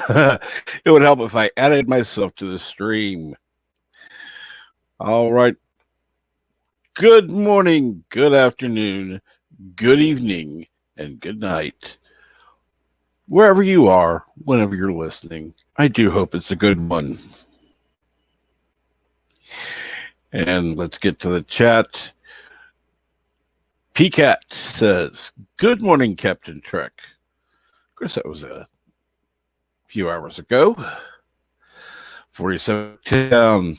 It would help if I added myself to the stream. All right. Good morning, good afternoon, good evening, and good night. Wherever you are, whenever you're listening, I do hope it's a good one. And let's get to the chat. PCAT says, "Good morning, Captain Trek." Of course, that was a few hours ago. 47 Town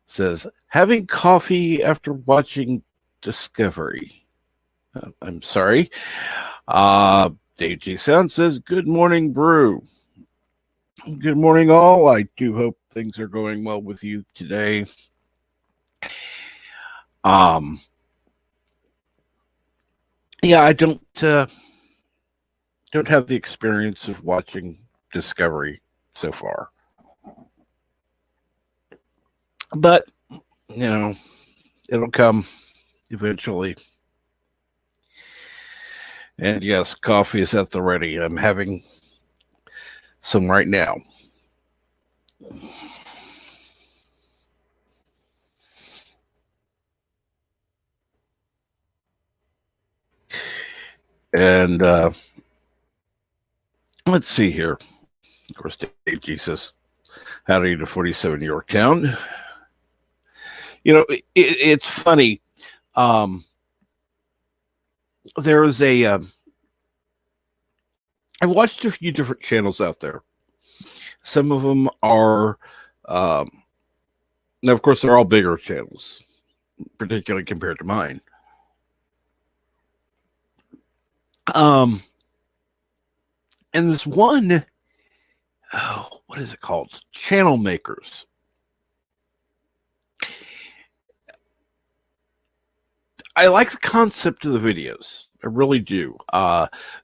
says, "Having coffee after watching Discovery." I'm sorry. Dave G. Sound says, "Good morning, Brew." Good morning, all. I do hope things are going well with you today. Yeah, I don't have the experience of watching Discovery so far, but you know, it'll come eventually. And yes, coffee is at the ready. I'm having some right now. And let's see here. Of course, Dave Jesus, howdy to 47 Yorktown. You know, it's funny. There's a. I've watched a few different channels out there. Some of them are, now of course, they're all bigger channels, particularly compared to mine. And this one, what is it called? Channel Makers. I like the concept of the videos. I really do.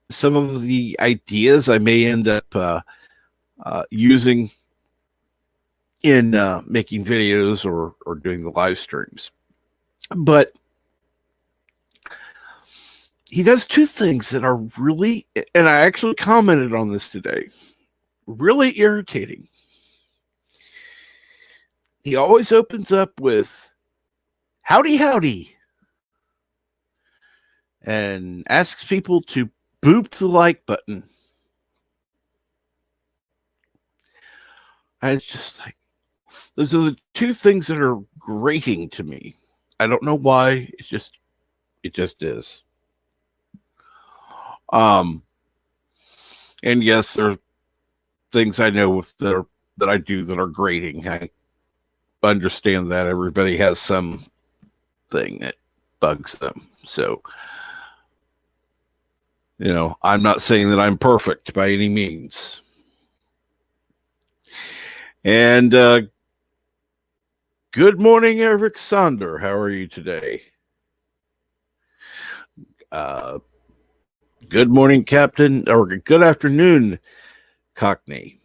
Some of the ideas I may end up using in making videos or doing the live streams. But he does two things that are really, and I actually commented on this today, really irritating. He always opens up with, "Howdy, howdy," and asks people to boop the like button. And it's just like, those are the two things that are grating to me. I don't know why. It just is. And yes, there are things I know that I do that are grating. I understand that everybody has some thing that bugs them. So, you know, I'm not saying that I'm perfect by any means. And good morning, Eric Sonder. How are you today? Good morning, Captain, or good afternoon, Cockney.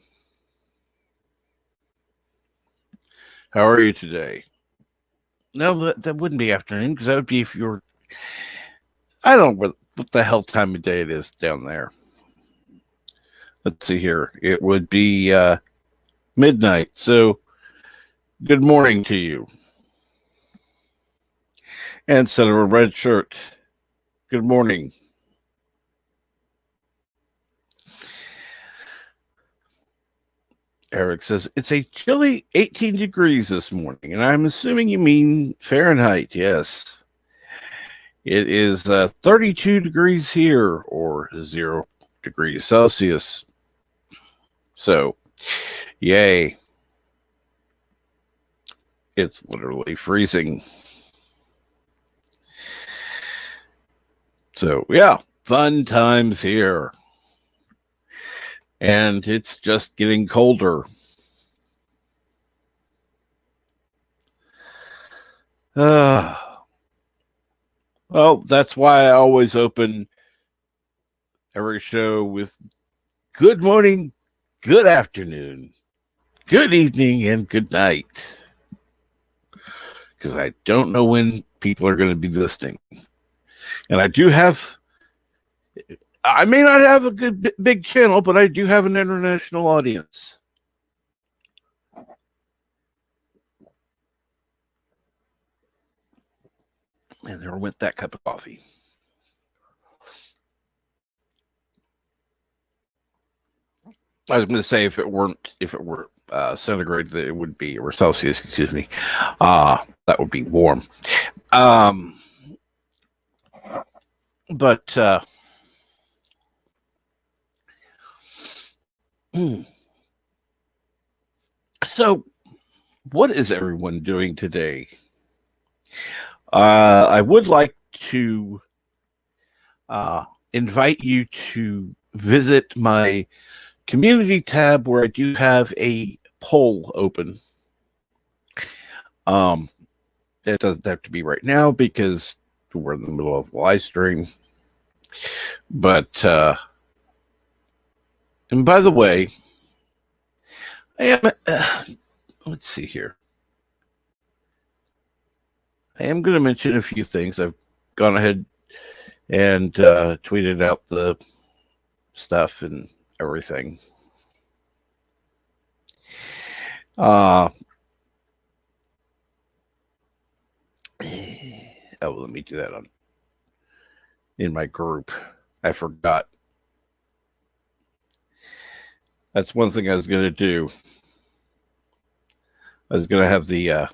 How are you today? No, that wouldn't be afternoon, because that would be if you're, I don't know what the hell time of day it is down there. Let's see here. It would be midnight. So good morning to you. And Senator Red Shirt, good morning. Eric says, "It's a chilly 18 degrees this morning, and I'm assuming you mean Fahrenheit." Yes. It is 32 degrees here, or 0 degrees Celsius. So, yay. It's literally freezing. So, yeah, fun times here. And it's just getting colder. Well, that's why I always open every show with good morning, good afternoon, good evening, and good night. Because I don't know when people are going to be listening. And I do have I may not have a good big channel, but I do have an international audience. And there went that cup of coffee. I was going to say if it were centigrade, that it would be, or Celsius, excuse me. That would be warm. But so, what is everyone doing today? I would like to invite you to visit my community tab where I do have a poll open. It doesn't have to be right now because we're in the middle of a live stream. But and by the way, I am let's see here. I am going to mention a few things. I've gone ahead and tweeted out the stuff and everything. Oh, let me do that in my group. I forgot. That's one thing I was going to do. I was going to have the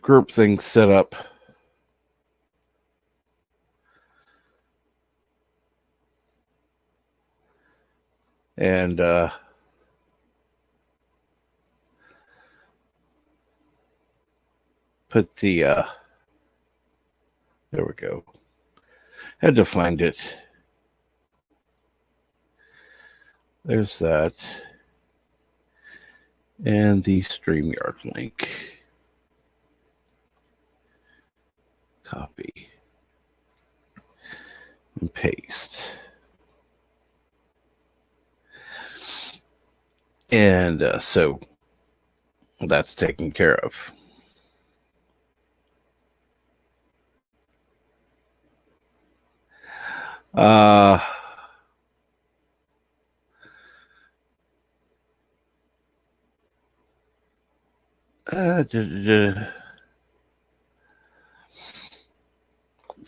group thing set up. And put the there we go. Had to find it. There's that. And the StreamYard link. Copy. And paste. And so that's taken care of.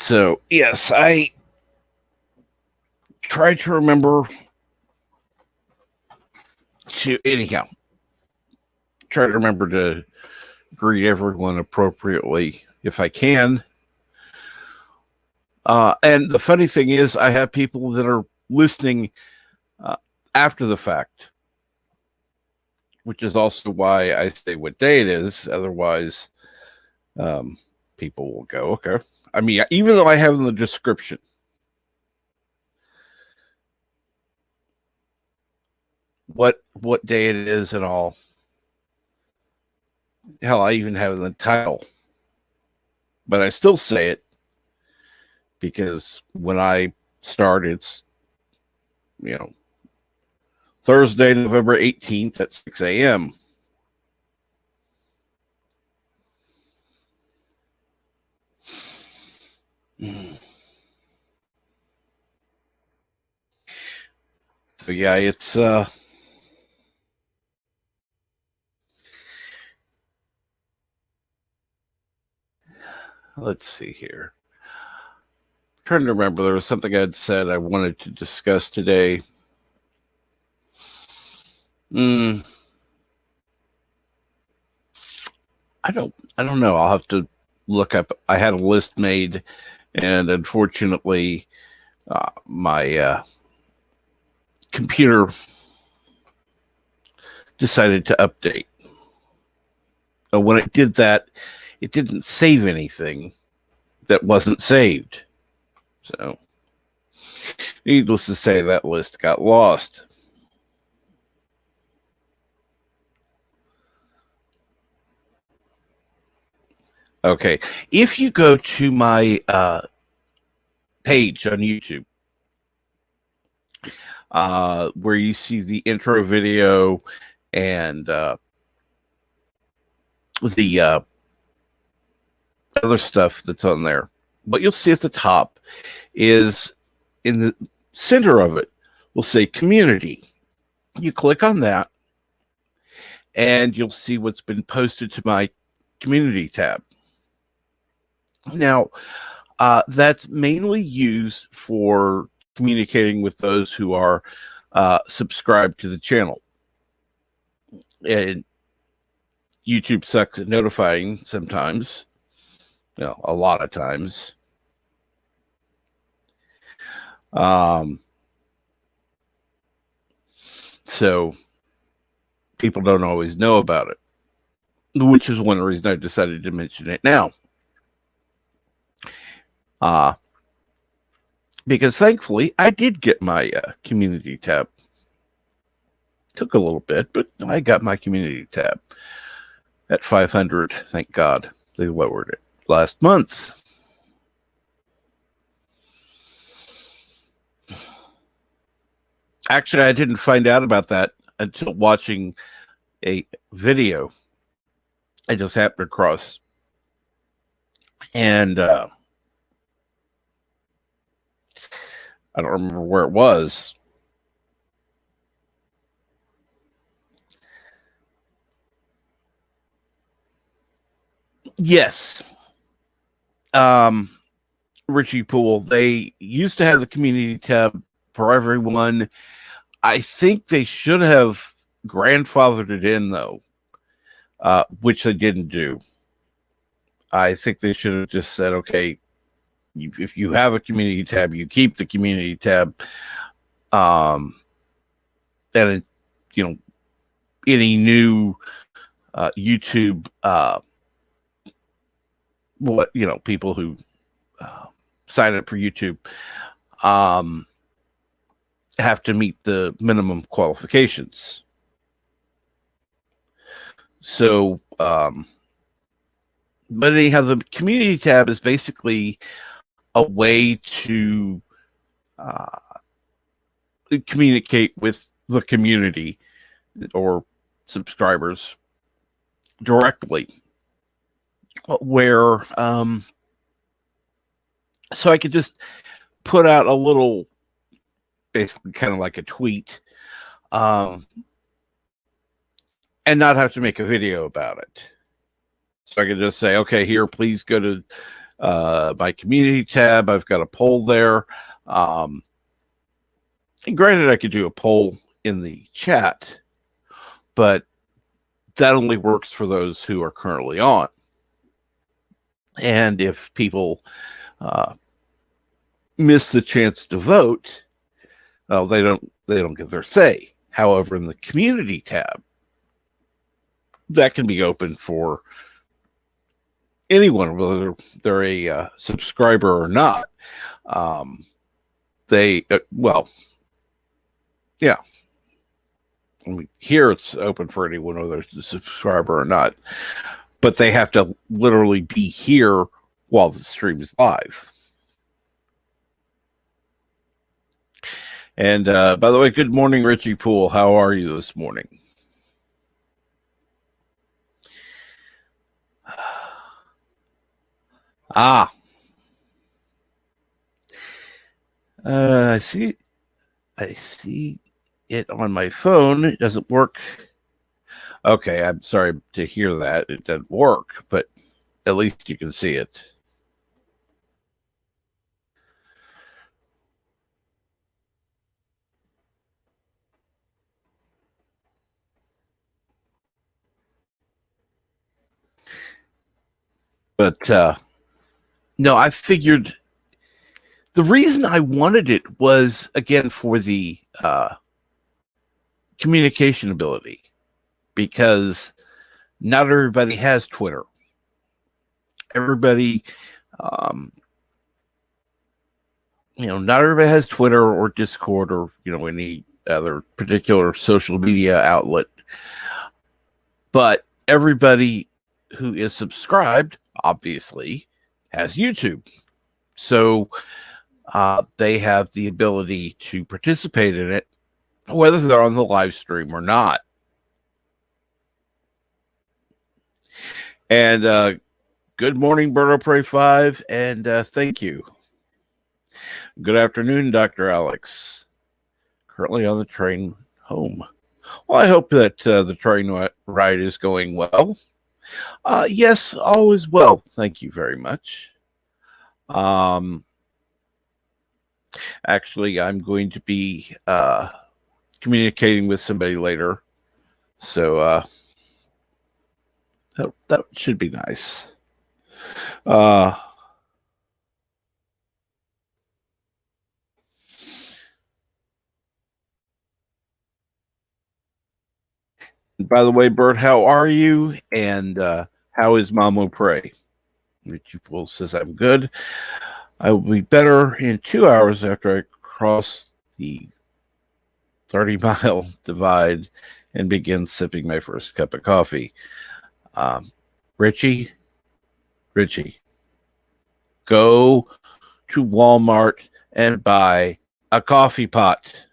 So, yes, I try to remember to, anyhow, try to remember to greet everyone appropriately if I can. And the funny thing is, I have people that are listening after the fact, which is also why I say what day it is. Otherwise, people will go, okay. I mean, even though I have in the description, what day it is and all. Hell, I even have in the title. But I still say it because when I start, it's, Thursday, November 18th at 6 a.m. So yeah, it's let's see here. I'm trying to remember, there was something I'd said I wanted to discuss today. I don't know. I'll have to look up. I had a list made, and unfortunately, my computer decided to update. When it did that, it didn't save anything that wasn't saved. So, needless to say, that list got lost. Okay, if you go to my page on YouTube, where you see the intro video and the other stuff that's on there. What you'll see at the top is in the center of it will say community. You click on that and you'll see what's been posted to my community tab. Now, that's mainly used for communicating with those who are subscribed to the channel. And YouTube sucks at notifying sometimes, a lot of times. So people don't always know about it, which is one reason I decided to mention it now. Because thankfully I did get my community tab. Took a little bit, but I got my community tab at 500. Thank God they lowered it last month. Actually, I didn't find out about that until watching a video I just happened across. And I don't remember where it was. Yes. Richie Poole, they used to have the community tab for everyone. I think they should have grandfathered it in, though, which they didn't do. I think they should have just said, okay, if you have a community tab, you keep the community tab. And, any new YouTube, people who sign up for YouTube have to meet the minimum qualifications. So, but anyhow, the community tab is basically a way to communicate with the community or subscribers directly, where so I could just put out a little, basically kind of like a tweet, and not have to make a video about it. So I could just say, okay, here, please go to my community tab. I've got a poll there. And granted, I could do a poll in the chat, but that only works for those who are currently on. And if people miss the chance to vote, they don't get their say. However, in the community tab, that can be open for anyone, whether they're a subscriber or not. Yeah. I mean, here it's open for anyone, whether it's a subscriber or not. But they have to literally be here while the stream is live. And by the way, good morning, Richie Poole. How are you this morning? I see it on my phone. It doesn't work. Okay, I'm sorry to hear that. It doesn't work, but at least you can see it. But no, I figured the reason I wanted it was, again, for the communication ability, because not everybody has Twitter. Everybody, not everybody has Twitter or Discord or, any other particular social media outlet. But everybody who is subscribed, obviously, has YouTube. So they have the ability to participate in it, whether they're on the live stream or not. And Good morning, Bird of Prey 5, and thank you. Good afternoon, Dr. Alex. Currently on the train home. Well, I hope that the train ride is going well. Yes, all is well. Thank you very much. Actually, I'm going to be communicating with somebody later. So that should be nice. By the way, Bert, how are you? And how is Mamo Prey? Richie Pool says, I'm good. I will be better in 2 hours after I cross the 30-mile divide and begin sipping my first cup of coffee. Richie, go to Walmart and buy a coffee pot.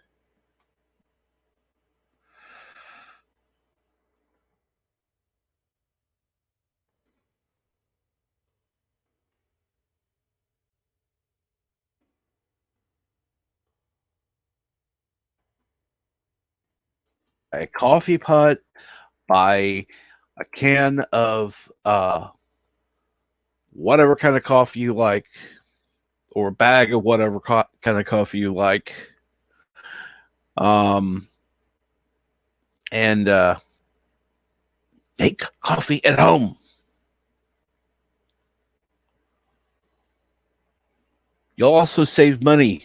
A coffee pot, buy a can of whatever kind of coffee you like, or a bag of whatever kind of coffee you like. And make coffee at home. You'll also save money.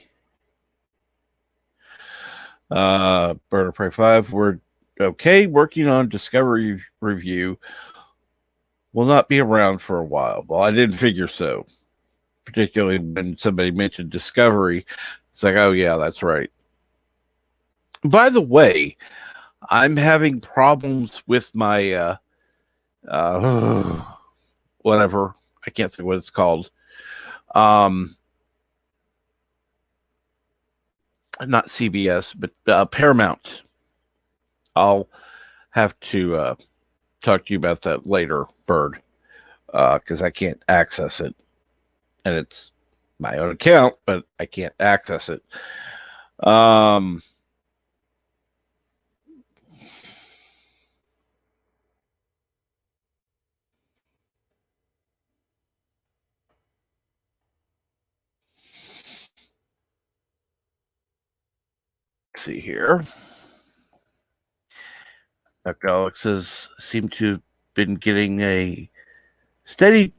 Bird of Prey 5, we're okay. Working on Discovery review. Will not be around for a while. Well, I didn't figure so. Particularly when somebody mentioned Discovery. It's like, oh, yeah, that's right. By the way, I'm having problems with my whatever. I can't think what it's called. Not CBS, but Paramount. I'll have to talk to you about that later, Bird, because I can't access it. And it's my own account, but I can't access it. See here. Dr. Alex has seemed to have been getting a steady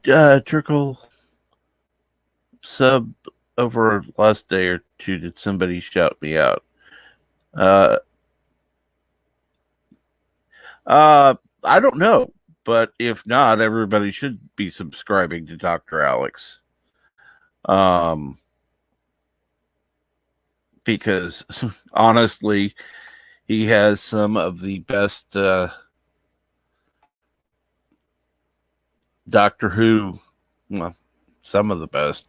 trickle sub over last day or two. Did somebody shout me out? I don't know, but if not, everybody should be subscribing to Dr. Alex. Because honestly, he has some of the best Doctor Who, well, some of the best,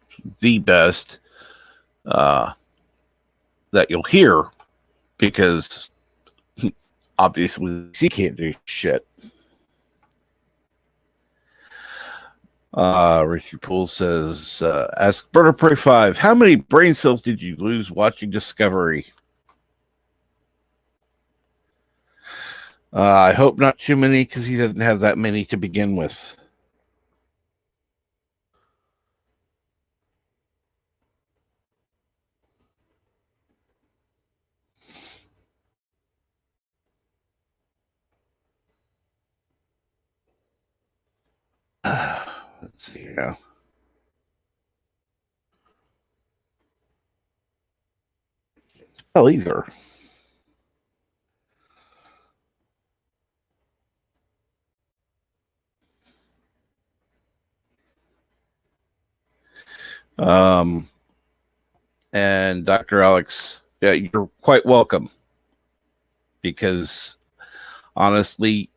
that you'll hear, because obviously he can't do shit. Richie Poole says, ask Bird of Prey 5, how many brain cells did you lose watching Discovery? I hope not too many, because he didn't have that many to begin with. Let's see here. Well, either. And Dr. Alex, yeah, you're quite welcome, because honestly,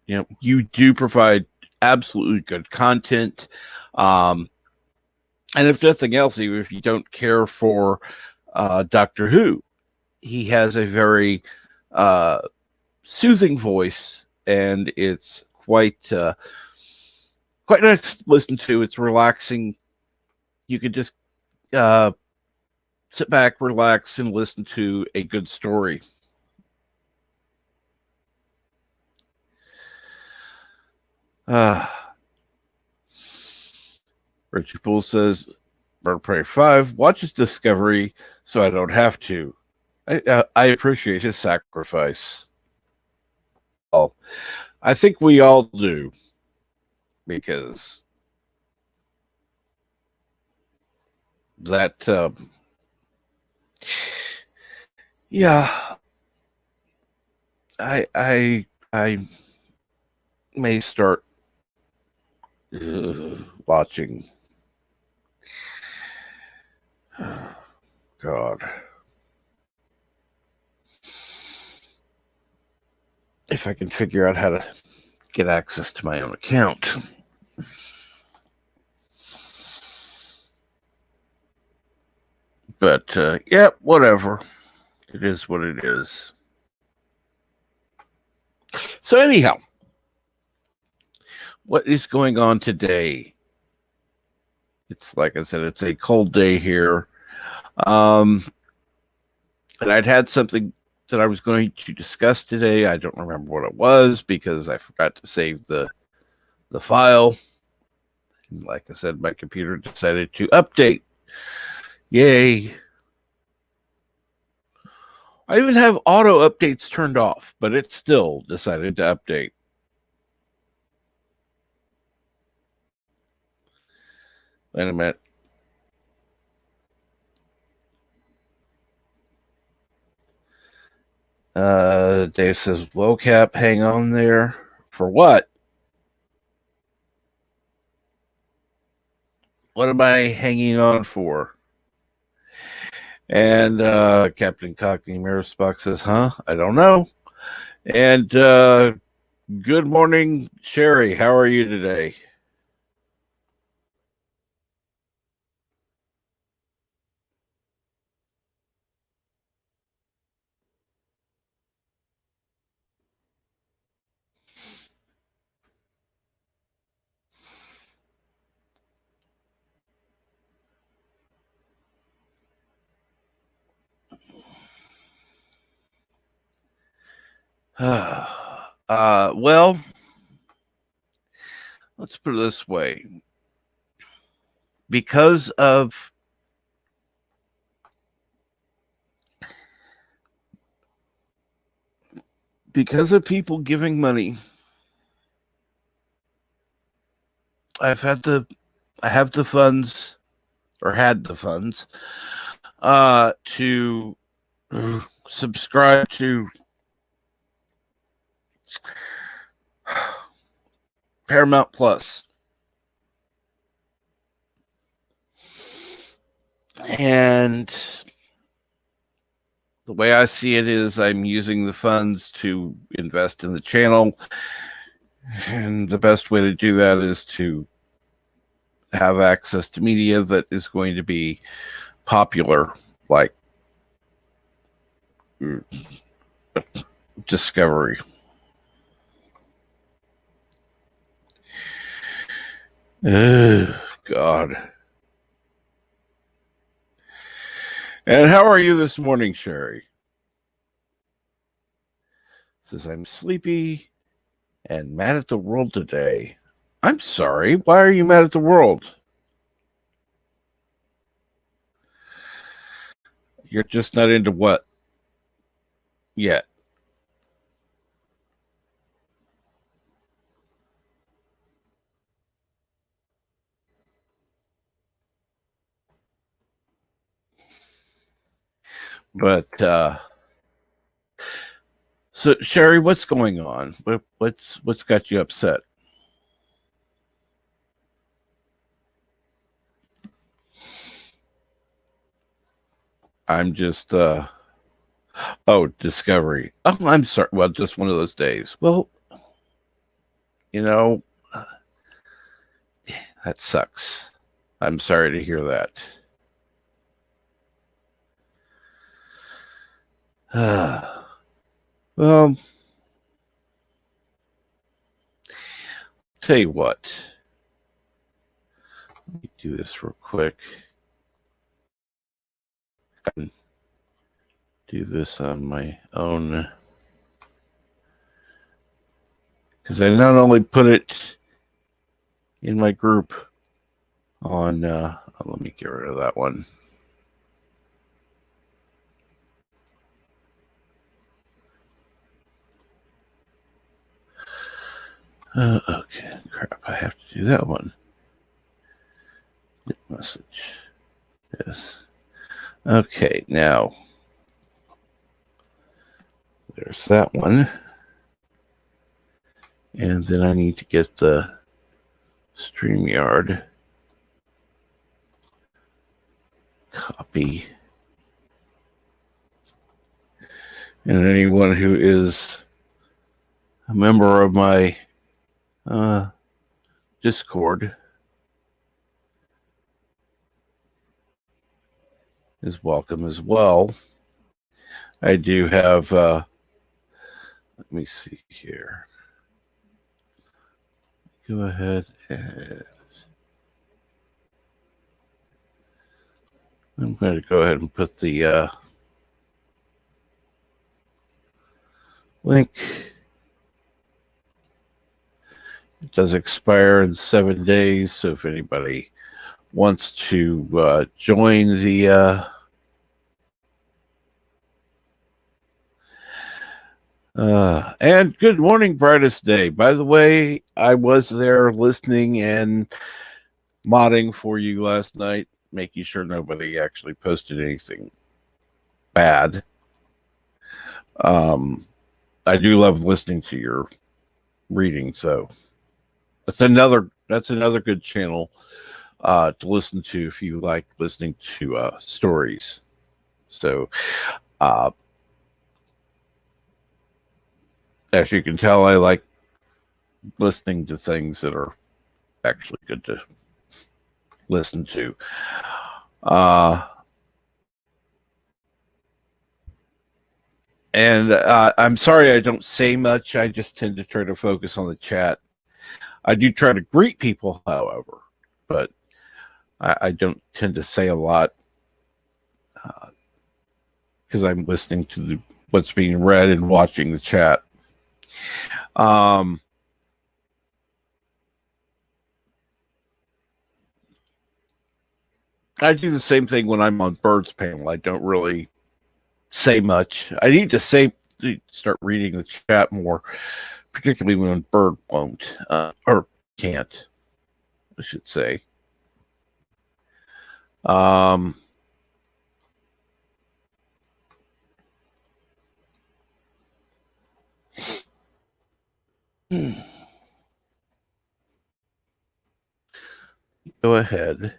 you know, you do provide absolutely good content. And if nothing else, even if you don't care for Doctor Who, he has a very soothing voice, and it's quite quite nice to listen to. It's relaxing. You could just uh, sit back, relax, and listen to a good story. Uh, Richie Poole says, Bird Prey 5 watches Discovery so I don't have to. I appreciate his sacrifice. Well, I think we all do because that, yeah, I may start watching. God, if I can figure out how to get access to my own account. But yeah, whatever. It is what it is. So anyhow, what is going on today? It's like I said, it's a cold day here. And I'd had something that I was going to discuss today. I don't remember what it was because I forgot to save the file. And like I said, my computer decided to update. Yay. I even have auto updates turned off, but it still decided to update. Wait a minute. Dave says, "Wocap, hang on there." For what? What am I hanging on for? And Captain Cockney Mirror Spock says, "Huh? I don't know." And good morning, Sherry. How are you today? Well, let's put it this way. Because of people giving money, I've had the I have the funds or had the funds to subscribe to Paramount Plus. And the way I see it is I'm using the funds to invest in the channel. And the best way to do that is to have access to media that is going to be popular, like Discovery. God. And how are you this morning, Sherry? Says, I'm sleepy and mad at the world today. I'm sorry. Why are you mad at the world? You're just not into what yet? But so Sherry, what's going on? What's got you upset? I'm just oh, Discovery. Oh, I'm sorry. Well, just one of those days. Well, you know, that sucks. I'm sorry to hear that. Well, tell you what. do this real quick. Do this on my own, because I not only put it in my group on, let me get rid of that one. Okay, crap, I have to do that one. Message. Yes. Okay, now there's that one. And then I need to get the StreamYard copy. And anyone who is a member of my Discord is welcome as well. I do have, let me see here. Go ahead and I'm going to go ahead and put the link. It does expire in 7 days, so if anybody wants to join the and good morning, brightest day. By the way, I was there listening and modding for you last night, making sure nobody actually posted anything bad. I do love listening to your reading, so that's another good channel to listen to if you like listening to stories. So as you can tell, I like listening to things that are actually good to listen to. And I'm sorry I don't say much. I just tend to try to focus on the chat. I do try to greet people, however, but I don't tend to say a lot because I'm listening to what's being read and watching the chat. I do the same thing when I'm on Bird's panel. I don't really say much. I need to start reading the chat more, particularly when Bird won't or can't, I should say. Go ahead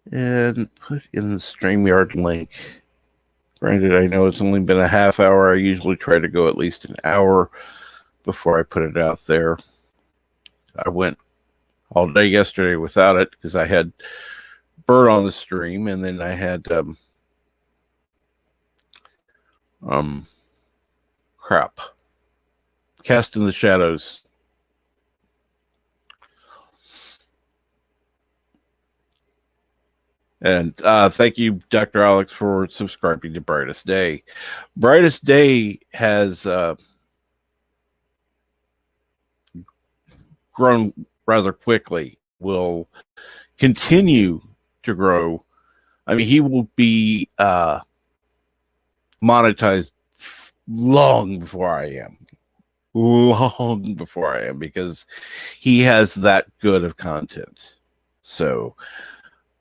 and put in the StreamYard link. Granted, I know it's only been a half hour. I usually try to go at least an hour before I put it out there. I went all day yesterday without it because I had Bird on the stream, and then I had Cast in the Shadows. And thank you, Dr. Alex, for subscribing to Brightest Day. Brightest Day has grown rather quickly, will continue to grow. I mean, he will be monetized long before I am. Long before I am, because he has that good of content. So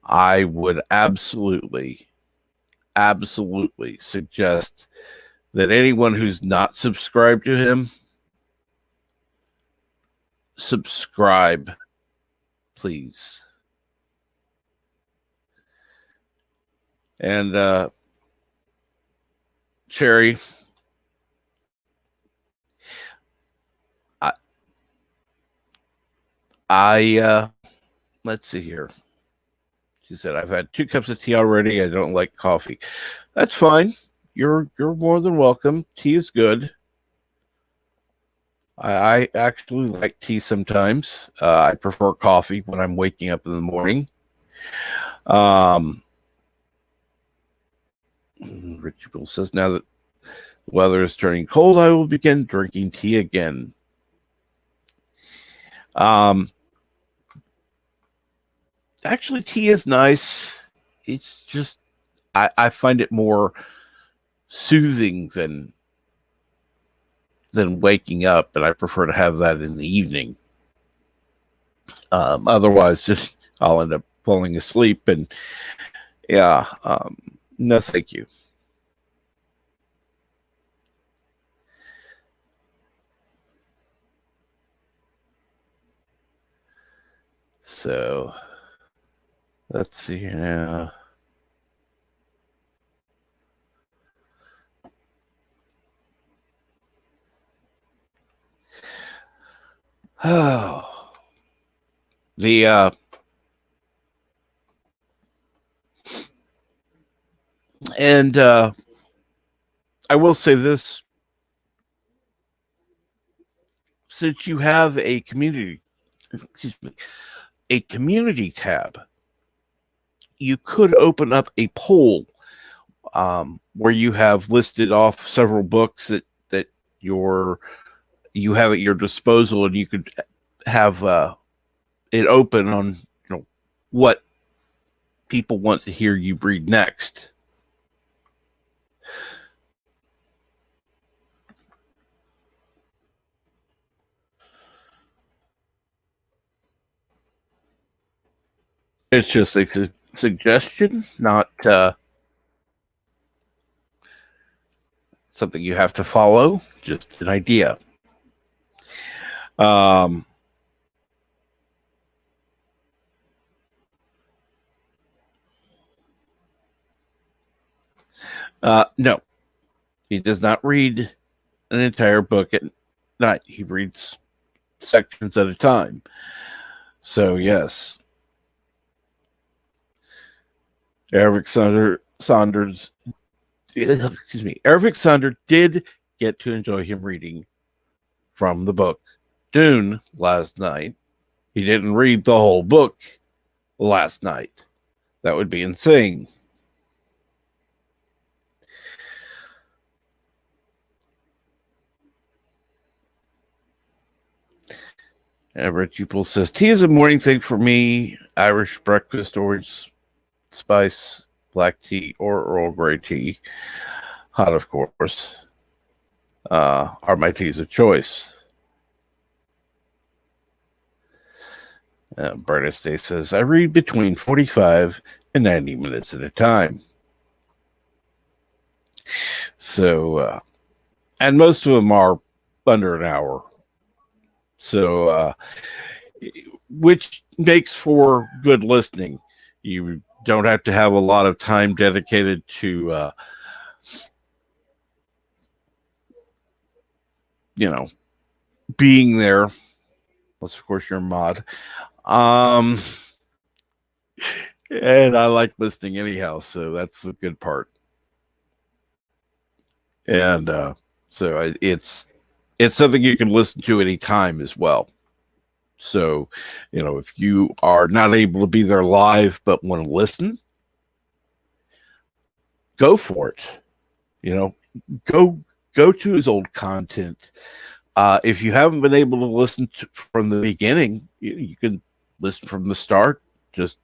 I would absolutely suggest that anyone who's not subscribed to him, subscribe, please. And Sherry, I let's see here. She said, I've had 2 cups of tea already. I don't like coffee. That's fine. You're more than welcome. Tea is good. I actually like tea sometimes. I prefer coffee when I'm waking up in the morning. Um, Richie Bill says, now that the weather is turning cold, I will begin drinking tea again. Um, Actually, tea is nice. It's just, I find it more soothing than waking up, and I prefer to have that in the evening. Otherwise, just I'll end up falling asleep, and yeah, no, thank you. So let's see here now. Oh, the and I will say this: since you have a community, excuse me, a community tab, you could open up a poll where you have listed off several books that your you have at your disposal, and you could have it open on what people want to hear you read next. It's just a suggestion, not something you have to follow. Just an idea. Um, no, he does not read an entire book at night. He reads sections at a time. So yes, Eric Saunders, excuse me, Eric Saunders did get to enjoy him reading from the book Dune last night. He didn't read the whole book last night. That would be insane. And Rich Pupil says, tea is a morning thing for me. Irish breakfast, orange spice, black tea, or Earl Grey tea. Hot, of course, are my teas of choice. Brightest Day says, I read between 45 and 90 minutes at a time. So, and most of them are under an hour. So, which makes for good listening. You don't have to have a lot of time dedicated to, being there. Unless, of course, you're a mod. Um, and I like listening anyhow, so that's the good part. And so it's something you can listen to anytime as well. So, if you are not able to be there live but want to listen, go for it. You know, go to his old content. If you haven't been able to listen from the beginning, you can listen from the start. Just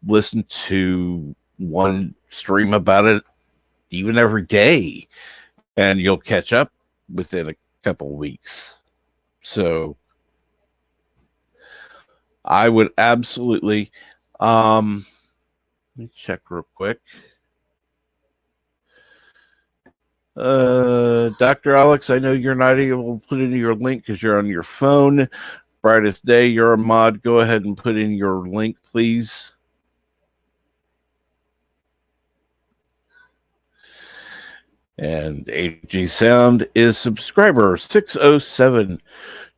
listen to one stream about it, even every day, and you'll catch up within a couple of weeks. So I would absolutely. Let me check real quick. Dr. Alex, I know you're not able to put in your link because you're on your phone. Brightest Day, you're a mod. Go ahead and put in your link, please. And AG Sound is subscriber 607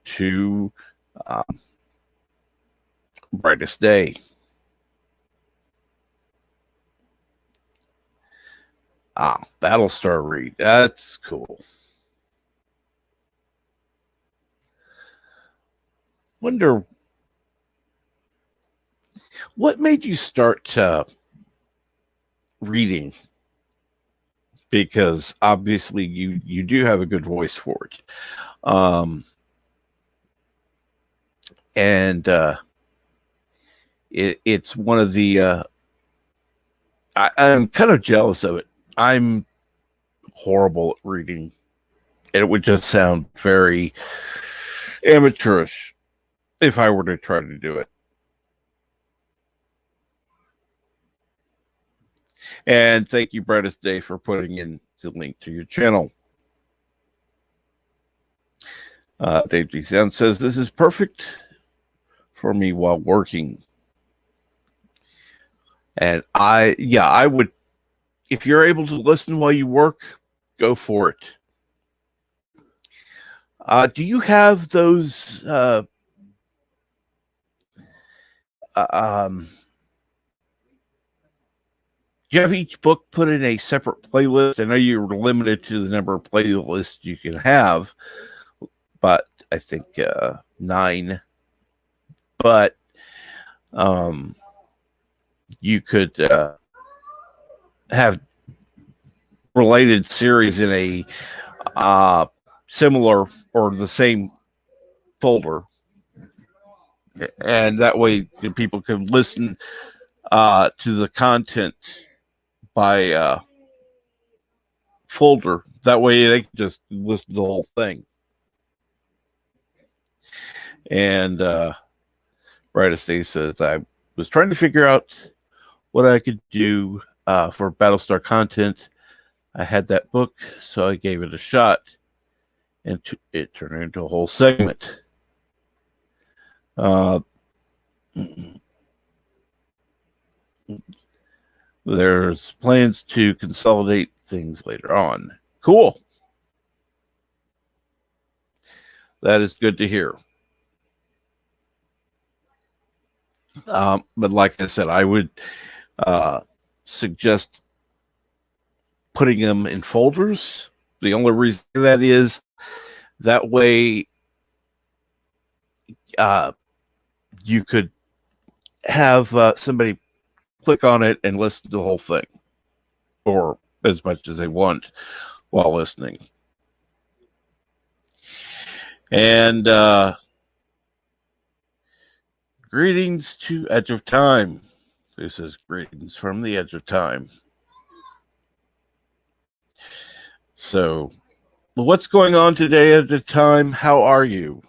to Brightest Day. Battlestar Reed. That's cool. Wonder what made you start reading, because obviously you do have a good voice for it. Um, and it's one of the I'm kind of jealous of it. I'm horrible at reading. It would just sound very amateurish if I were to try to do it. And thank you, Brightest Day, for putting in the link to your channel. Dave G. Sound says, this is perfect for me while working. And I would, if you're able to listen while you work, go for it. Do you have those, do you have each book put in a separate playlist? I know you're limited to the number of playlists you can have, but I think 9. But you could have related series in a similar or the same folder, and that way people can listen to the content by folder. That way they can just listen to the whole thing. And Brightest Day says, I was trying to figure out what I could do for Battlestar content. I had that book, so I gave it a shot, and it turned into a whole segment. There's plans to consolidate things later on. Cool. That is good to hear. But like I said, I would suggest putting them in folders. The only reason that is that way you could have somebody click on it and listen to the whole thing, or as much as they want while listening. And greetings to Edge of Time. This is greetings from the Edge of Time. So, what's going on today at the time? How are you?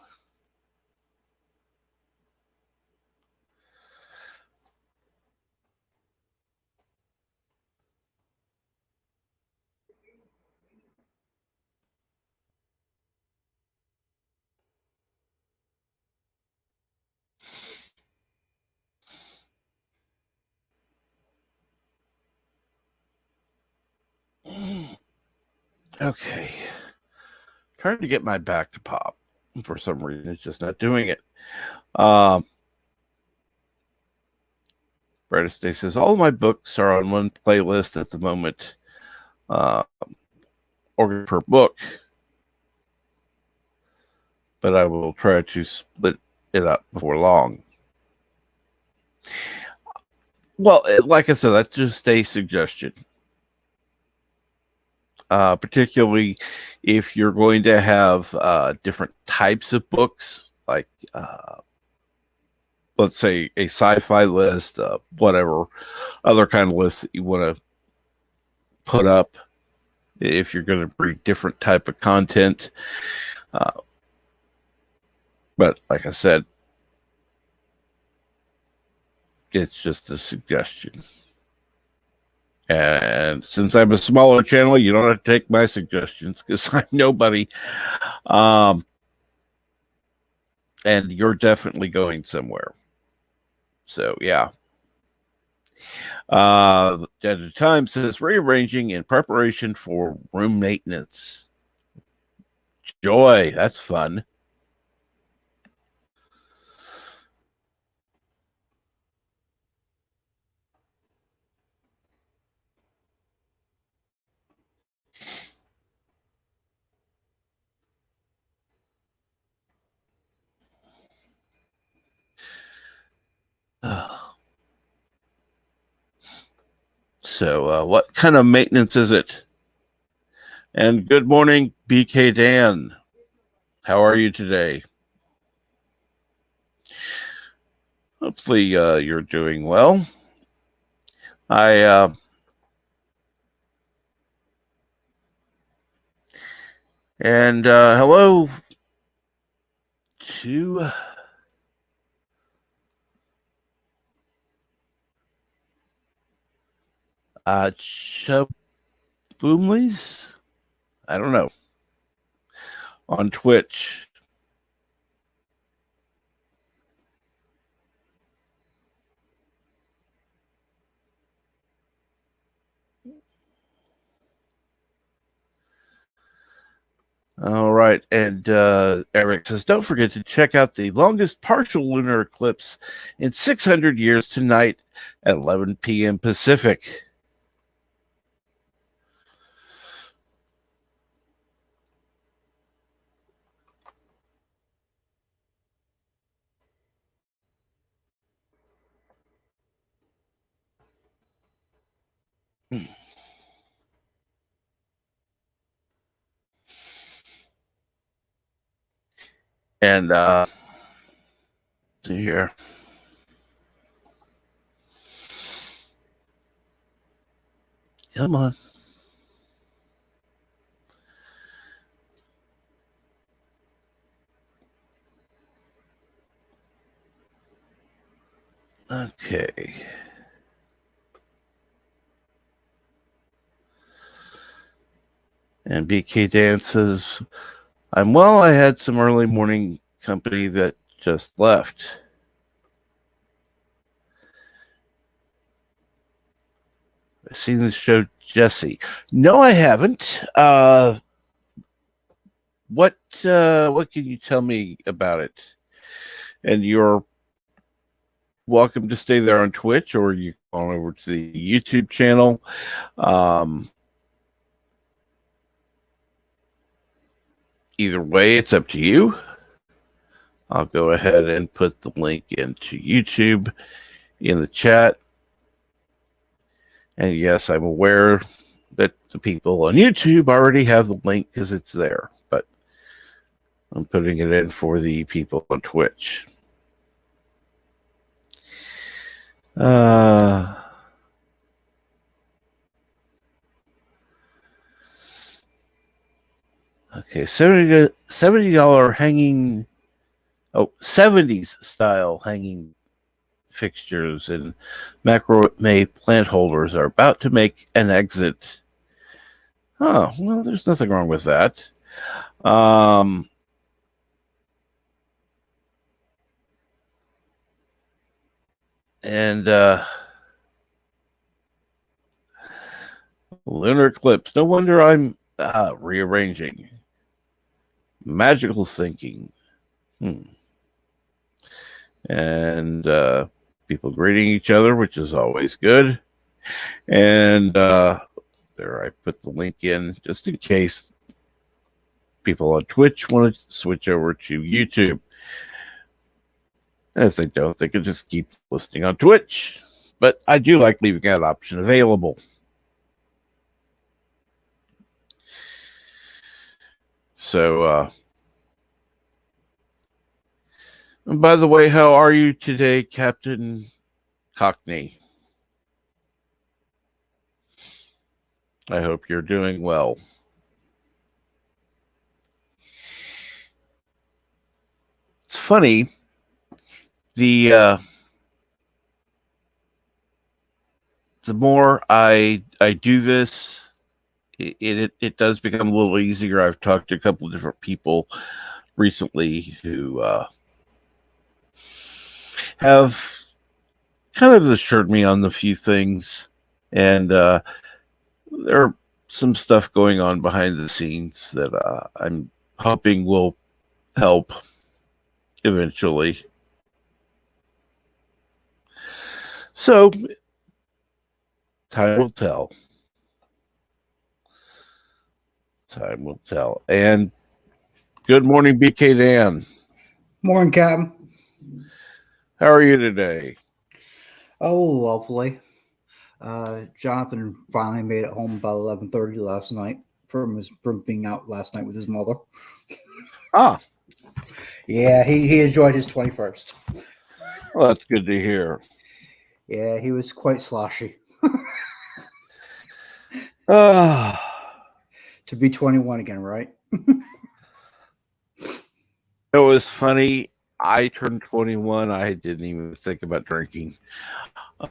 Okay. Trying to get my back to pop. For some reason, it's just not doing it. Brightest Day says, all of my books are on one playlist at the moment, or per book. But I will try to split it up before long. Well, like I said, that's just a suggestion. Particularly if you're going to have different types of books, like let's say a sci-fi list, whatever other kind of list that you want to put up. If you're going to read different type of content, but like I said, it's just a suggestion. And since I'm a smaller channel, you don't have to take my suggestions because I'm nobody. And you're definitely going somewhere. So, yeah. At the time says rearranging in preparation for room maintenance. Joy, that's fun. So, what kind of maintenance is it? And good morning, BK Dan. How are you today? Hopefully, you're doing well. Hello to Boomleys? I don't know. On Twitch. All right. And Eric says, don't forget to check out the longest partial lunar eclipse in 600 years tonight at 11 p.m. Pacific. And see here. Come on. Okay. And BK Dan says, I'm well. I had some early morning company that just left. I've seen the show Jesse. No, I haven't. What can you tell me about it? And you're welcome to stay there on Twitch, or you go on over to the YouTube channel. Either way, it's up to you. I'll go ahead and put the link into YouTube in the chat. And yes, I'm aware that the people on YouTube already have the link because it's there, but I'm putting it in for the people on Twitch. Okay, $70 hanging, 70s style hanging fixtures and macrame plant holders are about to make an exit. Oh, well, there's nothing wrong with that. Lunar eclipse. No wonder I'm rearranging. Magical thinking. And people greeting each other, which is always good. And there I put the link in just in case people on Twitch want to switch over to YouTube. And if they don't, they can just keep listening on Twitch. But I do like leaving that option available. So, and by the way, how are you today, Captain Cockney? I hope you're doing well. It's funny, the more I do this, it does become a little easier. I've talked to a couple of different people recently who have kind of assured me on the few things, and there are some stuff going on behind the scenes that I'm hoping will help eventually. So, time will tell. Time will tell. And good morning, BK Dan. Morning, Captain. How are you today? Oh, lovely. Jonathan finally made it home about 11:30 last night from being out last night with his mother. Ah, Yeah, he enjoyed his 21st. well, that's good to hear. Yeah, he was quite sloshy. Ah, To be 21 again, right? it was funny. I turned 21. I didn't even think about drinking.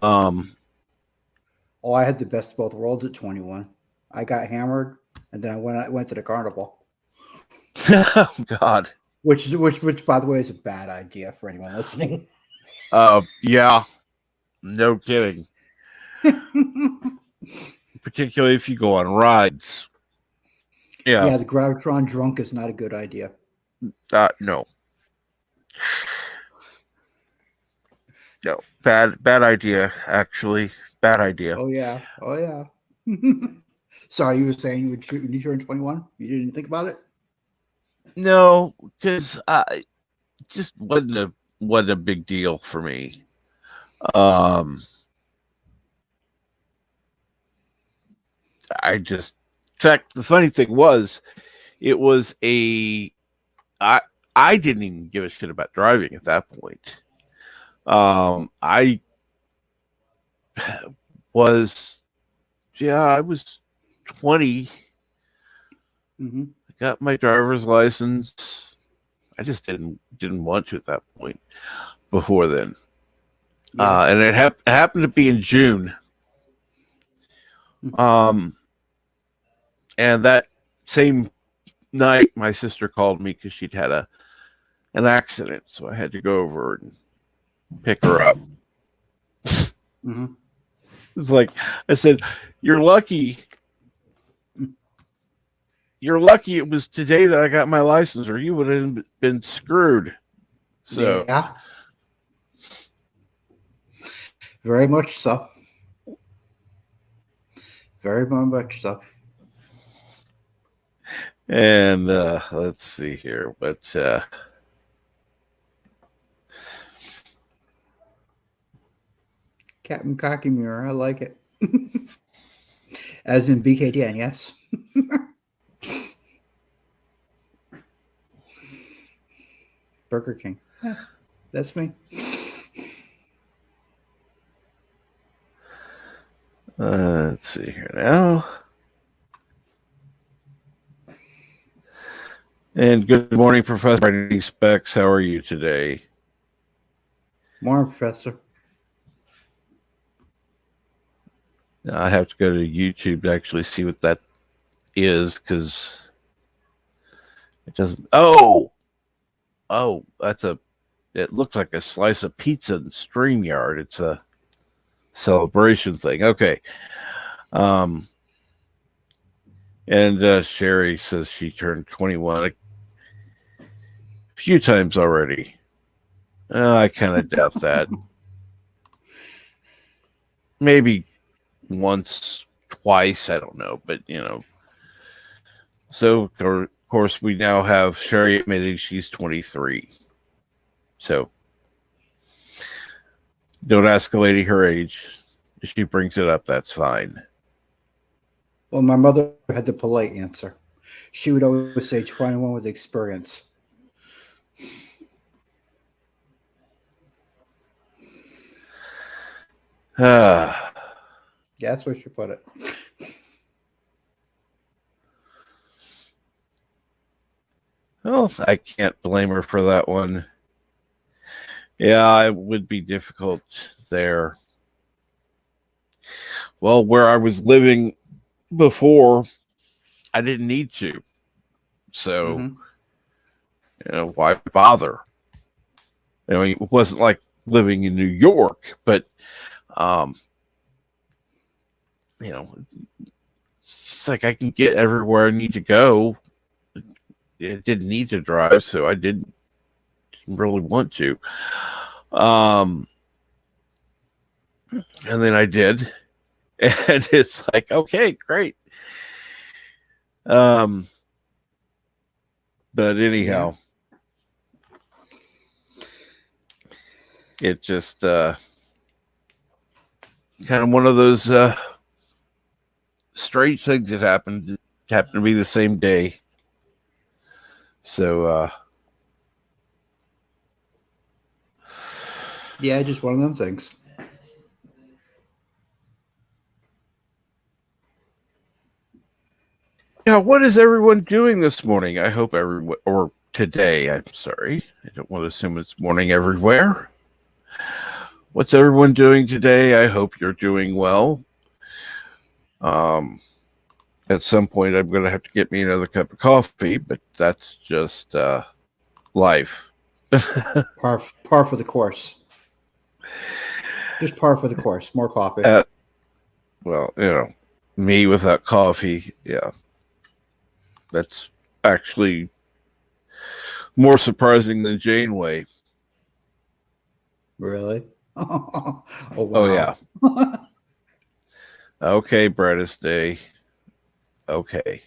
Um, Oh, I had the best of both worlds at 21. I got hammered, and then I went to the carnival, oh God. which by the way is a bad idea for anyone listening. Yeah, no kidding. Particularly if you go on rides. Yeah, Yeah, the Gravitron drunk is not a good idea. no, no, bad idea. Actually, bad idea. Oh yeah, oh yeah. Sorry, you were saying when you turned 21, you didn't think about it. No, because I just wasn't a big deal for me. Um, I just, in fact, the funny thing was, it was a I I didn't even give a shit about driving at that point. I was I was 20. Mm-hmm. I got my driver's license. I just didn't want to at that point. Before then, Yeah. and it happened to be in June. Um, and that same night, my sister called me because she'd had an accident, so I had to go over and pick her up. Mm-hmm. It's like I said, "You're lucky. You're lucky it was today that I got my license, or you would have been screwed." So, Yeah, very much so. Very much so. and let's see here, but Captain Cockymure, I like it. As in BKDN, yes. Burger King. Yeah, that's me. let's see here now. And good morning, Professor Brady Specs. How are you today? Morning, Professor. I have to go to YouTube to actually see what that is because it doesn't. Oh, that's a. It looks like a slice of pizza in StreamYard. It's a celebration thing. Okay. Um, and Sherry says she turned 21 a few times already. I kind of doubt that. Maybe once, twice. I don't know, but So, of course, we now have Sherry admitting she's 23. So, don't ask a lady her age. If she brings it up, that's fine. Well, my mother had the polite answer. She would always say 21 with experience. Ah, Yeah, that's where she put it. well, I can't blame her for that one. Yeah, it would be difficult there. Well, where I was living before, I didn't need to. So, Mm-hmm. why bother? I mean, it wasn't like living in New York, but, um, it's like I can get everywhere I need to go. It didn't need to drive, so I didn't really want to. Um, and then I did, and it's like, okay, great. Um, but Yeah. anyhow, it just kind of one of those strange things that happened. It happened to be the same day. So, Yeah, just one of them things. yeah, what is everyone doing this morning? I hope everyone, or today, I'm sorry. I don't want to assume it's morning everywhere. What's everyone doing today? I hope you're doing well. At some point, I'm going to have to get me another cup of coffee, but that's just life. Par for the course. Just par for the course. More coffee. Well, me without coffee, yeah, that's actually more surprising than Janeway. Really? Oh, wow. Oh, yeah. Okay, Brightest Day. Okay.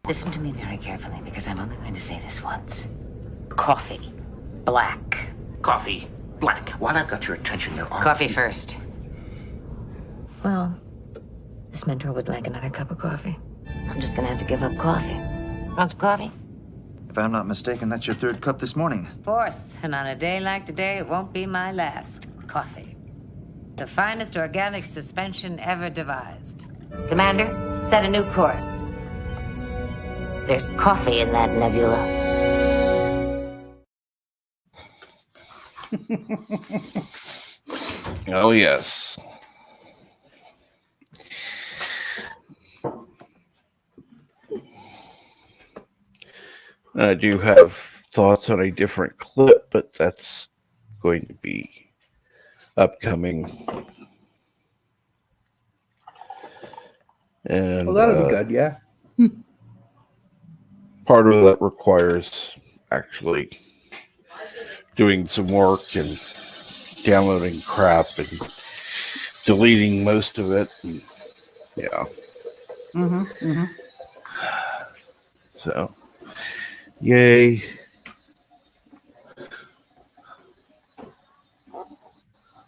Listen to me very carefully, because I'm only going to say this once. Coffee. Black. Coffee. Black. While I've got your attention, there are... Coffee first. Well, this mentor would like another cup of coffee. I'm just gonna have to give up coffee. Want some coffee? If I'm not mistaken, that's your third cup this morning. Fourth, and on a day like today, it won't be my last. Coffee. The finest organic suspension ever devised. Commander, set a new course. There's coffee in that nebula. Oh, yes. I do have thoughts on a different clip, but that's going to be upcoming. And Well, that'll be good, yeah. Part of that requires actually doing some work and downloading crap and deleting most of it. And, yeah. So, yay.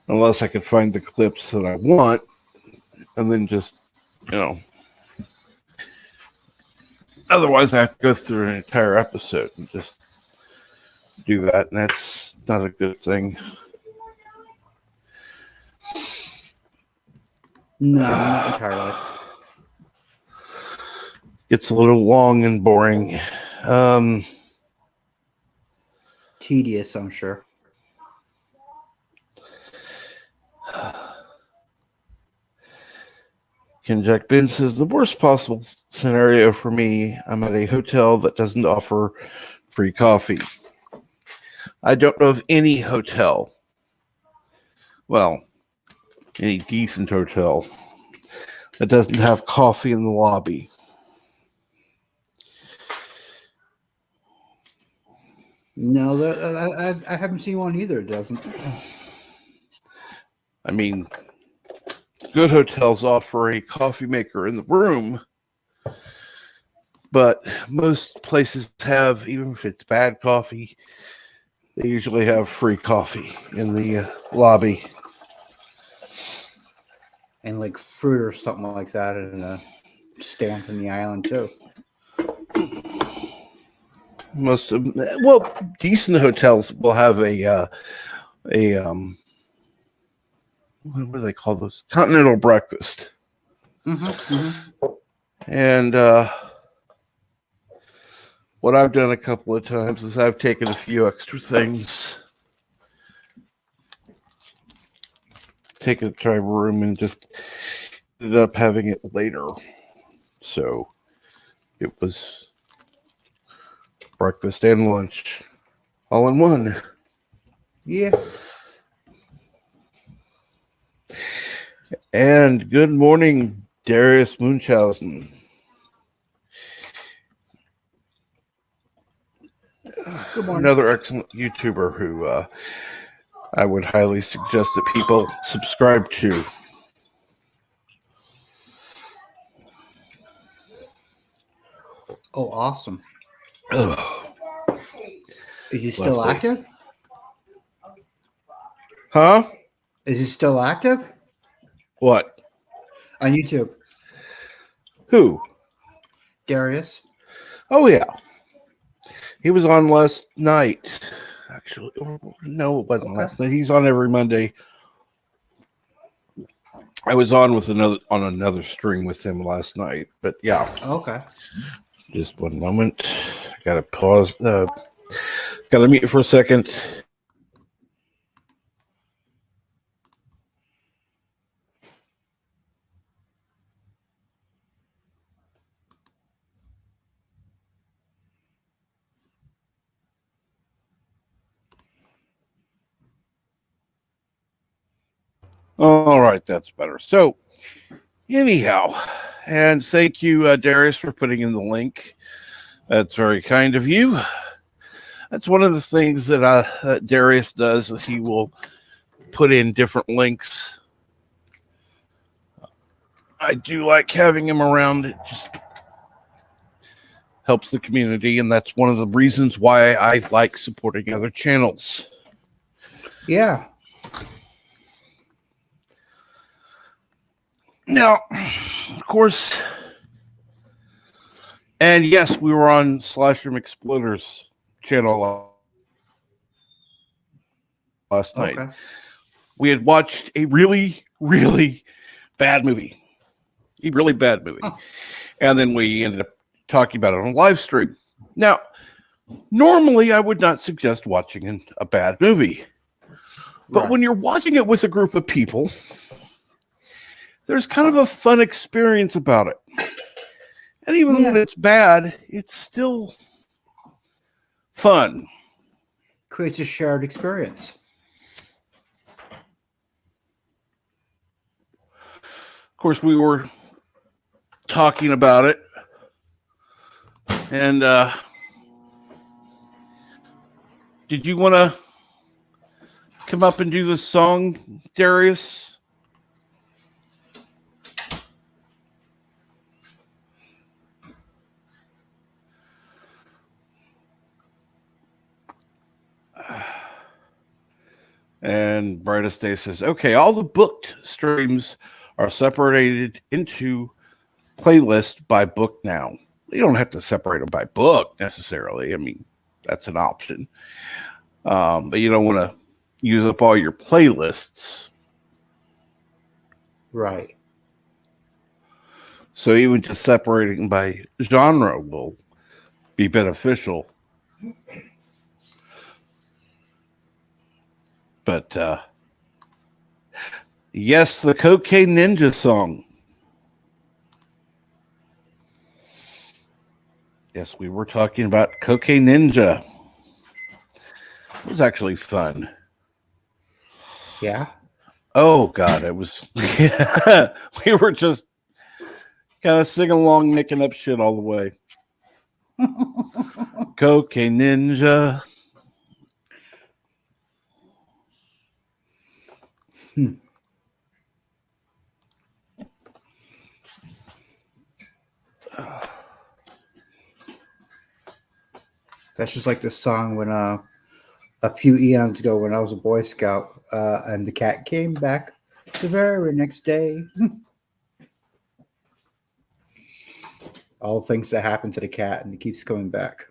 Unless I can find the clips that I want and then just, otherwise I have to go through an entire episode and just do that, and that's not a good thing. No, not entirely. It's a little long and boring. Tedious, I'm sure. Ken Jack Ben says, the worst possible scenario for me, I'm at a hotel that doesn't offer free coffee. I don't know of any hotel, well, any decent hotel that doesn't have coffee in the lobby. No, I haven't seen one either. It doesn't. I mean, good hotels offer a coffee maker in the room, but most places have, even if it's bad coffee, they usually have free coffee in the lobby. And like fruit or something like that, and a stamp in the island too. Most of decent hotels will have a what do they call those? Continental breakfast. And what I've done a couple of times is I've taken a few extra things, taken it to my room, and just ended up having it later. So it was breakfast and lunch all in one. Yeah. And good morning, Darius Munchausen. Good morning. Another excellent YouTuber who I would highly suggest that people subscribe to. Oh, awesome. Ugh. Is he still Lovely. active? Huh? Is he still active What? on YouTube? Who? Darius. Oh yeah, he was on last night. Actually, no, it wasn't last night. He's on every Monday. I was on with another stream with him last night. But yeah, Okay. just one moment. I gotta pause. Gotta mute for a second. All right, that's better. So, anyhow, and thank you, Darius, for putting in the link. That's very kind of you. That's one of the things that Darius does. Is he will put in different links. I do like having him around. It just helps the community, and that's one of the reasons why I like supporting other channels. Yeah. Now, of course, and yes, we were on Slashroom Exploders channel last night. Okay. We had watched a really, really bad movie. A really bad movie. Oh. And then we ended up talking about it on live stream. Now, normally I would not suggest watching a bad movie. But Right. when you're watching it with a group of people, there's kind of a fun experience about it. And even when it's bad, it's still fun. Creates a shared experience. Of course, we were talking about it. And did you want to come up and do the song, Darius? And Brightest Day says, okay, all the booked streams are separated into playlists by book now. You don't have to separate them by book necessarily. I mean, that's an option. But you don't want to use up all your playlists. Right. So even just separating by genre will be beneficial. But yes, the Cocaine Ninja song. Yes, we were talking about Cocaine Ninja. It was actually fun. Yeah. Oh God, it was. We were just kind of singing along, making up shit all the way. Cocaine Ninja. That's just like the song when a few eons ago when I was a Boy Scout and the cat came back the very next day. All the things that happened to the cat and it keeps coming back.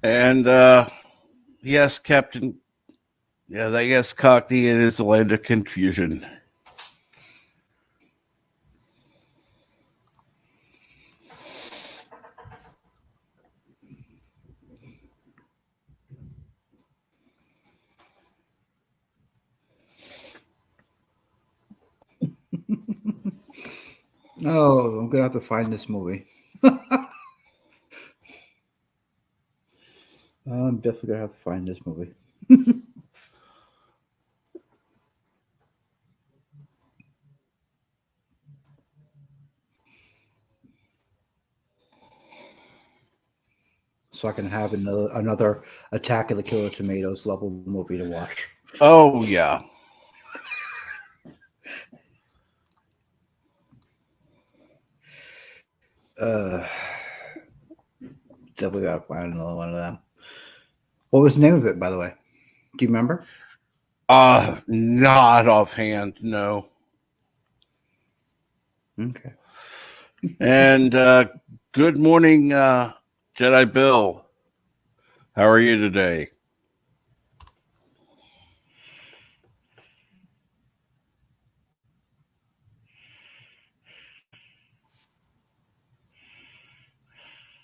And yes, Captain. Yeah, I guess Cockney, it is the land of confusion. Oh, I'm gonna have to find this movie. I'm definitely gonna have to find this movie. So I can have another Attack of the Killer Tomatoes level movie to watch. Oh yeah. Definitely gotta find another one of them. What was the name of it, by the way? Do you remember? Not offhand, no. Okay. And good morning, Jedi Bill. How are you today?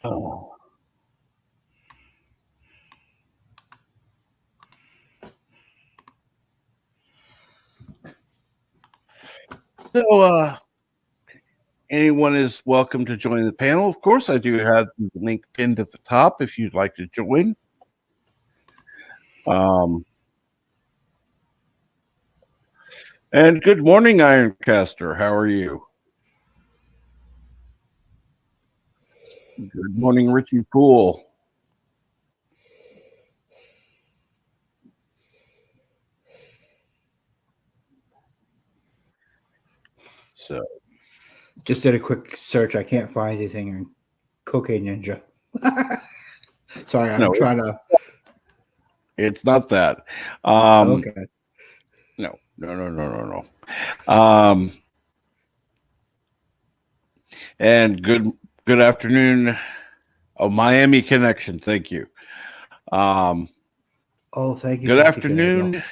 Oh. So, anyone is welcome to join the panel. Of course, I do have the link pinned at the top if you'd like to join. And good morning, Ironcaster. How are you? Good morning, Richie Poole. So, just did a quick search. I can't find anything on Cocaine Ninja. Sorry, I'm trying to. It's not that. Okay. No. And good afternoon. Oh, Miami Connection. Thank you. Thank you. Good afternoon,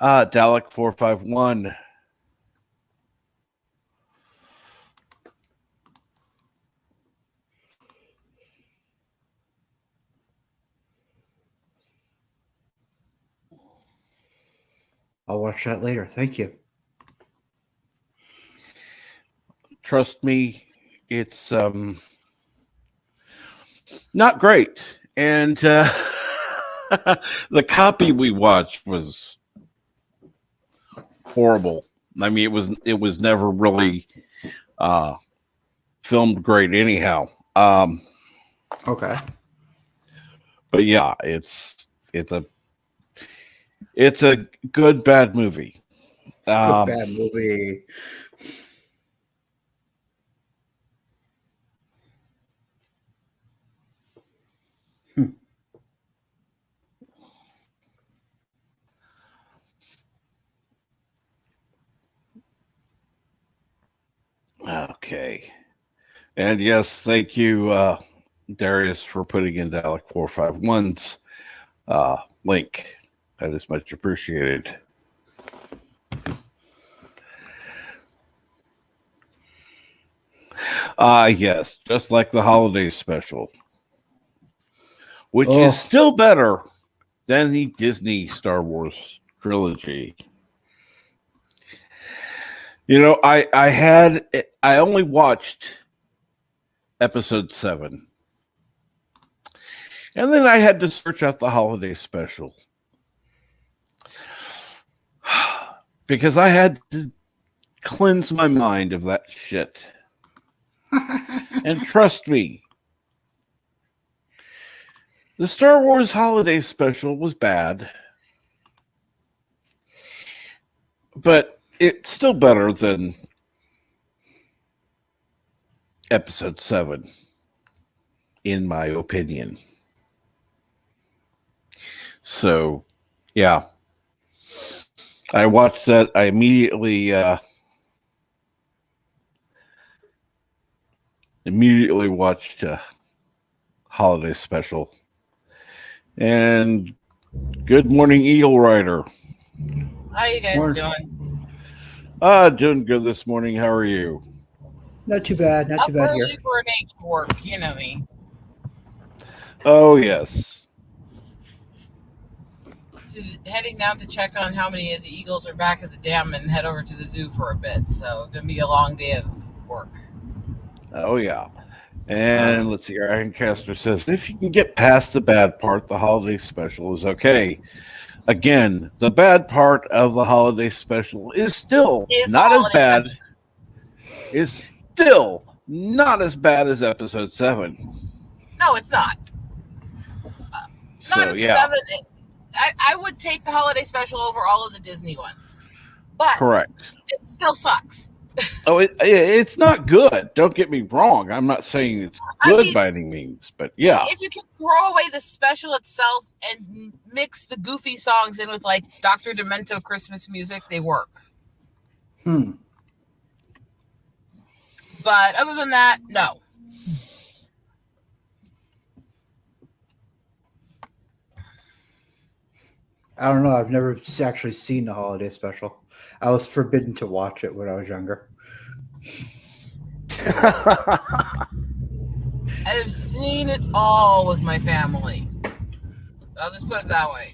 Dalek 451. I'll watch that later. Thank you. Trust me, it's not great. And the copy we watched was horrible. I mean, it was never really filmed great anyhow. Okay. But yeah, it's a good bad movie. Bad movie. Okay. And yes, thank you, Darius, for putting in Dalek 451's link. That is much appreciated. Yes, just like the holiday special, which is still better than the Disney Star Wars trilogy. You know, I only watched episode 7. And then I had to search out the holiday special. Because I had to cleanse my mind of that shit. And trust me, the Star Wars holiday special was bad. But it's still better than episode 7, in my opinion. So, yeah. I watched that. I immediately watched holiday special. And good morning, Eagle Rider. How you guys doing? Doing good this morning. How are you? Not too bad. Not too bad here. Early for an age to work, you know me. Oh, yes. Heading down to check on how many of the eagles are back at the dam and head over to the zoo for a bit. So, going to be a long day of work. Oh, yeah. And let's see, Ironcaster says, if you can get past the bad part, the holiday special is okay. Again, the bad part of the holiday special is still Is not as holiday bad. special. Is still not as bad as episode 7. No, it's not. So Not a yeah, 7. I would take the holiday special over all of the Disney ones, but correct. it still sucks. Oh, it's not good. Don't get me wrong. I'm not saying it's good by any means, but yeah. If you can throw away the special itself and mix the goofy songs in with like Dr. Demento Christmas music, they work. But other than that, no. I don't know. I've never actually seen the holiday special. I was forbidden to watch it when I was younger. I've seen it all with my family. I'll just put it that way.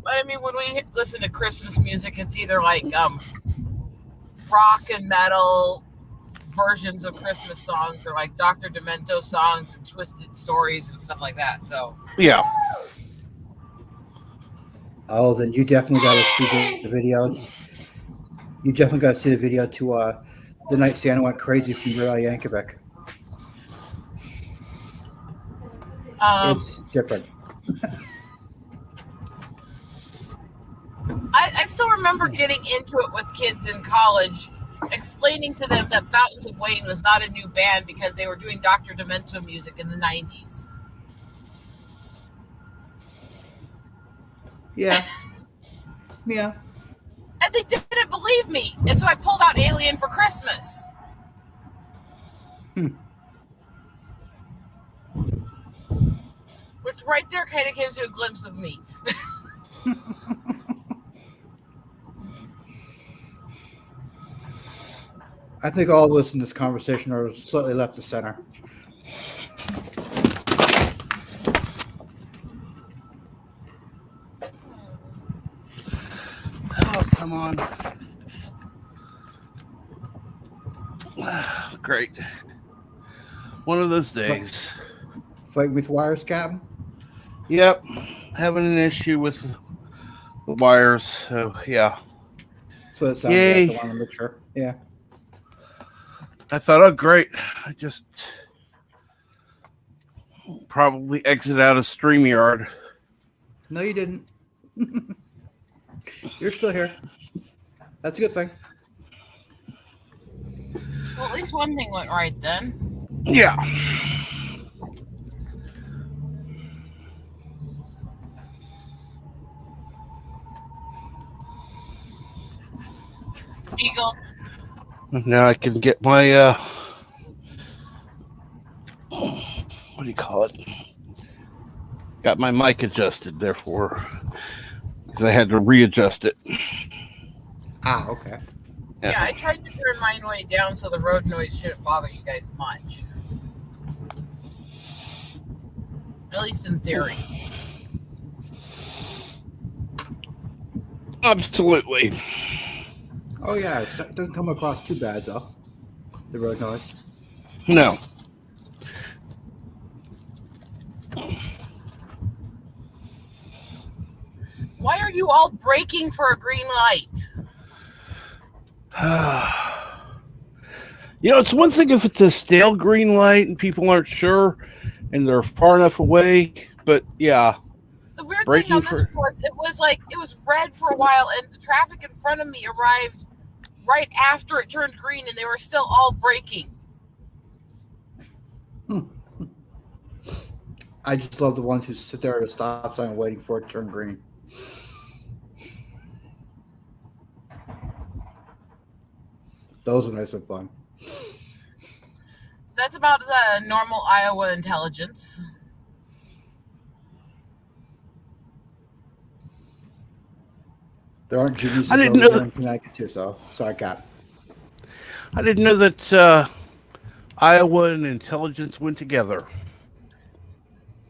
But I mean, when we listen to Christmas music, it's either like rock and metal versions of Christmas songs, or like Dr. Demento songs and twisted stories and stuff like that. So yeah. Oh, then you definitely got to see the video. You definitely got to see the video to The Night Santa Went Crazy from Ray Yankovic. It's different. I still remember getting into it with kids in college, explaining to them that Fountains of Wayne was not a new band because they were doing Dr. Demento music in the 90s. Yeah. Yeah. And they didn't believe me. And so I pulled out Alien for Christmas. Which right there kind of gives you a glimpse of me. I think all of us in this conversation are slightly left of center. Oh, come on. Great. One of those days. Fighting with wires, Captain? Yep. Having an issue with the wires. So, yeah. That's what it sounds Yay. like. I want to make sure. Yeah. I thought, oh, great. I just probably exit out of StreamYard. No, you didn't. You're still here. That's a good thing. Well, at least one thing went right then. Yeah. Eagle. Now I can get my, what do you call it? Got my mic adjusted, therefore, because I had to readjust it. Ah, okay. Yeah, I tried to turn mine way down so the road noise shouldn't bother you guys much. At least in theory. Absolutely. Oh, yeah. It doesn't come across too bad, though. The road noise. No. Why are you all braking for a green light? You know, it's one thing if it's a stale green light and people aren't sure and they're far enough away, but yeah. The weird Braking thing on this was it was red for a while and the traffic in front of me arrived right after it turned green and they were still all braking. I just love the ones who sit there at a stop sign waiting for it to turn green. Those are nice and fun. That's about the normal Iowa intelligence. There aren't geniuses I didn't over know there in Connecticut too, so sorry, Cap. I didn't know that Iowa and intelligence went together.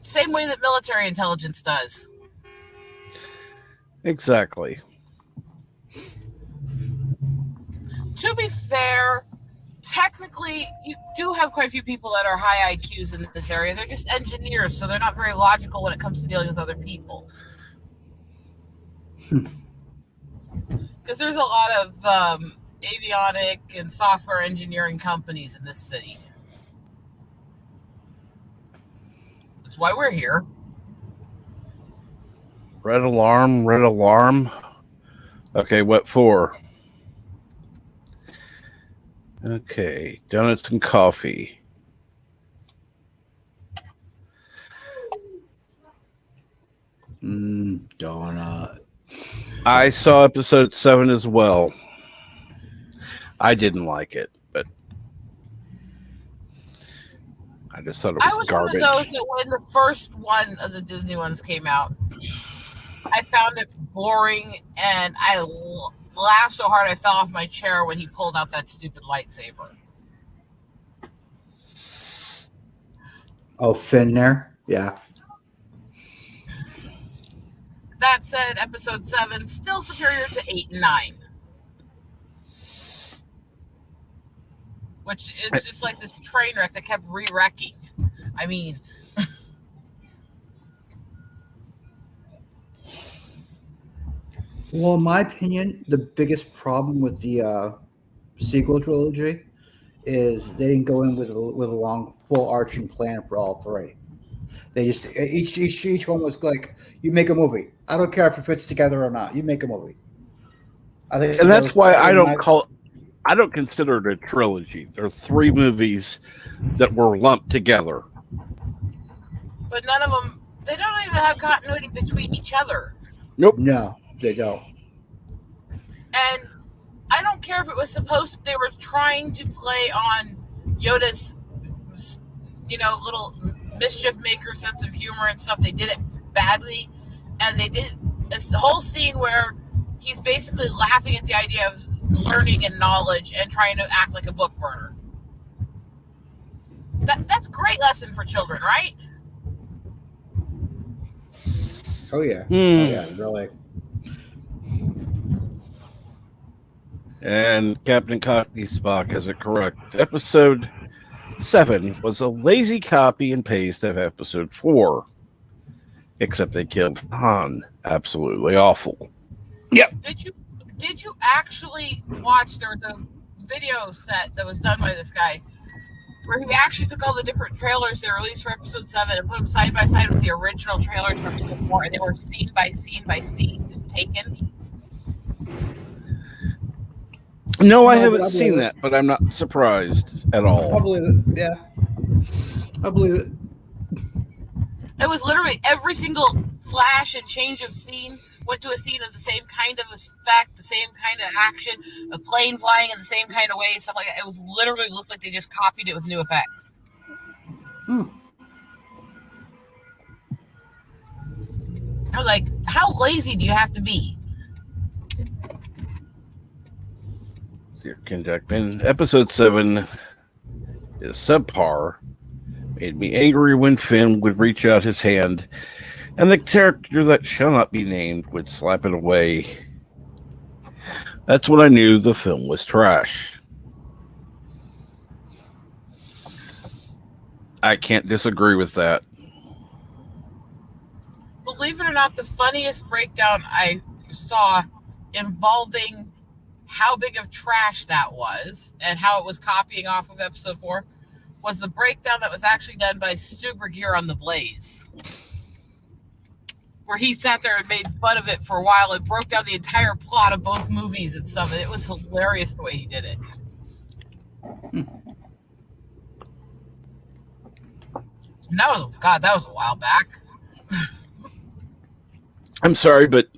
Same way that military intelligence does. Exactly. to be fair, technically, you do have quite a few people that are high IQs in this area. They're just engineers, so they're not very logical when it comes to dealing with other people. Because there's a lot of avionic and software engineering companies in this city. That's why we're here. Red alarm, red alarm. Okay, what for? Okay, donuts and coffee. Donut. I saw episode 7 as well. I didn't like it, but I just thought it was I was garbage. one of those that when the first one of the Disney ones came out, I found it boring, and I laughed so hard I fell off my chair when he pulled out that stupid lightsaber. Oh, Finn there? Yeah. That said, episode 7 still superior to 8 and 9. Which it's just like this train wreck that kept re-wrecking. I mean, Well, in my opinion, the biggest problem with the sequel trilogy is they didn't go in with a long, full arching plan for all three. They just each one was like, you make a movie. I don't care if it fits together or not. You make a movie. I think, And that's why I don't consider it a trilogy. There are 3 movies that were lumped together. but none of them, they don't even have continuity between each other. Nope. No, they don't. And I don't care if it was they were trying to play on Yoda's, little mischief maker sense of humor and stuff. They did it badly. And they did this whole scene where he's basically laughing at the idea of learning and knowledge and trying to act like a book burner. That's a great lesson for children, right? Oh yeah. Oh yeah, really. And Captain Cockney Spock has it correct. Episode 7 was a lazy copy and paste of episode 4. Except they killed Han. Absolutely awful. Yep. Did you actually watch? There was a video set that was done by this guy where he actually took all the different trailers they released for episode 7 and put them side by side with the original trailers for episode 4, and they were scene by scene by scene just taken. No, I haven't seen that, but I'm not surprised at all. I believe it. Yeah. I believe it. It was literally every single flash and change of scene went to a scene of the same kind of effect, the same kind of action, a plane flying in the same kind of way, stuff like that. It was literally looked like they just copied it with new effects. I was like, how lazy do you have to be? Dear Ken Jackman, episode 7 is subpar. Made me angry when Finn would reach out his hand and the character that shall not be named would slap it away. That's when I knew the film was trash. I can't disagree with that. Believe it or not, the funniest breakdown I saw involving how big of trash that was and how it was copying off of episode 4 was the breakdown that was actually done by Stuber Gear on The Blaze, where he sat there and made fun of it for a while and broke down the entire plot of both movies and stuff. And it was hilarious the way he did it. And that was a while back. I'm sorry, but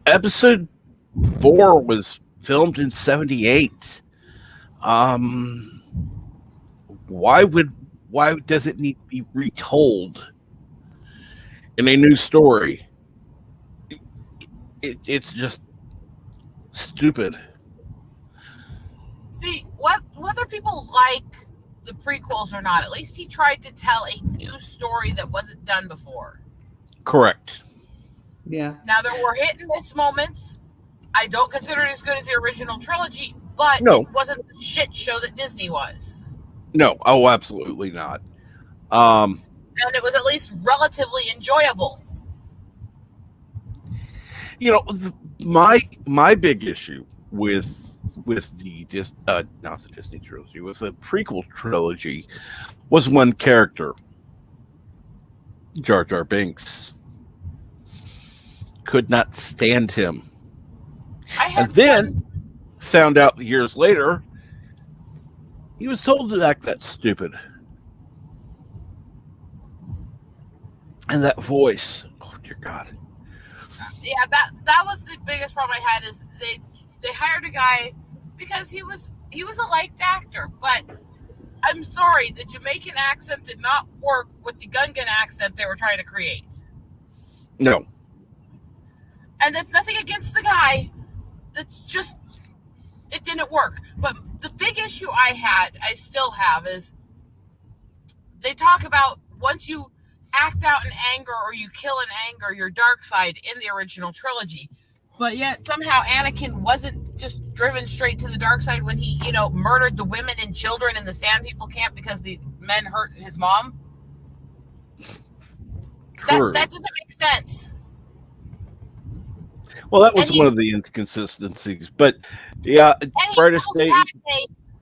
episode 4 was filmed in 78. Why does it need to be retold in a new story? It's just stupid. See, whether people like the prequels or not, at least he tried to tell a new story that wasn't done before. Correct. Yeah. Now, there were hit and miss moments. I don't consider it as good as the original trilogy, but No. it wasn't the shit show that Disney was. No, oh, absolutely not. And it was at least relatively enjoyable. You know, my big issue with the not the Disney trilogy, with the prequel trilogy, was one character, Jar Jar Binks. Could not stand him. And then found out years later he was told to act that stupid. And that voice, oh dear God. Yeah, that was the biggest problem I had, is they hired a guy because he was a liked actor, but I'm sorry, the Jamaican accent did not work with the Gungan accent they were trying to create. No. And that's nothing against the guy. That's just, it didn't work. But the big issue I still have, is they talk about once you act out in anger or you kill in anger, your dark side in the original trilogy. But yet somehow Anakin wasn't just driven straight to the dark side when he, murdered the women and children in the Sand People camp because the men hurt his mom. That doesn't make sense. Well, that was one of the inconsistencies. But yeah, Brightest Day.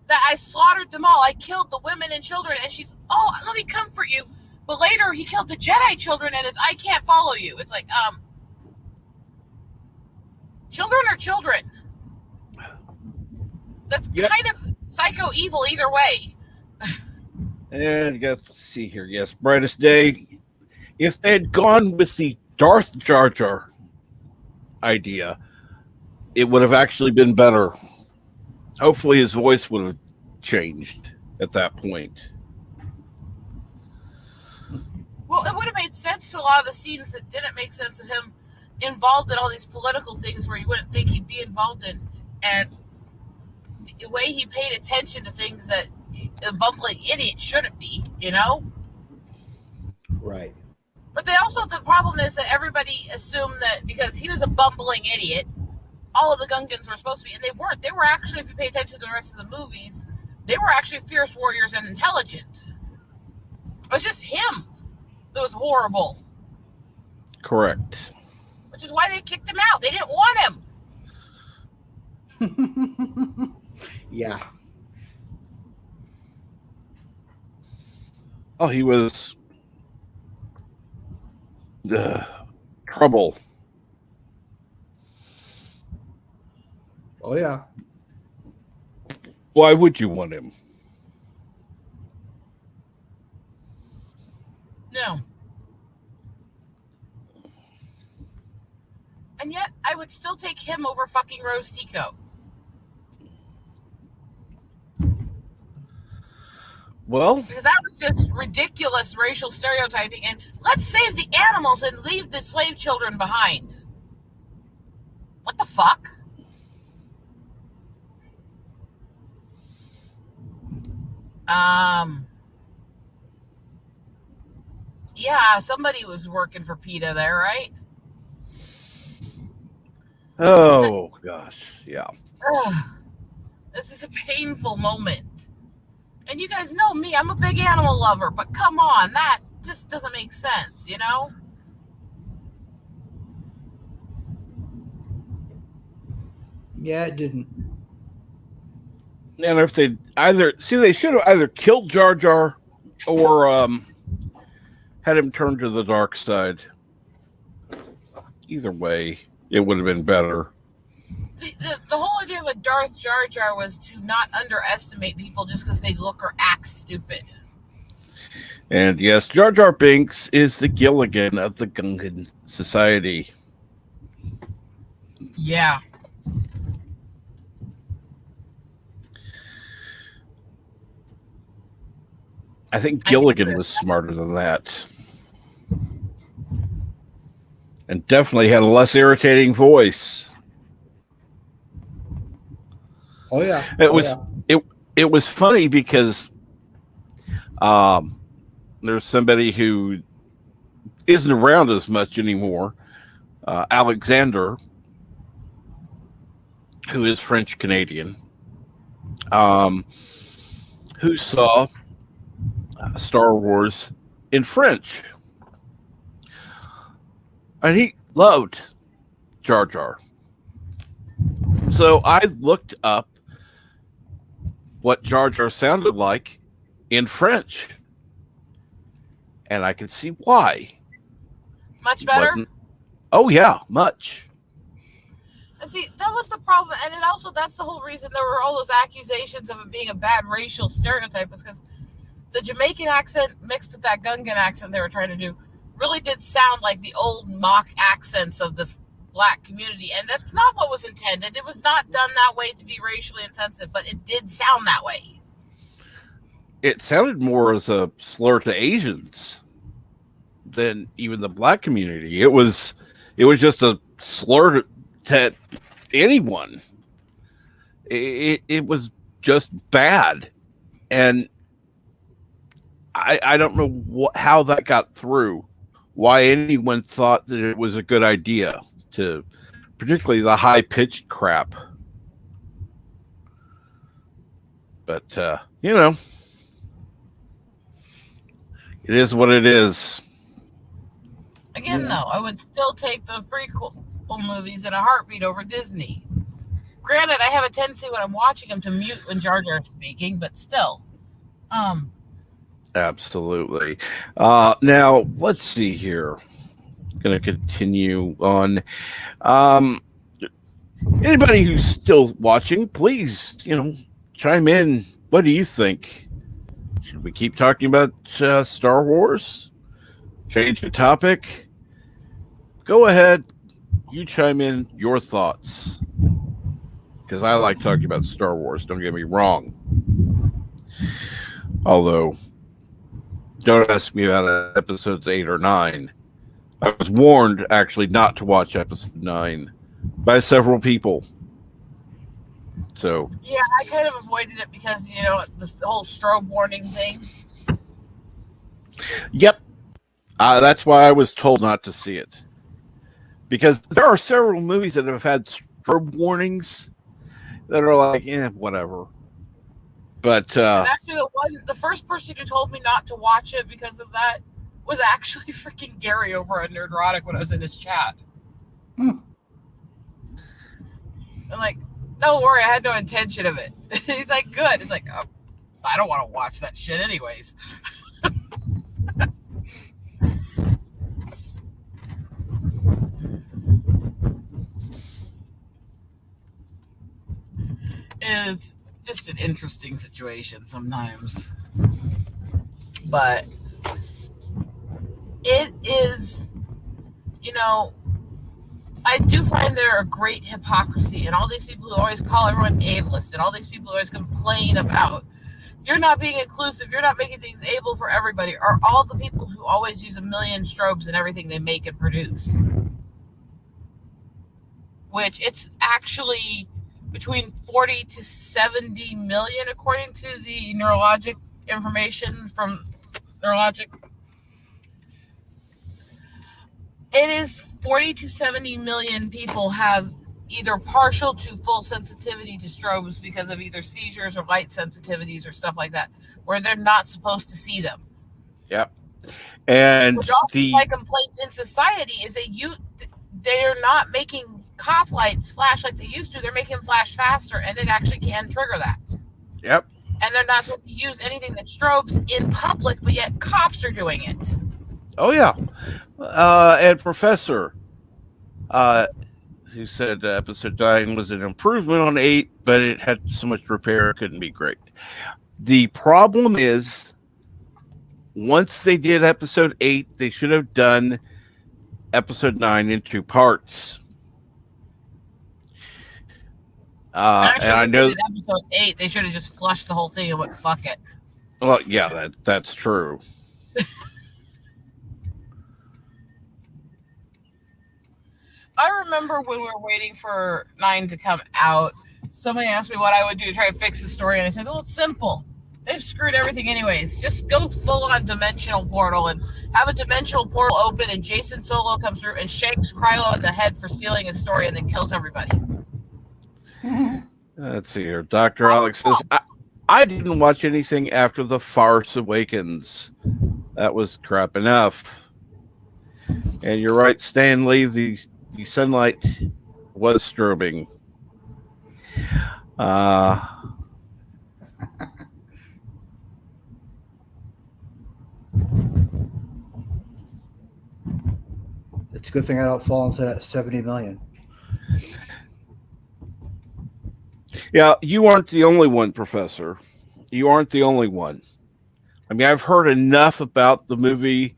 That I slaughtered them all. I killed the women and children, and she's, oh, let me comfort you. But later he killed the Jedi children, and it's, I can't follow you. It's like, children are children. That's kind of psycho evil either way. And you got to see here. Yes, Brightest Day. If they had gone with the Darth Jar Jar idea, it would have actually been better. Hopefully his voice would have changed at that point. Well, it would have made sense to a lot of the scenes that didn't make sense of him involved in all these political things where you wouldn't think he'd be involved in. And the way he paid attention to things that a bumbling idiot shouldn't be, Right. But the problem is that everybody assumed that because he was a bumbling idiot, all of the Gungans were supposed to be, and they weren't. They were actually, if you pay attention to the rest of the movies, they were actually fierce warriors and intelligent. It was just him that was horrible. Correct. Which is why they kicked him out. They didn't want him. Yeah. Oh, he was trouble. Oh, yeah. Why would you want him? No. And yet, I would still take him over fucking Rose Tico. Well, because that was just ridiculous racial stereotyping, and let's save the animals and leave the slave children behind. What the fuck? Yeah, somebody was working for PETA there, right? Oh gosh, yeah. Ugh. This is a painful moment. And you guys know me, I'm a big animal lover, but come on, that just doesn't make sense, Yeah, it didn't. And if they they should have either killed Jar Jar or had him turn to the dark side. Either way, it would have been better. The whole idea of a Darth Jar Jar was to not underestimate people just because they look or act stupid. And yes, Jar Jar Binks is the Gilligan of the Gungan society. Yeah. I think Gilligan was smarter than that. And definitely had a less irritating voice. Oh yeah. It was funny because there's somebody who isn't around as much anymore, Alexander, who is French Canadian, who saw Star Wars in French, and he loved Jar Jar. So I looked up what Jar Jar sounded like in French, and I could see why. Much better. Oh yeah, much. And see, that was the problem, and it also that's the whole reason there were all those accusations of it being a bad racial stereotype, is because the Jamaican accent mixed with that Gungan accent they were trying to do really did sound like the old mock accents of the black community, and that's not what was intended. It was not done that way to be racially insensitive, but it did sound that way. It sounded more as a slur to Asians than even the black community. It was just a slur to anyone. It was just bad, and I don't know how that got through. Why anyone thought that it was a good idea to, particularly the high pitched crap. But you know, it is what it is. Again, though, I would still take the prequel movies in a heartbeat over Disney. Granted, I have a tendency when I'm watching them to mute when Jar Jar's speaking, but still. Absolutely. Now, let's see here. Going to continue on. Anybody who's still watching, please, chime in. What do you think? Should we keep talking about Star Wars? Change the topic? Go ahead. You chime in your thoughts. Because I like talking about Star Wars, don't get me wrong. Although, don't ask me about episodes 8 or 9. I was warned, actually, not to watch episode 9 by several people. So yeah, I kind of avoided it because, the whole strobe warning thing. Yep. That's why I was told not to see it. Because there are several movies that have had strobe warnings that are like, whatever. But actually, the first person who told me not to watch it because of that was actually freaking Gary over at Nerdrotic when I was in his chat. I'm like, don't worry, I had no intention of it. He's like, good. He's like, oh, I don't want to watch that shit anyways. It's just an interesting situation sometimes. But it is, I do find there a great hypocrisy in all these people who always call everyone ableist and all these people who always complain about you're not being inclusive, you're not making things able for everybody, are all the people who always use a million strobes in everything they make and produce. Which it's actually between 40 to 70 million, according to the neurologic information from Neurologic. It is 40 to 70 million people have either partial to full sensitivity to strobes because of either seizures or light sensitivities or stuff like that, where they're not supposed to see them. Yep. And which also my complaint in society is they are not making cop lights flash like they used to. They're making them flash faster, and it actually can trigger that. Yep. And they're not supposed to use anything that strobes in public, but yet cops are doing it. Oh, yeah. And Professor, who said episode 9 was an improvement on 8, but it had so much repair it couldn't be great. The problem is, once they did episode 8, they should have done episode 9 in 2 parts. Actually, and I know episode 8, they should have just flushed the whole thing and went, fuck it. Well, yeah, that's true. I remember when we were waiting for 9 to come out, somebody asked me what I would do to try to fix the story, and I said, well, it's simple. They've screwed everything anyways. Just go full on dimensional portal and have a dimensional portal open and Jason Solo comes through and shanks Krylo in the head for stealing his story and then kills everybody. Let's see here. Dr. Alex says, I didn't watch anything after The Farce Awakens. That was crap enough. And you're right, Stanley, the sunlight was strobing. It's a good thing I don't fall into that 70 million. Yeah, you aren't the only one, Professor. You aren't the only one. I mean, I've heard enough about the movie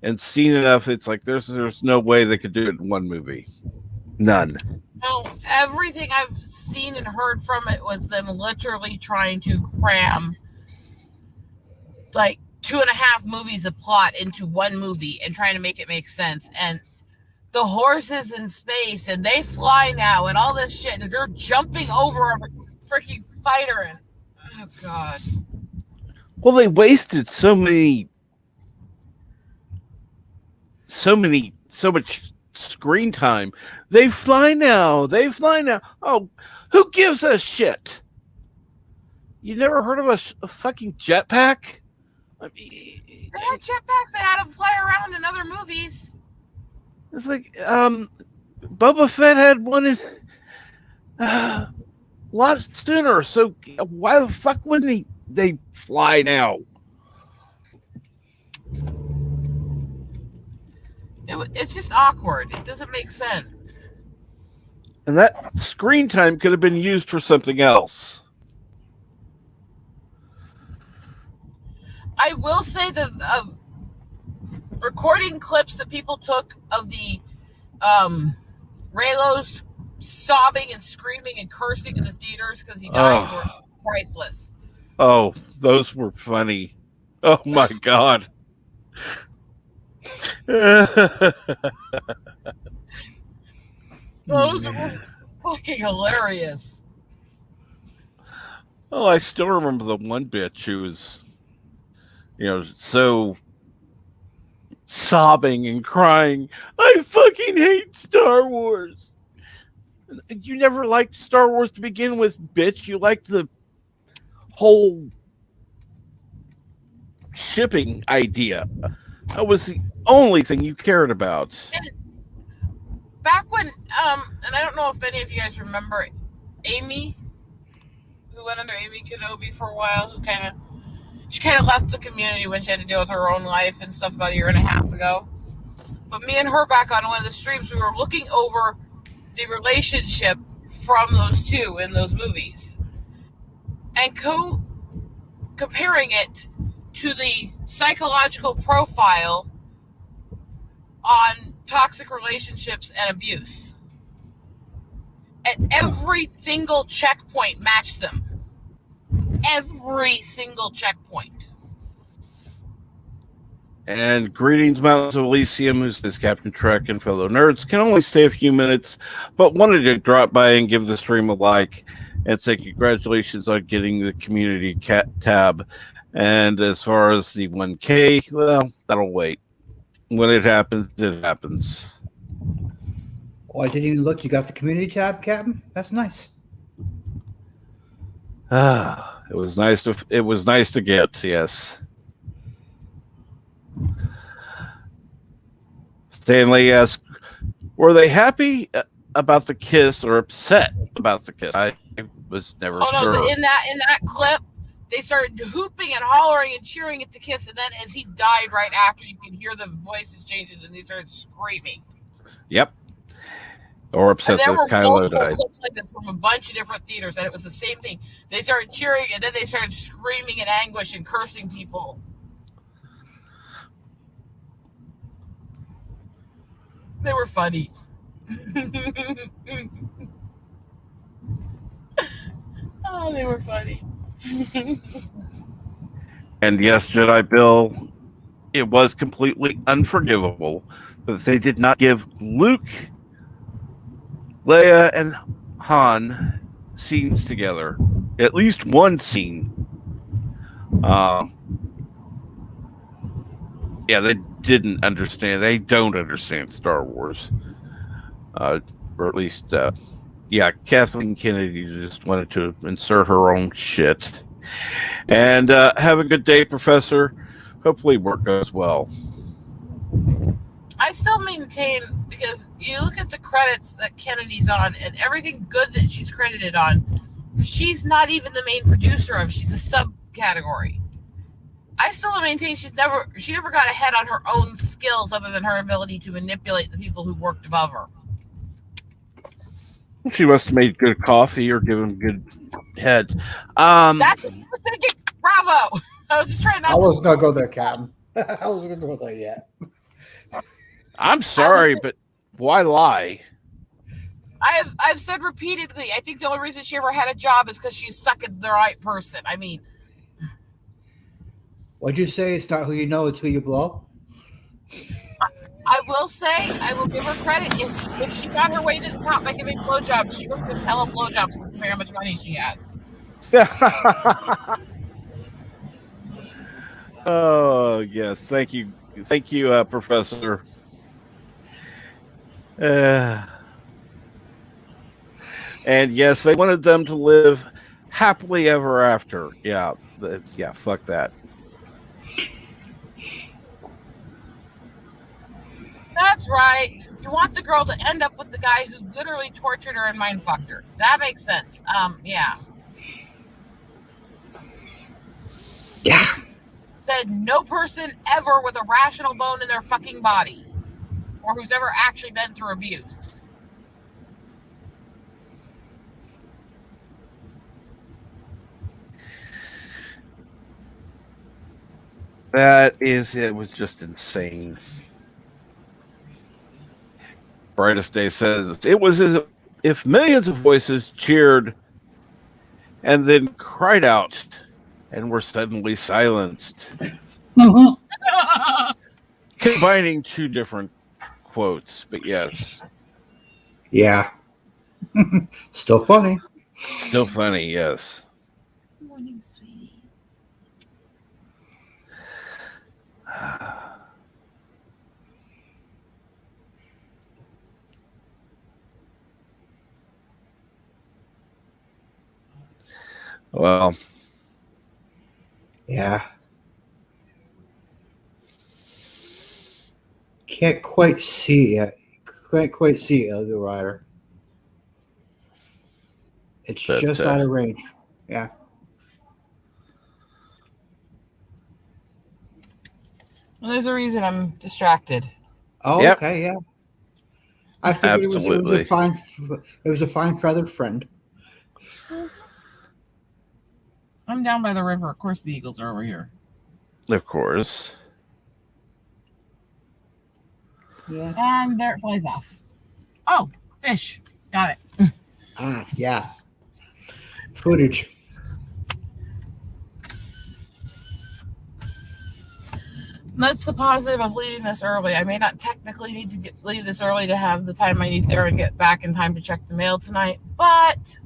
and seen enough. It's like there's no way they could do it in one movie. None. No, everything I've seen and heard from it was them literally trying to cram like 2.5 movies of plot into one movie and trying to make it make sense. And the horses in space and they fly now and all this shit and they're jumping over a freaking fighter and oh god. Well, they wasted so much screen time. They fly now. Oh, who gives a shit? You never heard of a fucking jetpack? I mean, they had jetpacks that had them fly around in other movies. It's like Boba Fett had one in a lot sooner. So why the fuck wouldn't they fly now? It's just awkward. It doesn't make sense. And that screen time could have been used for something else. I will say the recording clips that people took of the Raylo's sobbing and screaming and cursing in the theaters because he died were priceless. Oh, those were funny. Oh my god. Those were fucking hilarious. Oh, I still remember the one bitch who was, so sobbing and crying. I fucking hate Star Wars. You never liked Star Wars to begin with, bitch. You liked the whole shipping idea. That was the only thing you cared about. And back when, and I don't know if any of you guys remember Amy, who went under Amy Kenobi for a while, she kind of left the community when she had to deal with her own life and stuff about 1.5 years ago. But me and her back on one of the streams, we were looking over the relationship from those two in those movies and comparing it to the psychological profile on toxic relationships and abuse. And every single checkpoint matched them. Every single checkpoint. And greetings, Mountains of Elysium, who says Captain Trek and fellow nerds. Can only stay a few minutes, but wanted to drop by and give the stream a like and say congratulations on getting the community tab. And as far as the 1K, well, that'll wait. When it happens, it happens. Oh, I didn't even look. You got the community tab, Captain? That's nice. It was nice to get, yes. Stanley asked, were they happy about the kiss or upset about the kiss? I was never sure. No, in that clip, they started hooping and hollering and cheering at the kiss, and then as he died right after, you could hear the voices changing, and they started screaming. Yep. Or upset that Kylo died. Clips like this from a bunch of different theaters, and it was the same thing. They started cheering, and then they started screaming in anguish and cursing people. They were funny. Oh, they were funny. And yes, Jedi Bill, it was completely unforgivable that they did not give Luke, Leia, and Han scenes together. At least one scene. Yeah, they didn't understand. They don't understand Star Wars, or at least, yeah. Kathleen Kennedy just wanted to insert her own shit. And have a good day, Professor. Hopefully, work goes well. I still maintain, because you look at the credits that Kennedy's on and everything good that she's credited on, she's not even the main producer of. She's a subcategory. I still maintain she never got ahead on her own skills other than her ability to manipulate the people who worked above her. She must have made good coffee or given good head. That's what I was thinking. Bravo! I was just trying not. I wasn't gonna go there, Captain. I wasn't gonna go there yet. I'm sorry, but why lie? I've said repeatedly, I think the only reason she ever had a job is because she sucked the right person. I mean, What'd you say? It's not who you know, it's who you blow. I will say, I will give her credit. If she got her way to the top by giving blowjobs, she worked with hella blowjobs to how much money she has. Oh yes, thank you, Professor. And yes, they wanted them to live happily ever after. Yeah, fuck that. That's right. You want the girl to end up with the guy who literally tortured her and mind fucked her. That makes sense. Yeah. Yeah. Said no person ever with a rational bone in their fucking body, or who's ever actually been through abuse. It was just insane. Brightest Day says it was as if millions of voices cheered and then cried out and were suddenly silenced. Combining two different quotes, but yes. Yeah. Still funny. Still funny, yes. Good morning, sweetie. Well, yeah. Can't quite see it. Can't quite see Elder Rider. It's just out of range. Yeah. Well, there's a reason I'm distracted. Oh, Yep. okay, yeah. I figured it was a fine feathered friend. I'm down by the river. Of course the eagles are over here. Of course. Yeah. And there it flies off. Oh, fish. Got it. Ah, yeah. Footage. That's the positive of leaving this early. I may not technically need to leave this early to have the time I need there and get back in time to check the mail tonight. But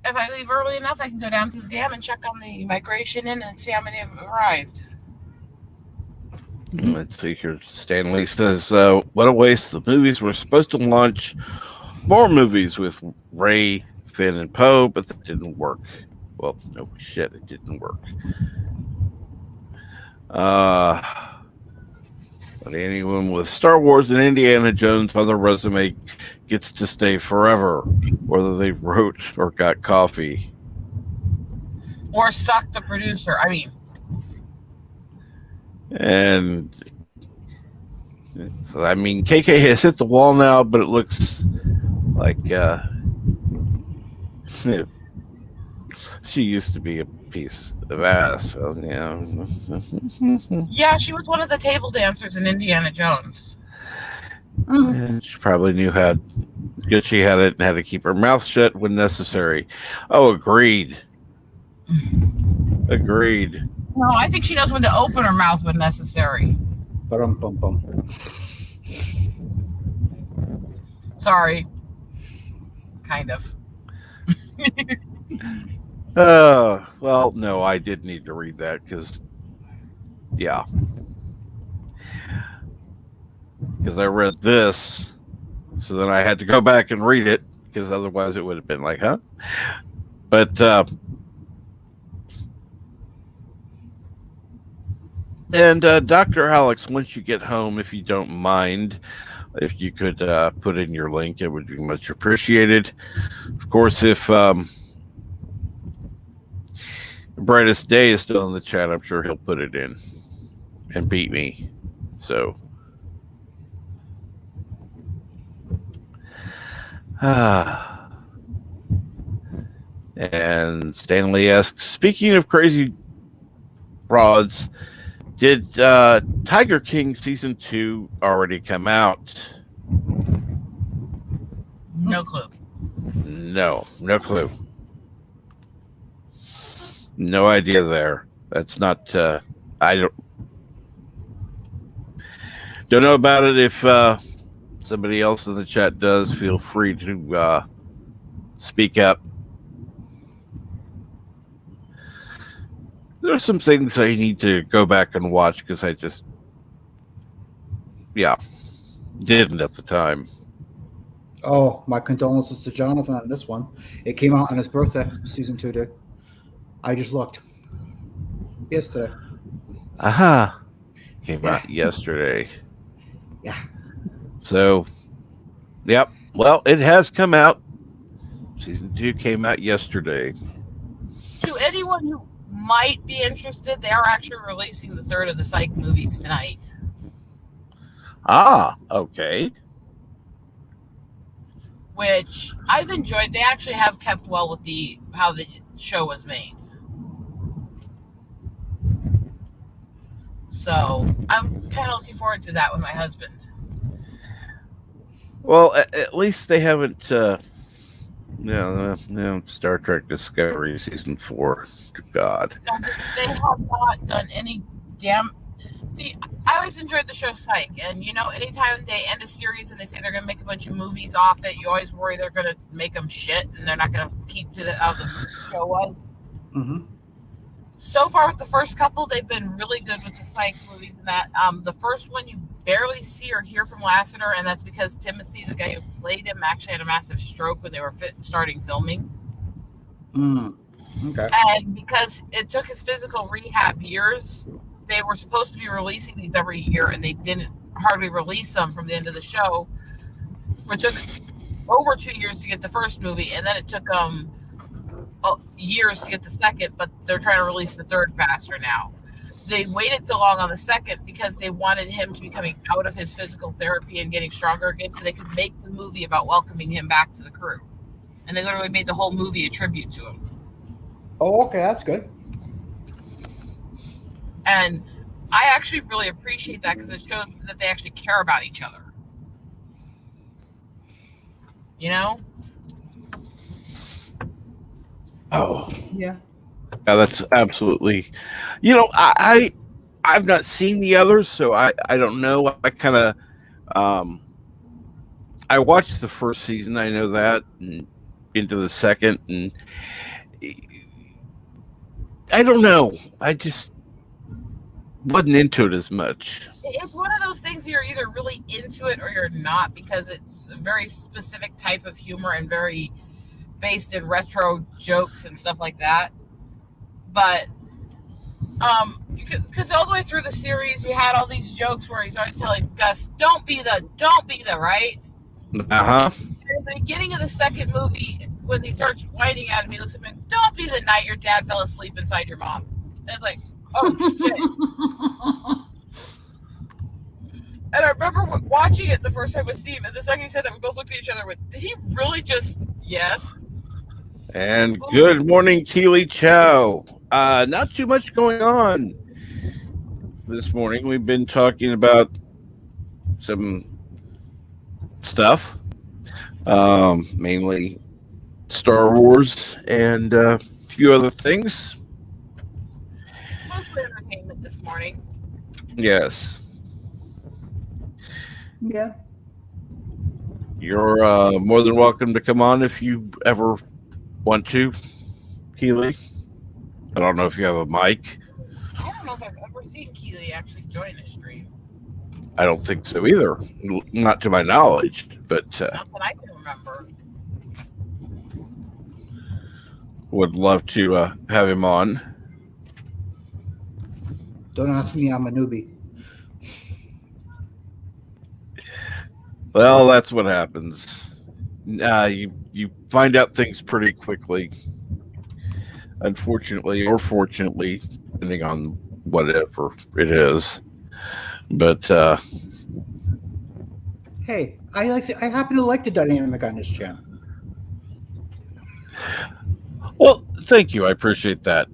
if I leave early enough, I can go down to the dam and check on the migration in and see how many have arrived. Let's see here. Stanley says, what a waste. The movies were supposed to launch more movies with Ray, Finn, and Poe, but that didn't work. Well, no shit, it didn't work. But anyone with Star Wars and Indiana Jones on their resume gets to stay forever, whether they wrote or got coffee. Or suck the producer. I mean. And so, I mean, KK has hit the wall now, but it looks like she used to be a piece of ass. So, yeah. Yeah, she was one of the table dancers in Indiana Jones. And she probably knew how good she had it and had to keep her mouth shut when necessary. Oh, agreed. Agreed. No, I think she knows when to open her mouth when necessary. Bum. Sorry. Kind of. Well, no, I did need to read that because, yeah, because I read this, so then I had to go back and read it because otherwise it would have been like, huh? But and Dr. Alex, once you get home, if you don't mind, if you could put in your link, it would be much appreciated. Of course, if Brightest Day is still in the chat, I'm sure he'll put it in and beat me. So, and Stanley asks, speaking of crazy rods, did Tiger King season 2 already come out? No clue. No clue. No idea there. That's not. I don't know about it. If somebody else in the chat does, feel free to speak up. There's some things I need to go back and watch because I just, didn't at the time. Oh, my condolences to Jonathan on this one. It came out on his birthday, season 2 did. I just looked. Yesterday. Aha. Came out yesterday. Yeah. So, yep. Well, it has come out. Season 2 came out yesterday. To anyone who might be interested, they are actually releasing the third of the Psych movies tonight. Ah, okay. Which I've enjoyed. They actually have kept well with how the show was made. So I'm kind of looking forward to that with my husband. Well, at least they haven't, Star Trek Discovery season 4. God. No, they have not done any damn. See, I always enjoyed the show Psych, and anytime they end a series and they say they're going to make a bunch of movies off it, you always worry they're going to make them shit and they're not going to keep to how the show was. Mm-hmm. So far with the first couple, they've been really good with the Psych movies and that. The first one you barely see or hear from Lassiter, and that's because Timothy, the guy who played him, actually had a massive stroke when they were starting filming. Okay. And because it took his physical rehab years, they were supposed to be releasing these every year, and they didn't hardly release them from the end of the show. It took over 2 years to get the first movie, and then it took years to get the second, but they're trying to release the third faster now. They waited so long on the second because they wanted him to be coming out of his physical therapy and getting stronger again so they could make the movie about welcoming him back to the crew. And they literally made the whole movie a tribute to him. Oh, okay, that's good. And I actually really appreciate that because it shows that they actually care about each other. Oh, yeah. That's absolutely. I've not seen the others, so I don't know. I kind of I watched the first season. I know that, and into the second, and I don't know. I just wasn't into it as much. It's one of those things you're either really into it or you're not, because it's a very specific type of humor and very based in retro jokes and stuff like that. But because all the way through the series you had all these jokes where he's always telling Gus, don't be the right. Uh-huh. And at the beginning of the second movie, when he starts whining at him, he looks at him and, don't be the night your dad fell asleep inside your mom. And it's like, oh shit. And I remember watching it the first time with Steve, and the second he said that, we both looked at each other with, did he really just, yes? And good morning, Keely Chow. Not too much going on this morning. We've been talking about some stuff, mainly Star Wars and a few other things. Mostly entertainment this morning. Yes. Yeah. You're more than welcome to come on if you ever want to. Keely. I don't know if you have a mic. I don't know if I've ever seen Keely actually join a stream. I don't think so either. Not to my knowledge, but Not that I can remember. would love to have him on. Don't ask me, I'm a newbie. Well, that's what happens. You find out things pretty quickly. Unfortunately or fortunately, depending on whatever it is. But Hey, I happen to like the dynamic on this channel. well, thank you. I appreciate that.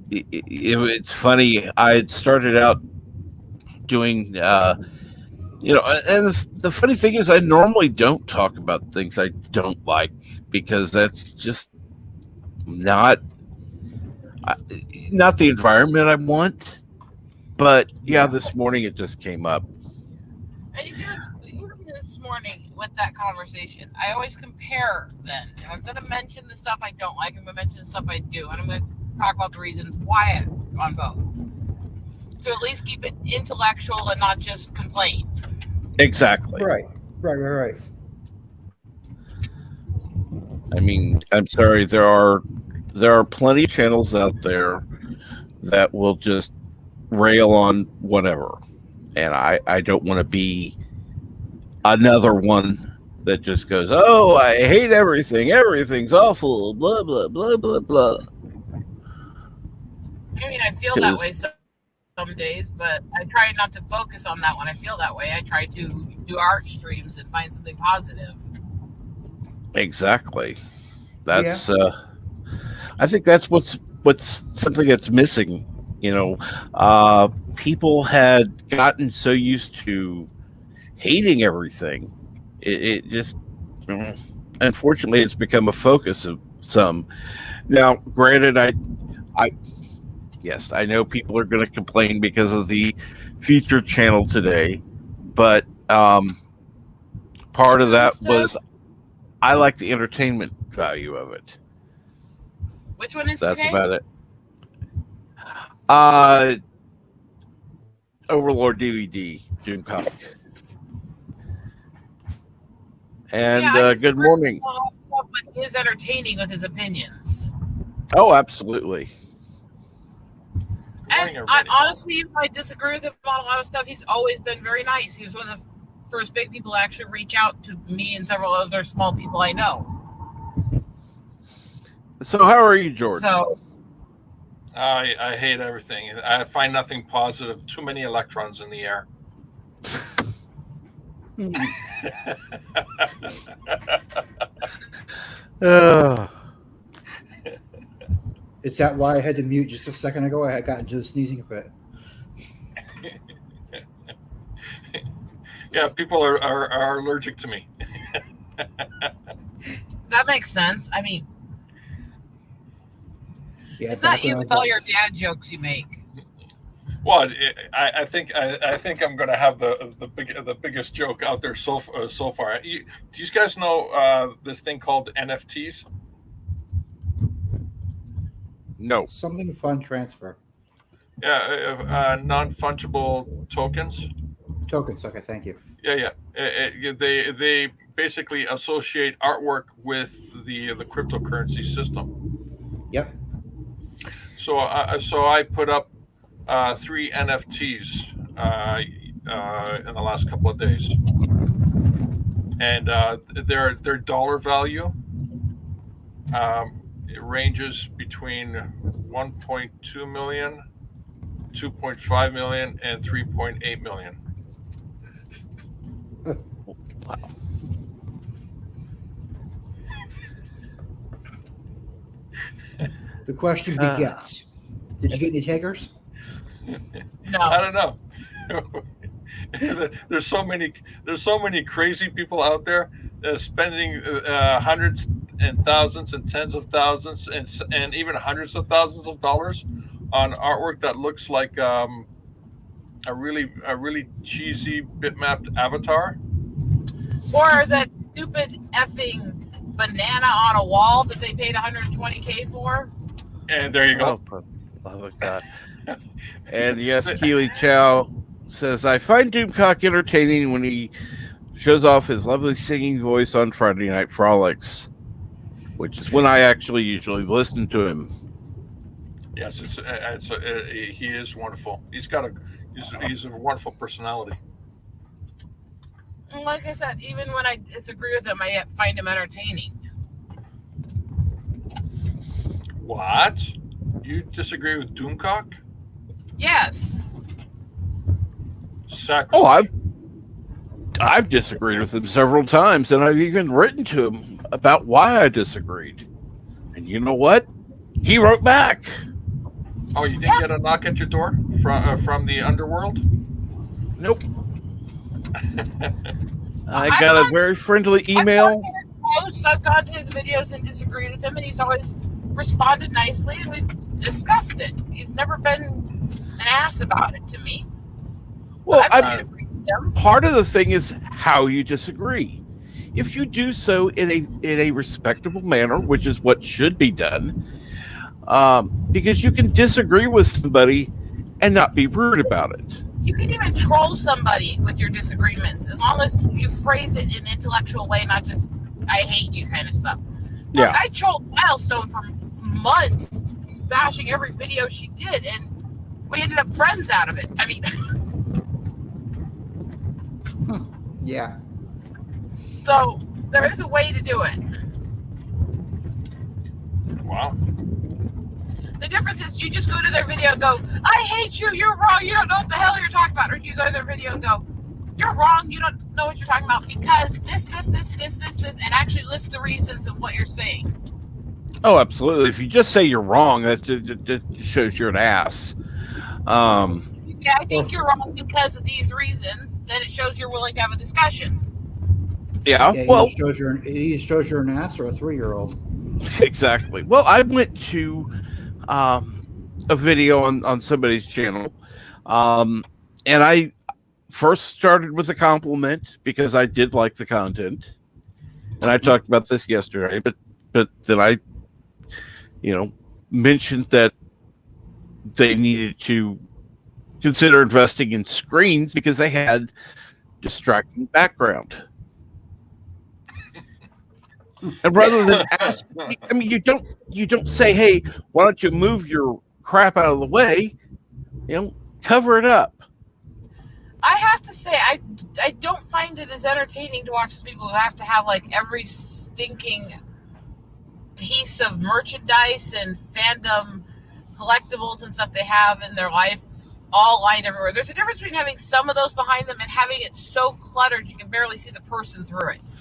It's funny. I had started out doing, and the funny thing is, I normally don't talk about things I don't like because that's just not the environment I want. But yeah, this morning it just came up. And you feel like even this morning with that conversation, I always compare then. If I'm going to mention the stuff I don't like, I'm going to mention the stuff I do. And I'm going to talk about the reasons why on both. To at least keep it intellectual and not just complain. Exactly. Right. I mean, I'm sorry. There are plenty of channels out there that will just rail on whatever, and I don't want to be another one that just goes, "Oh, I hate everything. Everything's awful." Blah blah blah blah blah. I mean, I feel that way some days, but I try not to focus on that when I feel that way. I try to do art streams and find something positive. Exactly. That's I think that's what's something that's missing. People had gotten so used to hating everything. It just, unfortunately, it's become a focus of some. Now, granted, I know people are going to complain because of the featured channel today, but part of that was I like the entertainment value of it. Which one is That's today? about it. Overlord DVD, June comic. And good morning. But he is entertaining with his opinions. Oh, absolutely. And I honestly, even though I disagree with him on a lot of stuff, he's always been very nice. He was one of the first big people to actually reach out to me and several other small people I know. So how are you, Jordan? So I hate everything. I find nothing positive. Too many electrons in the air. Is that why I had to mute just a second ago? I got into a sneezing fit. Yeah, people are allergic to me. that makes sense. I mean, Yeah, it's not you with all your dad jokes you make. Well, I think I'm going to have the biggest joke out there so far. Do you guys know this thing called NFTs? No. Something fun transfer. Yeah, non-fungible tokens. Tokens. Okay, thank you. Yeah. They basically associate artwork with the cryptocurrency system. Yep. So I put up 3 NFTs in the last couple of days, and their dollar value it ranges between 1.2 million, 2.5 million, and 3.8 million. Wow. The question begets: did you get any takers? No. I don't know. There's so many crazy people out there spending hundreds and thousands and tens of thousands and even hundreds of thousands of dollars on artwork that looks like a really cheesy bitmapped avatar. Or that stupid effing banana on a wall that they paid $120K for. And there you go. Oh my God. And yes, Keely Chow says, I find Doomcock entertaining when he shows off his lovely singing voice on Friday Night Frolics, which is when I actually usually listen to him. Yes, he is wonderful. He's a wonderful personality. And like I said, even when I disagree with him, I yet find him entertaining. What? You disagree with Doomcock? Yes. Oh, I've disagreed with him several times, and I've even written to him about why I disagreed. And you know what? He wrote back. Oh, you didn't get a knock at your door from the underworld? Nope. I got a very friendly email. I've gone to his videos and disagreed with him, and he's always responded nicely, and we've discussed it. He's never been an ass about it to me. Well, I've disagreed with him. Part of the thing is how you disagree. If you do so in a respectable manner, which is what should be done, because you can disagree with somebody and not be rude about it. You can even troll somebody with your disagreements, as long as you phrase it in an intellectual way, not just "I hate you" kind of stuff. Yeah. Look, I trolled Milestone for months, bashing every video she did, and we ended up friends out of it. I mean, Yeah. so there is a way to do it. Wow. The difference is you just go to their video and go, "I hate you, you're wrong, you don't know what the hell you're talking about." Or you go to their video and go, "You're wrong, you don't know what you're talking about because this, and actually list the reasons of what you're saying." Oh, absolutely. If you just say you're wrong, that just shows you're an ass. Yeah, I think you're wrong because of these reasons. Then it shows you're willing to have a discussion. Yeah, Yeah, well, he shows you're an ass or a 3-year-old. exactly. Well, I went to a video on somebody's channel, and I first started with a compliment because I did like the content, and I talked about this yesterday. But then I, mentioned that they needed to consider investing in screens because they had distracting background. And rather than ask, I mean, you don't say, "Hey, why don't you move your crap out of the way?" Cover it up. I have to say, I don't find it as entertaining to watch the people who have to have like every stinking piece of merchandise and fandom collectibles and stuff they have in their life all lined everywhere. There's a difference between having some of those behind them and having it so cluttered you can barely see the person through it.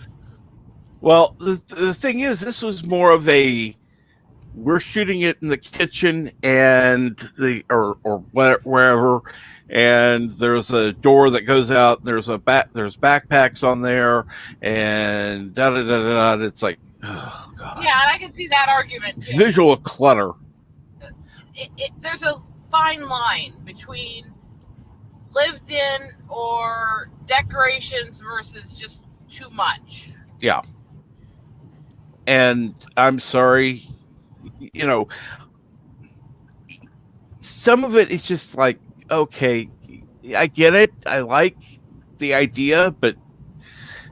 Well, the thing is, this was more of we're shooting it in the kitchen and or wherever, and there's a door that goes out. There's backpacks on there, and da da da da. It's like, oh God. Yeah, and I can see that argument too. Visual clutter. There's a fine line between lived in or decorations versus just too much. Yeah. And I'm sorry, some of it is just like, okay, I get it. I like the idea, but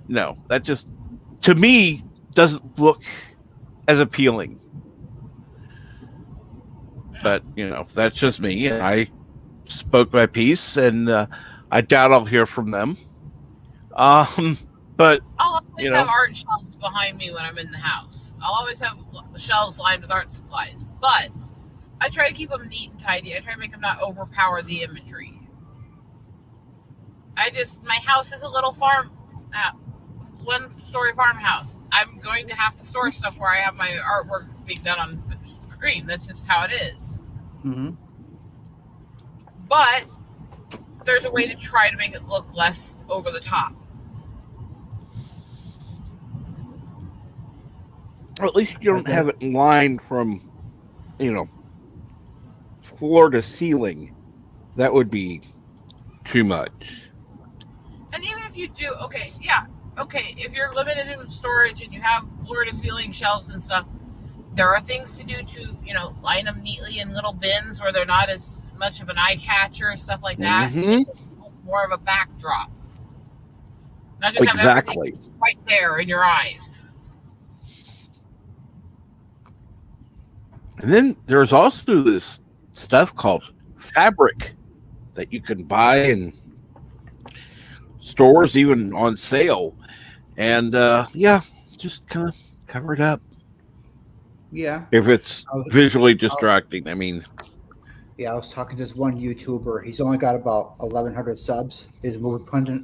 no, that just, to me, doesn't look as appealing. But, that's just me. And I spoke my piece, and I doubt I'll hear from them. But I'll always have art shelves behind me when I'm in the house. I'll always have shelves lined with art supplies. But I try to keep them neat and tidy. I try to make them not overpower the imagery. My house is a little one-story farmhouse. I'm going to have to store stuff where I have my artwork being done on screen. That's just how it is. Mm-hmm. But there's a way to try to make it look less over the top. Or at least you don't have it lined from, floor to ceiling. That would be too much. And even if you do, okay, if you're limited in storage and you have floor to ceiling shelves and stuff, there are things to do to, line them neatly in little bins where they're not as much of an eye catcher, stuff like that. Mhm. More of a backdrop. Not just have Exactly. everything right there in your eyes. And then there's also this stuff called fabric that you can buy in stores, even on sale. And just kind of cover it up. Yeah. If it's visually distracting, I mean. Yeah, I was talking to this one YouTuber. He's only got about 1,100 subs. He's a movie pundit,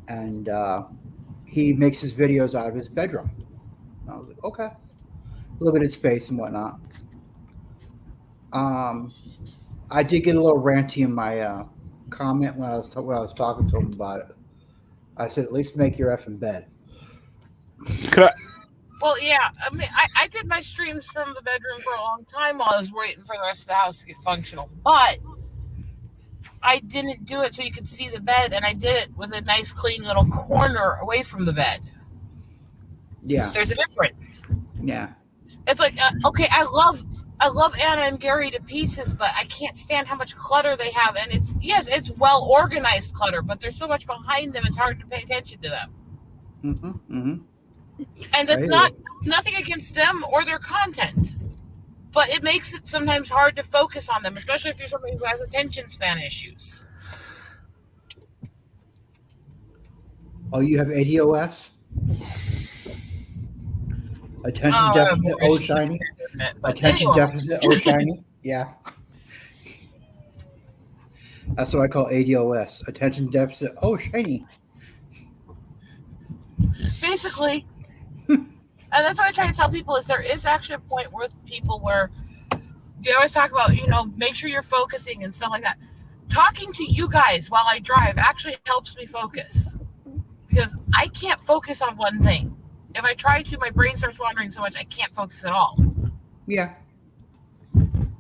and he makes his videos out of his bedroom. And I was like, okay, a little bit of space and whatnot. I did get a little ranty in my comment when I was talking to him about it. I said, at least make your effing bed. Well, yeah. I mean, I did my streams from the bedroom for a long time while I was waiting for the rest of the house to get functional. But I didn't do it so you could see the bed, and I did it with a nice, clean little corner away from the bed. Yeah. There's a difference. Yeah. It's like, okay, I love Anna and Gary to pieces, but I can't stand how much clutter they have. And it's well organized clutter, but there's so much behind them, it's hard to pay attention to them. Mm-hmm. Mm-hmm. And that's nothing against them or their content, but it makes it sometimes hard to focus on them, especially if you're somebody who has attention span issues. Oh, you have ADOS? Attention deficit, oh shiny. Attention deficit, oh shiny. Yeah. That's what I call ADOS. Attention deficit, oh shiny. Basically. And that's what I try to tell people is there is actually a point with people where they always talk about, make sure you're focusing and stuff like that. Talking to you guys while I drive actually helps me focus because I can't focus on one thing. If I try to, my brain starts wandering so much I can't focus at all. Yeah. And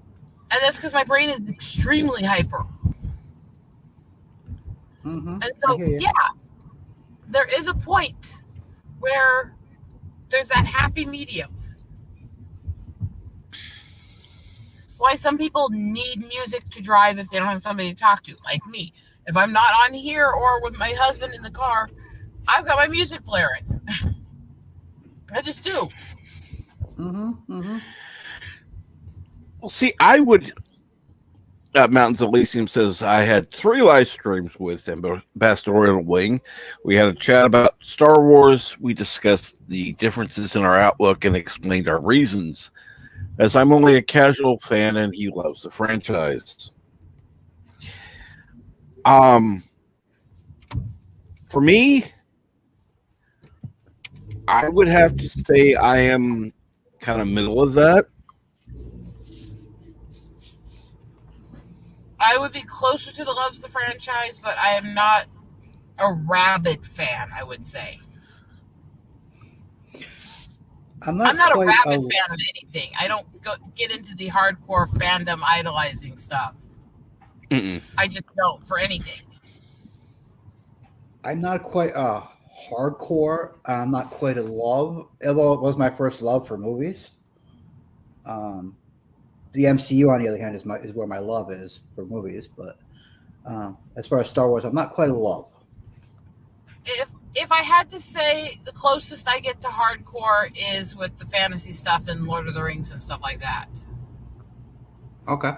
that's because my brain is extremely hyper. Mm-hmm. And so, there is a point where there's that happy medium. Why some people need music to drive if they don't have somebody to talk to, like me. If I'm not on here or with my husband in the car, I've got my music blaring. I just do. Mm-hmm. Mm-hmm. Well, see, I would. Mountains Elysium says I had 3 live streams with Ambassadorial Wing. We had a chat about Star Wars. We discussed the differences in our outlook and explained our reasons. As I'm only a casual fan and he loves the franchise. For me, I would have to say I am kind of middle of that. I would be closer to the loves the franchise, but I am not a rabid fan, I would say. I'm not a rabid fan of anything. I don't get into the hardcore fandom idolizing stuff. Mm-mm. I just don't for anything. I'm not quite hardcore. I'm not quite in love, although it was my first love for movies. The MCU, on the other hand, is where my love is for movies. But as far as Star Wars, I'm not quite in love. If I had to say, the closest I get to hardcore is with the fantasy stuff and Lord of the Rings and stuff like that. Okay.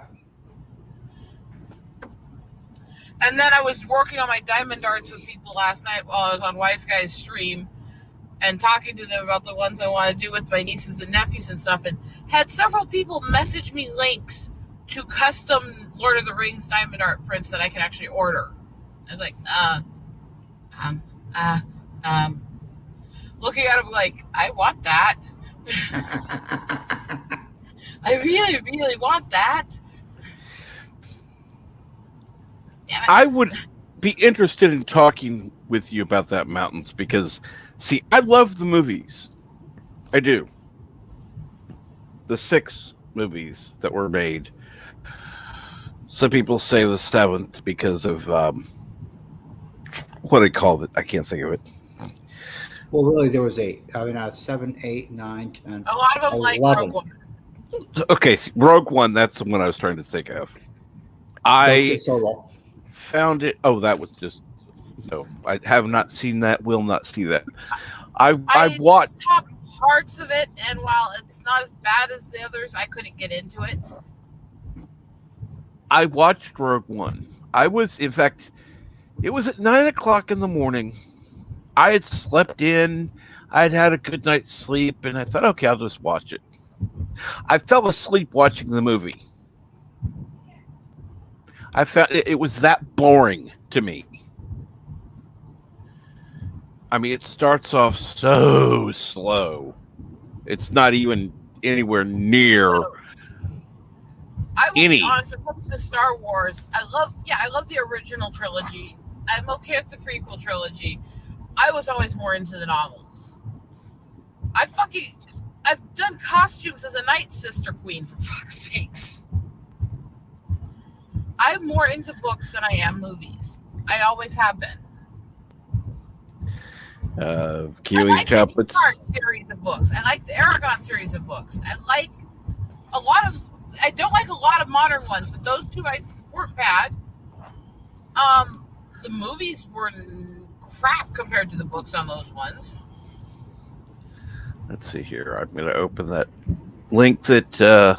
And then I was working on my diamond darts with people last night while I was on Wise Guy's stream and talking to them about the ones I want to do with my nieces and nephews and stuff, and had several people message me links to custom Lord of the Rings diamond art prints that I can actually order. I was like, looking at them like, I want that. I really, really want that. I would be interested in talking with you about that, Mountains, because, see, I love the movies. I do. The 6 movies that were made. Some people say the 7th because of what I call it. I can't think of it. Well, really, there was 8. I mean, 7, 8, 9, 10. A lot of them like 11. Rogue One. Okay, Rogue One. That's the one I was trying to think of. Don't I get Solo. found it. Oh, that was just no. I have not seen that. Will not see that. I watched. Saw parts of it, and while it's not as bad as the others, I couldn't get into it. I watched Rogue One. I was, in fact, it was at 9:00 in the morning. I had slept in. I had had a good night's sleep, and I thought, okay, I'll just watch it. I fell asleep watching the movie. I found it was that boring to me. I mean, it starts off so slow. It's not even anywhere near I will any. be honest, when it comes to Star Wars, I love the original trilogy. I'm okay with the prequel trilogy. I was always more into the novels. I've done costumes as a Night Sister Queen, for fuck's sakes. I'm more into books than I am movies. I always have been. Keely I like the Chaplet's Picard series of books. I like the Aragon series of books. I don't like a lot of modern ones, but those two weren't bad. The movies were crap compared to the books on those ones. Let's see here. I'm going to open that link that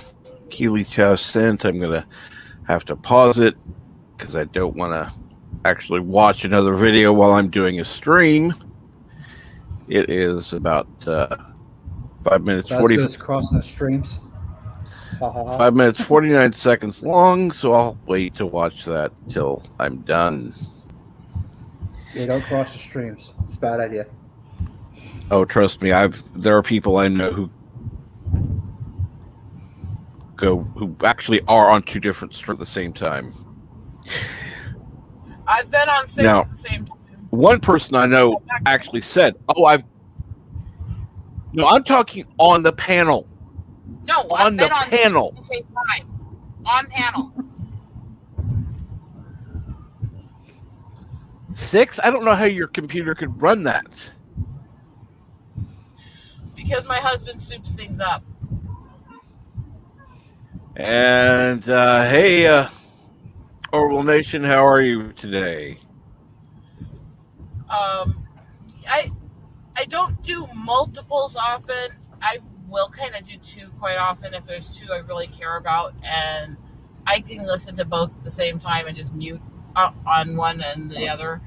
Keely Chow sent. I'm going to have to pause it because I don't want to actually watch another video while I'm doing a stream. It is about 5 minutes 40. That's crossing the streams. 5 minutes 49 seconds long, so I'll wait to watch that till I'm done. Yeah, don't cross the streams. It's a bad idea. Oh, trust me, there are people I know who actually are on 2 different streams at the same time. I've been on 6 Now, at the same time. One person I know actually said, I'm talking on the panel. No, On the panel. 6 at the same time. On panel. 6? I don't know how your computer could run that. Because my husband soups things up. And hey, Overlord Nation, how are you today? I don't do multiples often. I will kind of do 2 quite often if there's 2 I really care about, and I can listen to both at the same time and just mute on one and the other.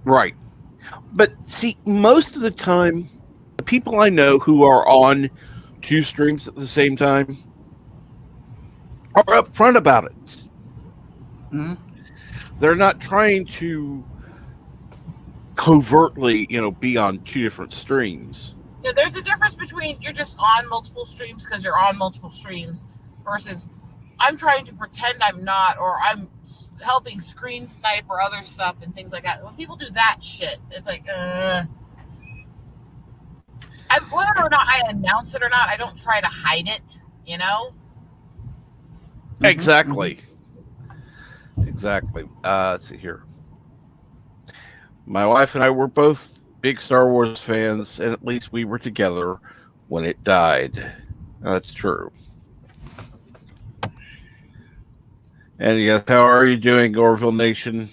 Right. But see, most of the time, the people I know who are on 2 streams at the same time are upfront about it. Mm-hmm. They're not trying to covertly, be on 2 different streams. Yeah, there's a difference between you're just on multiple streams because you're on multiple streams versus I'm trying to pretend I'm not, or I'm helping screen snipe or other stuff and things like that. When people do that shit, it's like, whether or not I announce it or not, I don't try to hide it, Exactly. Exactly. Let's see here. My wife and I were both big Star Wars fans, and at least we were together when it died. That's true. And yes, how are you doing, Orville Nation?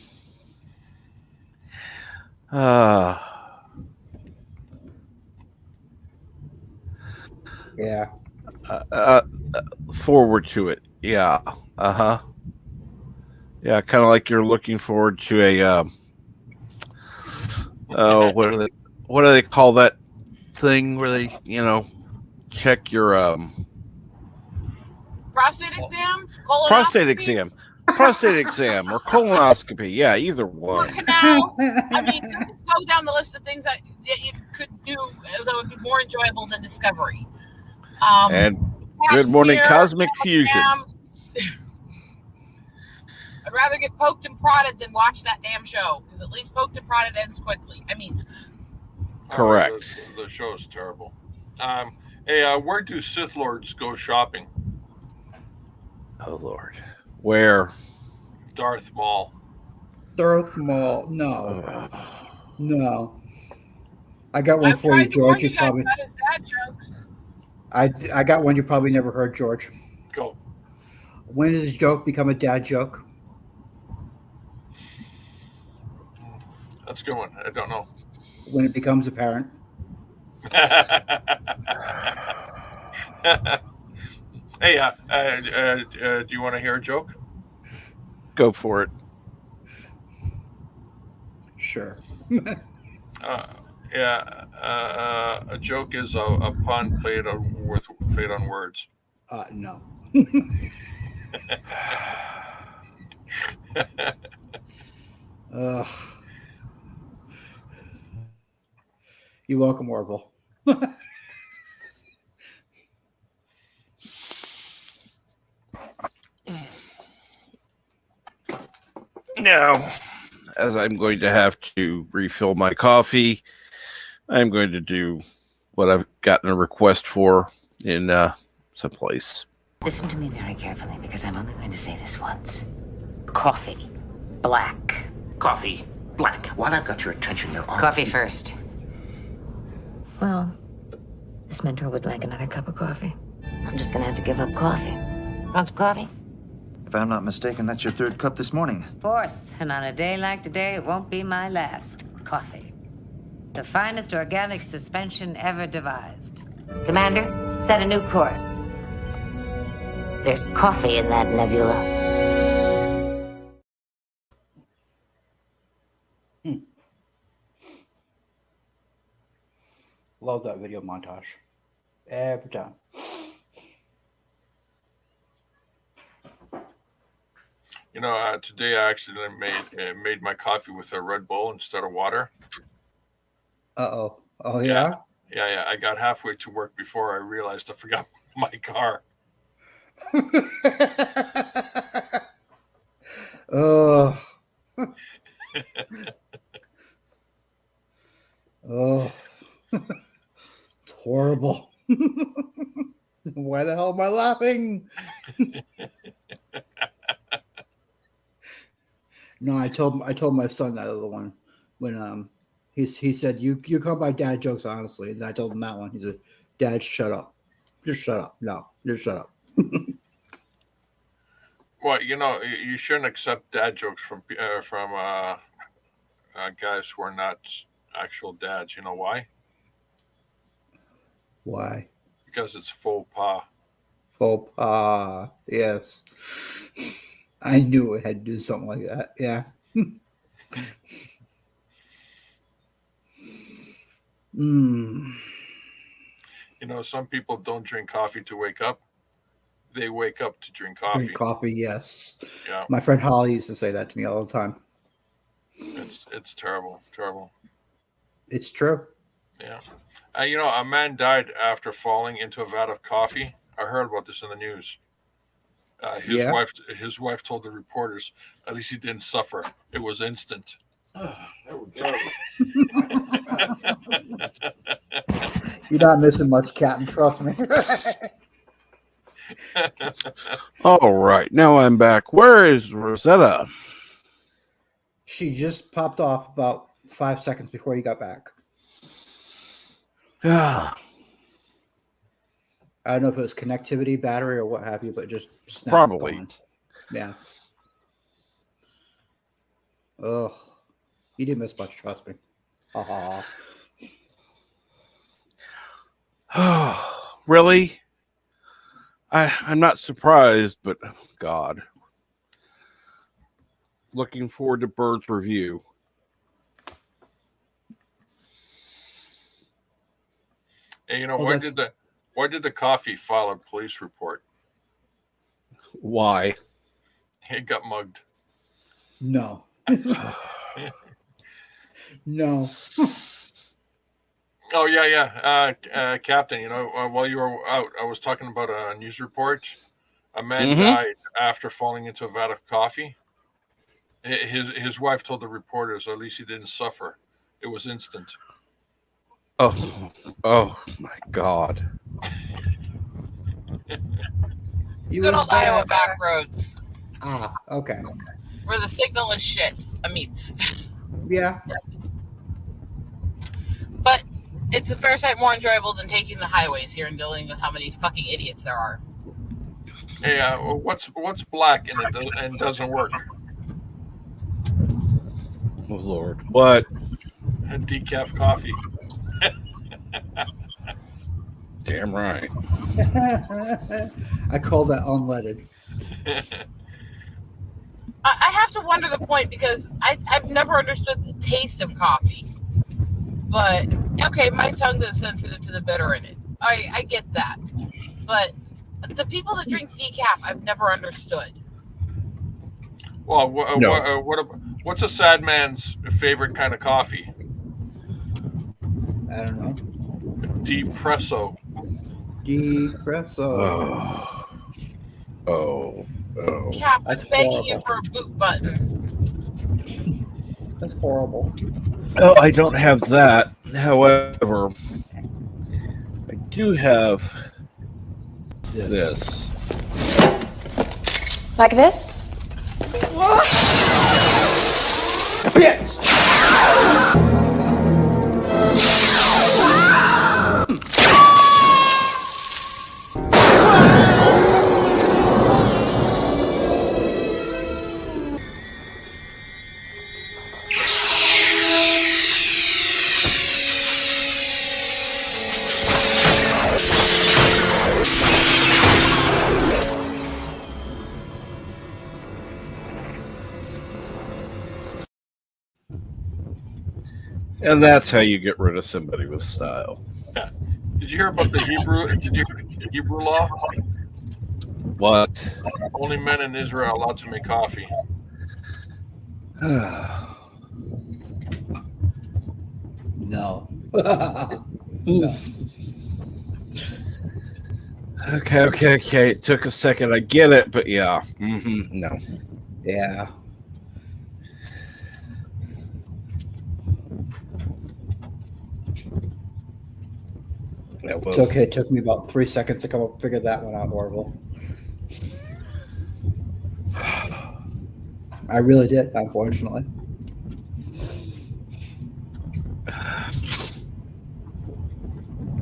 Yeah. Forward to it. Yeah. Yeah, kind of like you're looking forward to a what do they call that thing where they, check your prostate exam, prostate exam or colonoscopy. Yeah, either one. Or canal. I mean, just go down the list of things that you could do that would be more enjoyable than Discovery. And Good Morning Cosmic Fusion. I'd rather get poked and prodded than watch that damn show, because at least poked and prodded ends quickly. I mean, correct. The show is terrible. Hey, where do Sith Lords go shopping? Oh Lord, where? Darth Maul. Darth Maul. No. No. I got one I've for you, tried to warn George. you You guys probably. about his dad jokes. I got one you probably never heard, George. Go. When does this joke become a dad joke? That's a good one. I don't know. When it becomes apparent. Hey, do you want to hear a joke? Go for it. Sure. A joke is a pun played on words. No. Ugh. You're welcome, Orville. Now, as I'm going to have to refill my coffee, I'm going to do what I've gotten a request for in someplace. Listen to me very carefully, because I'm only going to say this once. Coffee. Black. Coffee. Black. While I've got your attention, there are... Coffee first. Well, this mentor would like another cup of coffee. I'm just gonna have to give up coffee. Want some coffee? If I'm not mistaken, that's your third cup this morning. Fourth, and on a day like today, it won't be my last. Coffee. The finest organic suspension ever devised. Commander, set a new course. There's coffee in that nebula. Love that video montage. Every time. You know, today I actually made my coffee with a Red Bull instead of water. Uh-oh. Oh, yeah? Yeah. I got halfway to work before I realized I forgot my car. Oh. Oh. It's horrible. Why the hell am I laughing? No, I told my son that other one when he said you come by dad jokes honestly, and I told him that one. He said, "Dad, shut up, just shut up. No, just shut up." Well, you know, you shouldn't accept dad jokes from guys who are not actual dads. You know why? Why? Because it's faux pas. Faux pas. Yes. I knew it had to do something like that. Yeah. You know, some people don't drink coffee to wake up. They wake up to drink coffee. Drink coffee, yes. Yeah. My friend Holly used to say that to me all the time. It's terrible. It's true. Yeah. You know, a man died after falling into a vat of coffee. I heard about this in the news. His wife told the reporters, at least he didn't suffer. It was instant. There we go. You're not missing much, Captain. Trust me. All right. Now I'm back. Where is Rosetta? She just popped off about 5 seconds before you got back. Ah, I don't know if it was connectivity, battery, or what have you, but just snapped. probably. Gone. Yeah. Ugh. You didn't miss much, trust me. Really? I'm not surprised, but God. Looking forward to Bird's review. And you know, why did the coffee file a police report? Why? It got mugged. No. No. Oh yeah. Captain, you know, while you were out, I was talking about a news report. A man died after falling into a vat of coffee. His wife told the reporters, at least he didn't suffer. It was instant. Oh my God. Good old Iowa back roads. Ah, okay. Where the signal is shit. I mean, Yeah. but It's a fair sight more enjoyable than taking the highways here and dealing with how many fucking idiots there are. Hey, what's black and doesn't work? Oh Lord, what? Decaf coffee. Damn right. I call that unleaded. I have to wonder the point because I've never understood the taste of coffee. But, okay, my tongue is sensitive to the bitter in it. I get that. But the people that drink decaf, I've never understood. Well, No. what's a sad man's favorite kind of coffee? I don't know. Depresso. Depresso. Oh. Cap, I'm That's begging horrible. you for a boot button. That's horrible. Oh, I don't have that. However, I do have this. Like this? And that's how you get rid of somebody with style. Yeah. Did you hear about the Hebrew? Did you hear the Hebrew law? What? Only men in Israel are allowed to make coffee. No. Okay. It took a second. I get it, but yeah. No. Yeah. It's okay. It took me about 3 seconds to come up figure that one out, Orville. I really did, unfortunately.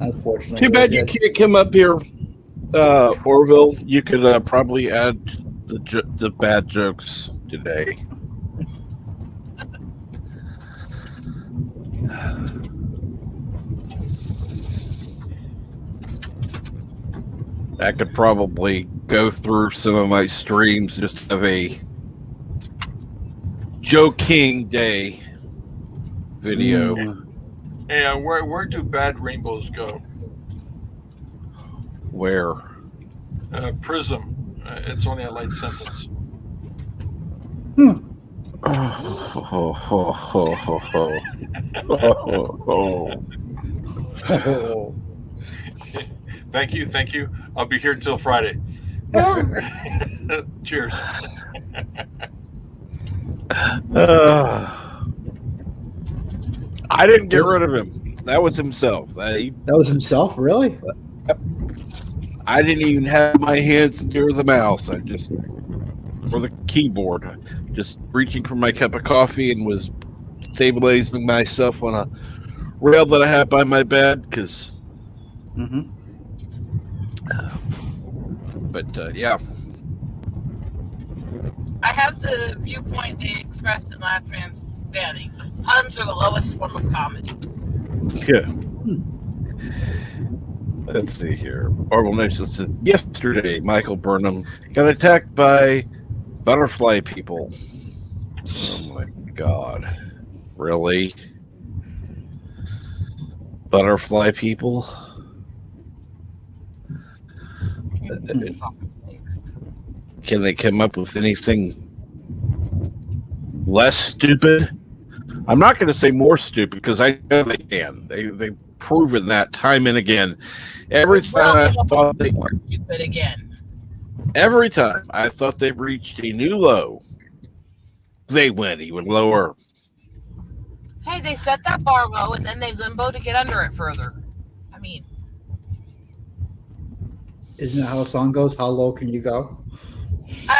Unfortunately. Too bad you can't come up here, Orville. You could probably add the bad jokes today. I could probably go through some of my streams, just have a Joe King Day video. Hey, where do bad rainbows go? Where? Prism. It's only a light sentence. Thank you. I'll be here till Friday. Cheers. I didn't get rid of him. That was himself. That was himself, really? I didn't even have my hands near the mouse. Or the keyboard. Just reaching for my cup of coffee and was stabilizing myself on a rail that I had by my bed. But yeah. I have the viewpoint they expressed in Last Man Standing. Puns are the lowest form of comedy. Yeah. Let's see here. Orville Nation said, yesterday, Michael Burnham got attacked by butterfly people. Oh my God. Really? Butterfly people? Can they come up with anything less stupid? I'm not going to say more stupid because I know they can. They've proven that time and again. Every time I thought they were stupid again. Every time I thought they reached a new low, they went even lower. Hey, they set that bar low and then they limbo to get under it further. I mean, isn't that how the song goes? How low can you go?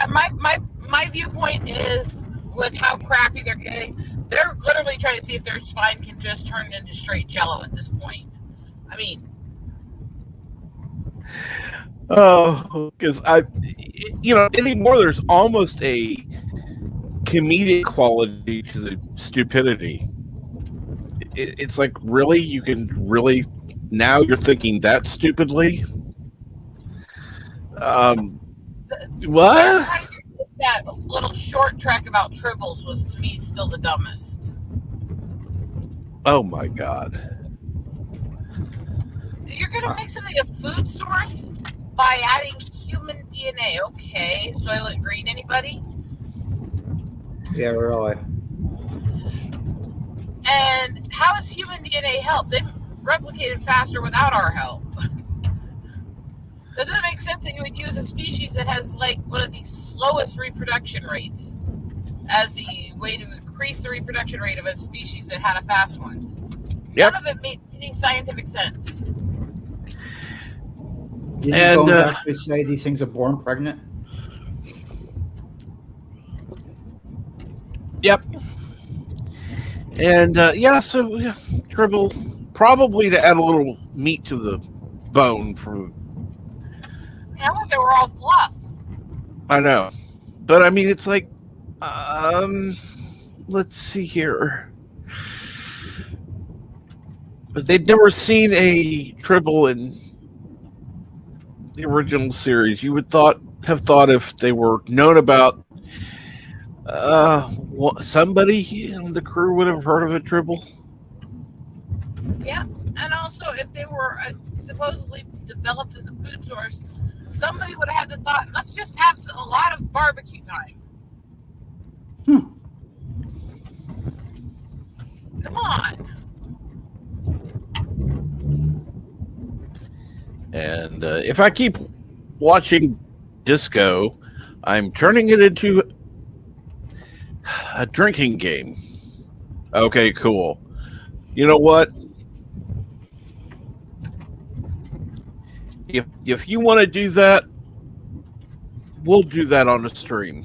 My viewpoint is with how crappy they're getting. They're literally trying to see if their spine can just turn into straight jello at this point. I mean, Oh, because anymore there's almost a comedic quality to the stupidity. It's like, really, you can really now you're thinking that stupidly. What? that little short track about tribbles was to me still the dumbest. Oh my god! You're gonna make something a food source by adding human DNA. Okay, Soylent Green, anybody? Yeah, really. And how has human DNA helped? They replicated faster without our help. That doesn't make sense that you would use a species that has like one of the slowest reproduction rates as the way to increase the reproduction rate of a species that had a fast one. Yep. None of it made any scientific sense. Didn't Bones actually say these things are born pregnant? Yep. And so tribble, probably to add a little meat to the bone for. I thought they were all fluff. I know, but I mean, it's like, let's see here. But they'd never seen a tribble in the original series. You would have thought if they were known about, somebody in the crew would have heard of a tribble. Yeah, and also if they were supposedly developed as a food source, somebody would have had the thought, let's just have a lot of barbecue time. Come on. And if I keep watching Disco, I'm turning it into a drinking game. Okay, cool. You know what? If you want to do that, we'll do that on the stream.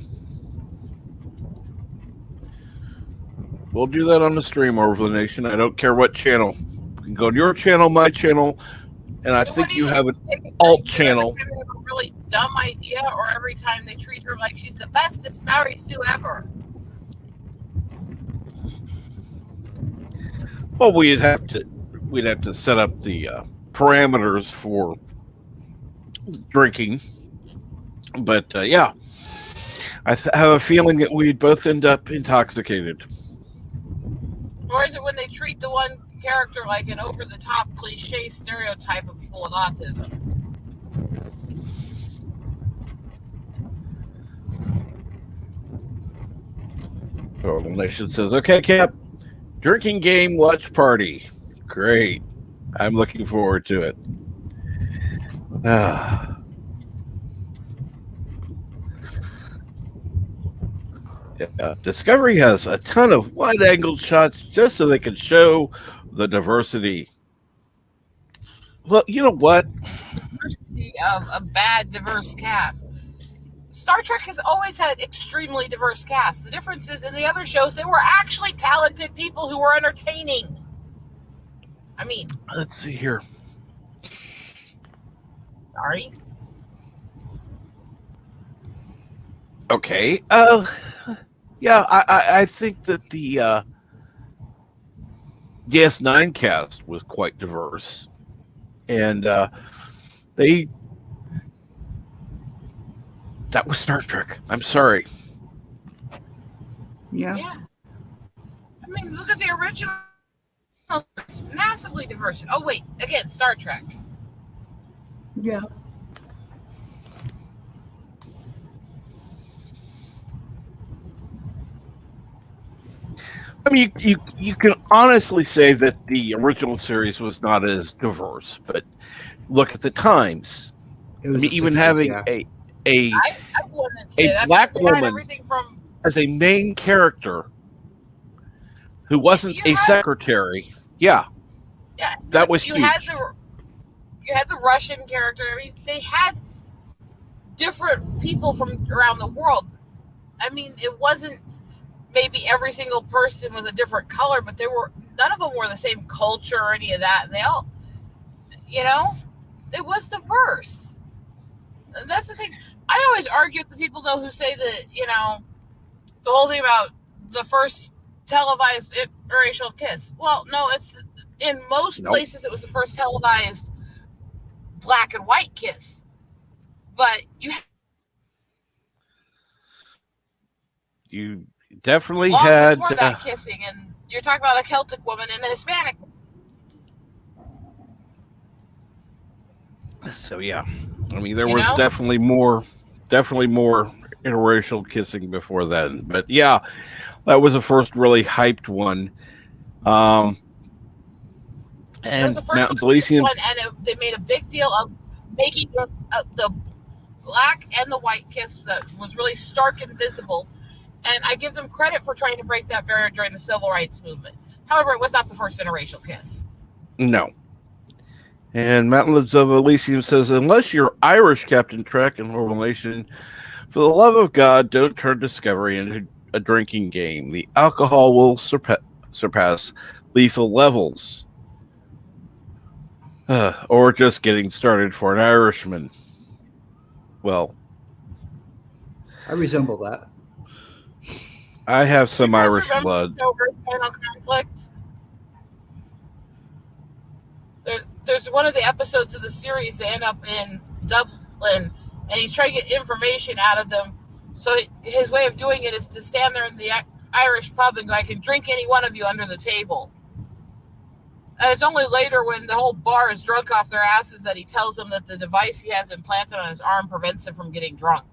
We'll do that on the stream, Overlord Nation. I don't care what channel. You can go to your channel, my channel, and I think you have an alt channel. Every time they have a really dumb idea, or every time they treat her like she's the bestest Mary Sue ever. Well, we'd have to set up the parameters for drinking, but yeah, I have a feeling that we'd both end up intoxicated. Or is it when they treat the one character like an over-the-top cliche stereotype of people with autism? Total Nation says, okay, Cap, drinking game watch party. Great. I'm looking forward to it. Discovery has a ton of wide-angle shots just so they can show the diversity. Well, you know what? Diversity of a bad, diverse cast. Star Trek has always had extremely diverse casts. The difference is in the other shows, they were actually talented people who were entertaining. I mean, let's see here. Sorry. Okay. Yeah, I think that the DS9 cast was quite diverse, and that was Star Trek. I'm sorry. Yeah. I mean, look at the original. It's massively diverse. Oh wait, again, Star Trek. Yeah. I mean, you can honestly say that the original series was not as diverse, but look at the times. I mean, even 60s, having I wouldn't say that. black They had woman everything from as a main character who wasn't a secretary. Yeah, that was huge. You had the Russian character. I mean, they had different people from around the world. I mean, it wasn't maybe every single person was a different color, but none of them were the same culture or any of that. And You know, it was diverse. That's the thing. I always argue with the people though who say that, the whole thing about the first televised interracial kiss. Well, no, it's in most places it was the first televised black and white kiss. But you definitely long had before that kissing, and you're talking about a Celtic woman and a Hispanic woman. So yeah, I mean there was definitely more interracial kissing before then, but yeah, that was the first really hyped one. And it was the first one, and they made a big deal of making the black and the white kiss that was really stark and visible. And I give them credit for trying to break that barrier during the civil rights movement. However, it was not the first interracial kiss. No. And Mountains of Elysium says, unless you're Irish, Captain Trek and Orville Nation, for the love of God, don't turn Discovery into a drinking game. The alcohol will surpass lethal levels. Or just getting started for an Irishman. Well, I resemble that. I have some Irish blood. Final conflict. There's one of the episodes of the series. They end up in Dublin, and he's trying to get information out of them. So his way of doing it is to stand there in the Irish pub and go, "I can drink any one of you under the table." And it's only later when the whole bar is drunk off their asses that he tells them that the device he has implanted on his arm prevents him from getting drunk.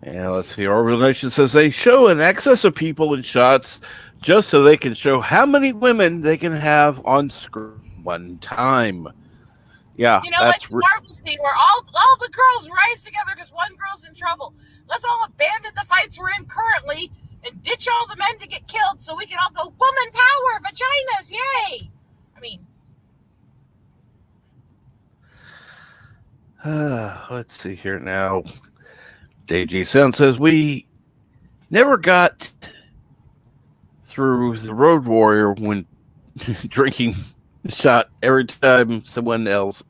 Yeah, let's see. Orville Nation says they show an excess of people in shots just so they can show how many women they can have on screen one time. Yeah, that's like the Marvel scene where all the girls rise together because one girl's in trouble. Let's all abandon the fights we're in currently and ditch all the men to get killed so we can all go, woman power, vaginas, yay! I mean, let's see here now. DG Sound says we never got through the Road Warrior when drinking shot every time someone dies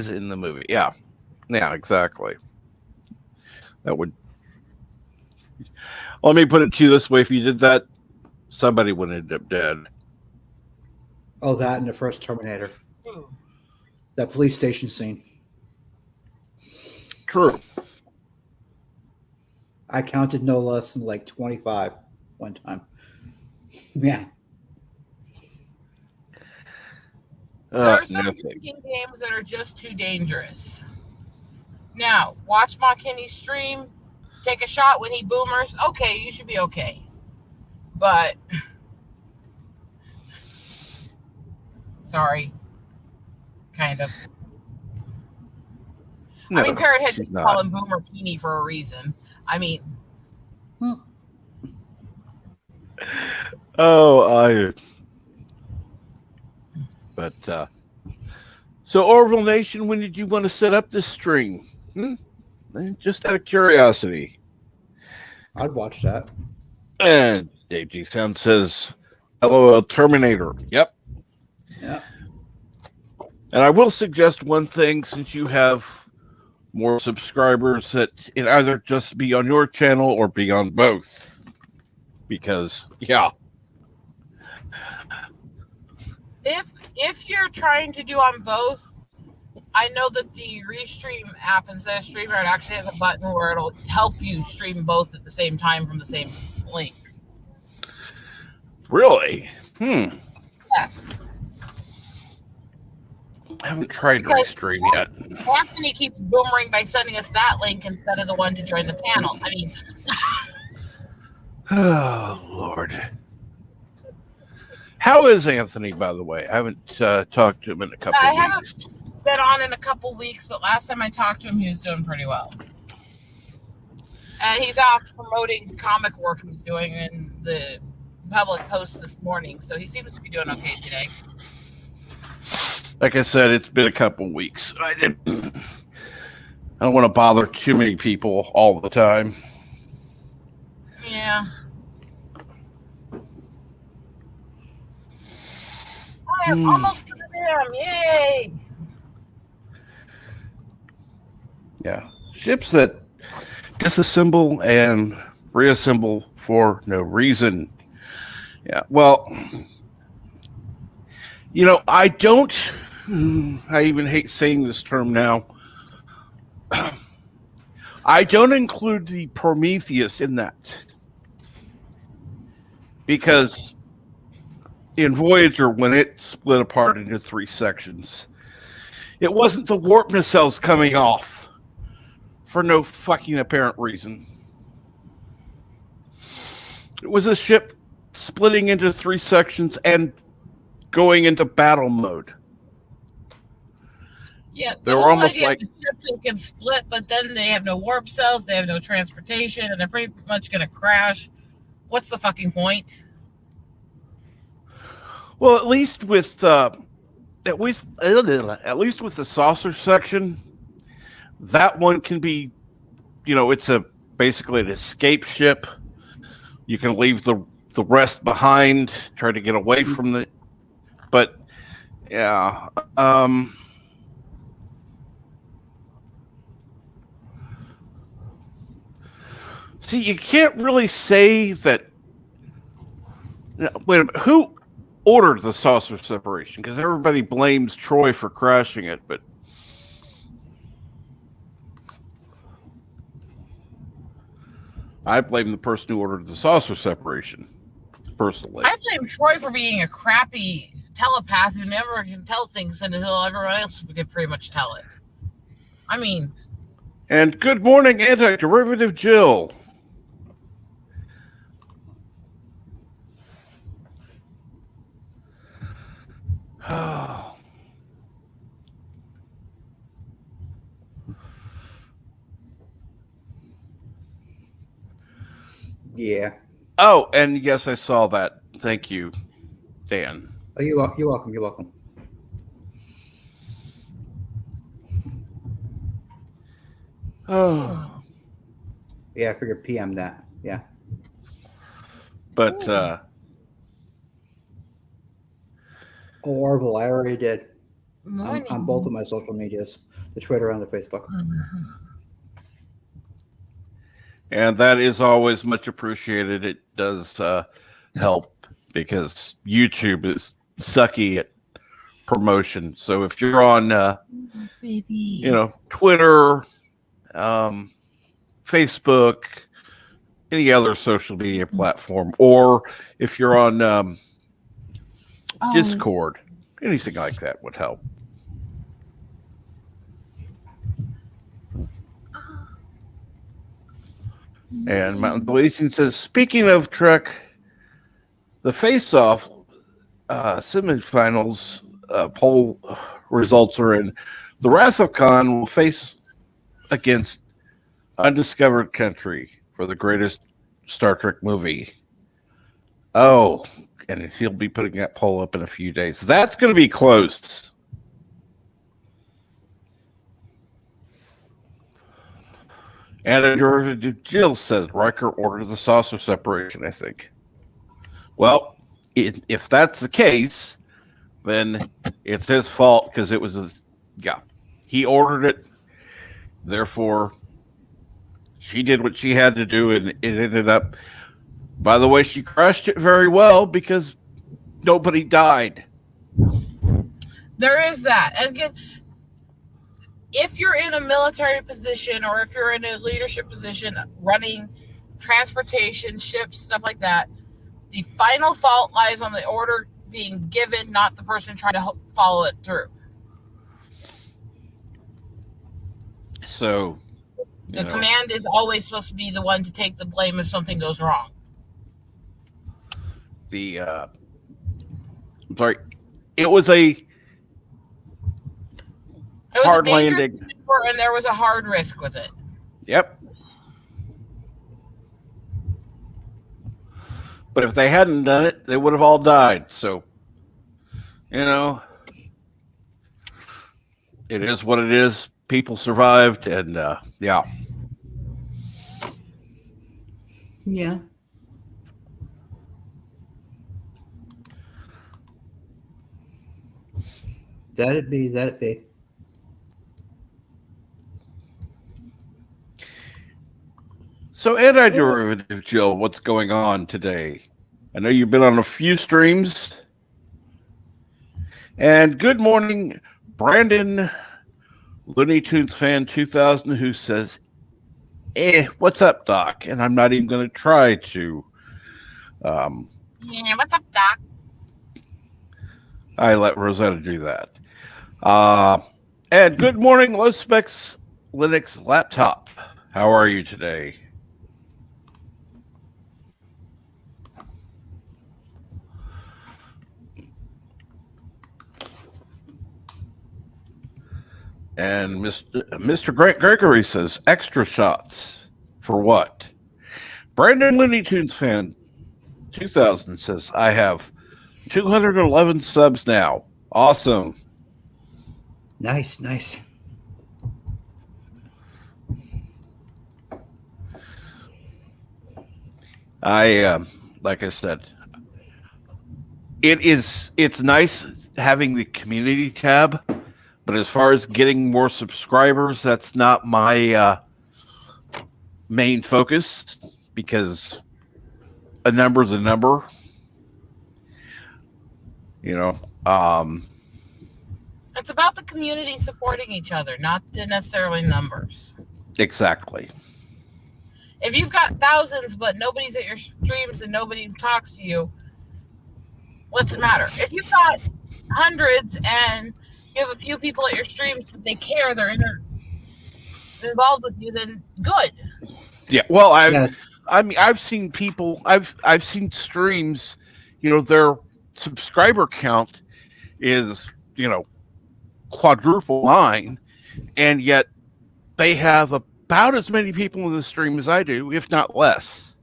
in the movie. Yeah, exactly. That would. Let me put it to you this way: if you did that, somebody would end up dead. Oh, that and the first Terminator. That police station scene. True. I counted no less than like 25 one time. Yeah. There are some drinking games that are just too dangerous. Now, watch McKinney stream, take a shot when he boomers. Okay, you should be okay. But, sorry. Kind of. No, I mean, Parrot had to call him Boomer Peony for a reason. I mean. But, so Orville Nation, when did you want to set up this stream? Just out of curiosity. I'd watch that. And Dave G. Sound says, LOL Terminator. Yep. Yeah. And I will suggest one thing, since you have more subscribers, that it either just be on your channel or be on both. Because, yeah. If you're trying to do on both, I know that the Restream app instead of Streamer, it actually has a button where it'll help you stream both at the same time from the same link. Really? Yes. I haven't tried Restream yet. Anthony keeps boomering by sending us that link instead of the one to join the panel. I mean... Oh, Lord. How is Anthony, by the way? I haven't talked to him in a couple of weeks. I haven't been on in a couple weeks, but last time I talked to him, he was doing pretty well. And he's off promoting comic work he's doing in the public post this morning, so he seems to be doing okay today. Like I said, it's been a couple weeks. I don't want to bother too many people all the time. Yeah. Almost to the dam. Yay! Yeah. Ships that disassemble and reassemble for no reason. Yeah. Well, I don't. I even hate saying this term now. I don't include the Prometheus in that because in Voyager, when it split apart into 3 sections, it wasn't the warp nacelles coming off for no fucking apparent reason. It was a ship splitting into 3 sections and going into battle mode. Yeah, They the were whole almost idea like of the ship that can split, but then they have no warp cells, they have no transportation, and they're pretty much going to crash. What's the fucking point? well, at least with the saucer section, that one can be, it's basically an escape ship. You can leave the rest behind, try to get away from the. But yeah, see, you can't really say that. Wait a minute, who ordered the saucer separation? Because everybody blames Troy for crashing it, but I blame the person who ordered the saucer separation, personally. I blame Troy for being a crappy telepath who never can tell things until everyone else can pretty much tell it. I mean... And good morning, Anti-Derivative Jill. Yeah. Oh, and yes, I saw that. Thank you, Dan. Oh, you're welcome. You're welcome. Oh, Yeah, I figured PM that. Yeah. but Orville, I already did. Morning. On both of my social medias, the Twitter and the Facebook. and that is always much appreciated. It does help because YouTube is sucky at promotion. So if you're on, Twitter, Facebook, any other social media platform, or if you're on Discord, anything like that would help. And Mountain Blazing says, speaking of Trek, the face-off semifinals poll results are in. The Wrath of Khan will face against Undiscovered Country for the greatest Star Trek movie. Oh, and he'll be putting that poll up in a few days. That's going to be close. And Jill says Riker ordered the saucer separation, I think. Well, if that's the case, then it's his fault because it was his. Yeah, he ordered it. Therefore, she did what she had to do, and it ended up. By the way, she crashed it very well because nobody died. There is that. And again, if you're in a military position or if you're in a leadership position running transportation, ships, stuff like that, the final fault lies on the order being given, not the person trying to follow it through. So the command is always supposed to be the one to take the blame if something goes wrong. I'm sorry, it was a hard landing, and there was a hard risk with it. Yep. But if they hadn't done it, they would have all died. So, it is what it is. People survived, and yeah. Yeah. That'd be. So, anti-derivative Jill, what's going on today? I know you've been on a few streams. And good morning, Brandon, Looney Tunes fan 2000, who says, what's up, Doc? And I'm not even going to try to. Yeah, what's up, Doc? I let Rosetta do that. And good morning, Low Specs Linux Laptop. How are you today? And Mr. Grant Gregory says, extra shots. For what? Brandon Looney Tunes fan 2000 says, I have 211 subs now. Awesome. Nice. Like I said, it's nice having the community tab, but as far as getting more subscribers, that's not my main focus, because a number's a number. It's about the community supporting each other, not necessarily numbers. Exactly. If you've got thousands, but nobody's at your streams and nobody talks to you, what's it matter? If you've got hundreds and you have a few people at your streams, but they care, they're involved with you, then good. Yeah. Well, I've seen people. I've seen streams. Their subscriber count is quadruple mine, and yet they have about as many people in the stream as I do, if not less.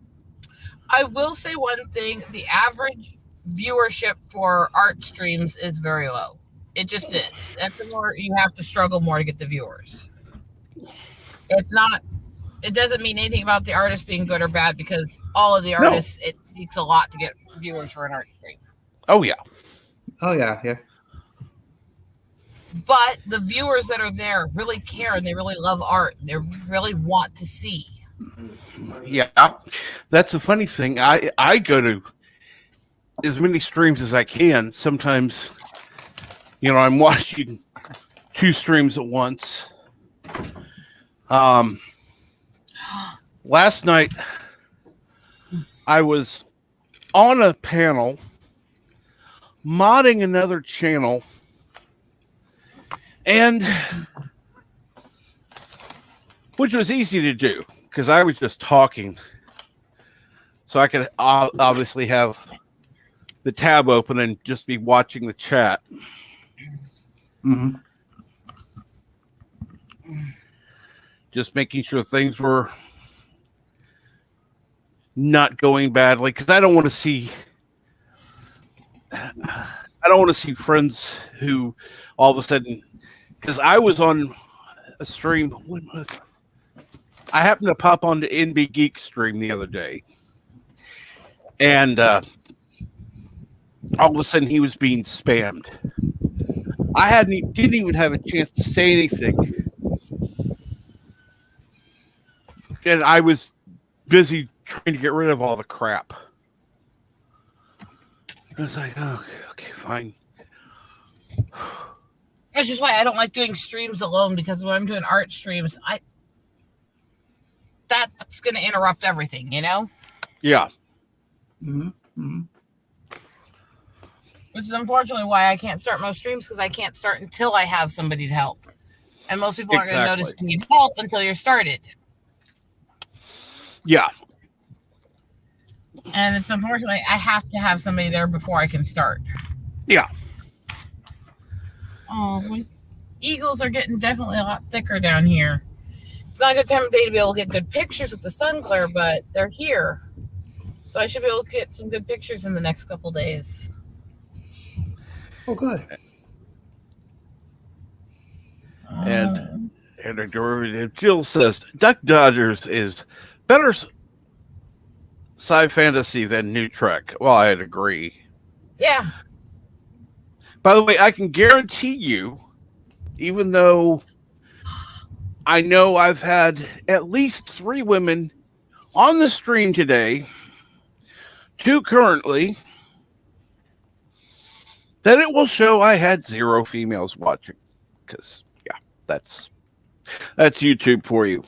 I will say one thing: the average viewership for art streams is very low. It just is. That's more, you have to struggle more to get the viewers. It doesn't mean anything about the artist being good or bad, because all of the artists, it takes a lot to get viewers for an art stream. Oh yeah. But the viewers that are there really care, and they really love art. They really want to see. Yeah, that's the funny thing. I go to as many streams as I can. Sometimes, I'm watching 2 streams at once. Last night, I was on a panel modding another channel, and which was easy to do because I was just talking, so I could obviously have the tab open and just be watching the chat. Mm-hmm. Just making sure things were not going badly, because I don't want to see friends who all of a sudden, because I was on a stream. When was it? I happened to pop onto NB Geek stream the other day, and all of a sudden he was being spammed. I didn't even have a chance to say anything, and I was busy trying to get rid of all the crap. I was like, oh, okay, fine. That's just why I don't like doing streams alone, because when I'm doing art streams, that's going to interrupt everything, Yeah. Mm-hmm. Mm-hmm. Which is unfortunately why I can't start most streams, because I can't start until I have somebody to help. And most people aren't going to notice you need help until you're started. Yeah. And it's unfortunately, I have to have somebody there before I can start. Yeah. Oh, eagles are getting definitely a lot thicker down here. It's not a good time of day to be able to get good pictures with the sun glare, but they're here. So I should be able to get some good pictures in the next couple days. Oh, good. And a derivative Jill says Duck Dodgers is better sci fantasy than New Trek. Well, I'd agree. Yeah. By the way, I can guarantee you, even though I know I've had at least 3 women on the stream today, 2 currently, that it will show I had 0 females watching. Because, yeah, that's YouTube for you.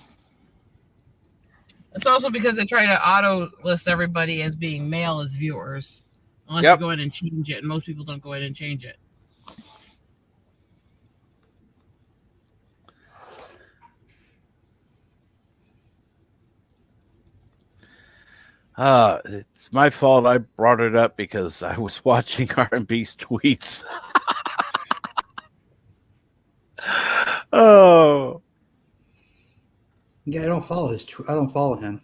It's also because they try to auto list everybody as being male as viewers. Unless Yep. you go in and change it. And most people don't go in and change it. It's my fault I brought it up because I was watching R&B's tweets. Oh. Yeah, I don't follow I don't follow him.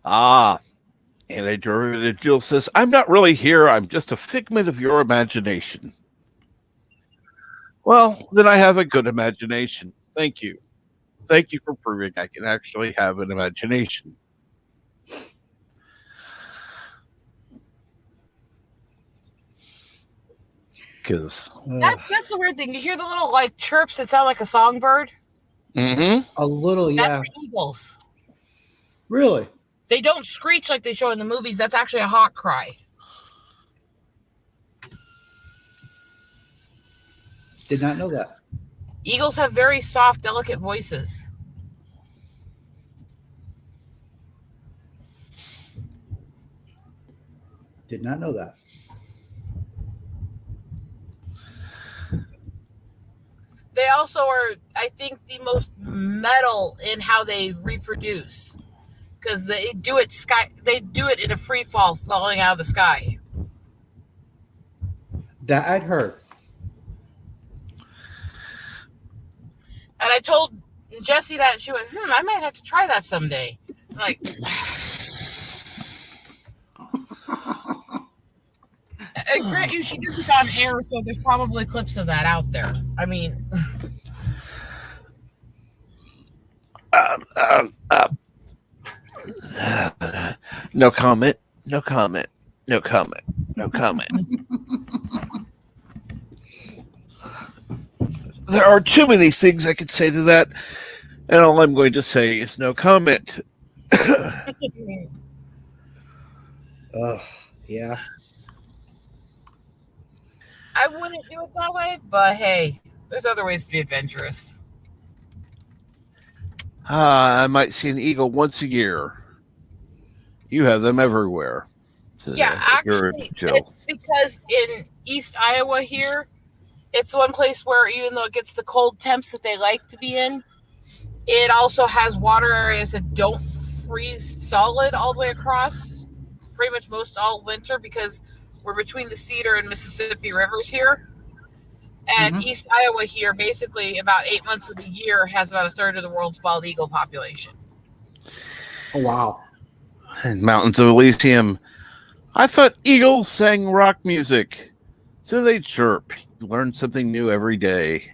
And a derivative Jill says, I'm not really here. I'm just a figment of your imagination. Well, then I have a good imagination. Thank you. Thank you for proving I can actually have an imagination. Because That's the weird thing. You hear the little like chirps that sound like a songbird? mm-hmm. A little, yeah. That's eagles. Really? They don't screech like they show in the movies. That's actually a hawk cry. Did not know that. Eagles have very soft, delicate voices. Did not know that. They also are, I think, the most metal in how they reproduce. Because they do it in a free fall, falling out of the sky. That I'd heard. And I told Jessie that, and she went, I might have to try that someday. I'm like, grant you, she did it on air, so there's probably clips of that out there. I mean, no comment. No comment. No comment. No comment. There are too many things I could say to that, and all I'm going to say is no comment. Yeah. I wouldn't do it that way, but hey, there's other ways to be adventurous. I might see an eagle once a year. You have them everywhere. Yeah, actually, it's because in East Iowa here, it's the one place where even though it gets the cold temps that they like to be in, it also has water areas that don't freeze solid all the way across pretty much most all winter because we're between the Cedar and Mississippi rivers here. And East Iowa here, basically about 8 months of the year, has about a third of the world's bald eagle population. Oh, wow. And Mountains of Elysium. I thought eagles sang rock music. So they chirp. You learn something new every day.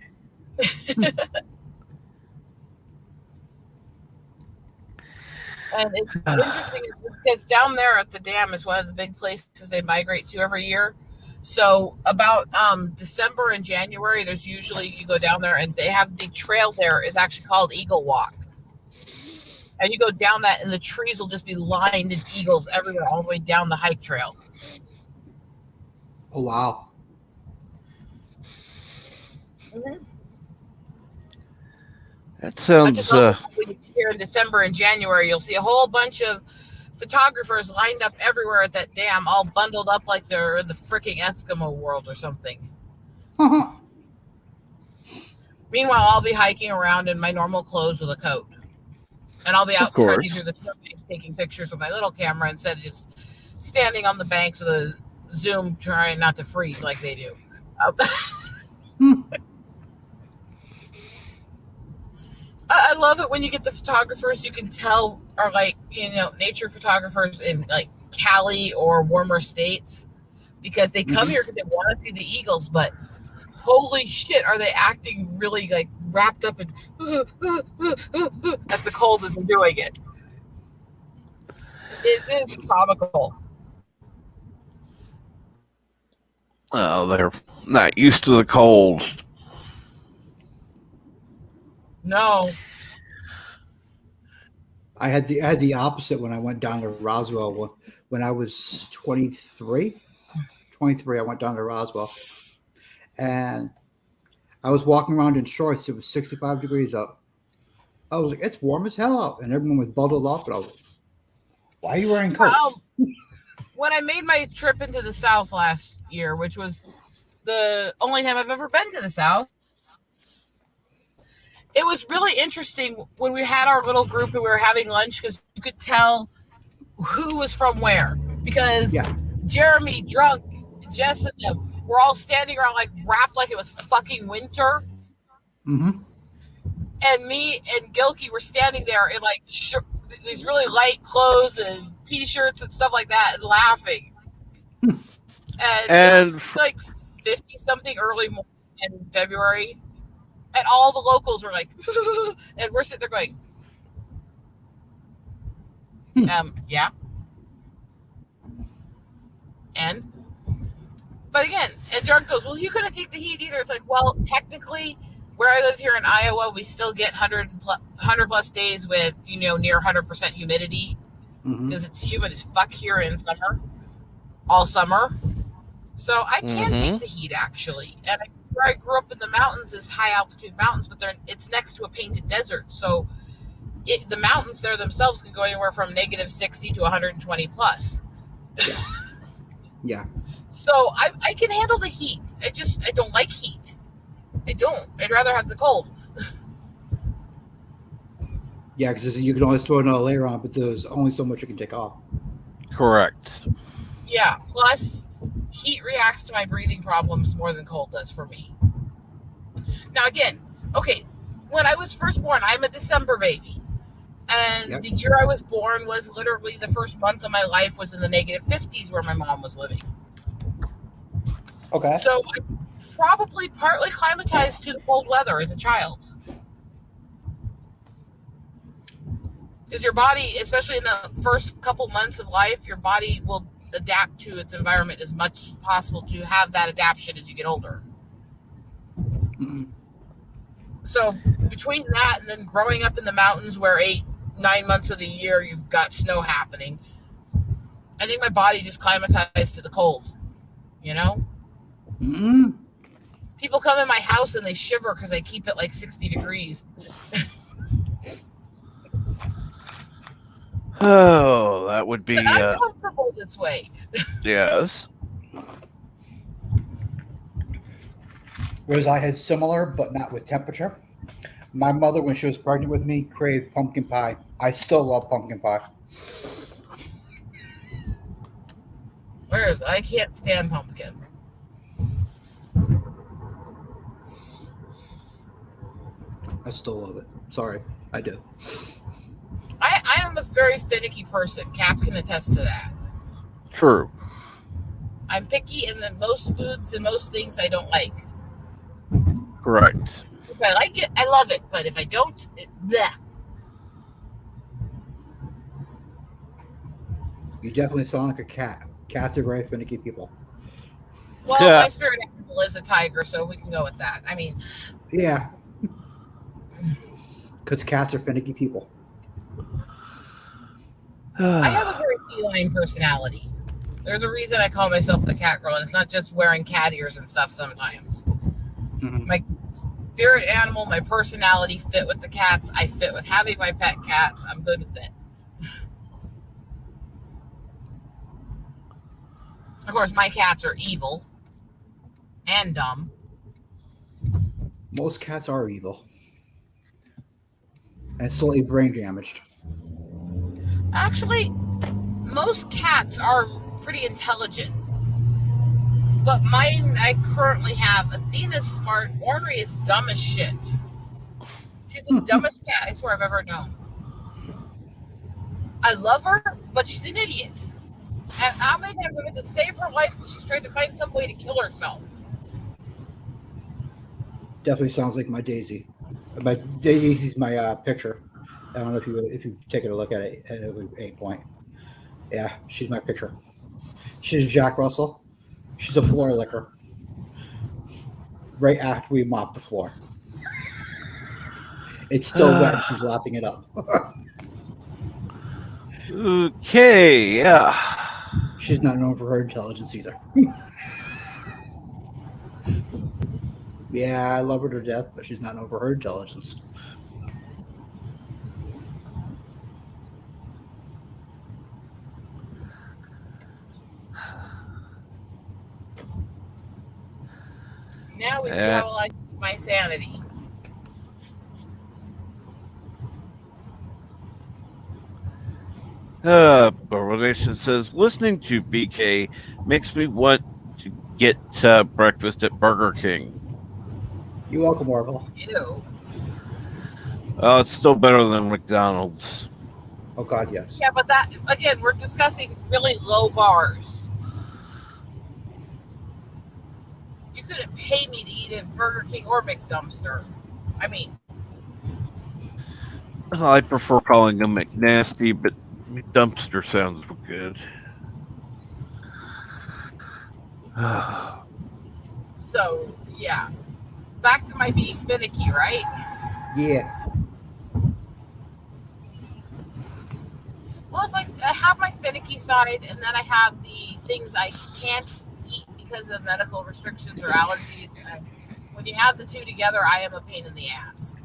And it's interesting because down there at the dam is one of the big places they migrate to every year. So about December and January, there's usually, you go down there and they have the trail there is actually called Eagle Walk. And you go down that and the trees will just be lined in eagles everywhere all the way down the hike trail. Oh, wow. That sounds... Here in December and January, you'll see a whole bunch of photographers lined up everywhere at that dam, all bundled up like they're in the freaking Eskimo world or something. Meanwhile, I'll be hiking around in my normal clothes with a coat. And I'll be out trudging through the snowbank taking pictures with my little camera instead of just standing on the banks with a zoom trying not to freeze like they do. I love it when you get the photographers you can tell are like, nature photographers in like Cali or warmer states because they come here because they want to see the eagles, but holy shit, are they acting really like wrapped up in at the cold as they're doing it. It is comical. Oh, they're not used to the cold. No. I had the opposite when I went down to Roswell when I was 23. 23, I went down to Roswell, and I was walking around in shorts. It was 65 degrees out. I was like, it's warm as hell out, and everyone was bundled up. And I was like, why are you wearing coats? When I made my trip into the South last year, which was the only time I've ever been to the South, it was really interesting when we had our little group and we were having lunch because you could tell who was from where. Because Jeremy, Drunk, Jess, and them were all standing around like wrapped like it was fucking winter. Mm-hmm. And me and Gilkey were standing there in like these really light clothes and t-shirts and stuff like that and laughing. And it was like 50 something early morning in February. And all the locals were like, and we're sitting there going, yeah. But again, and Drunk goes, well, you couldn't take the heat either. It's like, well, technically, where I live here in Iowa, we still get 100 plus days with, near 100% humidity because it's humid as fuck here in summer, all summer. So I can take the heat, actually. And where I grew up in the mountains is high altitude mountains, but it's next to a painted desert. So the mountains there themselves can go anywhere from -60 to 120 plus. Yeah. So I can handle the heat. I don't like heat. I don't. I'd rather have the cold. Yeah, because you can always throw another layer on, but there's only so much you can take off. Correct. Yeah. Plus, heat reacts to my breathing problems more than cold does for me. Now, again, okay, when I was first born, I'm a December baby. And the year I was born was literally the first month of my life was in the -50s where my mom was living. Okay. So I probably partly climatized to the cold weather as a child. Because your body, especially in the first couple months of life, your body will adapt to its environment as much as possible to have that adaptation as you get older. Mm-hmm. So between that and then growing up in the mountains where 8-9 months of the year you've got snow happening, I think my body just climatized to the cold, Mm-hmm. People come in my house and they shiver because I keep it like 60 degrees. Oh, that would be. I'm comfortable this way. Yes. Whereas I had similar, but not with temperature. My mother, when she was pregnant with me, craved pumpkin pie. I still love pumpkin pie. Whereas I can't stand pumpkin. I still love it. Sorry, I do. I am a very finicky person. Cap can attest to that. True. I'm picky, and then most foods and most things I don't like. Correct. If I like it, I love it. But if I don't, bleh. You definitely sound like a cat. Cats are very finicky people. Well, my spirit animal is a tiger, so we can go with that. I mean, yeah, because cats are finicky people. I have a very feline personality. There's a reason I call myself the cat girl, and it's not just wearing cat ears and stuff sometimes. Mm-hmm. My spirit animal, my personality fit with the cats. I fit with having my pet cats. I'm good with it. Of course, my cats are evil and dumb. Most cats are evil and slightly brain damaged. Actually, most cats are pretty intelligent. But mine, I currently have, Athena's smart, Ornery is dumb as shit. She's the dumbest cat I swear I've ever known. I love her, but she's an idiot. And how many times I've had to save her life because she's trying to find some way to kill herself. Definitely sounds like my Daisy. My Daisy's my picture. I don't know if you've taken a look at it at any point. Yeah, she's my picture. She's Jack Russell. She's a floor licker. Right after we mop the floor. It's still wet and she's lapping it up. Okay, yeah. She's not known for her intelligence either. Yeah, I love her to death, but she's not known for her intelligence. Now we see how I keep my sanity. Relation says, listening to BK makes me want to get breakfast at Burger King. You're welcome, Marvel. Ew. Oh, it's still better than McDonald's. Oh, God, yes. Yeah, but that, again, we're discussing really low bars. You couldn't pay me to eat at Burger King or McDumpster. I mean, I prefer calling them McNasty, but McDumpster sounds good. so, yeah. Back to my being finicky, right? Yeah. Well, it's like I have my finicky side, and then I have the things I can't eat because of medical restrictions or allergies. And when you add the two together, I am a pain in the ass.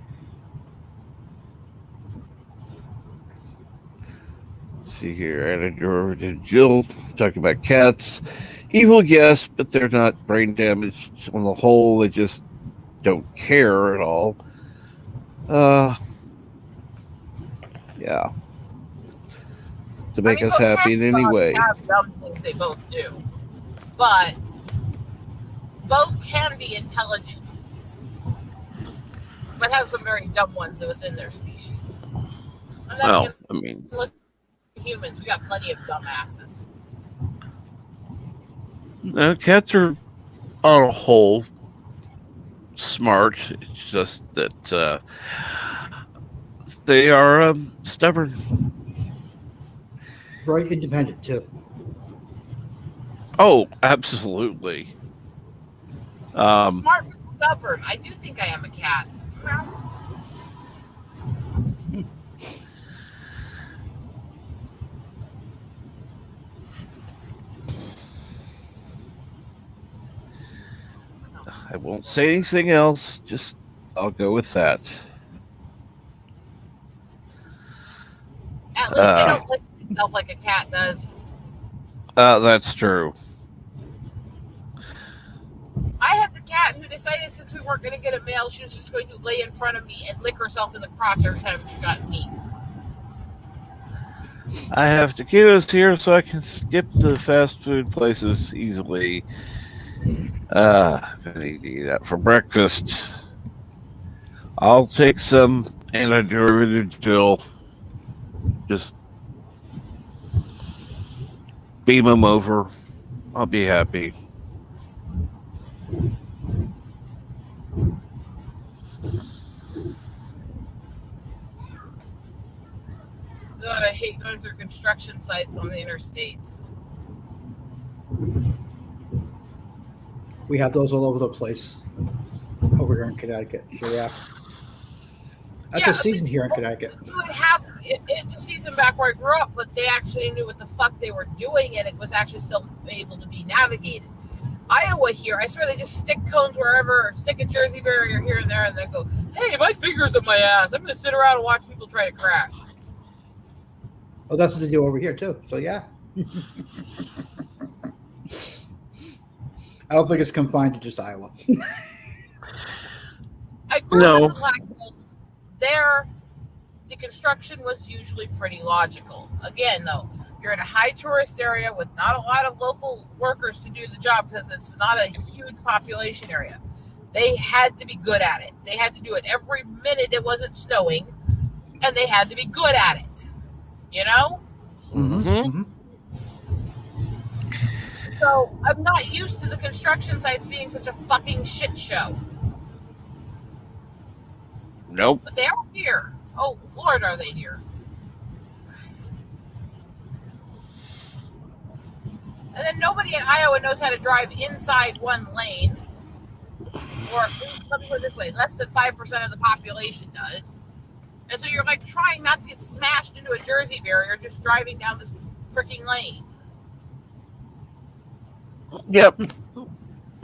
Let's see here, added over to Jill talking about cats. Evil, yes, but they're not brain damaged on the whole. They just don't care at all. Yeah. To make us happy in any way. Have dumb things they both do, but both can be intelligent, but have some very dumb ones within their species. And then Well, I mean, look, humans, we got plenty of dumbasses. Cats are on a whole smart. It's just that they are stubborn. Very independent, too. Oh, absolutely. Smart but stubborn. I do think I am a cat. I won't say anything else. Just I'll go with that. At least they don't lick themselves like a cat does. That's true. I had the cat who decided since we weren't going to get a male, she was just going to lay in front of me and lick herself in the crotch every time she got meat. I have taquitos here so I can skip the fast food places easily. If I need to eat that for breakfast, I'll take some and I do it until just beam them over. I'll be happy. God, I hate going through construction sites on the interstate. We have those all over the place over here in Connecticut. So, yeah. That's a season here in Connecticut. It's a season back where I grew up, but they actually knew what the fuck they were doing, and it was actually still able to be navigated. Iowa here, I swear they just stick cones wherever, stick a Jersey barrier here and there, and then go, hey, my finger's up my ass. I'm going to sit around and watch people try to crash. Oh, that's what they do over here, too. So, yeah. I don't think it's confined to just Iowa. I grew up in the Black Hills. There, the construction was usually pretty logical. Again, though, you're in a high tourist area with not a lot of local workers to do the job because it's not a huge population area. They had to be good at it. They had to do it every minute it wasn't snowing, and they had to be good at it. You know? Mm-hmm. So I'm not used to the construction sites being such a fucking shit show. Nope. But they are here. Oh, Lord, are they here? And then nobody in Iowa knows how to drive inside one lane. Or let me put it this way, less than 5% of the population does. And so you're like trying not to get smashed into a Jersey barrier just driving down this freaking lane. Yep.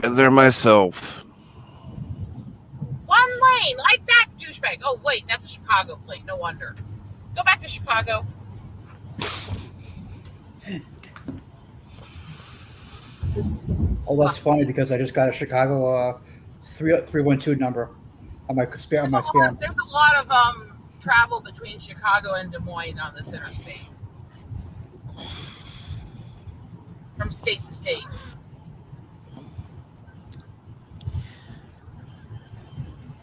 And there myself. One lane, like that, douchebag. Oh, wait, that's a Chicago plate. No wonder. Go back to Chicago. Oh, that's funny because I just got a Chicago 312 number on my spam. There's a lot of travel between Chicago and Des Moines on this interstate. From state to state.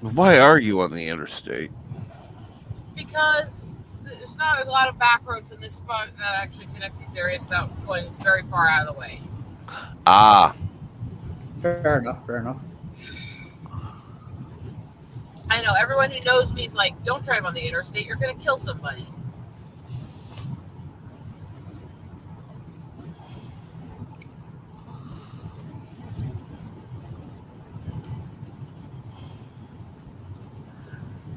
Why are you on the interstate? Because there's not a lot of back roads in this spot that actually connect these areas without going very far out of the way. Ah. Fair enough. I know, everyone who knows me is like, don't drive on the interstate, you're going to kill somebody.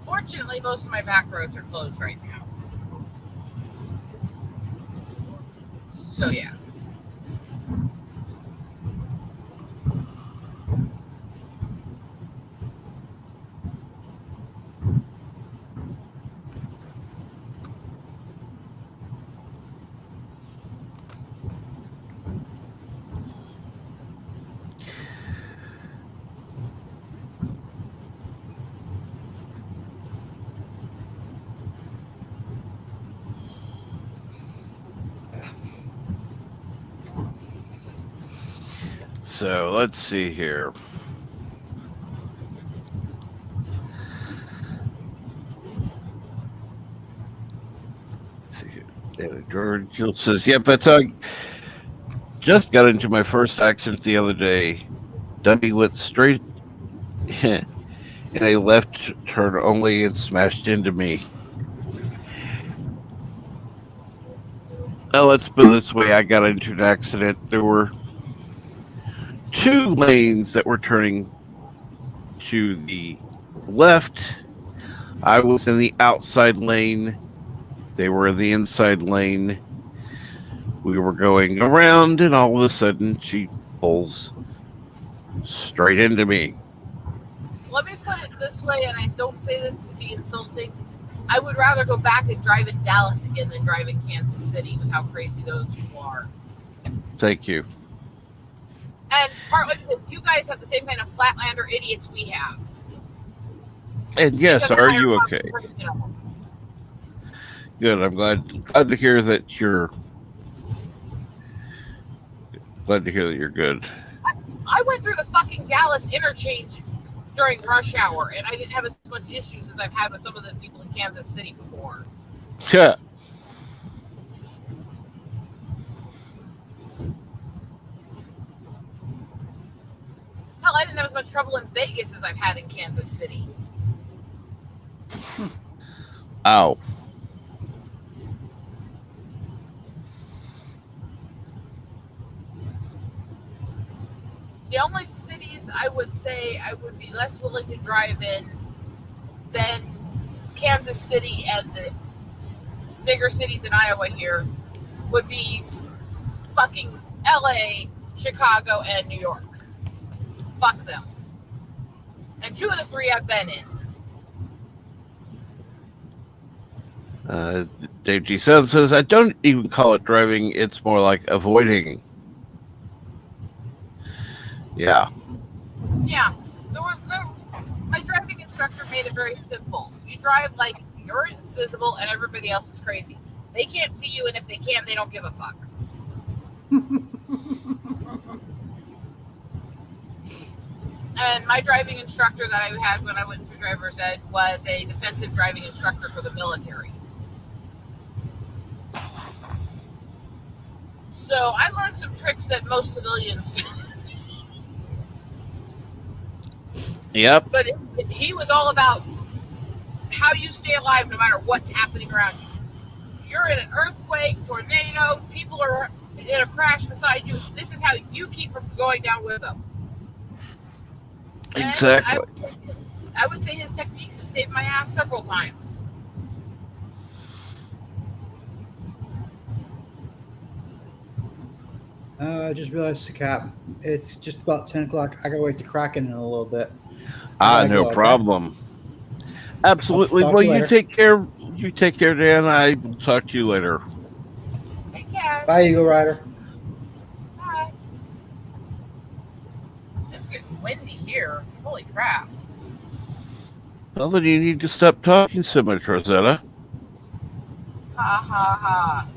Fortunately, most of my back roads are closed right now. So, yeah. So let's see here. Let's see here. George says, "Yep, that's how I just got into my first accident the other day. Dummy went straight in a left turn only and smashed into me." Well, let's put it this way: I got into an accident. There were 2 lanes that were turning to the left. I was in the outside lane. They were in the inside lane. We were going around, and all of a sudden, she pulls straight into me. Let me put it this way, and I don't say this to be insulting. I would rather go back and drive in Dallas again than drive in Kansas City with how crazy those people are. Thank you. And partly because you guys have the same kind of flatlander idiots we have. And yes, Except are higher you okay? population of them. Good. I'm glad to hear that you're good. I went through the fucking Dallas interchange during rush hour, and I didn't have as much issues as I've had with some of the people in Kansas City before. Yeah. Hell, I didn't have as much trouble in Vegas as I've had in Kansas City. Ow. The only cities I would say I would be less willing to drive in than Kansas City and the bigger cities in Iowa here would be fucking LA, Chicago, and New York. Fuck them. And 2 of the 3 I've been in. Dave G7 says, "I don't even call it driving. It's more like avoiding." Yeah. Yeah. My driving instructor made it very simple. You drive like you're invisible and everybody else is crazy. They can't see you, and if they can, they don't give a fuck. And my driving instructor that I had when I went through driver's ed was a defensive driving instructor for the military. So I learned some tricks that most civilians Yep. But he was all about how you stay alive no matter what's happening around you. You're in an earthquake, tornado, people are in a crash beside you. This is how you keep from going down with them. Exactly. I would say his techniques have saved my ass several times. I just realized the cap. It's just about 10 o'clock. I gotta wait to Kraken in a little bit. I gotta No go, okay? problem. Absolutely. I'll talk Well, to you you later. take care. You take care, Dan. I will talk to you later. Take care. Bye, Eagle Rider. Bye. It's getting windy here. Holy crap. Well, then you need to stop talking so much, Rosetta. Ha ha ha.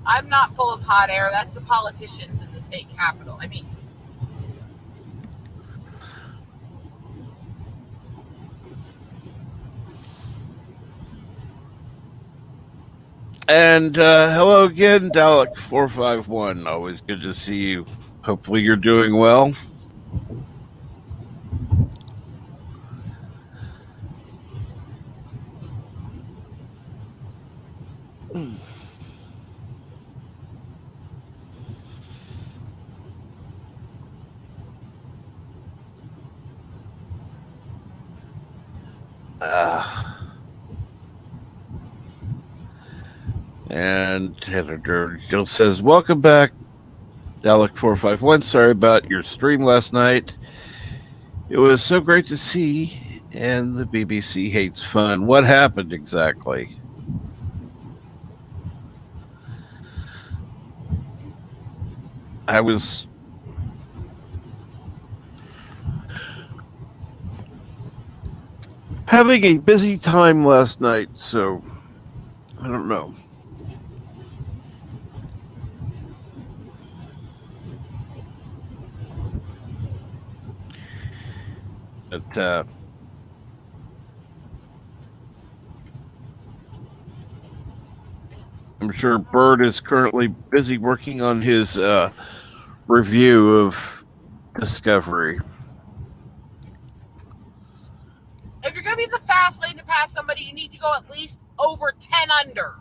I'm not full of hot air. That's the politicians in the state capitol. I mean, And hello again, Dalek451. Always good to see you. Hopefully you're doing well. And editor Jill says, welcome back, Dalek451. Sorry about your stream last night. It was so great to see, and the BBC hates fun. What happened exactly? I was having a busy time last night, so I don't know. But I'm sure Bird is currently busy working on his review of Discovery. if you're going to be in the fast lane to pass somebody, you need to go at least over 10 under.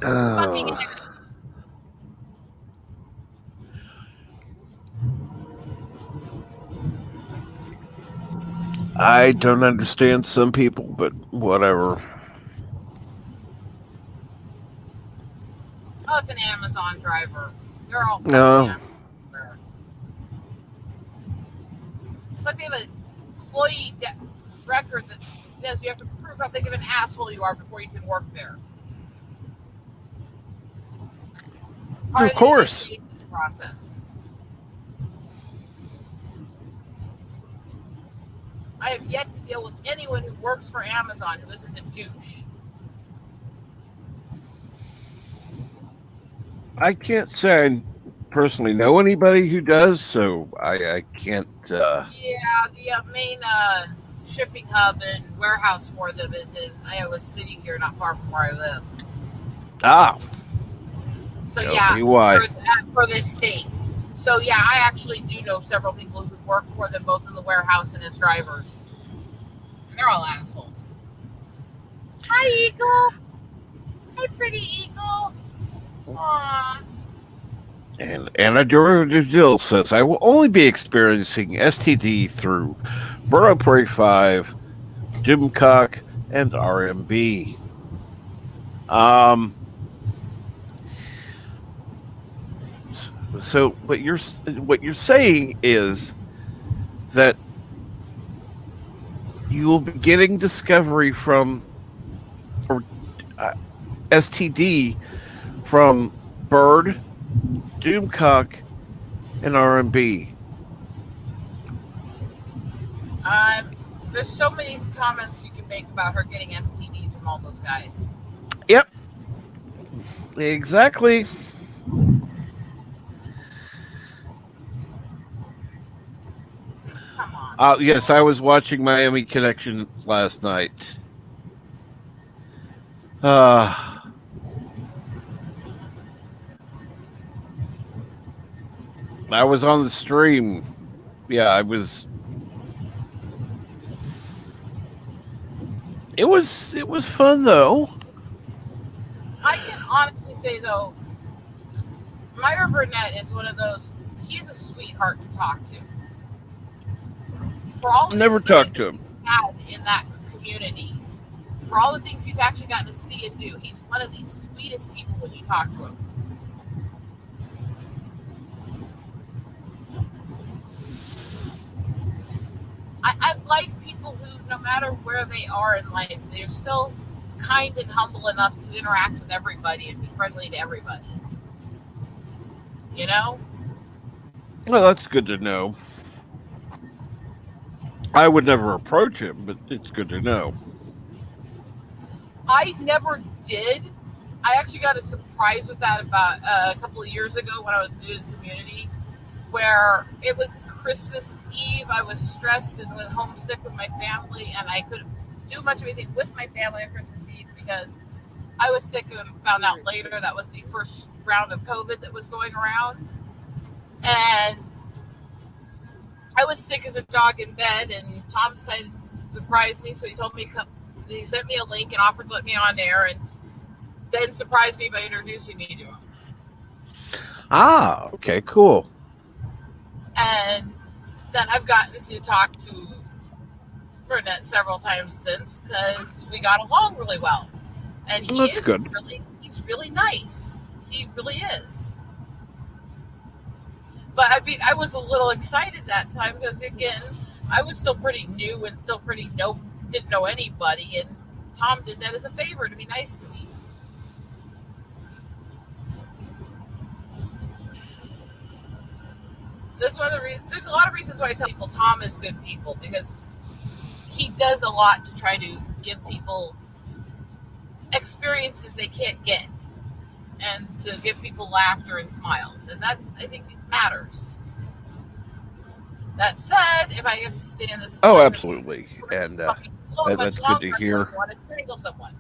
Fucking heavens. I don't understand some people, but whatever. Oh, it's an Amazon driver. They're all fucking No. assholes. It's like they have an employee record that says you have to prove how big of an asshole you are before you can work there. Of course. The process. I have yet to deal with anyone who works for Amazon who isn't a douche. I can't say I personally know anybody who does, so I can't. Yeah, the main shipping hub and warehouse for them is in Iowa City here, not far from where I live. So Tell yeah, me why. for this state. So yeah, I actually do know several people who work for them, both in the warehouse and as drivers. And they're all assholes. Hi, Eagle. Hi, pretty Eagle. Aww. And Anna Dill says, I will only be experiencing STD through Burrow Prairie 5, Doomcock, and RMB. So what you're saying is that you will be getting Discovery from or STD from Bird, Doomcock, and RMB. There's so many comments you can make about her getting STDs from all those guys. Yep. Exactly. Come on. Yes, I was watching Miami Connection last night. I was on the stream. Yeah, I was. It was fun though. I can honestly say though, Myra Burnett is one of those. He's a sweetheart to talk to. For all the Never talked experience to him. he's had in that community, for all the things he's actually gotten to see and do, he's one of the sweetest people when you talk to him. I like people who, no matter where they are in life, they're still kind and humble enough to interact with everybody and be friendly to everybody. You know? Well, that's good to know. I would never approach him, but it's good to know. I never did. I actually got a surprise with that about a couple of years ago when I was new to the community, where it was Christmas Eve. I was stressed and was homesick with my family, and I couldn't do much of anything with my family on Christmas Eve because I was sick and found out later that was the first round of COVID that was going around. And I was sick as a dog in bed, and Tom decided to surprise me, so he told me to come. He sent me a link and offered to let me on air, and then surprised me by introducing me to him. Ah, okay, cool. And then I've gotten to talk to Burnett several times since because we got along really well. And he's really nice. He really is. But I mean, I was a little excited that time because, again, I was still pretty new and still didn't know anybody, and Tom did that as a favor to be nice to me. That's one of the reasons. There's a lot of reasons why I tell people Tom is good people, because he does a lot to try to give people experiences they can't get, and to give people laughter and smiles, and that, I think, matters. That said, if I have to stay in this, oh, absolutely, and that's good to hear. I want to strangle someone.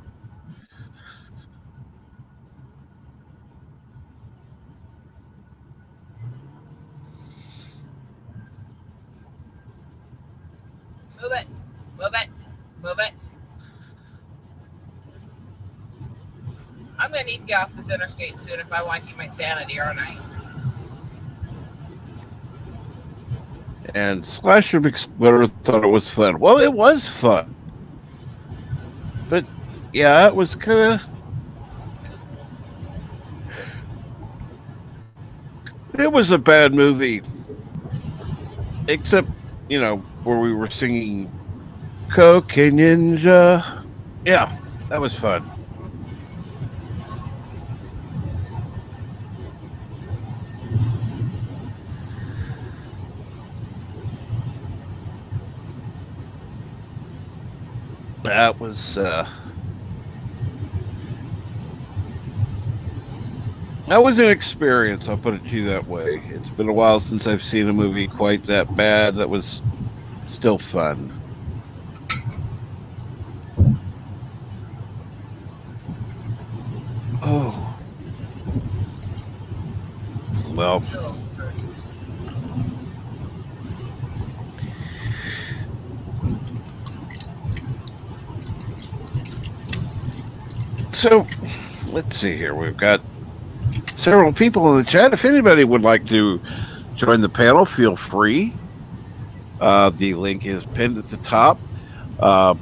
Move it, move it, move it. I'm gonna need to get off this interstate soon if I want to keep my sanity, aren't I? And Slasher McSplitter thought it was fun. Well, it was fun. But, yeah, it was kind of... It was a bad movie. Except, where we were singing Cocaine Ninja. Yeah, that was fun. That was an experience, I'll put it to you that way. It's been a while since I've seen a movie quite that bad that was still fun. Oh. Well. So, let's see here. We've got several people in the chat. If anybody would like to join the panel, feel free. The link is pinned at the top.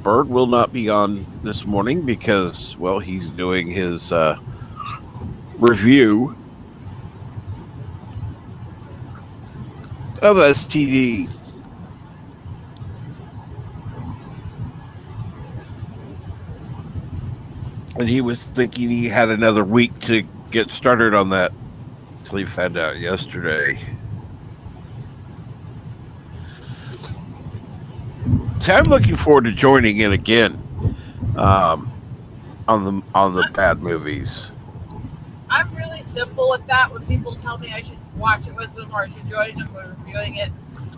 Bird will not be on this morning because, well, he's doing his review of STD. And he was thinking he had another week to get started on that until he found out yesterday. So I'm looking forward to joining in again on the bad movies. I'm really simple with that. When people tell me I should watch it with them or I should join them when reviewing it,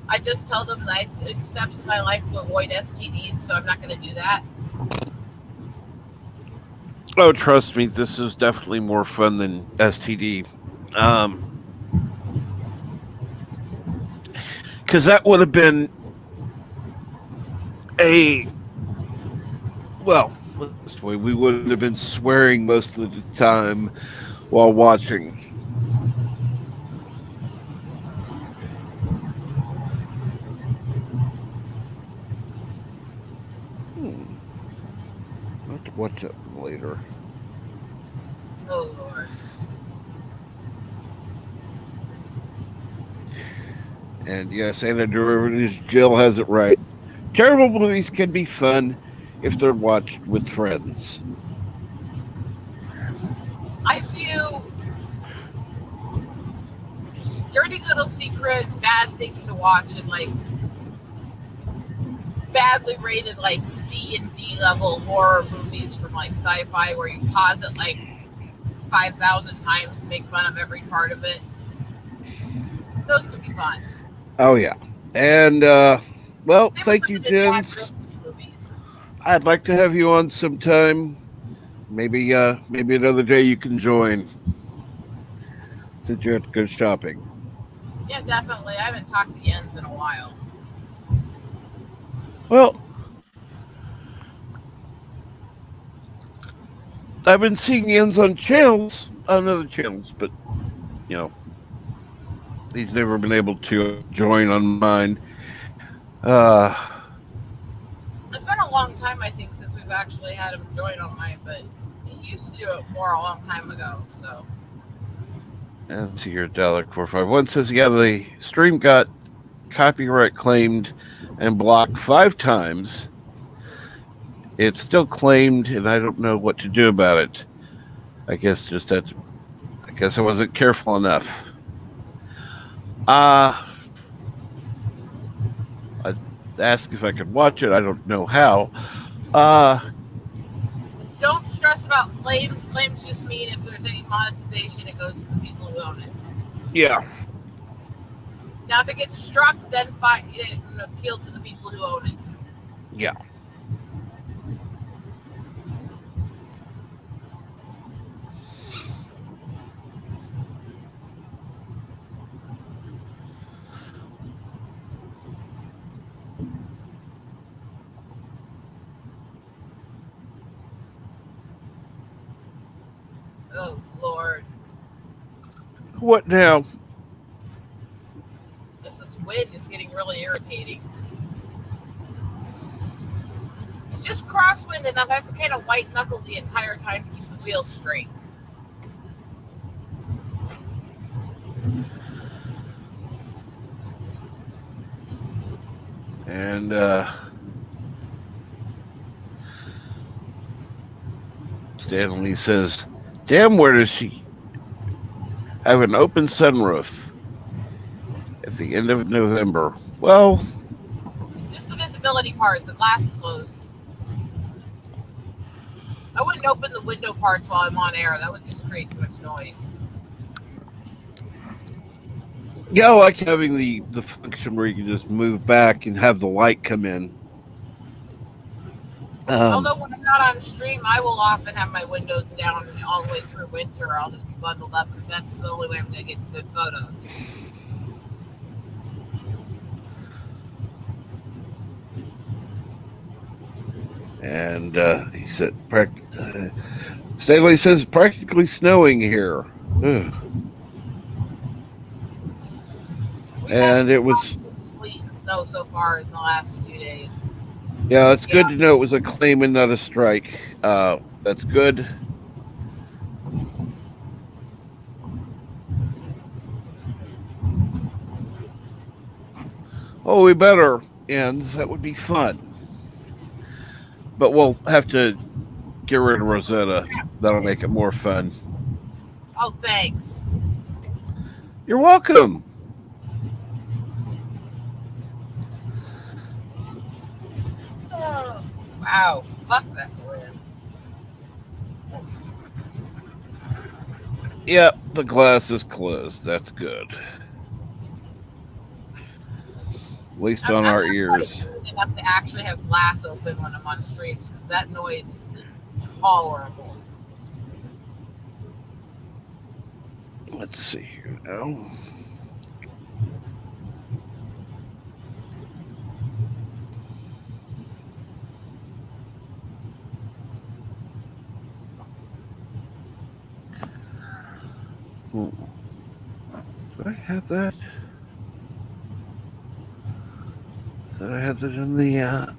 I just tell them that I take steps in my life to avoid STDs, so I'm not going to do that. Oh, trust me, this is definitely more fun than STD. because that would have been this way we would have been swearing most of the time while watching. I'll have to watch it later. Oh Lord. And yes, Anna Derivatives Jill has it right. Terrible movies can be fun if they're watched with friends. I view Dirty Little Secret, Bad Things to Watch is like badly rated, like C and D level horror movies from like sci-fi where you pause it like 5,000 times to make fun of every part of it. Those can be fun. Oh yeah. And well, Same thank you, Jens. I'd like to have you on sometime. Maybe another day you can join. Since you have to go shopping. Yeah, definitely. I haven't talked to Jens in a while. Well, I've been seeing Jens on other channels, but you know, he's never been able to join on mine. It's been a long time, I think, since we've actually had him join on mine, but he used to do it more a long time ago, so. And see your $451 says, yeah, the stream got copyright claimed and blocked 5 times. It's still claimed, and I don't know what to do about it. I guess I wasn't careful enough. I asked if I could watch it. I don't know how. Don't stress about claims. Claims just mean if there's any monetization, it goes to the people who own it. Yeah. Now, if it gets struck, then appeal to the people who own it. Yeah. Oh, Lord. What now? This wind is getting really irritating. It's just crosswind enough. I have to kind of white knuckle the entire time to keep the wheel straight. And Stanley says, damn, where does she have an open sunroof at the end of November? Well, just the visibility part. The glass is closed. I wouldn't open the window parts while I'm on air. That would just create too much noise. yeah, I like having the function where you can just move back and have the light come in. Although when I'm not on stream, I will often have my windows down all the way through winter. I'll just be bundled up because that's the only way I'm going to get the good photos. And he said, Stanley says, practically snowing here. Ugh. And it was sleet and snow so far in the last few days. Yeah, it's good to know it was a claim and not a strike. That's good. Oh, we better ends. That would be fun. But we'll have to get rid of Rosetta. That'll make it more fun. Oh, thanks. You're welcome. Oh, wow, fuck that wind. Yep, the glass is closed. That's good. At least on our ears. Enough to actually have glass open when I'm on streams because that noise is intolerable. Let's see here now. have that? So I have it in the.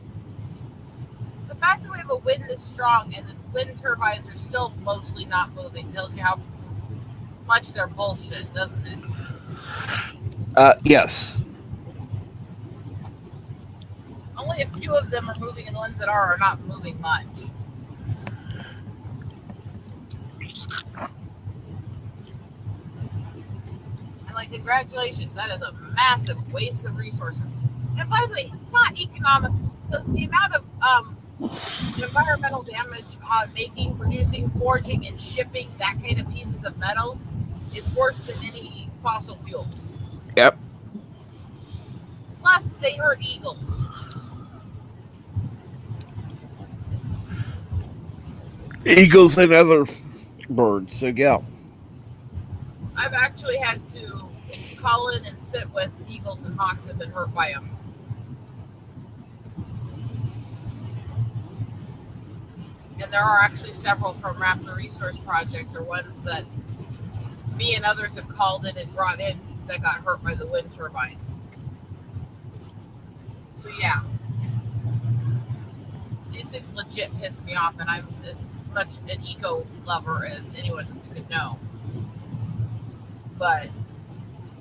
The fact that we have a wind this strong and the wind turbines are still mostly not moving tells you how much they're bullshit, doesn't it? Yes. Only a few of them are moving, and the ones that are not moving much. And like, congratulations, that is a massive waste of resources. And by the way, not economic, because the amount of environmental damage on making, producing, forging, and shipping that kind of pieces of metal is worse than any fossil fuels. Yep. Plus, they hurt eagles. Eagles and other birds. So yeah. I've actually had to call in and sit with eagles and hawks that have been hurt by them. And there are actually several from Raptor Resource Project, or ones that me and others have called in and brought in that got hurt by the wind turbines. So yeah, these things legit piss me off, and I'm as much an eco lover as anyone could know. But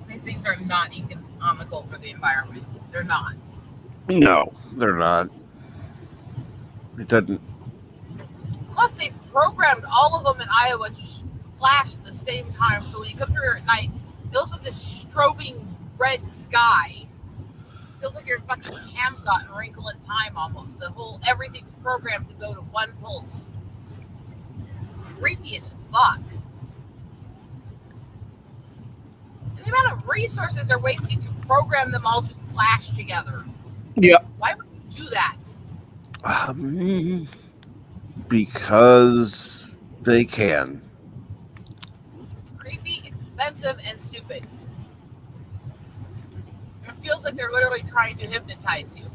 these things are not economical for the environment. They're not. No, they're not. It doesn't. Plus, they programmed all of them in Iowa to flash at the same time. So when you come here at night, it looks like this strobing red sky. It feels like you're in fucking Camsot and Wrinkle in Time almost. Everything's programmed to go to one pulse. It's creepy as fuck. And the amount of resources they're wasting to program them all to flash together. Yep. Why would you do that? Because they can. Creepy, expensive, and stupid. It feels like they're literally trying to hypnotize you.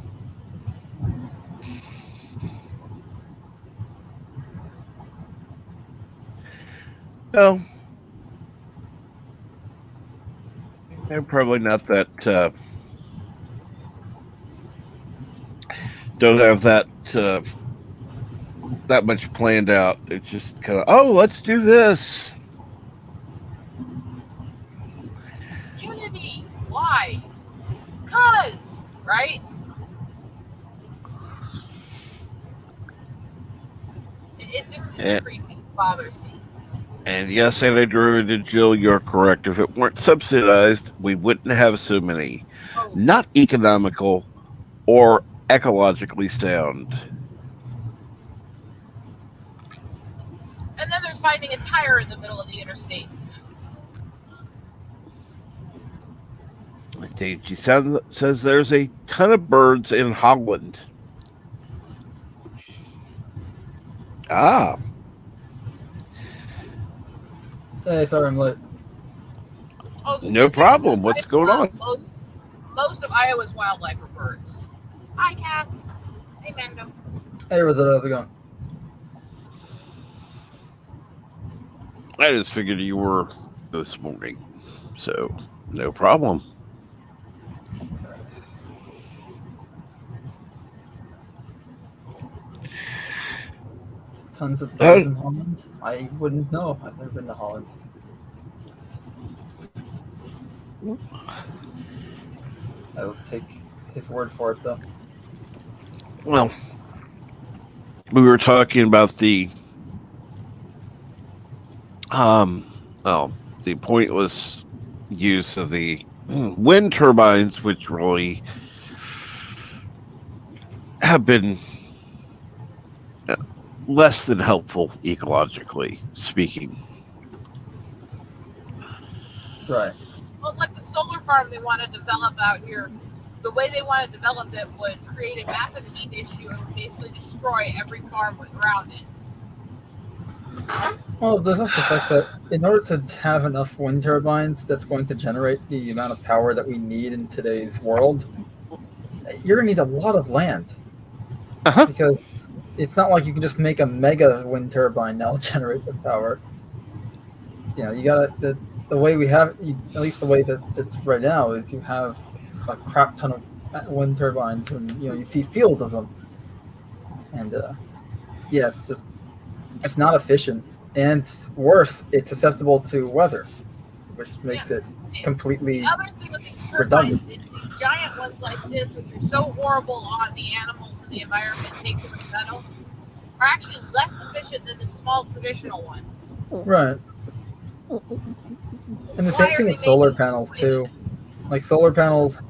Well, they're probably not that. Don't have that that much planned out. It's just kind of, oh, let's do this. Unity. Why? Because, right? It just creepy. It bothers me. And yes, Anti-Derivative Jill, you're correct. If it weren't subsidized, we wouldn't have so many not economical or ecologically sound. And then there's finding a tire in the middle of the interstate. She says there's a ton of birds in Holland. Ah. Hey, sorry I'm late. Oh, No problem. What's going on? Most of Iowa's wildlife are birds. Hi, Cass. Hey, Fandom. Hey, Rosetta, how's it going? I just figured you were this morning, so no problem. Tons of birds in Holland? I wouldn't know. I've never been to Holland. I will take his word for it, though. Well, we were talking about the the pointless use of the wind turbines, which really have been less than helpful ecologically speaking. Right. Well, it's like the solar farm they want to develop out here. The way they want to develop it would create a massive heat issue and would basically destroy every farm around it. Well, there's also the fact that in order to have enough wind turbines that's going to generate the amount of power that we need in today's world, you're going to need a lot of land. Because it's not like you can just make a mega wind turbine that'll generate the power. You know, you got to the way we have, at least the way that it's right now, is you have a crap ton of wind turbines, and you see fields of them, and yeah, it's not efficient, and worse, it's susceptible to weather, which makes it completely The other thing with these redundant. turbines is these giant ones like this, which are so horrible on the animals and the environment, take too much metal, are actually less efficient than the small traditional ones. Right. And the Why same are thing they with solar making panels this too. Like solar panels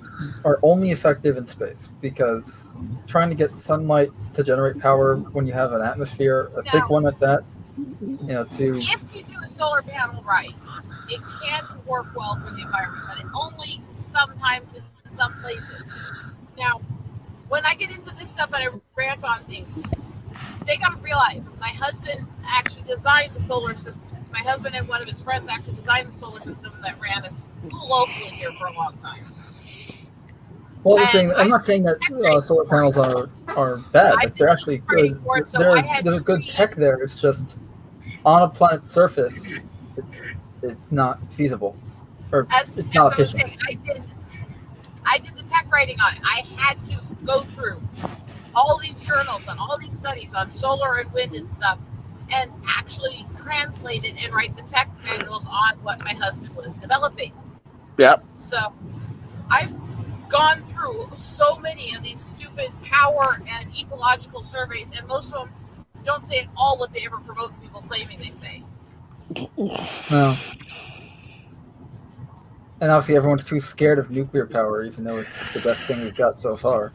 are only effective in space because trying to get sunlight to generate power when you have an atmosphere, a thick one at that, to If you do a solar panel right, it can work well for the environment, but it only sometimes in some places. Now, when I get into this stuff and I rant on things, they got to realize my husband actually designed the solar system. My husband and one of his friends actually designed the solar system that ran a school locally here for a long time. well, I'm not saying that solar panels are bad. Like they're actually good. There's good tech there. It's just on a planet's surface, it's not feasible, or it's not efficient. I did the tech writing on it. I had to go through all these journals and all these studies on solar and wind and stuff, and actually translate it and write the tech manuals on what my husband was developing. Yep. So I've gone through so many of these stupid power and ecological surveys, and most of them don't say at all what they ever promote people claiming they say. No. And obviously everyone's too scared of nuclear power, even though it's the best thing we've got so far.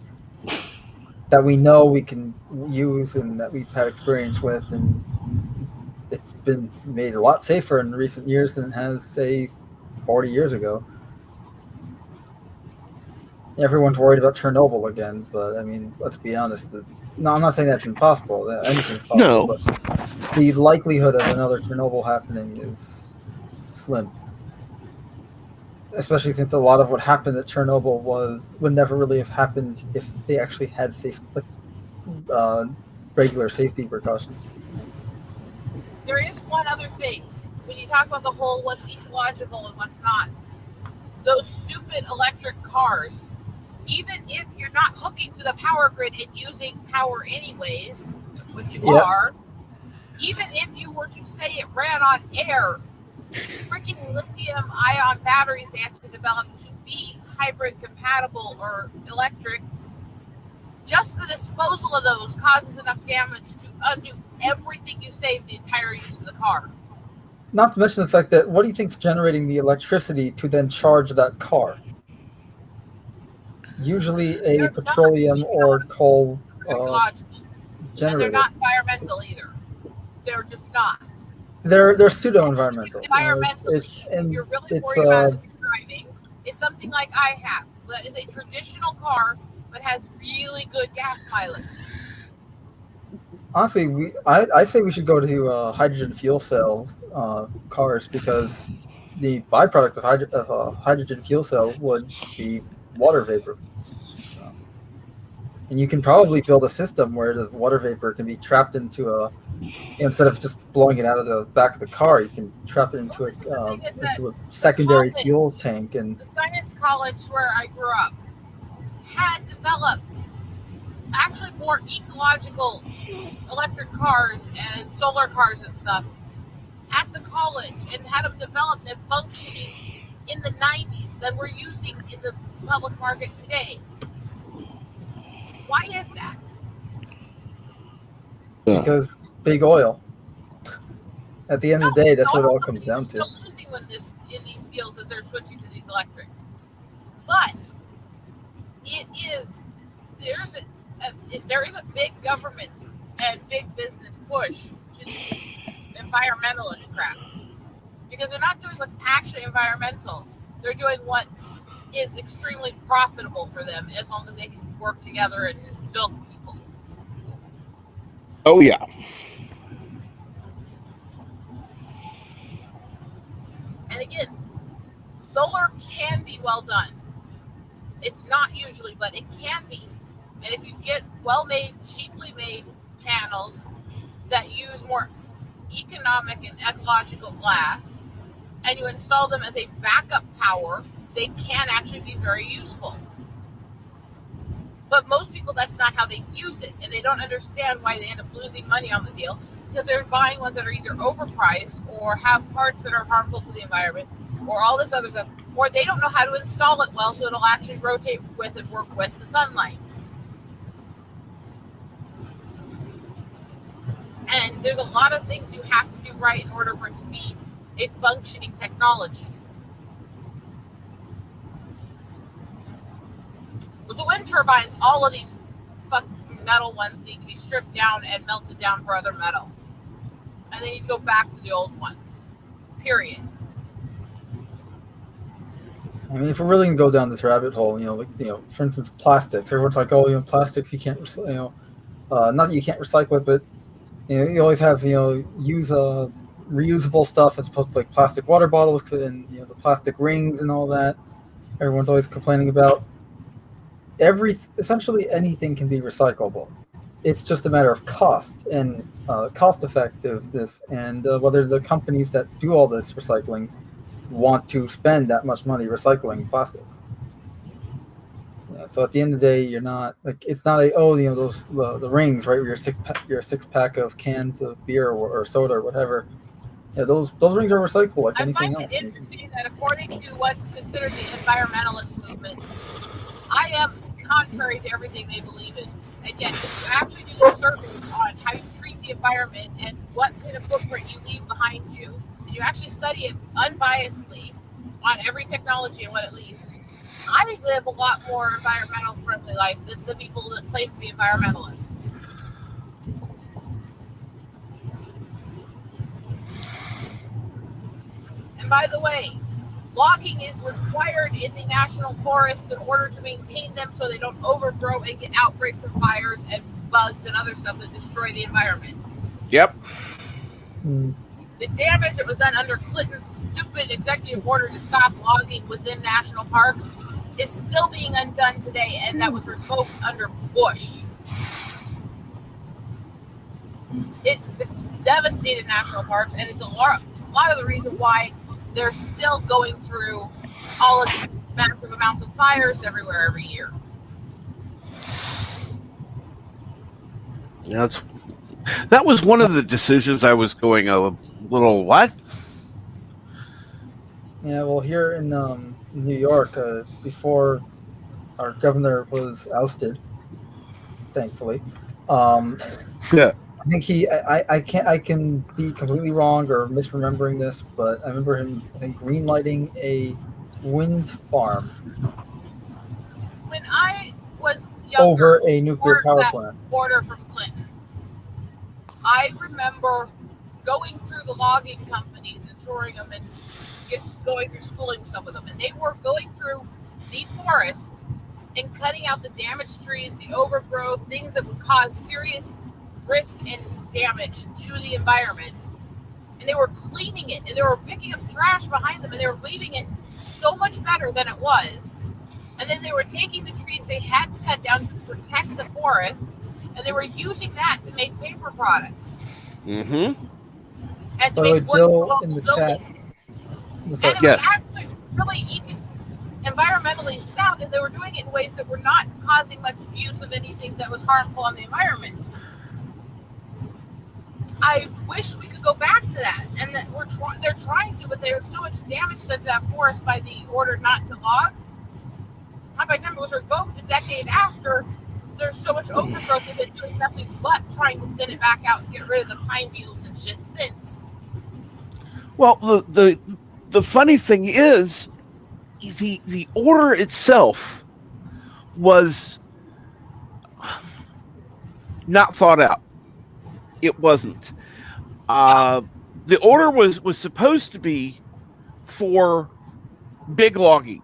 That we know we can use and that we've had experience with, and it's been made a lot safer in recent years than it has, say, 40 years ago. Everyone's worried about Chernobyl again, but I mean, let's be honest. No, I'm not saying that's impossible. That anything's possible. No. But the likelihood of another Chernobyl happening is slim. Especially since a lot of what happened at Chernobyl would never really have happened if they actually had regular safety precautions. There is one other thing. When you talk about the whole what's ecological and what's not, those stupid electric cars, even if you're not hooking to the power grid and using power anyways, which you are, even if you were to say it ran on air, freaking lithium-ion batteries they have to develop to be hybrid compatible or electric, just the disposal of those causes enough damage to undo everything you saved the entire use of the car. Not to mention the fact that what do you think's generating the electricity to then charge that car? Usually a petroleum or coal generator. And they're not environmental either. They're just not. They're pseudo-environmental. Environmentally, if you're really worried about it driving, it's something like I have. That is a traditional car, but has really good gas mileage. Honestly, I say we should go to hydrogen fuel cell cars, because the byproduct of a hydrogen fuel cell would be water vapor. So, and you can probably build a system where the water vapor can be trapped into instead of just blowing it out of the back of the car, you can trap it into a secondary fuel tank. And the science college where I grew up had developed actually more ecological electric cars and solar cars and stuff at the college, and had them developed and functioning in the 90s than we're using in the public market today. Why is that? Because big oil. At the end of the day, that's what it all comes down to. Still losing in these deals as they're switching to these electric, but there is a big government and big business push to these environmentalist crap, because they're not doing what's actually environmental. They're doing what is extremely profitable for them, as long as they can work together and build people. Oh yeah. And again, solar can be well done. It's not usually, but it can be. And if you get well-made, cheaply made panels that use more economic and ecological glass, and you install them as a backup power, they can actually be very useful. But most people, that's not how they use it, and they don't understand why they end up losing money on the deal, because they're buying ones that are either overpriced or have parts that are harmful to the environment or all this other stuff, or they don't know how to install it well so it'll actually rotate with and work with the sunlight. And there's a lot of things you have to do right in order for it to be a functioning technology. With the wind turbines, all of these fucking metal ones need to be stripped down and melted down for other metal. And they need to go back to the old ones. Period. I mean, if we're really gonna go down this rabbit hole, for instance, plastics. Everyone's like, oh, plastics, you can't, not that you can't recycle it, but you always have, use reusable stuff as opposed to like plastic water bottles and the plastic rings and all that. Everyone's always complaining about. Essentially anything can be recyclable. It's just a matter of cost and cost effectiveness, and whether the companies that do all this recycling want to spend that much money recycling plastics. Yeah, so at the end of the day, you're not like, it's not those the rings, right? Your six pack of cans of beer or soda or whatever. Yeah, those rings are recyclable like anything else. I find it interesting that according to what's considered the environmentalist movement, I am contrary to everything they believe in. And yet, if you actually do a survey on how you treat the environment and what kind of footprint you leave behind you, and you actually study it unbiasedly on every technology and what it leaves, I live a lot more environmental friendly life than the people that claim to be environmentalists. And by the way, logging is required in the national forests in order to maintain them so they don't overgrow and get outbreaks of fires and bugs and other stuff that destroy the environment. Yep. The damage that was done under Clinton's stupid executive order to stop logging within national parks is still being undone today, and that was revoked under Bush. It's devastated national parks, and it's a lot of the reason why they're still going through all of these massive amounts of fires everywhere every year. Yeah, that was one of the decisions I was going a little what? Yeah, well, here in New York, before our governor was ousted, thankfully, Yeah. I think I can be completely wrong or misremembering this, but I remember him, I think, greenlighting a wind farm When I was younger, over a nuclear power plant. Order from Clinton, I remember going through the logging companies and touring them and going through schooling stuff with them, and they were going through the forest and cutting out the damaged trees, the overgrowth, things that would cause serious risk and damage to the environment. And they were cleaning it, and they were picking up trash behind them, and they were leaving it so much better than it was. And then they were taking the trees they had to cut down to protect the forest, and they were using that to make paper products. Mm-hmm. And to By the way, make Jill in the chat. And it was actually really environmentally sound, and they were doing it in ways that were not causing much use of anything that was harmful on the environment. I wish we could go back to that, and that they're trying to, but there's so much damage done to that forest by the order not to log. And by the time it was revoked a decade after, there's so much overgrowth, they've been doing nothing but trying to thin it back out and get rid of the pine beetles and shit since. Well, the funny thing is, the order itself was not thought out. It wasn't. The order was supposed to be for big logging.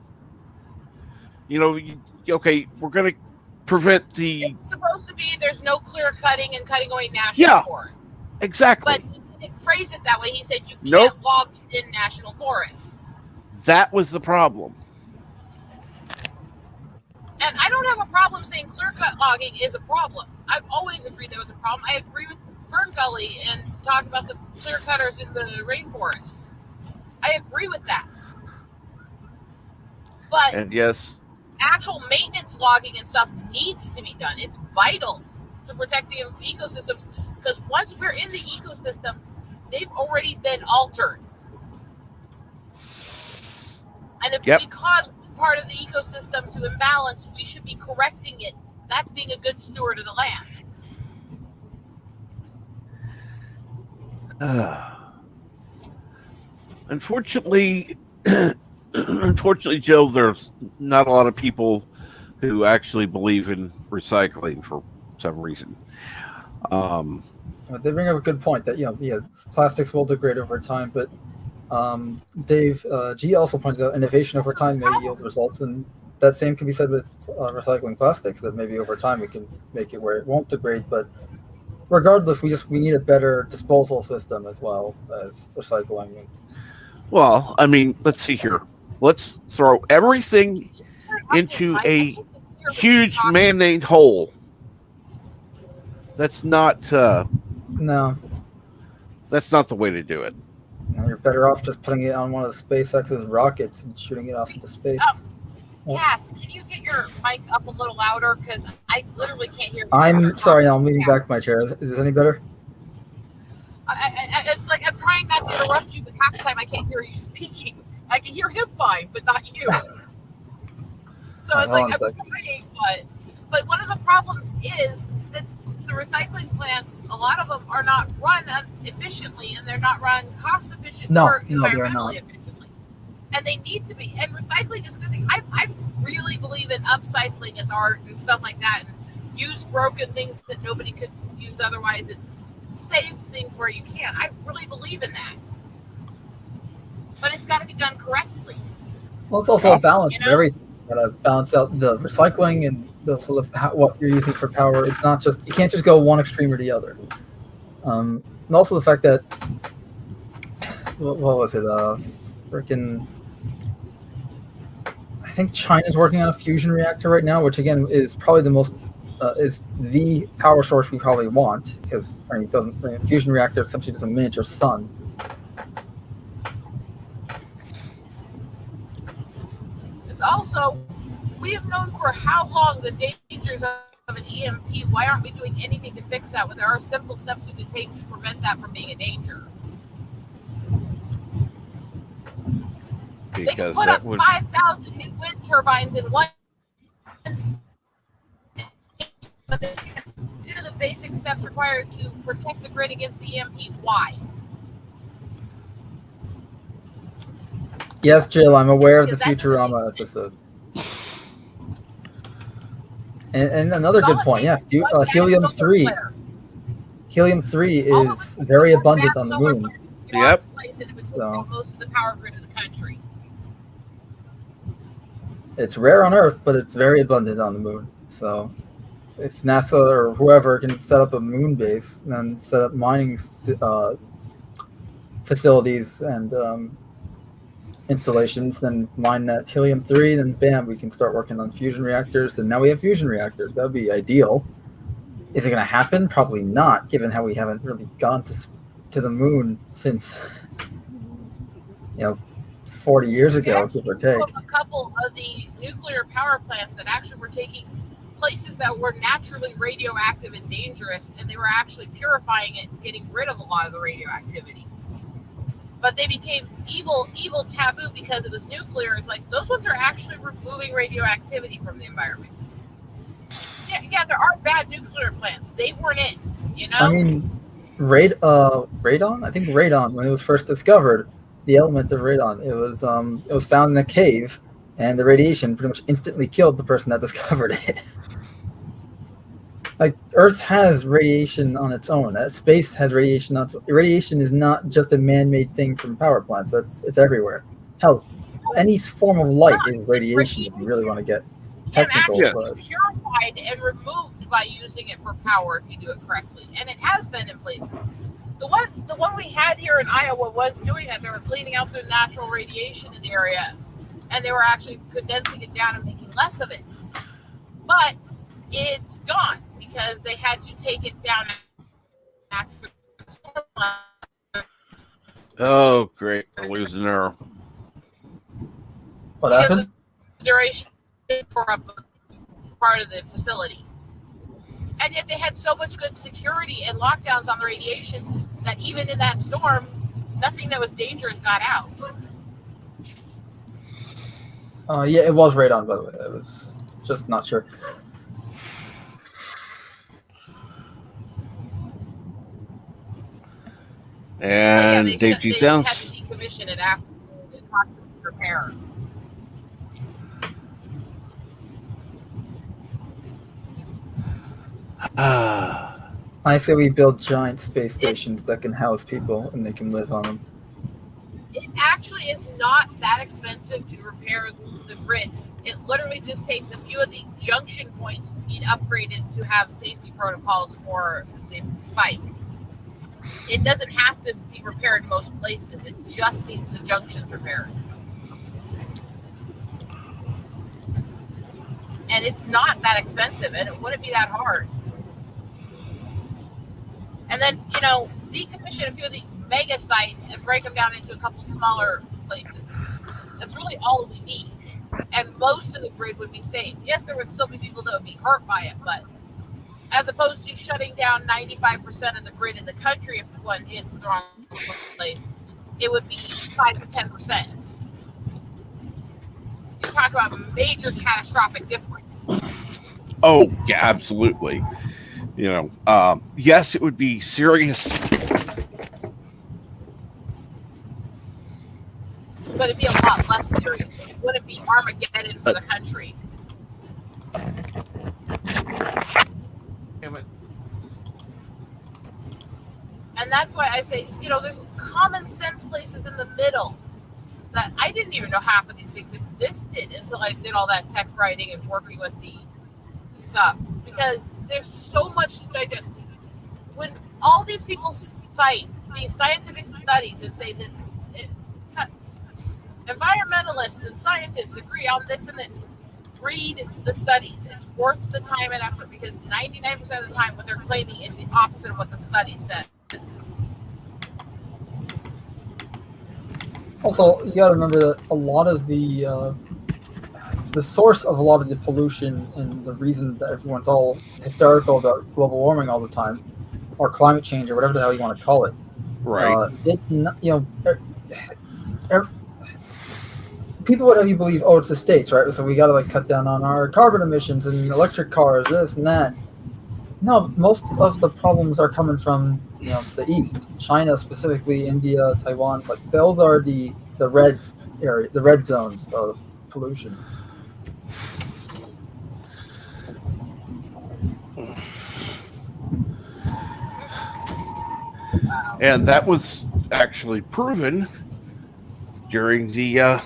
Okay, we're going to prevent the... It's supposed to be there's no clear cutting and cutting going national forest. Exactly. But he didn't phrase it that way. He said you can't log within national forests. That was the problem. And I don't have a problem saying clear cut logging is a problem. I've always agreed there was a problem. I agree with Fern Gully and talk about the clear cutters in the rainforests. I agree with that. But And yes, actual maintenance logging and stuff needs to be done. It's vital to protect the ecosystems, because once we're in the ecosystems, they've already been altered. And if we cause part of the ecosystem to imbalance, we should be correcting it. That's being a good steward of the land. Unfortunately, Joe, there's not a lot of people who actually believe in recycling for some reason. They bring up a good point that plastics will degrade over time, but Dave G also points out innovation over time may yield results, and that same can be said with recycling plastics. That maybe over time we can make it where it won't degrade, but regardless, we need a better disposal system as well as recycling. Well, I mean, let's see here. Let's throw everything into a huge man-made hole. That's not no. That's not the way to do it. No, you're better off just putting it on one of SpaceX's rockets and shooting it off into space. Cass, can you get your mic up a little louder? Because I literally can't hear you. I'm sorry, I'm leaning back my chair. Is this any better? It's like I'm trying not to interrupt you, but half the time I can't hear you speaking. I can hear him fine, but not you. So it's like I'm trying, but one of the problems is that the recycling plants, a lot of them are not run efficiently, and they're not run cost efficiently or environmentally efficiently. And they need to be. And recycling is a good thing. I really believe in upcycling as art and stuff like that, and use broken things that nobody could use otherwise, and save things where you can. I really believe in that. But it's got to be done correctly. Well, it's also a balance of everything. You got to balance out the recycling and what you're using for power. It's not just, you can't just go one extreme or the other. And also the fact that, what was it? Freaking, I think China's working on a fusion reactor right now, which again is probably the most, is the power source we probably want, because fusion reactor essentially just a miniature sun. It's also, we have known for how long the dangers of an EMP. Why aren't we doing anything to fix that when there are simple steps we could take to prevent that from being a danger? Because they can put up 5,000 new wind turbines in one state, but they can't do the basic steps required to protect the grid against the EMP. Why? Yes, Jill, I'm aware of the Futurama episode. And another good point, yes, helium-3. Helium-3 is very abundant on the moon. Yep. So most of the power grid of the country. It's rare on Earth, but it's very abundant on the moon. So if NASA or whoever can set up a moon base and then set up mining facilities and installations, then mine that helium-3, then bam, we can start working on fusion reactors. And now we have fusion reactors. That would be ideal. Is it going to happen? Probably not, given how we haven't really gone to the moon since 40 years ago, give or take. A couple of the nuclear power plants that actually were taking places that were naturally radioactive and dangerous, and they were actually purifying it and getting rid of a lot of the radioactivity. But they became evil taboo because it was nuclear. It's like those ones are actually removing radioactivity from the environment. Yeah, there are bad nuclear plants. They weren't it, I mean, radon. I think radon, when it was first discovered, the element of radon, it was found in a cave, and the radiation pretty much instantly killed the person that discovered it. Like, Earth has radiation on its own. Space has radiation on its own. Radiation is not just a man-made thing from power plants. It's everywhere. Hell, any form of light is radiation if you really want to get technical. It can actually be purified and removed by using it for power if you do it correctly. And it has been in places. The one we had here in Iowa was doing that. They were cleaning out the natural radiation in the area, and they were actually condensing it down and making less of it. But it's gone because they had to take it down after. Oh, great. We're losing her. What Because happened? the duration for a part of the facility. And yet they had so much good security and lockdowns on the radiation that even in that storm, nothing that was dangerous got out. Yeah, it was radon, by the way. I was just not sure. And they Dave G. had to Sounds. decommission it after the repair. I say we build giant space stations that can house people and they can live on them. It actually is not that expensive to repair the grid. It literally just takes a few of the junction points being upgraded to have safety protocols for the spike. It doesn't have to be repaired in most places. It just needs the junctions repaired. And it's not that expensive, and it wouldn't be that hard. And then, decommission a few of the mega sites and break them down into a couple smaller places. That's really all we need. And most of the grid would be safe. Yes, there would still be people that would be hurt by it, but as opposed to shutting down 95% of the grid in the country if one hits the wrong place, it would be 5 to 10%. You're talking about a major catastrophic difference. Oh, yeah, absolutely. Yes, it would be serious. But it'd be a lot less serious. It wouldn't be Armageddon for the country. Damn it. And that's why I say, there's common sense places in the middle that I didn't even know half of these things existed until I did all that tech writing and working with the stuff. Because there's so much to digest. When all these people cite these scientific studies and say that environmentalists and scientists agree on this and this, read the studies. It's worth the time and effort because 99% of the time what they're claiming is the opposite of what the study says. Also, you got to remember that a lot of the source of a lot of the pollution and the reason that everyone's all hysterical about global warming all the time, or climate change, or whatever the hell you want to call it, Right. People would have you believe, it's the states, right? So we got to cut down on our carbon emissions and electric cars, this and that. No, most of the problems are coming from the East, China specifically, India, Taiwan. Those are the red area, the red zones of pollution. And that was actually proven during the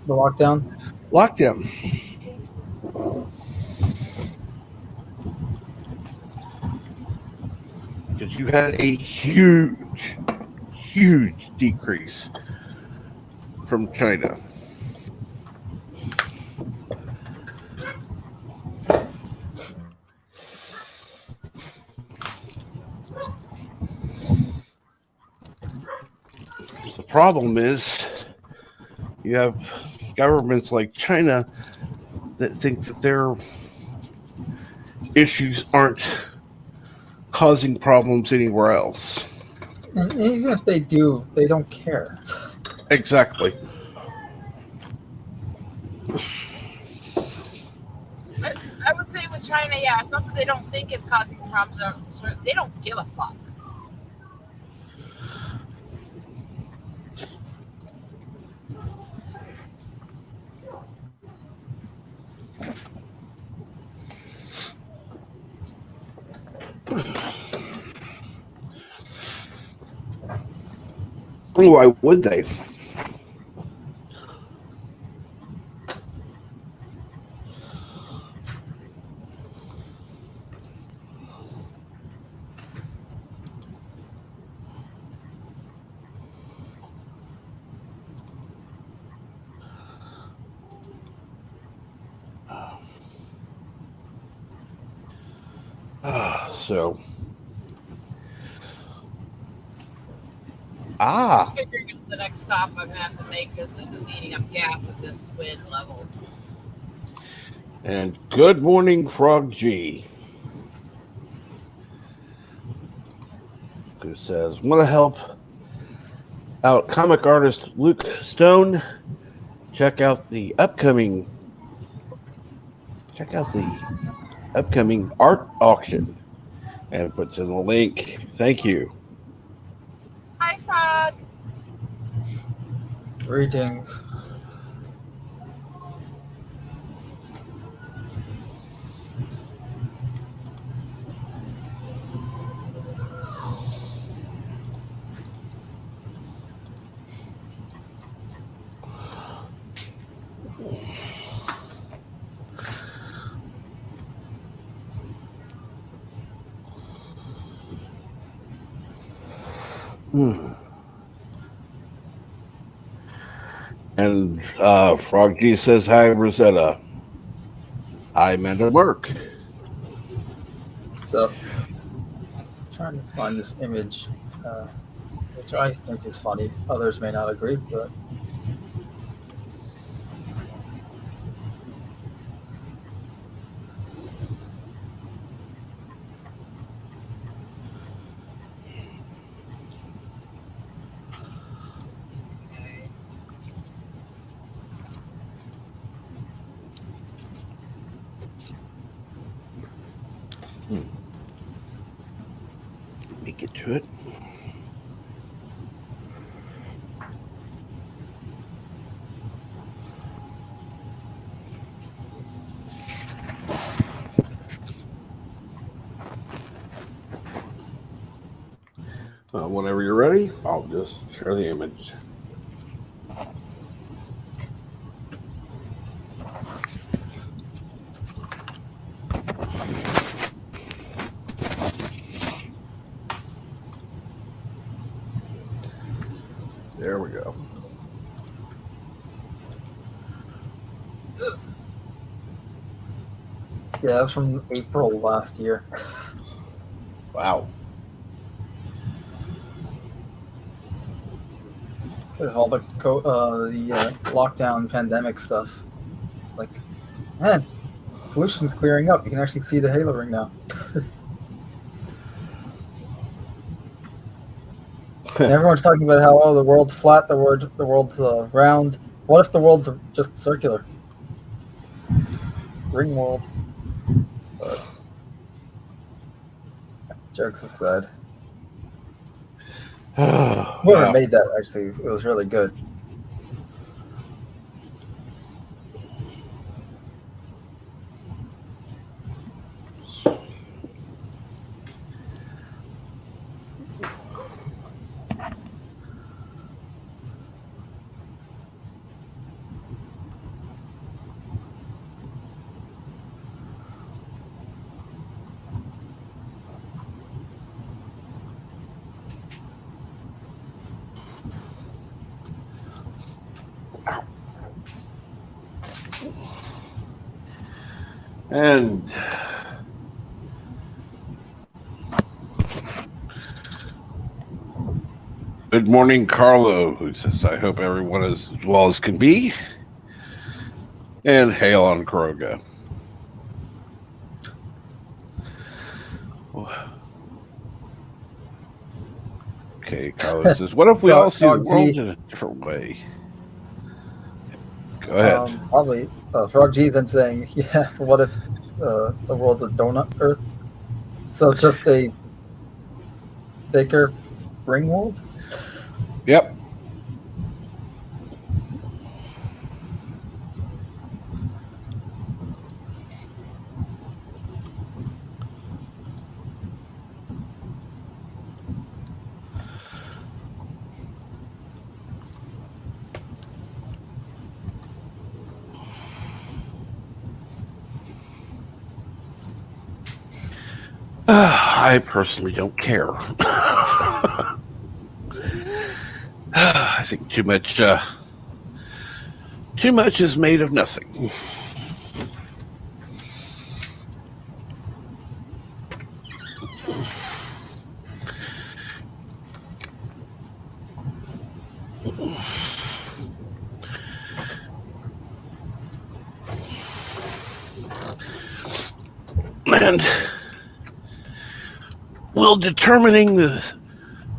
lockdown. Because you had a huge decrease from China. The problem is you have governments like China that think that their issues aren't causing problems anywhere else. And even if they do, they don't care. Exactly. I would say with China, yeah, it's not that they don't think it's causing problems. They don't give a fuck. Why would they? So Just Ah, figuring out the next stop I'm gonna have to make because this is eating up gas at this wind level. and good morning, Frog G, who says, want to help out comic artist Luke Stone? Check out the upcoming art auction, and puts in the link. Thank you. Hi, Frog. Greetings. And Frog G says, hi, Rosetta. Hi, Amanda Merck. So, trying to find this image, which I think is funny. Others may not agree, but Let me get to it. Whenever you're ready, I'll just share the image. There we go. Oof. yeah, that was from April last year. Wow. With all the lockdown pandemic stuff. Like, man, pollution's clearing up. You can actually see the halo ring now. And everyone's talking about how the world's flat, the world's round. What if the world's just circular? Ring world. But jokes aside, whoever Wow. made that actually, it was really good. And good morning, Carlo, who says, I hope everyone is as well as can be. And hail on Kroga. Okay, Carlo says, what if we all see the world in a different way? Go ahead. Probably Frog G's and saying, yeah, what if the world's a donut Earth? So just a thicker ring world? Yep. I personally don't care. I think too much is made of nothing. And will determining the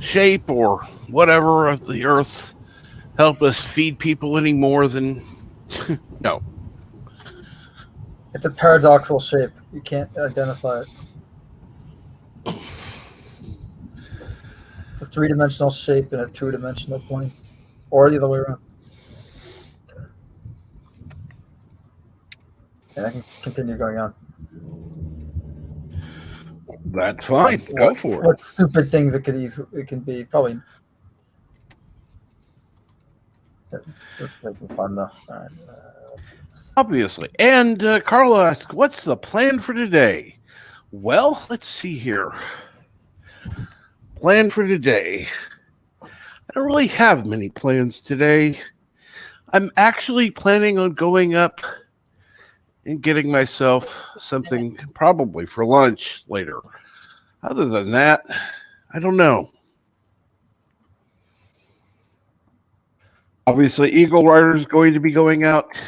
shape or whatever of the Earth help us feed people any more than... No. It's a paradoxical shape. You can't identify it. It's a three-dimensional shape in a two-dimensional plane, or the other way around. And I can continue going on. That's fine. Go for it. What stupid things it can be. Probably just making fun though. All right. Obviously. And Carlo asks, what's the plan for today? Well, let's see here. Plan for today. I don't really have many plans today. I'm actually planning on going up and getting myself something probably for lunch later. Other than that, I don't know. Obviously, Eagle Rider is going to be going out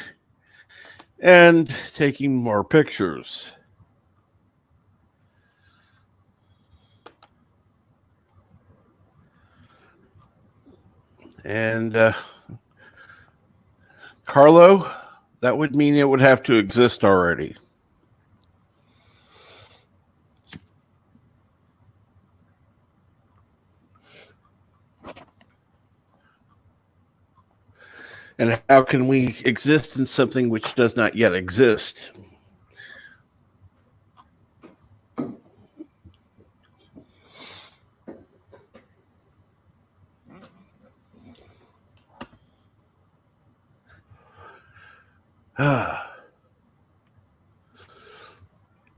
and taking more pictures. And Carlo, that would mean it would have to exist already. And how can we exist in something which does not yet exist?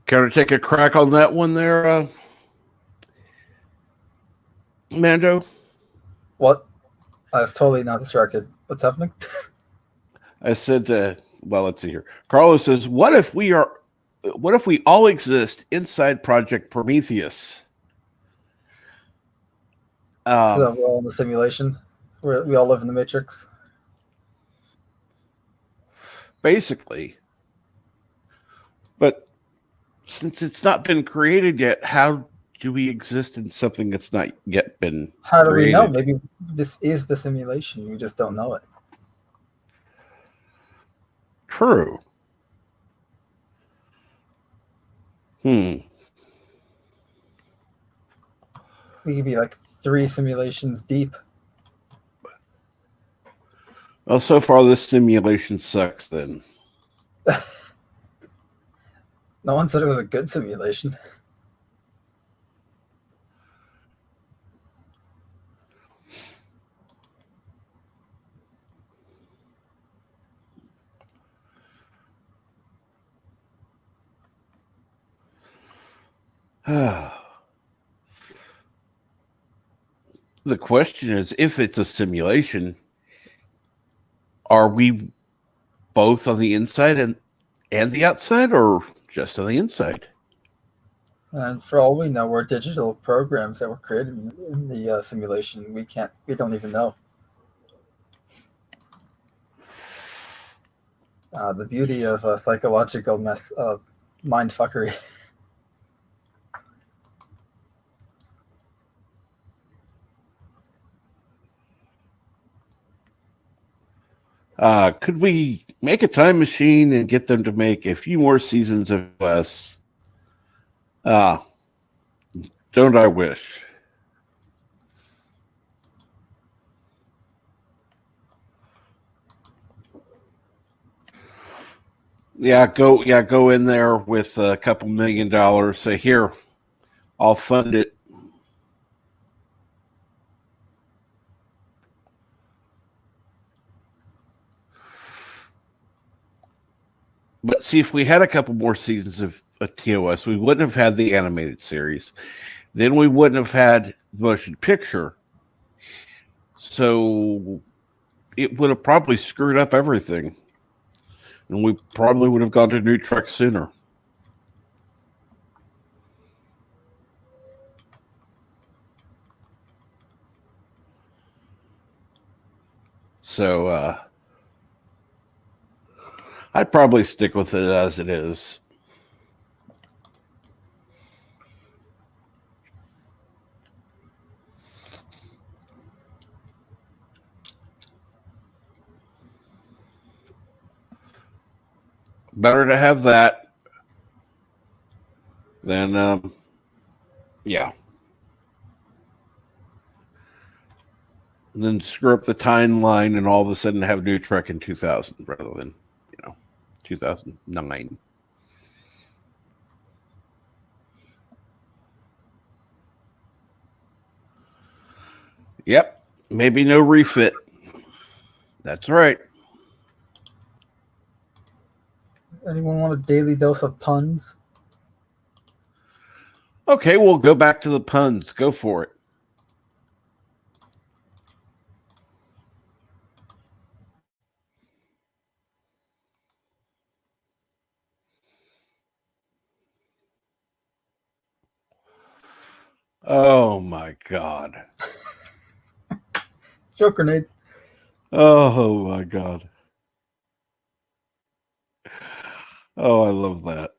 Care to take a crack on that one there, Mando? What? I was totally not distracted. What's happening? I said, well, let's see here. Carlos says, what if we all exist inside Project Prometheus? So we're all in the simulation. We all live in the Matrix. Basically. But since it's not been created yet, how do we exist in something that's not yet been How do created? we know? Maybe this is the simulation. We just don't know it. True. We could be like 3 simulations deep. Well, so far this simulation sucks then. No one said it was a good simulation. The question is, if it's a simulation, are we both on the inside and the outside, or just on the inside? And for all we know, we're digital programs that were created in the simulation. We don't even know. The beauty of psychological mindfuckery. Could we make a time machine and get them to make a few more seasons of us? Don't I wish? Go in there with a couple $1 million. Say, here, I'll fund it. But see, if we had a couple more seasons of TOS, we wouldn't have had the animated series. Then we wouldn't have had the motion picture. So it would have probably screwed up everything. And we probably would have gone to New Trek sooner. So I'd probably stick with it as it is. better to have that than, yeah. And then screw up the timeline and all of a sudden have New Trek in 2000 rather than, 2009. Yep. Maybe no refit. That's right. Anyone want a daily dose of puns? Okay, we'll go back to the puns. Go for it. Oh my God. Joke grenade. Oh my God. Oh, I love that.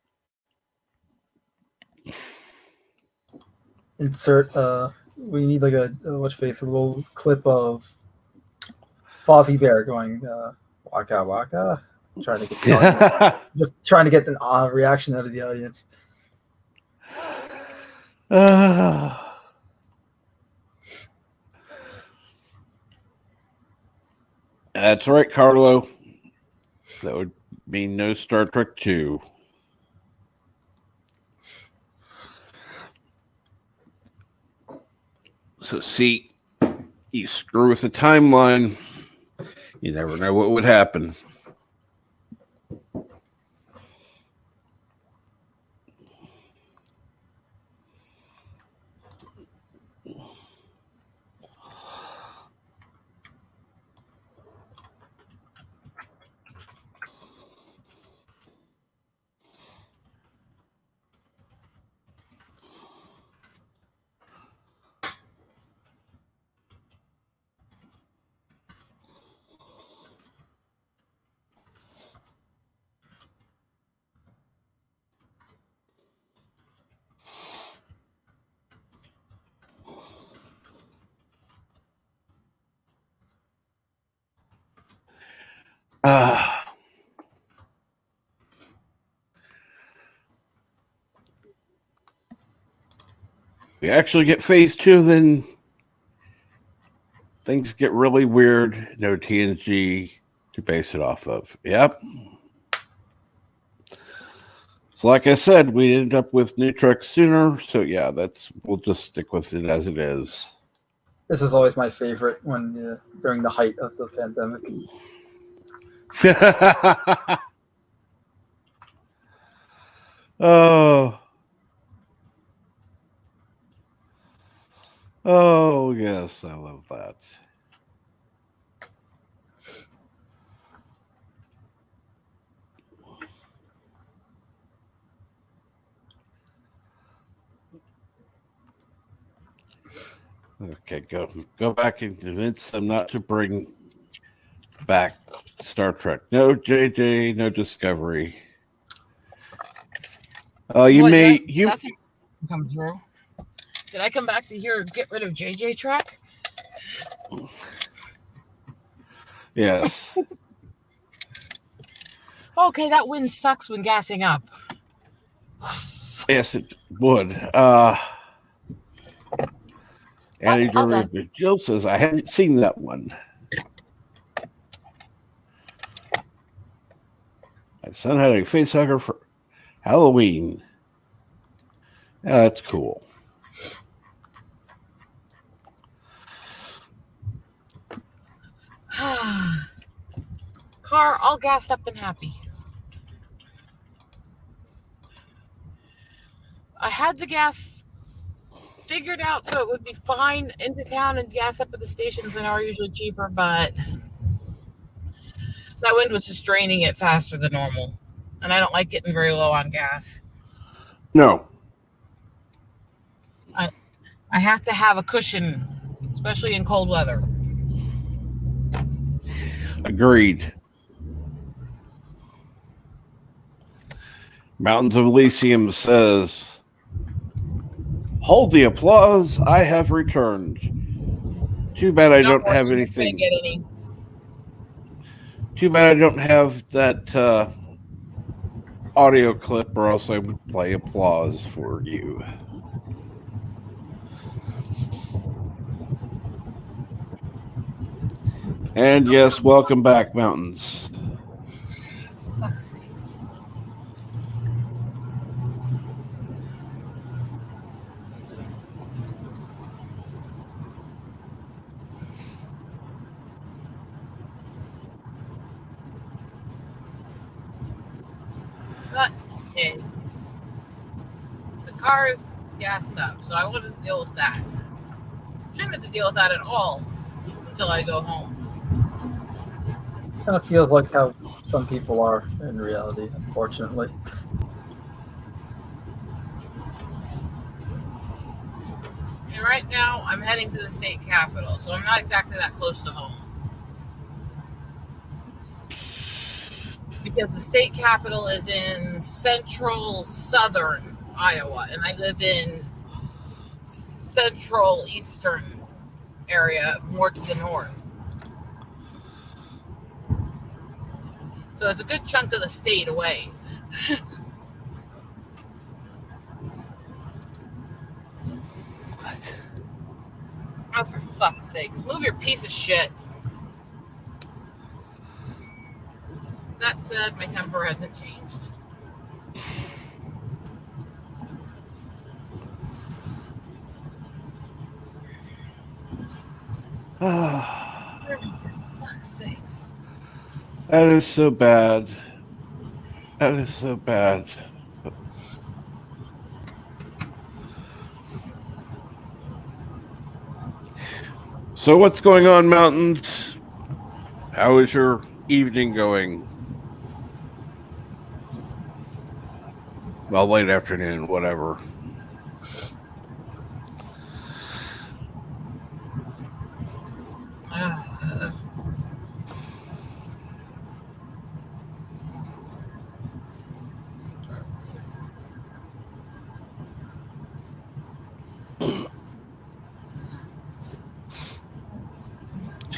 Insert we need like a watch face, a little clip of Fozzie Bear going waka waka. Trying to get the audience, just trying to get an reaction out of the audience. That's right, Carlo. That would mean no Star Trek 2. So, see, you screw with the timeline, you never know what would happen. We actually get phase 2, then things get really weird. No TNG to base it off of. Yep. So like I said, we ended up with New Trek sooner. So yeah, we'll just stick with it as it is. This was always my favorite when during the height of the pandemic. Oh yes, I love that. Okay, go back and convince them not to bring back Star Trek. No JJ, no Discovery. That's come through. Did I come back to get rid of JJ Trek? Yes. Okay, that wind sucks when gassing up. Yes, it would. Annie Jill says, I hadn't seen that one. My son had a facehugger for Halloween. Yeah, that's cool. Car all gassed up and happy. I had the gas figured out so it would be fine into town and gas up at the stations that are usually cheaper, but that wind was just draining it faster than normal. And I don't like getting very low on gas. No. I have to have a cushion, especially in cold weather. Agreed. Mountains of Elysium says, hold the applause. I have returned. Too bad I don't have anything. Get any. Too bad I don't have that audio clip, or else I would play applause for you. And yes, welcome back, Mountains. For fuck's sake. But, hey, the car is gassed up, so I wanted to deal with that. Shouldn't have to deal with that at all until I go home. Kind of feels like how some people are in reality, unfortunately. And right now, I'm heading to the state capitol, so I'm not exactly that close to home. Because the state capitol is in central southern Iowa, and I live in central eastern area, more to the north. So it's a good chunk of the state away. Oh, for fuck's sakes. Move your piece of shit. That said, my temper hasn't changed. For fuck's sakes. That is so bad. That is so bad. So what's going on, Mountains? How is your evening going? Well, late afternoon, whatever.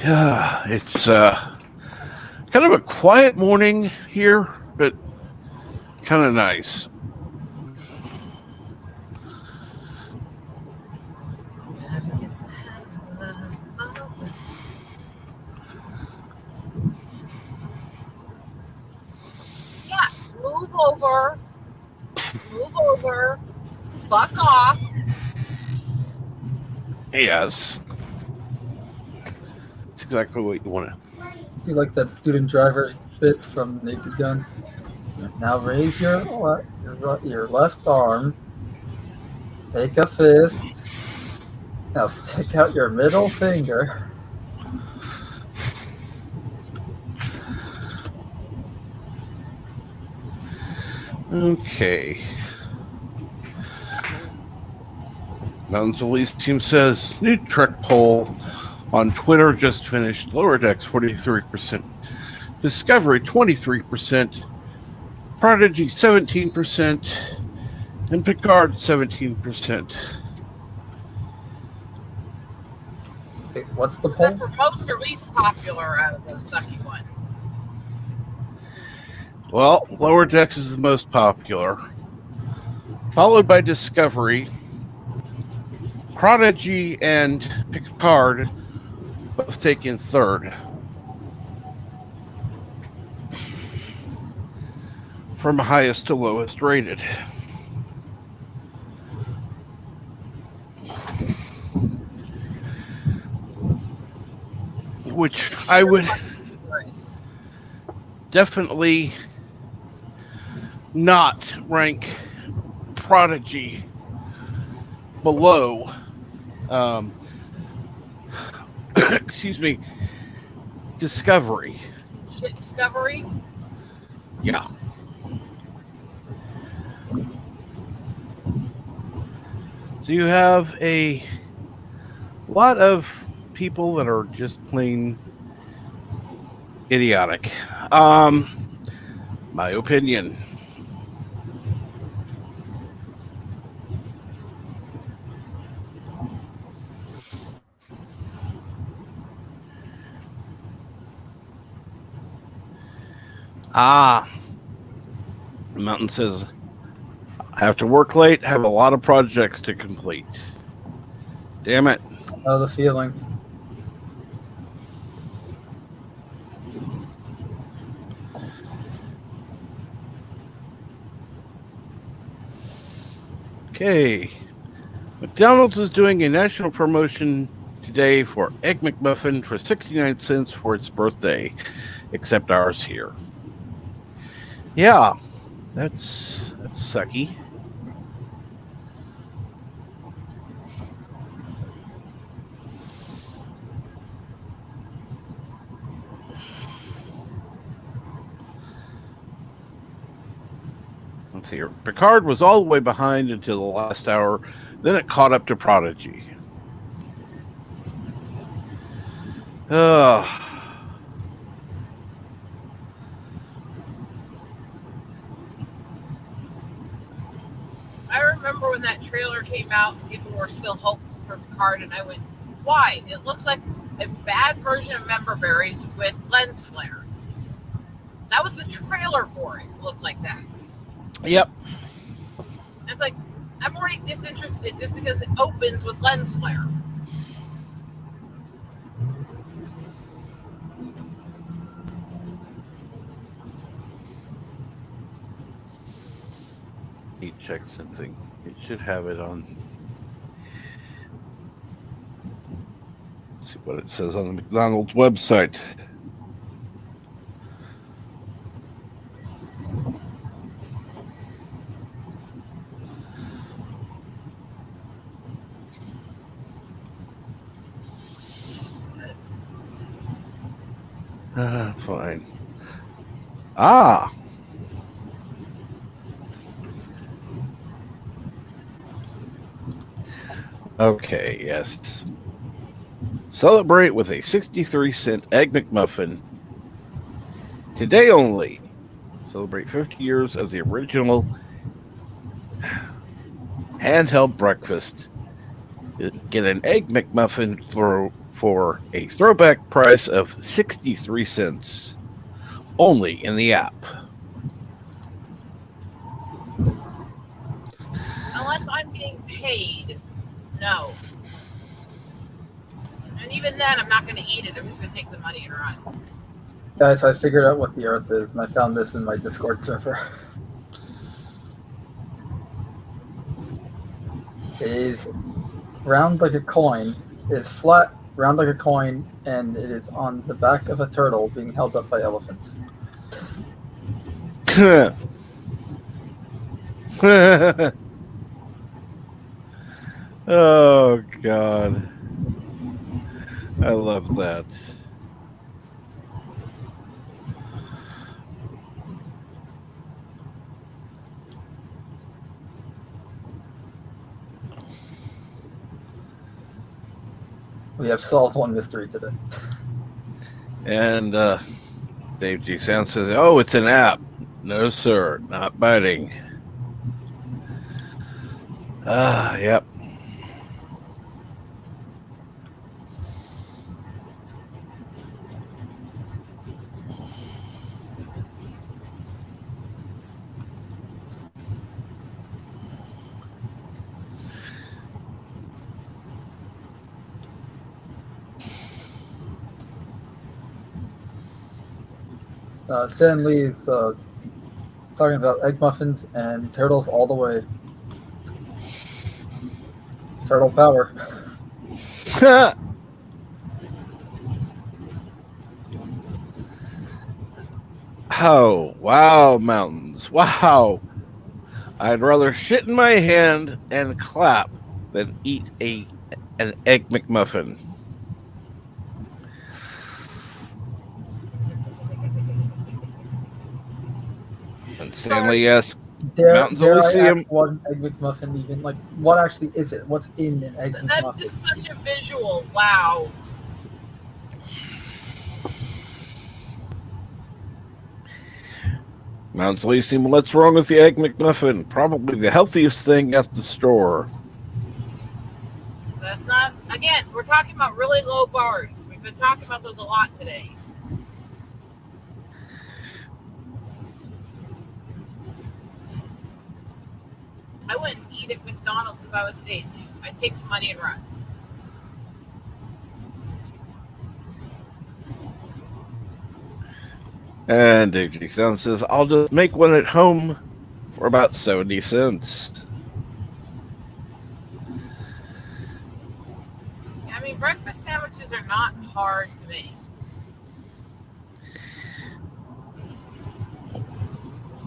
Yeah, it's kind of a quiet morning here, but kind of nice. Yeah, move over. Move over. Fuck off. Yes. That's exactly what you want to. Do you like that student driver bit from Naked Gun? Now raise your left arm, make a fist, now stick out your middle finger. Okay. Mountains Elysium says, new Trek poll on Twitter just finished. Lower Decks 43%, Discovery 23%, Prodigy 17%, and Picard 17%. Wait, what's the Except poll? for most are least popular out of those sucky ones. Well, Lower Decks is the most popular, followed by Discovery. Prodigy and Picard both taking third. From highest to lowest rated. Which I would definitely not rank Prodigy below excuse me, Discovery. Shit, Discovery? Yeah. So you have a lot of people that are just plain idiotic. My opinion. Mountain says, I have to work late, have a lot of projects to complete. Damn it. I know the feeling. Okay. McDonald's is doing a national promotion today for Egg McMuffin for 69 cents for its birthday, except ours here. Yeah, that's sucky. Let's see here. Picard was all the way behind until the last hour. Then it caught up to Prodigy. I remember when that trailer came out and people were still hopeful for Picard, and I went, why? It looks like a bad version of Member Berries with lens flare. That was the trailer for it. It looked like that. Yep. It's like, I'm already disinterested just because it opens with lens flare. He checked something. It should have it on. Let's see what it says on the McDonald's website. Fine. Ah. Okay, yes. Celebrate with a 63-cent Egg McMuffin. Today only. Celebrate 50 years of the original handheld breakfast. Get an Egg McMuffin for a throwback price of 63 cents. Only in the app. Unless I'm being paid, no. And even then, I'm not going to eat it. I'm just going to take the money and run. Guys, I figured out what the Earth is, and I found this in my Discord server. It is round like a coin. It is flat, round like a coin, and it is on the back of a turtle being held up by elephants. Oh, God. I love that. We have solved one mystery today. And Dave G. Sound says, oh, it's an app. No, sir. Not biting. Yep. Stan Lee's talking about egg muffins and turtles all the way. Turtle power. Oh, wow, mountains. Wow. I'd rather shit in my hand and clap than eat an Egg McMuffin. And Stanley asks, Mountains Dare only I see ask him. what an egg McMuffin even, like, what actually is it? What's in an egg That's McMuffin? just such a visual. Wow. Mountains only see him. What's wrong with the Egg McMuffin? Probably the healthiest thing at the store. That's not, again, we're talking about really low bars. We've been talking about those a lot today. I wouldn't eat at McDonald's if I was paid to. I'd take the money and run. And DJ Sound says, I'll just make one at home for about 70 cents. I mean, breakfast sandwiches are not hard to make.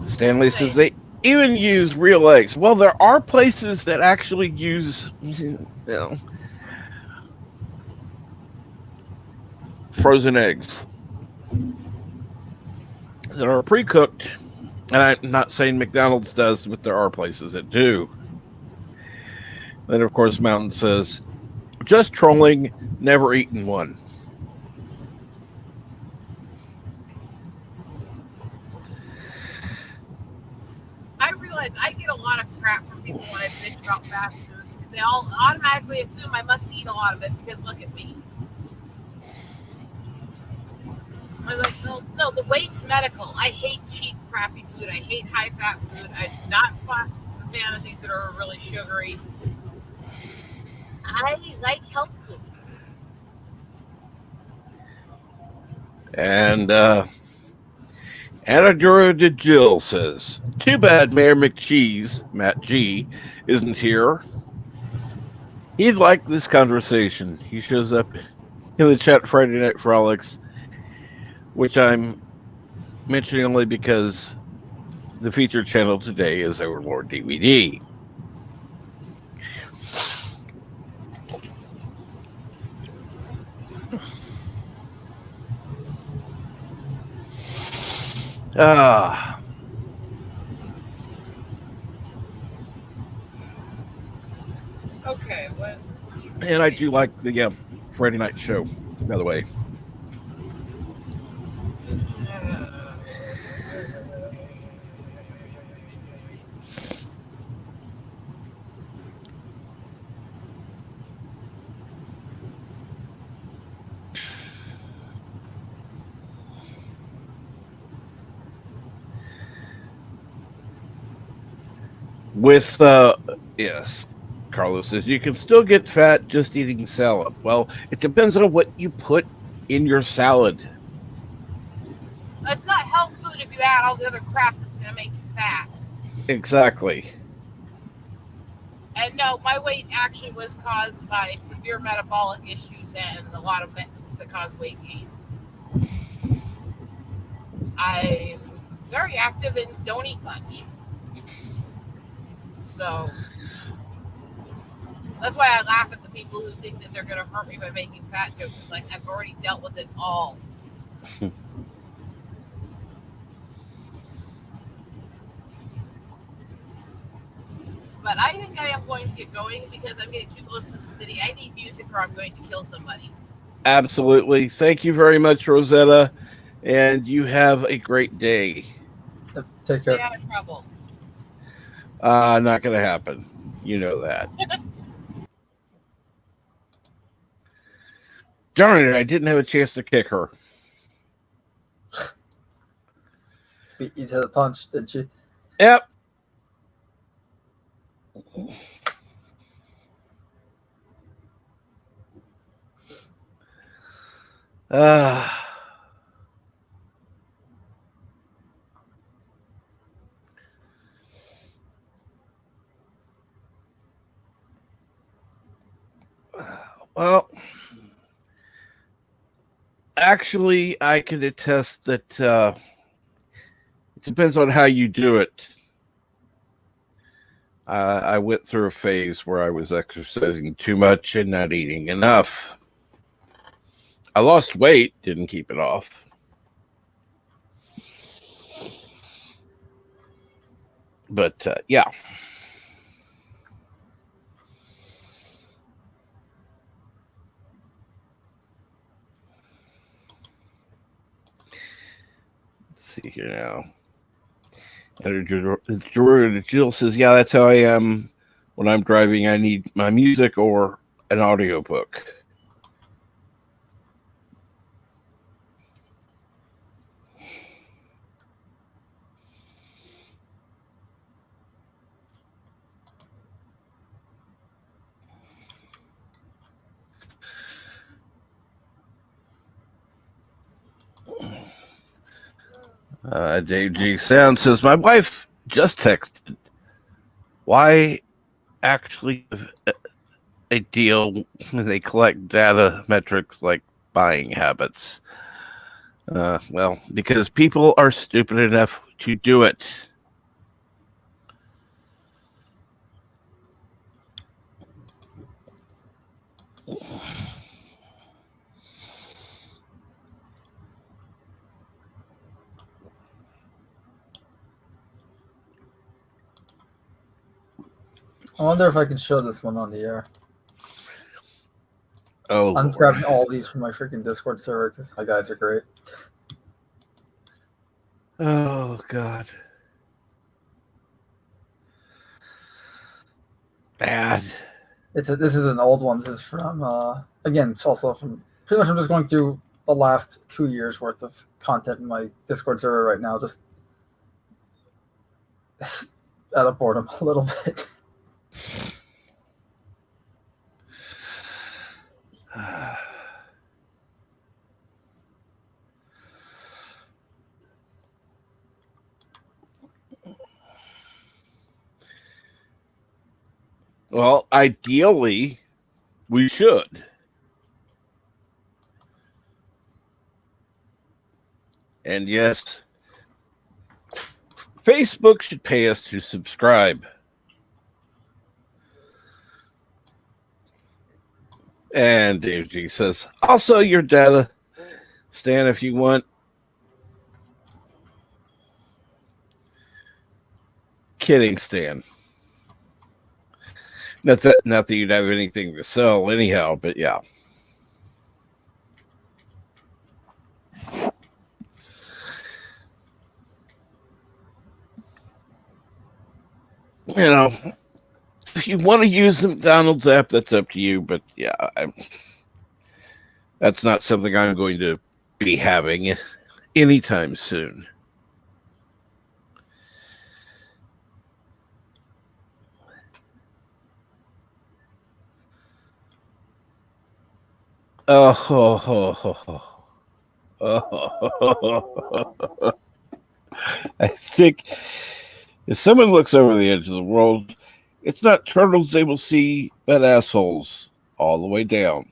Stanley says they even use real eggs. Well, there are places that actually use, frozen eggs that are pre-cooked. And I'm not saying McDonald's does, but there are places that do. Then, of course, Mountain says, just trolling, never eaten one. I realize I get a lot of crap from people when I bitch about fast food because they all automatically assume I must eat a lot of it because look at me. I'm like, no, the weight's medical. I hate cheap, crappy food. I hate high-fat food. I'm not a fan of things that are really sugary. I like health food. And Anadura de Jill says, too bad Mayor McCheese, Matt G, isn't here. He'd like this conversation. He shows up in the chat Friday Night Frolics, which I'm mentioning only because the featured channel today is Overlord DVD. Okay, and I do like the Friday night show, by the way. With yes, Carlos says you can still get fat just eating salad. Well, it depends on what you put in your salad. It's not health food if you add all the other crap that's going to make you fat. Exactly. And no, my weight actually was caused by severe metabolic issues and a lot of meds that cause weight gain. I'm very active and don't eat much. So that's why I laugh at the people who think that they're going to hurt me by making fat jokes. It's like, I've already dealt with it all. But I think I am going to get going because I'm getting too close to the city. I need music or I'm going to kill somebody. Absolutely. Thank you very much, Rosetta. And you have a great day. Take care. Stay out of trouble. Not going to happen. You know that. Darn it, I didn't have a chance to kick her. Beat you to the punch, didn't you? Yep. Well, actually, I can attest that it depends on how you do it. I went through a phase where I was exercising too much and not eating enough. I lost weight, didn't keep it off. But yeah. Let's see here now. Jill says, yeah, that's how I am when I'm driving. I need my music or an audiobook. Dave G. Sound says, my wife just texted. Why actually give a deal when they collect data metrics like buying habits? Well, because people are stupid enough to do it. I wonder if I can show this one on the air. Oh, I'm Lord. grabbing all these from my freaking Discord server because my guys are great. Oh, God. Bad. This is an old one. This is from again. It's also from pretty much. I'm just going through the last 2 years worth of content in my Discord server right now. Just out of boredom a little bit. Well, ideally, we should. And yes, Facebook should pay us to subscribe. And Dave G says, also your data, Stan, if you want. Kidding, Stan. Not that you'd have anything to sell anyhow, but yeah. You know, if you want to use the McDonald's app, that's up to you. But yeah, that's not something I'm going to be having anytime soon. I think if someone looks over the edge of the world, it's not turtles they will see, but assholes all the way down.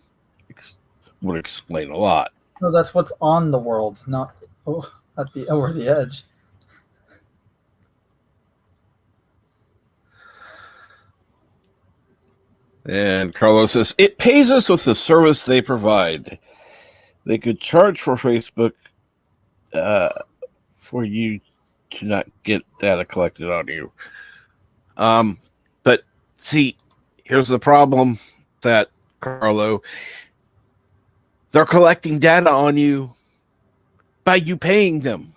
Would explain a lot. No, that's what's on the world, not at the over the edge. And Carlos says, it pays us with the service they provide. They could charge for Facebook for you to not get data collected on you. But see, here's the problem that, Carlo, they're collecting data on you by you paying them.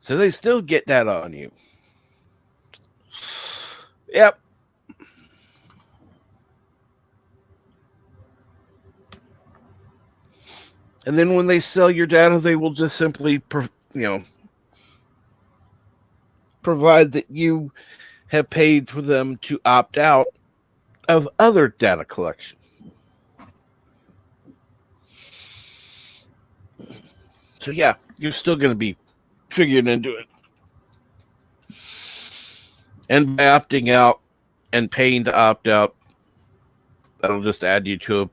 So they still get data on you. Yep. And then when they sell your data, they will just simply, provide that you have paid for them to opt out of other data collection. So yeah, you're still going to be figured into it. And by opting out and paying to opt out, that'll just add you to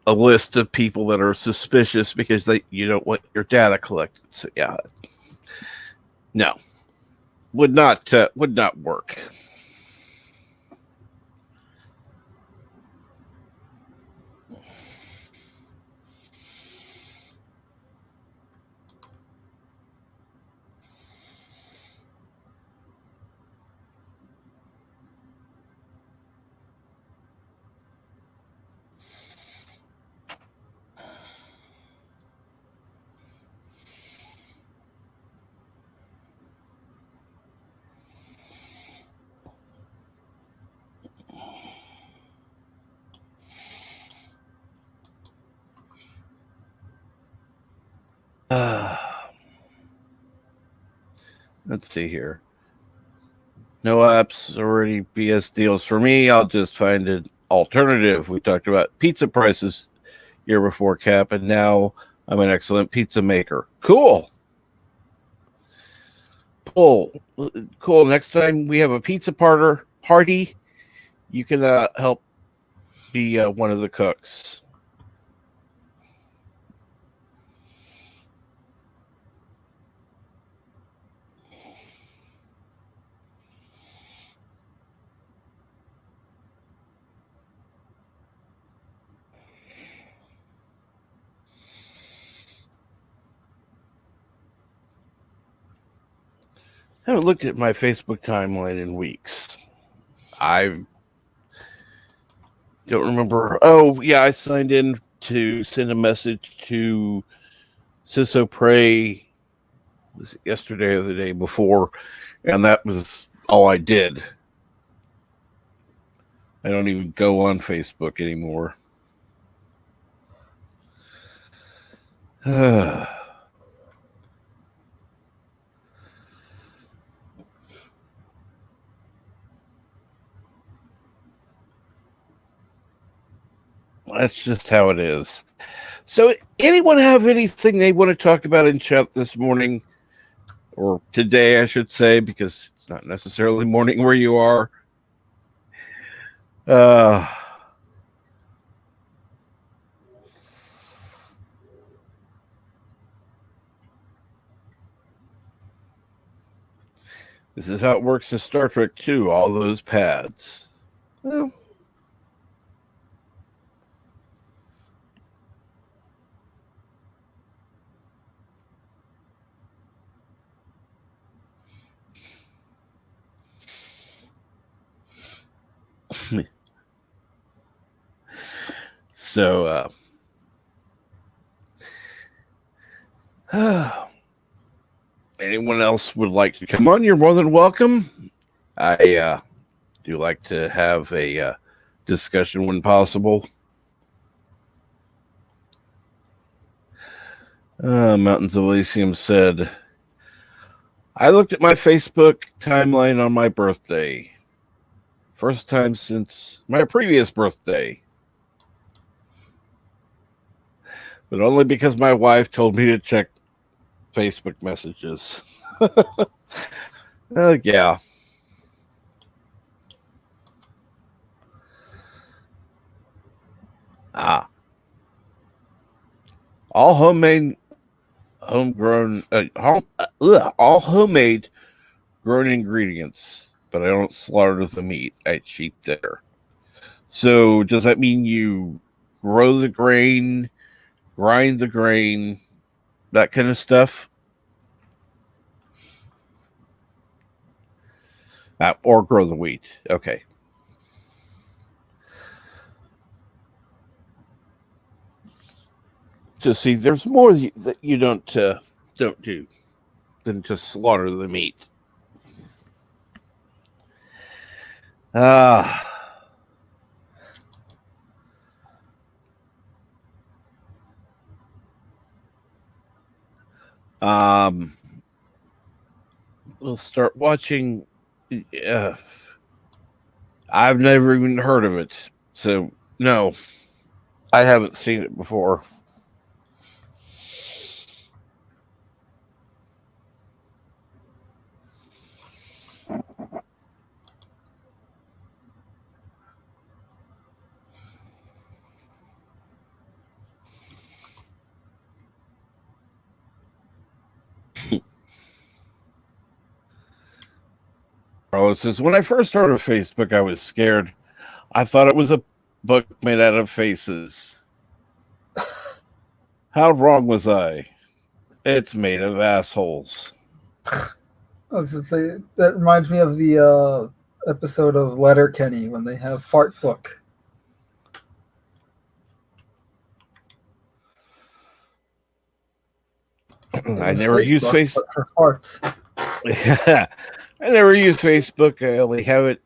a list of people that are suspicious because you don't want your data collected. So yeah, no, would not work. Let's see here. No apps or any BS deals for me. I'll just find an alternative. We talked about pizza prices year before Cap, and now I'm an excellent pizza maker. Cool. Cool. Next time we have a pizza party, you can help be one of the cooks. I haven't looked at my Facebook timeline in weeks. I don't remember. Oh, yeah, I signed in to send a message to Ciso Prey. Was it yesterday or the day before? And that was all I did. I don't even go on Facebook anymore. That's just how it is. So, anyone have anything they want to talk about in chat this morning? Or today, I should say, because it's not necessarily morning where you are. This is how it works in Star Trek 2, all those pads. Well, so, anyone else would like to come on? You're more than welcome. I do like to have a discussion when possible. Mountains of Elysium said, I looked at my Facebook timeline on my birthday. First time since my previous birthday. But only because my wife told me to check Facebook messages. Yeah. All homemade, homegrown, all homemade grown ingredients, but I don't slaughter the meat. I cheat there. So does that mean you grow the grain, grind the grain, that kind of stuff? Or grow the wheat. Okay. So see, there's more that you don't do than just slaughter the meat. We'll start watching. I've never even heard of it, so no, I haven't seen it before. Carlos says, when I first heard of Facebook, I was scared. I thought it was a book made out of faces. How wrong was I? It's made of assholes. I was going to say, that reminds me of the episode of Letterkenny when they have Fart Book. I never use Facebook for farts. Yeah, I never use Facebook. I only have it.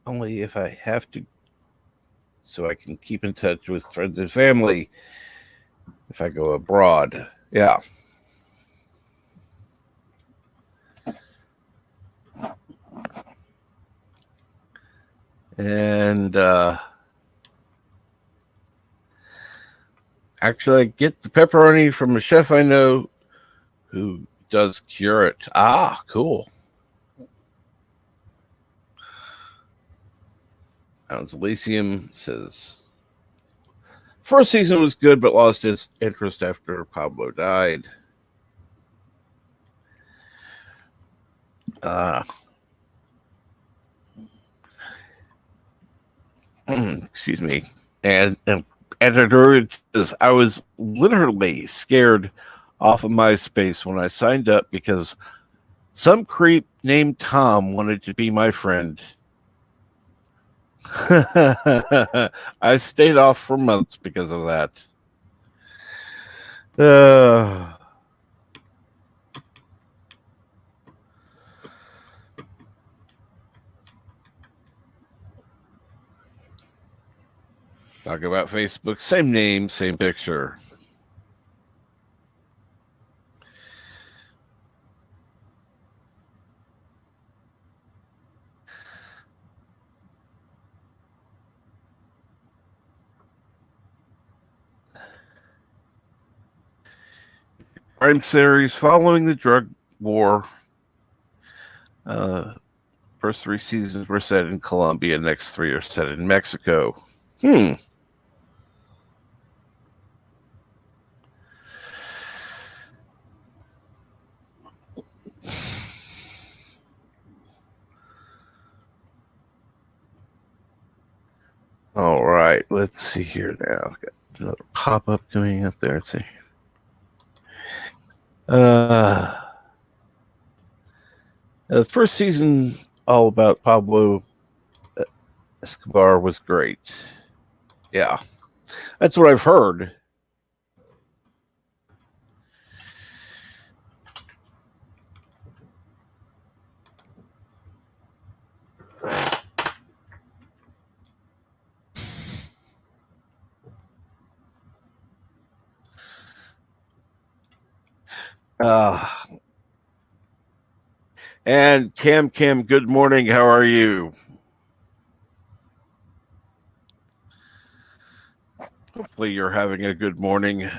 Only if I have to, so I can keep in touch with friends and family if I go abroad. Yeah. And actually, I get the pepperoni from a chef I know who does cure it. Ah, cool. Elysium says first season was good, but lost its interest after Pablo died. Excuse me. And editor says I was literally scared off of MySpace when I signed up because some creep named Tom wanted to be my friend. I stayed off for months because of that. Talk about Facebook, same name, same picture. Crime series following the drug war. First 3 seasons were set in Colombia. Next 3 are set in Mexico. All right, let's see here now. I've got another pop-up coming up there. Let's see. The first season, all about Pablo Escobar, was great. Yeah, that's what I've heard. And Cam, good morning. How are you? Hopefully you're having a good morning.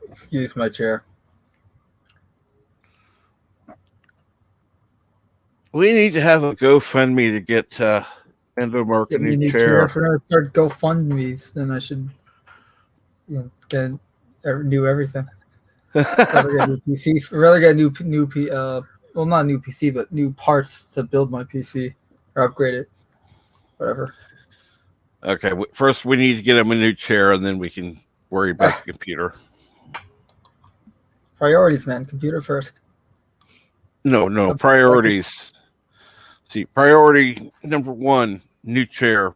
Excuse my chair. We need to have a GoFundMe to get Fandom marketing Get me a new chair. If we're gonna start GoFundMe's, then I should, then do everything. Rather get a new PC. Rather get a new well, not a new PC, but new parts to build my PC or upgrade it, whatever. Okay, first we need to get him a new chair, and then we can worry about the computer. Priorities, man. Computer first. No, priorities. See, priority number 1, new chair.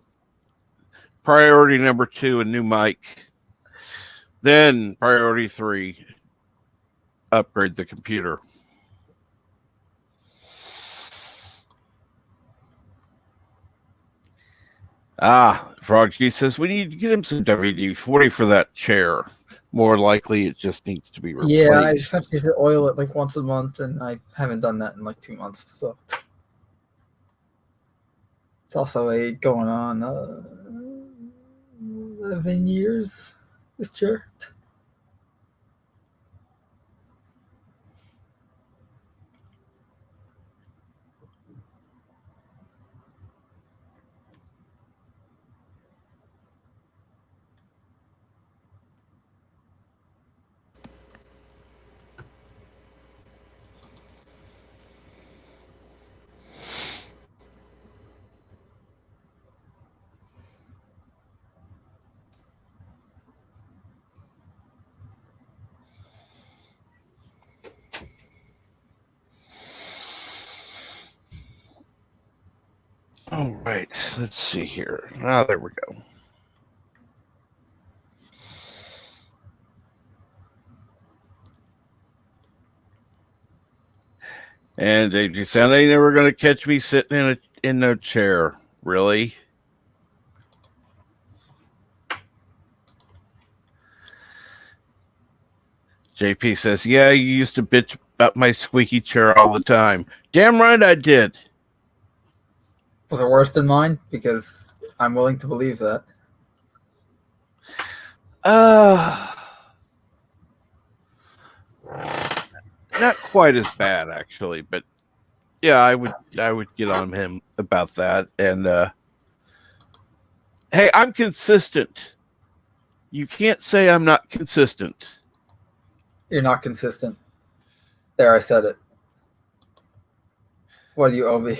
Priority number 2, a new mic. Then priority 3, upgrade the computer. Frog G says we need to get him some WD-40 for that chair. More likely, it just needs to be replaced. Yeah, I just have to oil it like once a month, and I haven't done that in like 2 months. So it's also going on 11 years. This chair. All right, let's see here. There we go. And you sound like you're never going to catch me sitting in no chair. Really? JP says, yeah, you used to bitch about my squeaky chair all the time. Damn right I did. Was it worse than mine? Because I'm willing to believe that. Not quite as bad, actually, but yeah, I would get on him about that. And hey, I'm consistent. You can't say I'm not consistent. You're not consistent. There, I said it. What do you owe me?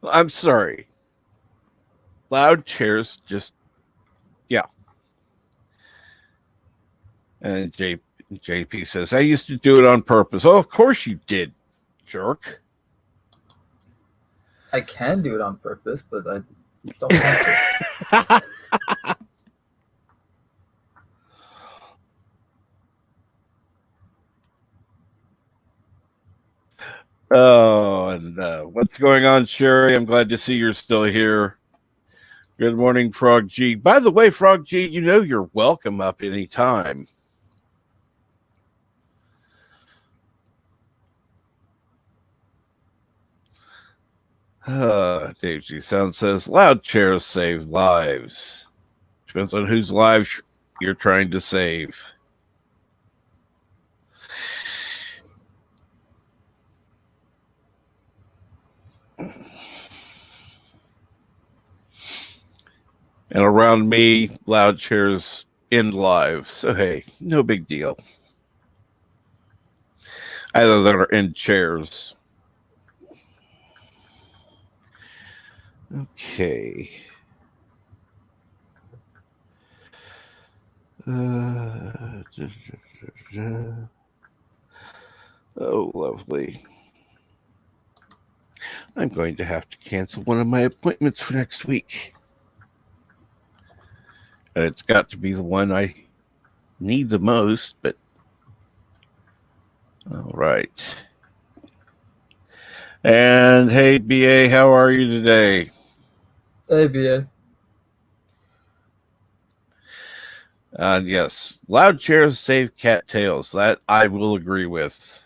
I'm sorry. Loud chairs just, yeah. And JP says, I used to do it on purpose. Oh, of course you did, jerk. I can do it on purpose, but I don't want to. Oh, and what's going on, Sherry? I'm glad to see you're still here. Good morning, Frog G. By the way, Frog G, you know you're welcome up anytime. Dave G. Sound says, loud chairs save lives. Depends on whose lives you're trying to save. And around me, loud chairs end lives. So, hey, no big deal. Either that or end chairs. Okay. Oh, lovely. I'm going to have to cancel one of my appointments for next week. And it's got to be the one I need the most, but all right. And hey, BA, how are you today? Hey, BA. Yes, loud chairs save cattails. That I will agree with.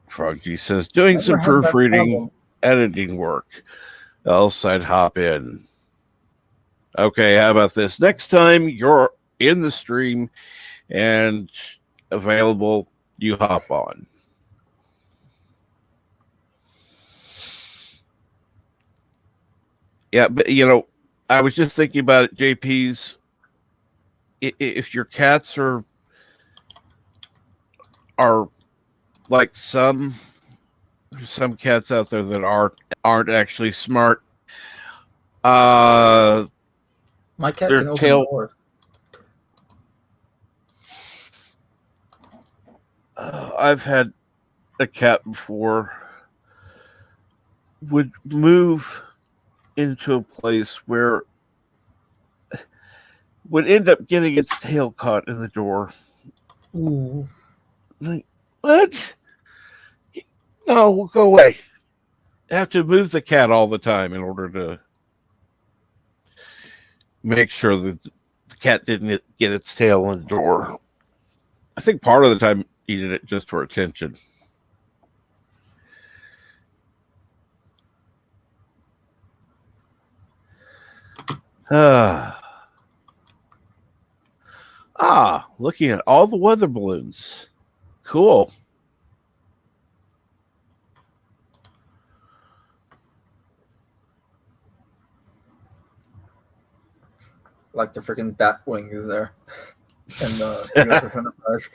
Frog G says, doing some proofreading, editing work. Else I'd hop in. Okay, how about this? Next time you're in the stream and available, you hop on. Yeah, but you know, I was just thinking about it, JP's. If your cats are like some cats out there that aren't actually smart. My cat their can open tail. doors. I've had a cat before would move into a place where would end up getting its tail caught in the door. Ooh. Like, what? No, go away. I have to move the cat all the time in order to make sure that the cat didn't get its tail in the door. I think part of the time he did it just for attention. Looking at all the weather balloons. Cool. Like the freaking bat wings there in the USS Enterprise.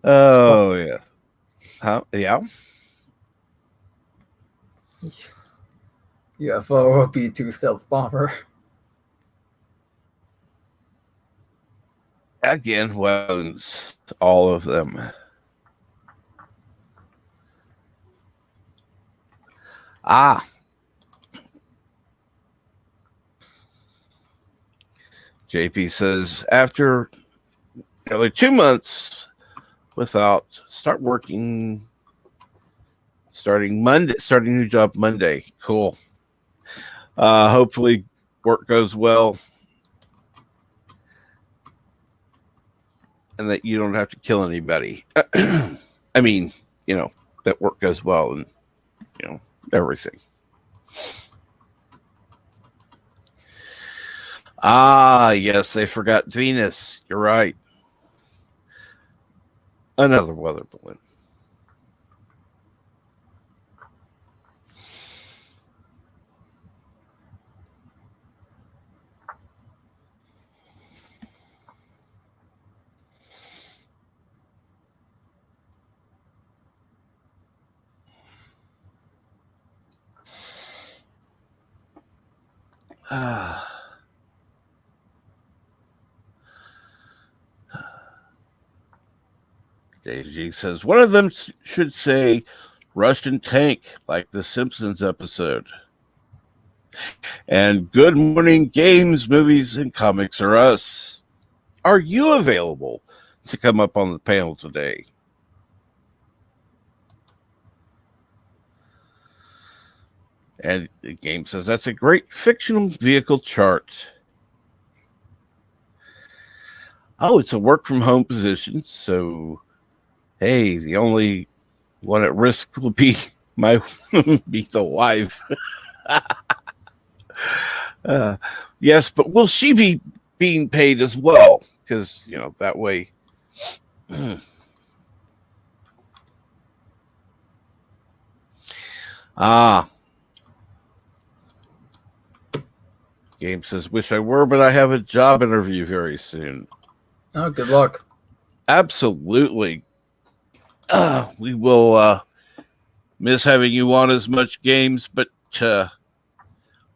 Oh, yeah. Huh? Yeah. UFO B-2 stealth bomber. Again, weapons. All of them. JP says, after nearly 2 months start working starting Monday, starting a new job Monday. Cool. Hopefully work goes well and that you don't have to kill anybody. I mean, that work goes well and, everything. Ah, yes, they forgot Venus. You're right. Another weather balloon. Daisy says one of them should say Russian tank, like the Simpsons episode. And good morning, games, movies, and comics are us. Are you available to come up on the panel today? And the game says that's a great fictional vehicle chart. Oh, it's a work from home position. So, hey, the only one at risk will be be the wife. Yes, but will she be being paid as well? Because, that way. Game says, wish I were, but I have a job interview very soon. Oh, good luck. Absolutely. We will miss having you on as much, Games, but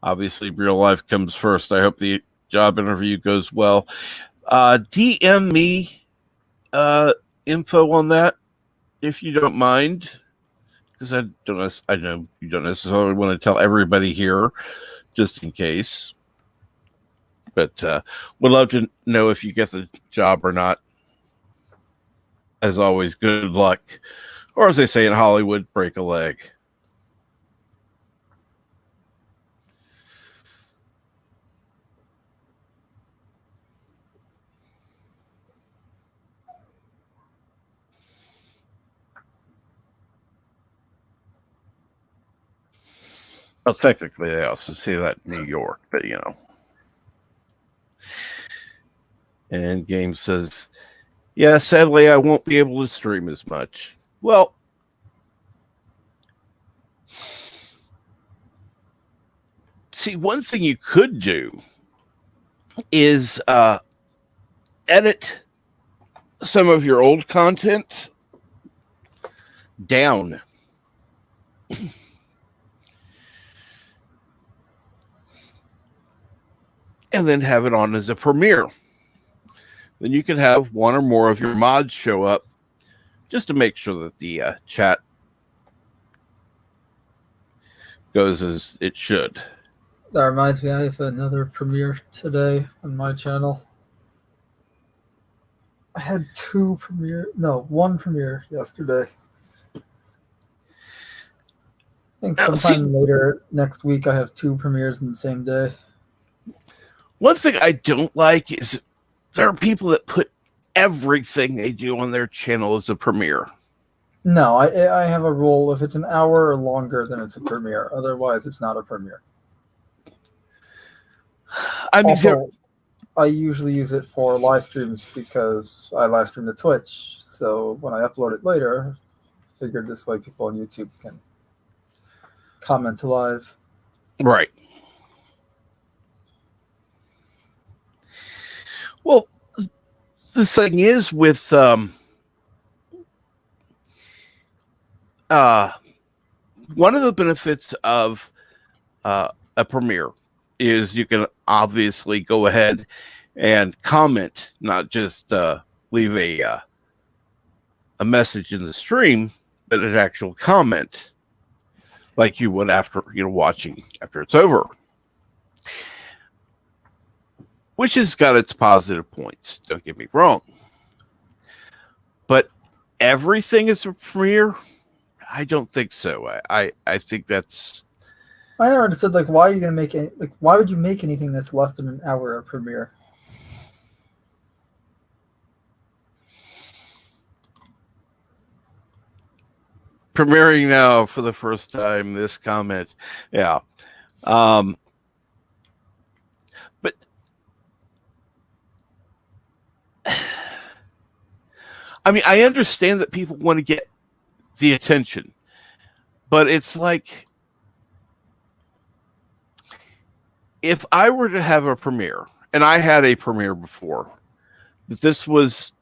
obviously real life comes first. I hope the job interview goes well. DM me info on that if you don't mind, because I know you don't necessarily want to tell everybody here, just in case. But would love to know if you get the job or not. As always, good luck. Or as they say in Hollywood, break a leg. Well, technically, they also say that in New York, but And Game says, yeah, sadly, I won't be able to stream as much. Well, see, one thing you could do is edit some of your old content down. And then have it on as a premiere. Then you can have one or more of your mods show up just to make sure that the chat goes as it should. That reminds me, I have another premiere today on my channel. I had one premiere yesterday. I think sometime later next week I have 2 premieres in the same day. One thing I don't like is there are people that put everything they do on their channel as a premiere. No, I have a rule. If it's an hour or longer, then it's a premiere. Otherwise, it's not a premiere. I mean, also, I usually use it for live streams because I live stream to Twitch. So when I upload it later, I figured this way people on YouTube can comment live. Right. Well, the thing is with one of the benefits of a premiere is you can obviously go ahead and comment, not just leave a message in the stream, but an actual comment like you would after watching after it's over. Which has got its positive points, don't get me wrong. But everything is a premiere? I don't think so. I think that's. I never understood like why are you gonna make it like why would you make anything that's less than an hour a premiere? Premiering now for the first time. This comment, yeah, but I mean, I understand that people want to get the attention, but it's like if I were to have a premiere, and I had a premiere before, this was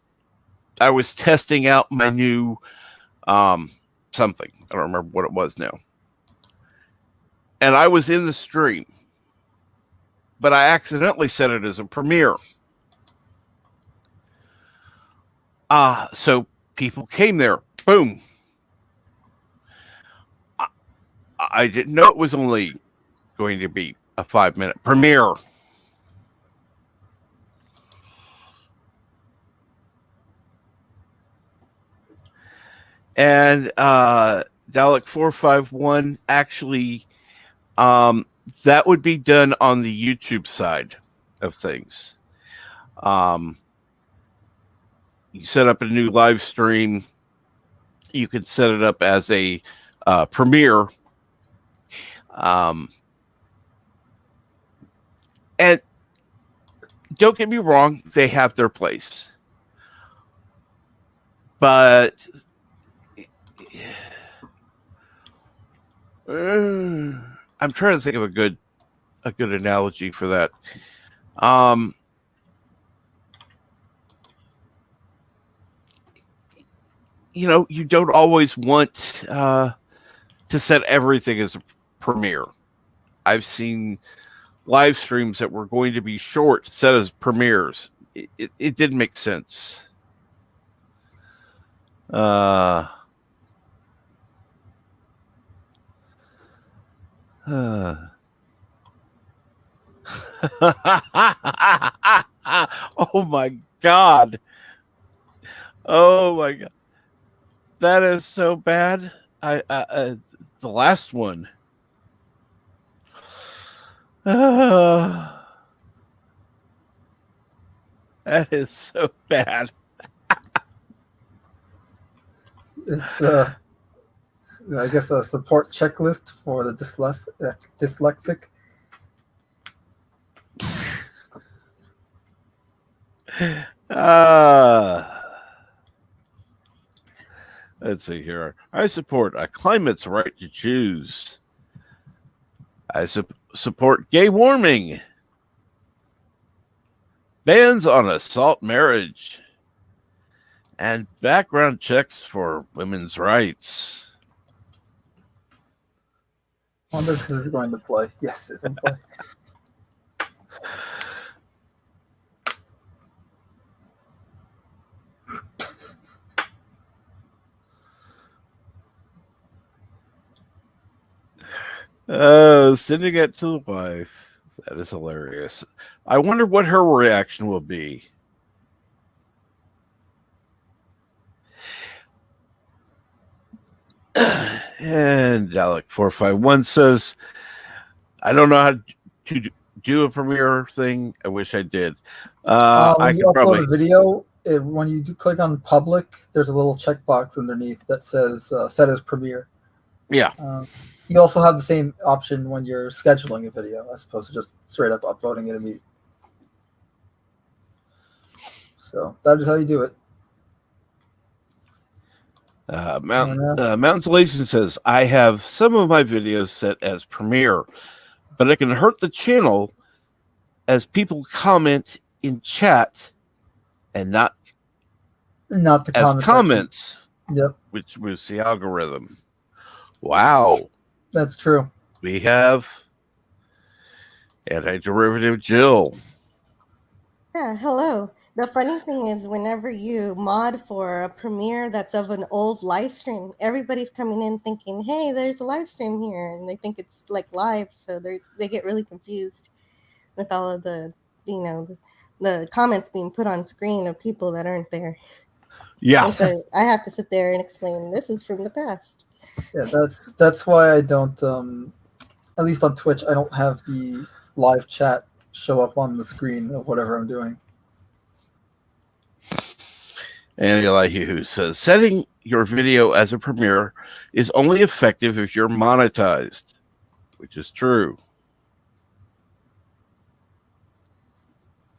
I was testing out my new something. I don't remember what it was now. And I was in the stream, but I accidentally set it as a premiere. So people came there. Boom. I didn't know it was only going to be a 5-minute premiere. And Dalek 451 actually that would be done on the YouTube side of things. You set up a new live stream. You can set it up as a premiere. And don't get me wrong, they have their place. But I'm trying to think of a good analogy for that. You don't always want to set everything as a premiere. I've seen live streams that were going to be short set as premieres. It didn't make sense. Oh my God. Oh my God. That is so bad. The last one. That is so bad. It's I guess a support checklist for the dyslexic. Let's see here. I support a climate's right to choose. I support gay warming. Bans on assault marriage. And background checks for women's rights. I wonder if this is going to play. Yes, it's going to play. Sending it to the wife. That is hilarious. I wonder what her reaction will be. And Dalek 451 says, I don't know how to do a premiere thing. I wish I did. When I you could upload probably a video, when you click on public, there's a little checkbox underneath that says set as premiere. Yeah. You also have the same option when you're scheduling a video, as opposed to just straight up uploading it immediately. So that is how you do it. Mountain Salation says, I have some of my videos set as premiere, but it can hurt the channel as people comment in chat and not the as comments. Yep. Which was the algorithm. Wow. That's true. We have Anti-Derivative Jill. Yeah, hello. The funny thing is, whenever you mod for a premiere that's of an old live stream, everybody's coming in thinking, hey, there's a live stream here. And they think it's like live. So they get really confused with all of the, the comments being put on screen of people that aren't there. Yeah. And so I have to sit there and explain this is from the past. Yeah, that's why I don't. At least on Twitch, I don't have the live chat show up on the screen of whatever I'm doing. And Elihu says, setting your video as a premiere is only effective if you're monetized, which is true.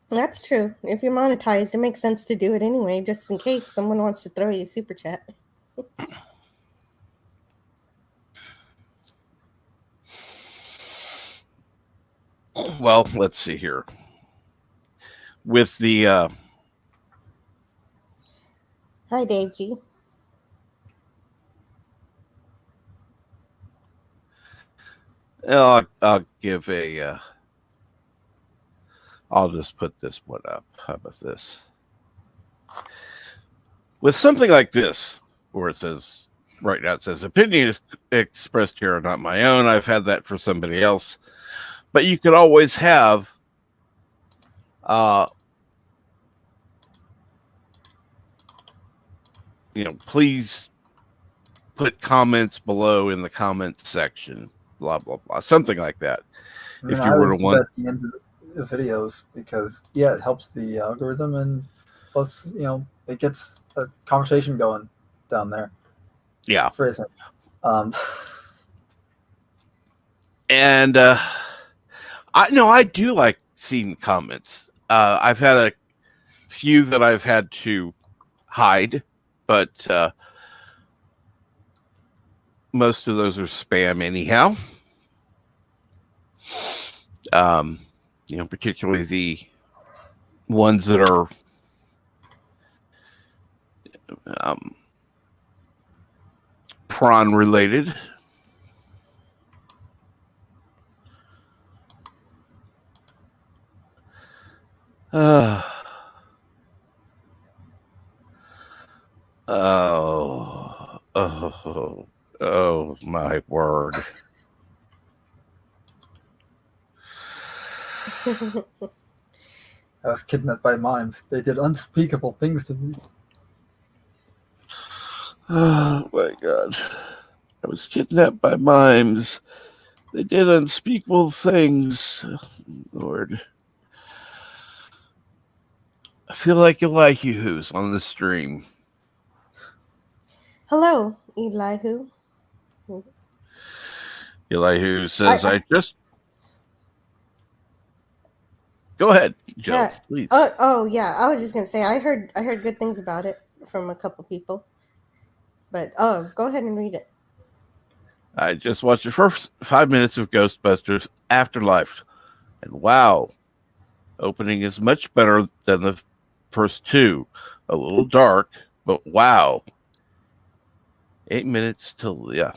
That's true. If you're monetized, it makes sense to do it anyway, just in case someone wants to throw you a super chat. Well, let's see here. With the Hi, Dave G. I'll give a I'll just put this one up. How about this? With something like this, where it says, right now it says, opinions expressed here are not my own. I've had that for somebody else. But you could always have please put comments below in the comments section, blah, blah, blah. Something like that. If you were to want at the end of the videos, because it helps the algorithm, and plus, it gets a conversation going down there. Yeah. Phrasing. And I do like seeing comments. I've had a few that I've had to hide, but most of those are spam anyhow. Particularly the ones that are prawn related. Oh my word. I was kidnapped by mimes. They did unspeakable things to me. Oh my god. I was kidnapped by mimes. They did unspeakable things. Lord. I feel like Elihu's on the stream. Hello, Elihu. Elihu says, I just... Go ahead, Jill, please. Oh, yeah. I was just going to say, I heard good things about it from a couple people. But, go ahead and read it. I just watched the first 5 minutes of Ghostbusters Afterlife. And wow, opening is much better than the first two. A little dark, but wow. 8 minutes till, yeah.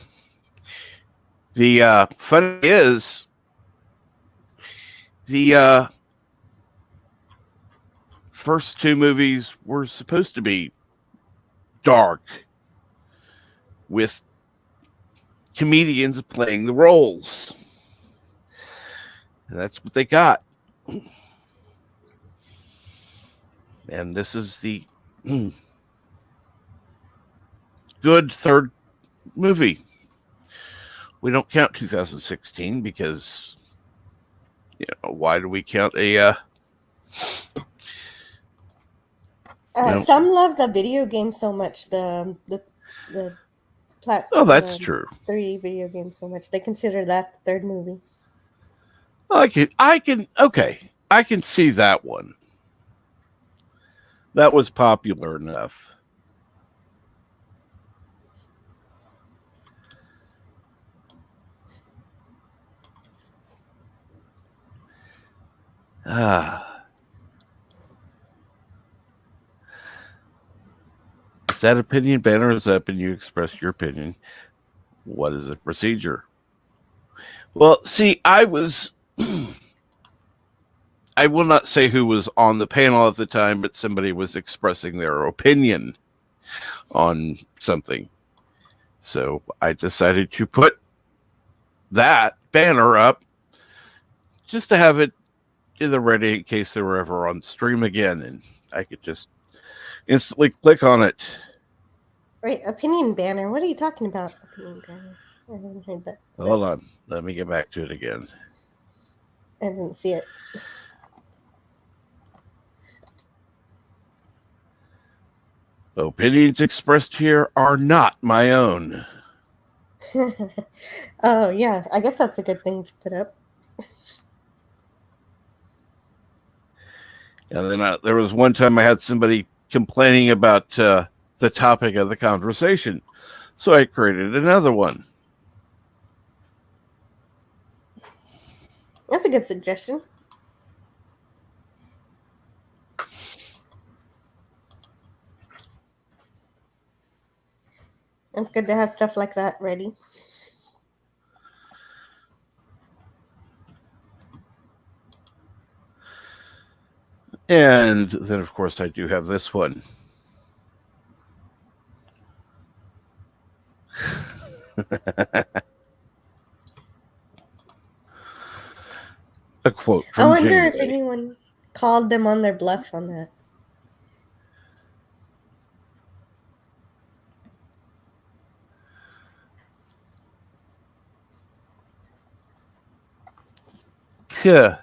The funny is, the first two movies were supposed to be dark with comedians playing the roles. And that's what they got. And this is the good third movie. We don't count 2016 because, why do we count a... Some love the video game so much, the Oh, that's true. 3 video games so much. They consider that the third movie. I can see that one. That was popular enough. If that opinion banner is up and you express your opinion, what is the procedure? Well, see, I will not say who was on the panel at the time, but somebody was expressing their opinion on something. So I decided to put that banner up just to have it in the ready in case they were ever on stream again, and I could just instantly click on it. Wait, opinion banner. What are you talking about? Opinion banner. I haven't heard that. Hold on. Let me get back to it again. I didn't see it. Opinions expressed here are not my own. Oh, yeah. I guess that's a good thing to put up. And then there was one time I had somebody complaining about the topic of the conversation. So I created another one. That's a good suggestion. It's good to have stuff like that ready. And then, of course, I do have this one. A quote from I wonder Janeway. if anyone called them on their bluff on that. Yeah.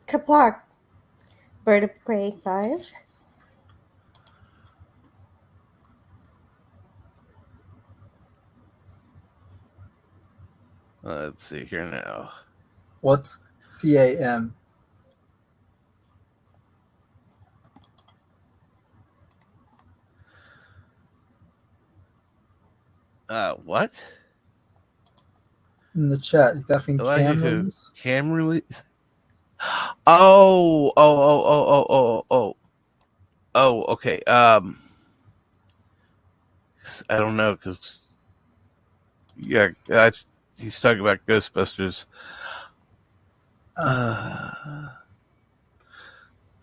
Kaplock. Bird of Prey 5. Let's see here now. What's CAM? What? In the chat, he's asking Elijah cam who? release. Cam release? Oh, okay. I don't know, because yeah, he's talking about Ghostbusters.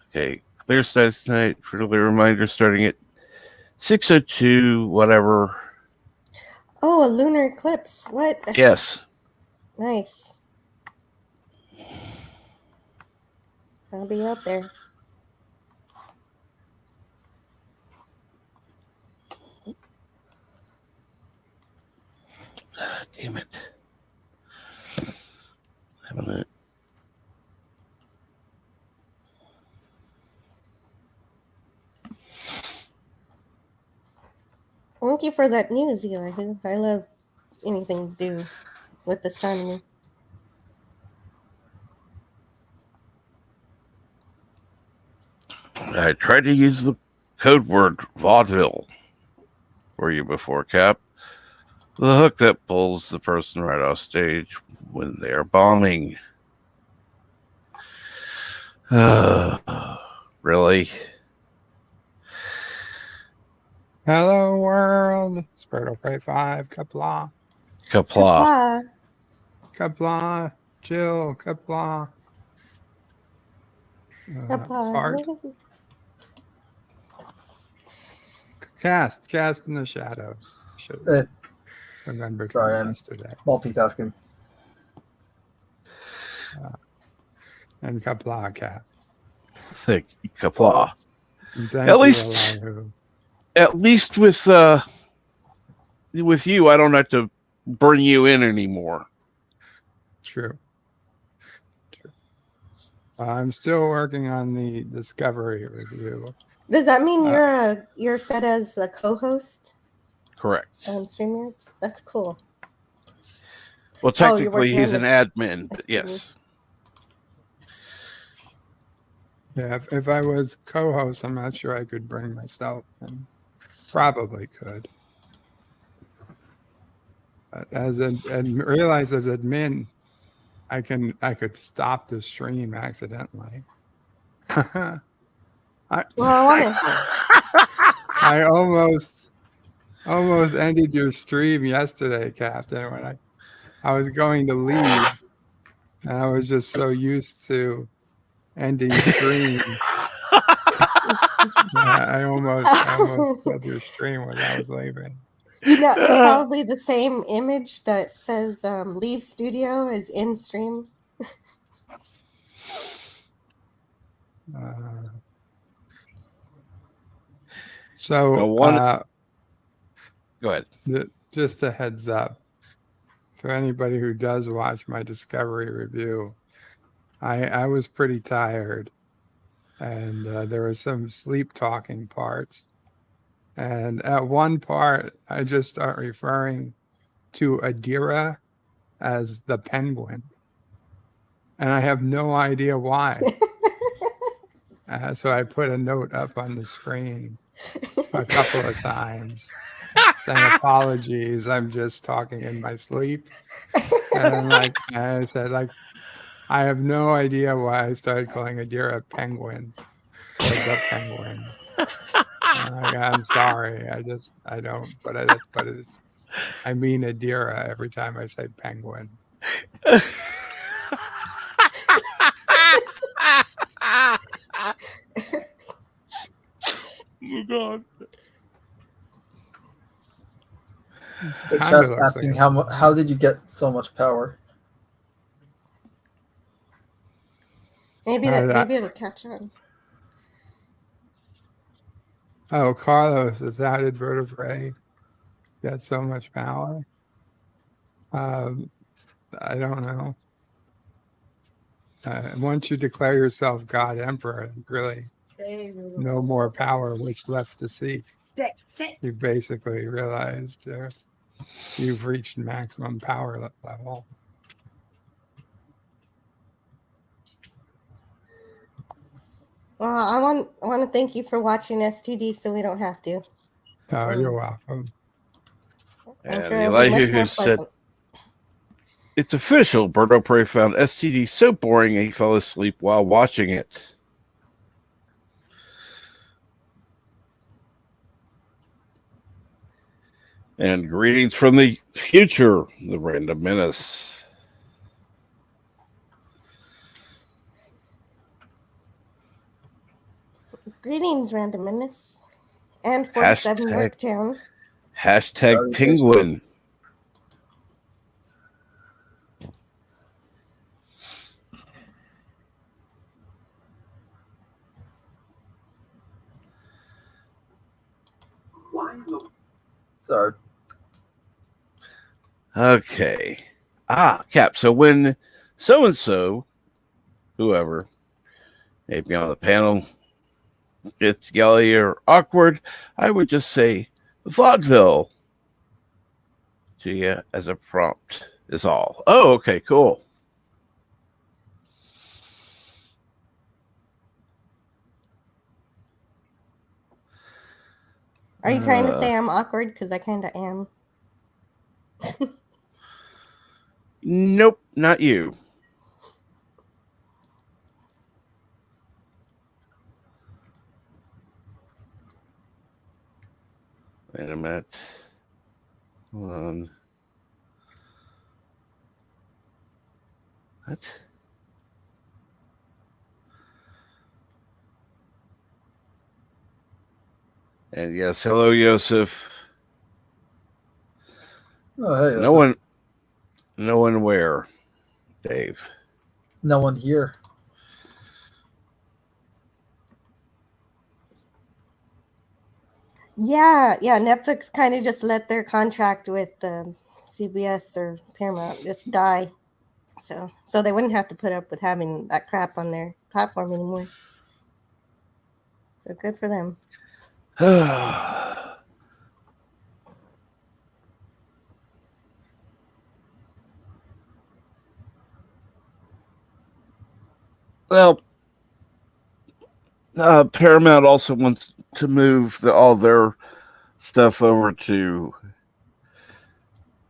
Okay, clear skies tonight. Friendly reminder starting at 6:02, whatever. Oh, a lunar eclipse. What? Yes. Nice. I'll be out there. Damn it. Having it. Thank you for that news, Eli. I love anything to do with astronomy. I tried to use the code word vaudeville for you before, Cap. The hook that pulls the person right off stage when they are bombing. Really? Hello world. Bird of Prey 5. Kapla. Kapla. Kapla. Jill. Kapla. Fart. Cast in the shadows. Should have remembered Sorry, I'm yesterday. multitasking. And Kapla Cat. Think Kapla. Thank At least with you, I don't have to bring you in anymore. True. I'm still working on the Discovery review. Does that mean you're set as a co-host? Correct. On StreamYard? That's cool. Well, technically, he's an admin, but STD. yes. Yeah, if I was co-host, I'm not sure I could bring myself, and probably could. and realize as admin, I could stop the stream accidentally. Well, I want to. I almost ended your stream yesterday, Captain, when I was going to leave, and I was just so used to ending stream. I almost killed your stream when I was leaving. You know, it's probably the same image that says leave studio as in stream. Go ahead. Just a heads up for anybody who does watch my Discovery review. I was pretty tired, and there was some sleep talking parts. And at one part, I just start referring to Adira as the penguin. And I have no idea why. So I put a note up on the screen a couple of times saying apologies, I'm just talking in my sleep. And I said, I have no idea why I started calling Adira penguin or the penguin. I'm sorry. I don't, but I mean Adira every time I say penguin. Oh God. Big Shot's asking how did you get so much power? Maybe it'll catch on. Oh, Carlos is how did vertebrae get so much power? I don't know. Once you declare yourself God Emperor, really no more power which left to seek. You basically realized you've reached maximum power level. Well, I want to thank you for watching STD, so we don't have to. Oh, you're welcome. I'm And sure it'll be much more said, pleasant. it's official. Birdo Prey found STD so boring he fell asleep while watching it. And greetings from the future, the Random Menace. Greetings, randomness. And 47 Yorktown. Hashtag penguin. Sorry. Okay. Cap. So when so-and-so, whoever, maybe on the panel, gets yelly or awkward, I would just say vaudeville to you as a prompt is all. Oh, okay, cool. Are you trying to say I'm awkward? Because I kind of am. Nope, not you. Wait a minute. Hold on. What? And yes, hello, Yosef. Oh, hey. No one where, Dave? No one here. Yeah. Netflix kind of just let their contract with CBS or Paramount just die, so they wouldn't have to put up with having that crap on their platform anymore. So good for them. Well, Paramount also wants to move all their stuff over to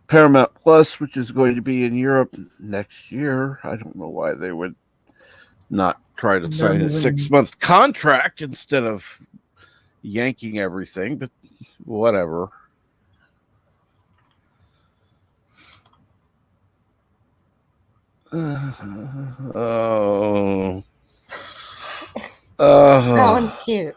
Paramount Plus, which is going to be in Europe next year. I don't know why they would not try to sign a 6-month contract instead of yanking everything, but whatever. Oh. That one's cute.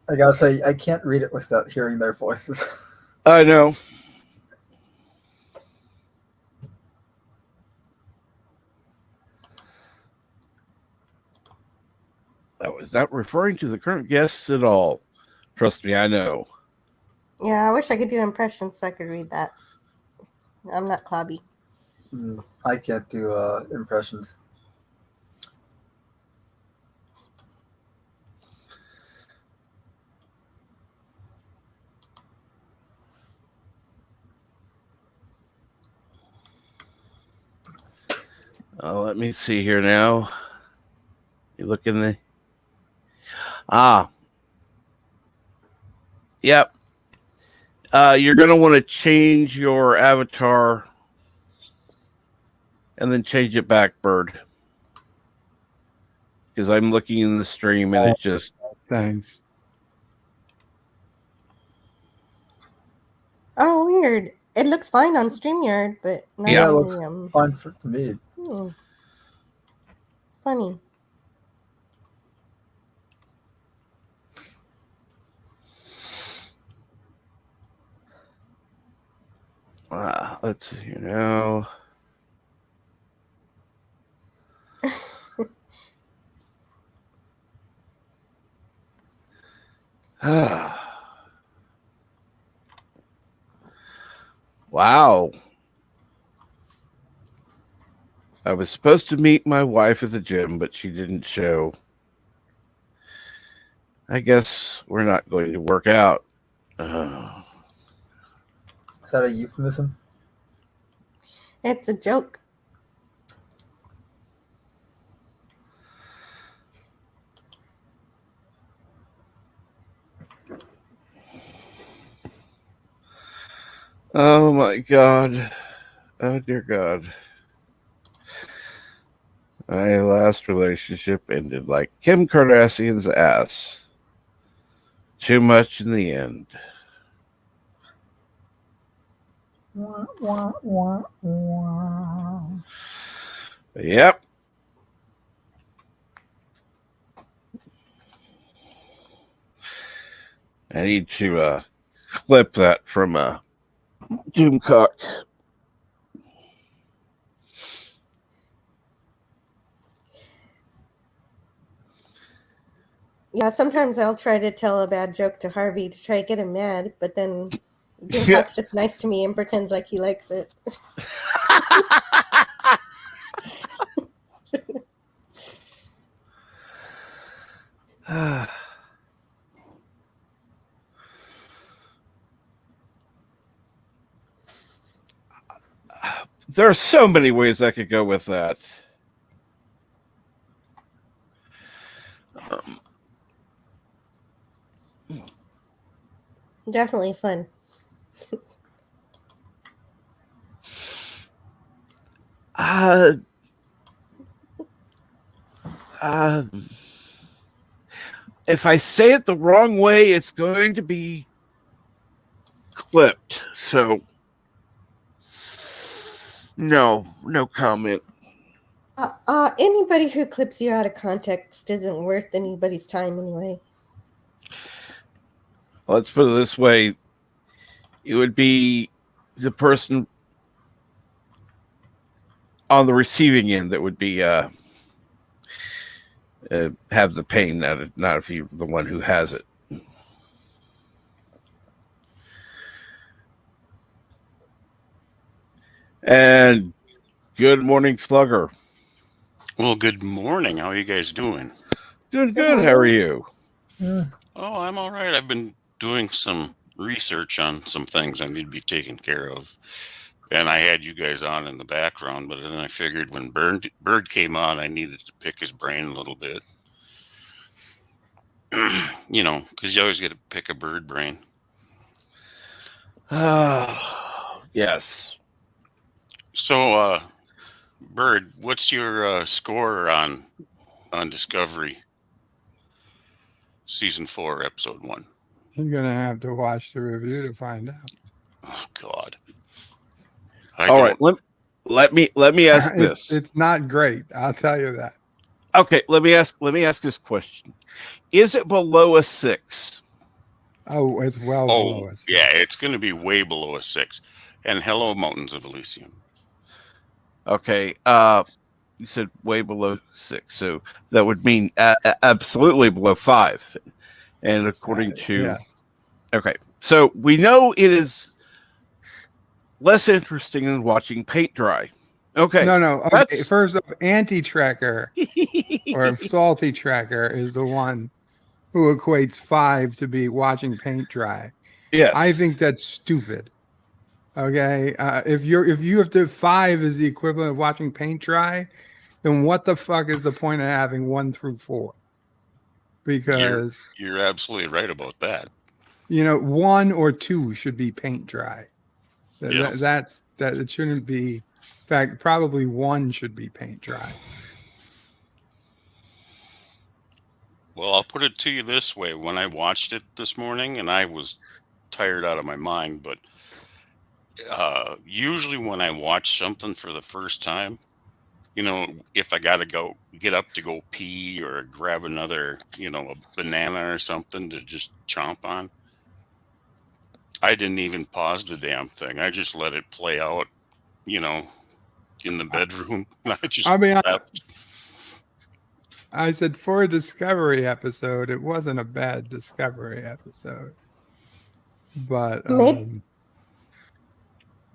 I gotta say, I can't read it without hearing their voices. I know. I was not referring to the current guests at all. Trust me, I know. Yeah, I wish I could do impressions so I could read that. I'm not Clobby. I can't do impressions. Let me see here now. You look in the... Yep. You're going to want to change your avatar and then change it back, Bird. Because I'm looking in the stream and it just... Thanks. Oh, weird. It looks fine on StreamYard, but not Yeah, it in looks the, fine for me. Funny. Let's see here now. Wow. I was supposed to meet my wife at the gym, but she didn't show. I guess we're not going to work out. Is that a euphemism? It's a joke. Oh my God. Oh dear God. My last relationship ended like Kim Kardashian's ass. Too much in the end. Yep. I need to clip that from Doomcock. Yeah, sometimes I'll try to tell a bad joke to Harvey to try to get him mad, but then Doomcock's just nice to me and pretends like he likes it. There are so many ways I could go with that. Definitely fun. If I say it the wrong way, it's going to be clipped. So, no comment. Anybody who clips you out of context isn't worth anybody's time anyway. Let's put it this way. It would be the person on the receiving end that would be have the pain, not if you're the one who has it. And good morning, Flugger. Well, good morning. How are you guys doing? Doing good. How are you? Oh, I'm all right. I've been doing some research on some things I need to be taken care of. And I had you guys on in the background, but then I figured when Bird came on, I needed to pick his brain a little bit. You know, because you always get to pick a bird brain. Yes. So, Bird, what's your score on Discovery Season 4, Episode 1? You're gonna have to watch the review to find out. Oh God! All right, let me ask this. It's not great, I'll tell you that. Okay, let me ask this question: is it below a 6? Oh, it's well below a 6. Yeah, it's going to be way below a 6. And hello, Mountains of Elysium. Okay, you said way below 6, so that would mean absolutely below 5. And according to yes. Okay, so we know it is less interesting than watching paint dry. Okay. No. Okay. First off, anti-tracker or salty tracker is the one who equates 5 to be watching paint dry. Yes. I think that's stupid. Okay. If you have to 5 is the equivalent of watching paint dry, then what the fuck is the point of having 1 through 4? Because you're absolutely right about that. 1 or 2 should be paint dry. Yeah. That it shouldn't be. In fact, probably 1 should be paint dry. Well, I'll put it to you this way. When I watched it this morning, and I was tired out of my mind, but usually when I watch something for the first time, if I got to get up to go pee or grab another, a banana or something to just chomp on, I didn't even pause the damn thing. I just let it play out, in the bedroom. I'll be honest. I said for a Discovery episode, it wasn't a bad Discovery episode. But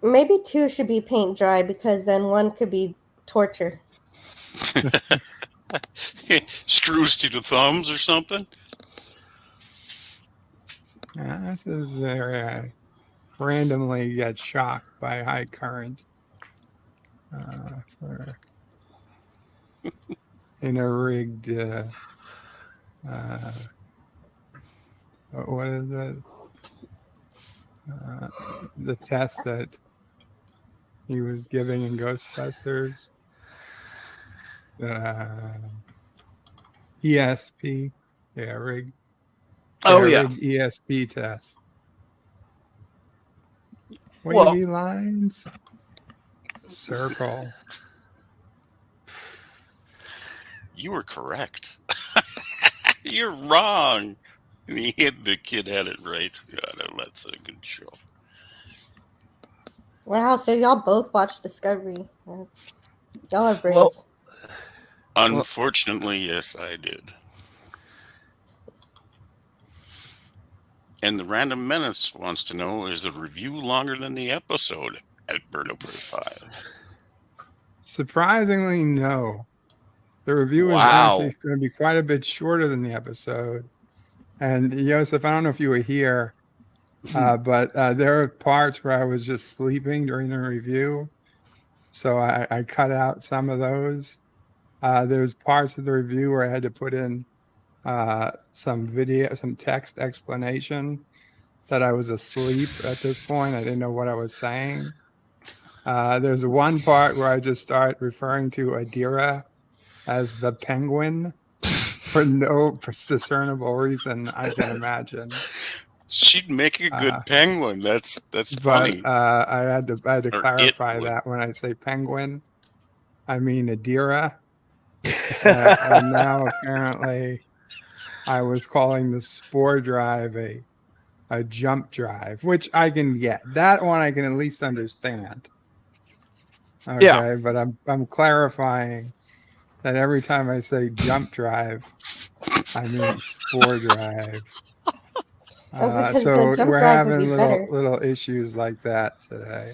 maybe 2 should be paint dry because then 1 could be torture. Screws to the thumbs or something. This is where I randomly get shocked by high current in a rigged what is it? The test that he was giving in Ghostbusters. ESP. Yeah, rig. Oh, yeah. Rig ESP test. Wavy lines. Circle. You were correct. You're wrong. And the kid had it right. God, that's a good show. Wow, so y'all both watched Discovery. Y'all are brave. Well, unfortunately, yes, I did. And the Random Menace wants to know, is the review longer than the episode at Birdo Bird 5? Surprisingly, no. The review is actually going to be quite a bit shorter than the episode. And Joseph, I don't know if you were here, but there are parts where I was just sleeping during the review. So I cut out some of those. There's parts of the review where I had to put in some text explanation that I was asleep at this point. I didn't know what I was saying. There's one part where I just start referring to Adira as the penguin for no discernible reason I can imagine. She'd make a good penguin. That's funny. But I had to clarify that when I say penguin, I mean Adira. And now apparently I was calling the spore drive a jump drive, which I can get. That one I can at least understand. Okay, yeah. But I'm clarifying that every time I say jump drive, I mean spore drive. So we're having little issues like that today.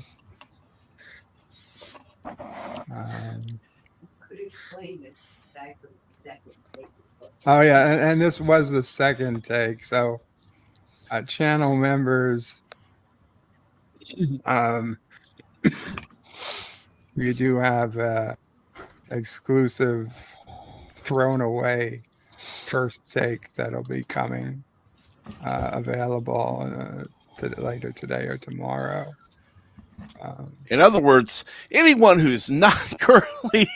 Oh yeah, and this was the second take. So channel members we do have exclusive thrown away first take that'll be coming available later today or tomorrow. In other words, anyone who's not currently,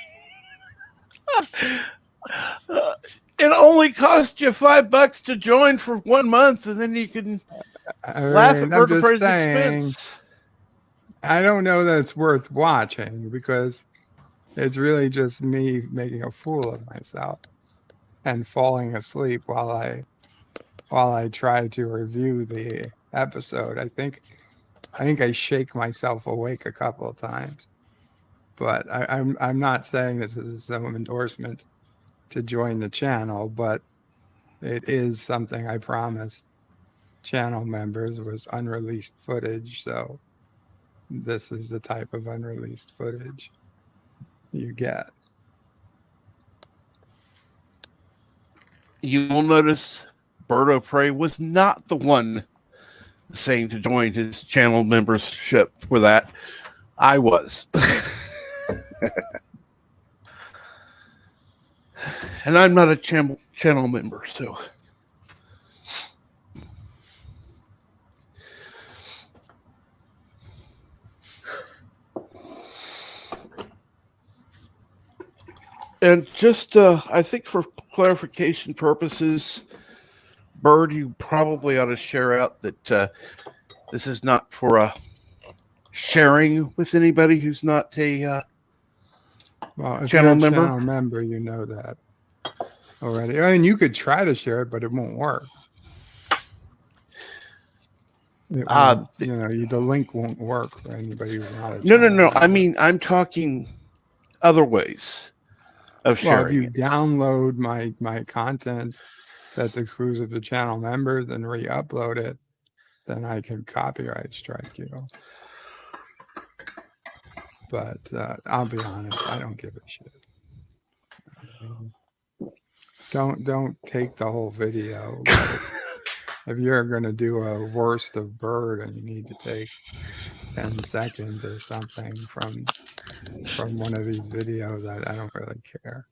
it only costs you $5 to join for 1 month, and then you can laugh at Bird of Prey's expense. I don't know that it's worth watching because it's really just me making a fool of myself and falling asleep while I try to review the episode. I think I shake myself awake a couple of times, but I'm not saying this is some endorsement to join the channel, but it is something I promised channel members was unreleased footage. So this is the type of unreleased footage you get. You will notice Bird of Prey was not the one saying to join his channel membership for that. I was. And I'm not a channel member, so. And just, I think for clarification purposes, Bird, you probably ought to share out that this is not for sharing with anybody who's not a well, if channel you're a member. Channel member, you know that already. I mean, you could try to share it, but it won't work. The link won't work for anybody who's not a channel No. member. I mean, I'm talking other ways of sharing. Well, if you download my content that's exclusive to channel members and re-upload it, then I can copyright strike you. But I'll be honest, I don't give a shit. Don't take the whole video. If you're gonna do a worst of Bird and you need to take 10 seconds or something from one of these videos, I don't really care.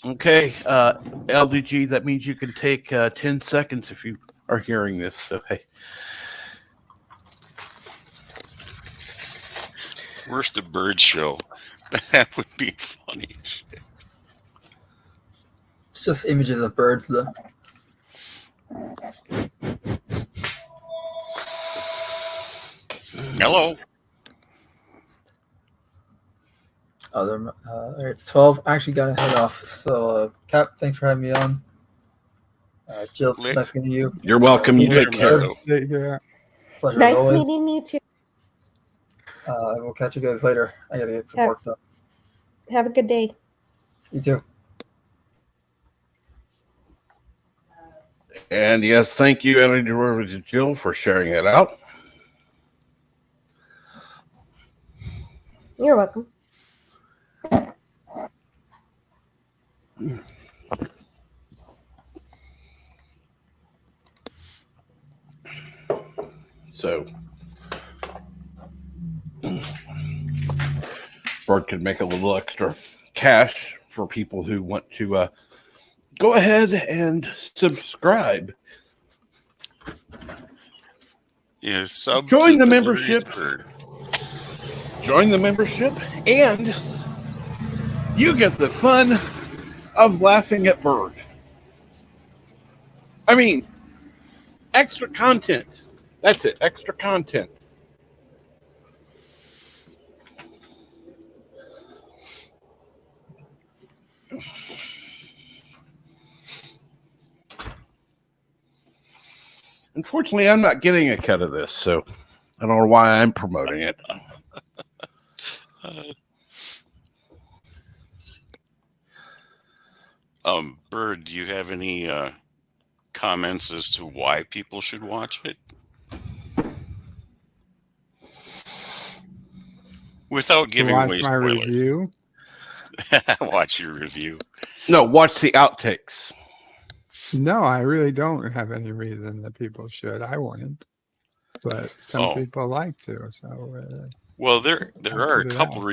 Okay, LDG, that means you can take 10 seconds if you are hearing this. So, hey. Worst of Bird show. That would be funny. It's just images of birds, though. Hello. It's 12. I actually got to head off. So, Cap, thanks for having me on. Jill, nice meeting you. You're welcome. You take care. Take care. Pleasure Nice as always. meeting you too. We'll catch you guys later. I got to get some work done. Have a good day. You too. And yes, thank you, Editor Jill, for sharing that out. You're welcome. So, Bird could make a little extra cash for people who want to go ahead and subscribe. Yeah, join the membership. Join the membership, and you get the fun of laughing at Bird. I mean, extra content. That's it, extra content. Unfortunately, I'm not getting a cut of this, so I don't know why I'm promoting it. Bird, do you have any comments as to why people should watch it? Without giving away my review. Watch your review. No, watch the outtakes. No, I really don't have any reason that people should. I wouldn't, but some Oh. people like to. So, Well, there I'll are a put it couple out.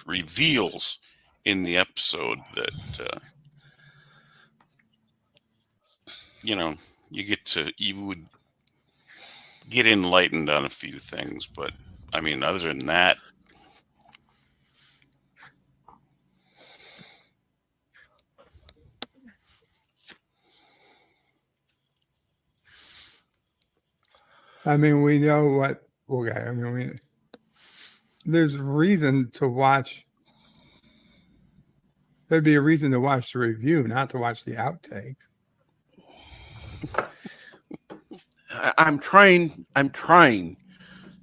reveals in the episode that you would get enlightened on a few things, but I mean, other than that, I mean, we know what. Okay, I mean, there's reason to watch. There'd be a reason to watch the review, not to watch the outtake. I'm trying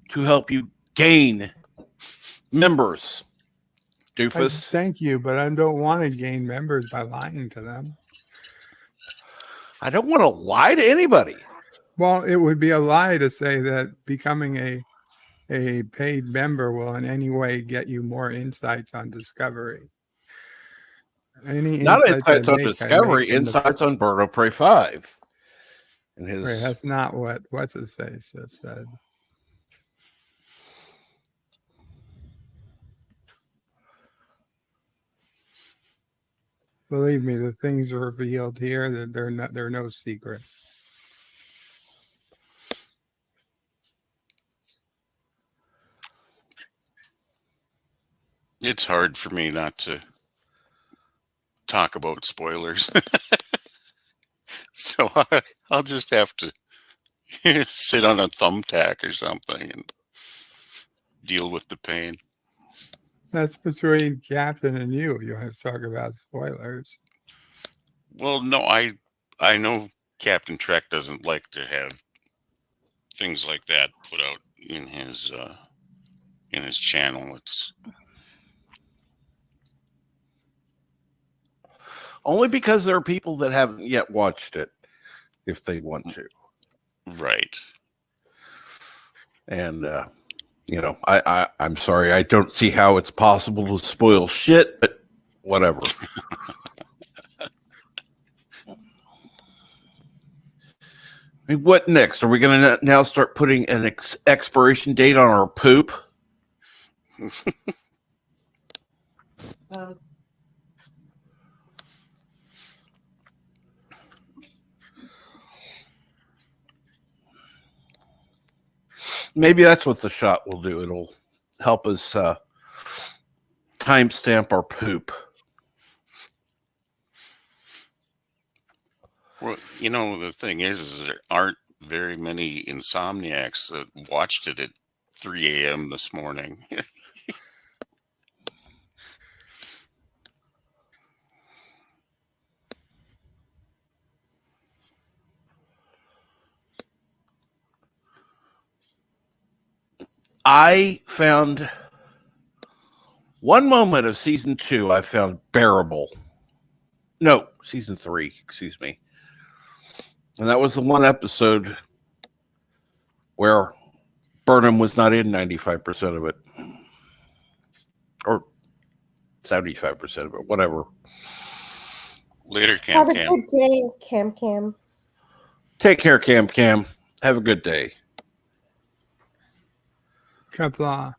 to help you gain members, doofus. Thank you, but I don't want to gain members by lying to them. I don't want to lie to anybody. Well, it would be a lie to say that becoming a paid member will in any way get you more insights on Discovery. Any Not insights insights I on make, Discovery, insights on Bird of Prey 5. And his Wait, that's not what's his face just said. Believe me, the things revealed here, that they're no secrets. it's hard for me not to talk about spoilers. So I'll just have to sit on a thumbtack or something and deal with the pain. That's between Captain and you. You have to talk about spoilers. Well, no, I know Captain Trek doesn't like to have things like that put out in his channel. It's only because there are people that haven't yet watched it, if they want to. Right. And I'm sorry, I don't see how it's possible to spoil shit, but whatever. I mean, what next? Are we going to now start putting an expiration date on our poop? Maybe that's what the shot will do. It'll help us timestamp our poop. Well, the thing is there aren't very many insomniacs that watched it at 3 a.m. this morning. I found one moment of season 2 I found bearable. No, season 3, excuse me. And that was the one episode where Burnham was not in 95% of it. Or 75% of it, whatever. Later, Have a good day, Cam. Take care, Cam. Have a good day. Kapla.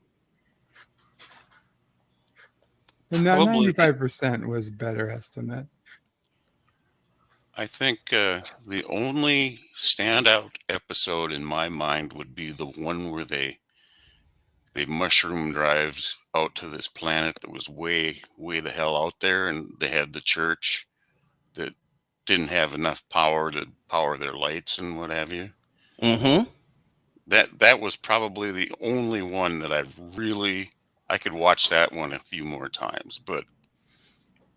And now 95% was a better estimate. I think the only standout episode in my mind would be the one where they mushroom drived out to this planet that was way the hell out there, and they had the church that didn't have enough power to power their lights and what have you. Mm-hmm. That was probably the only one that I could watch that one a few more times, but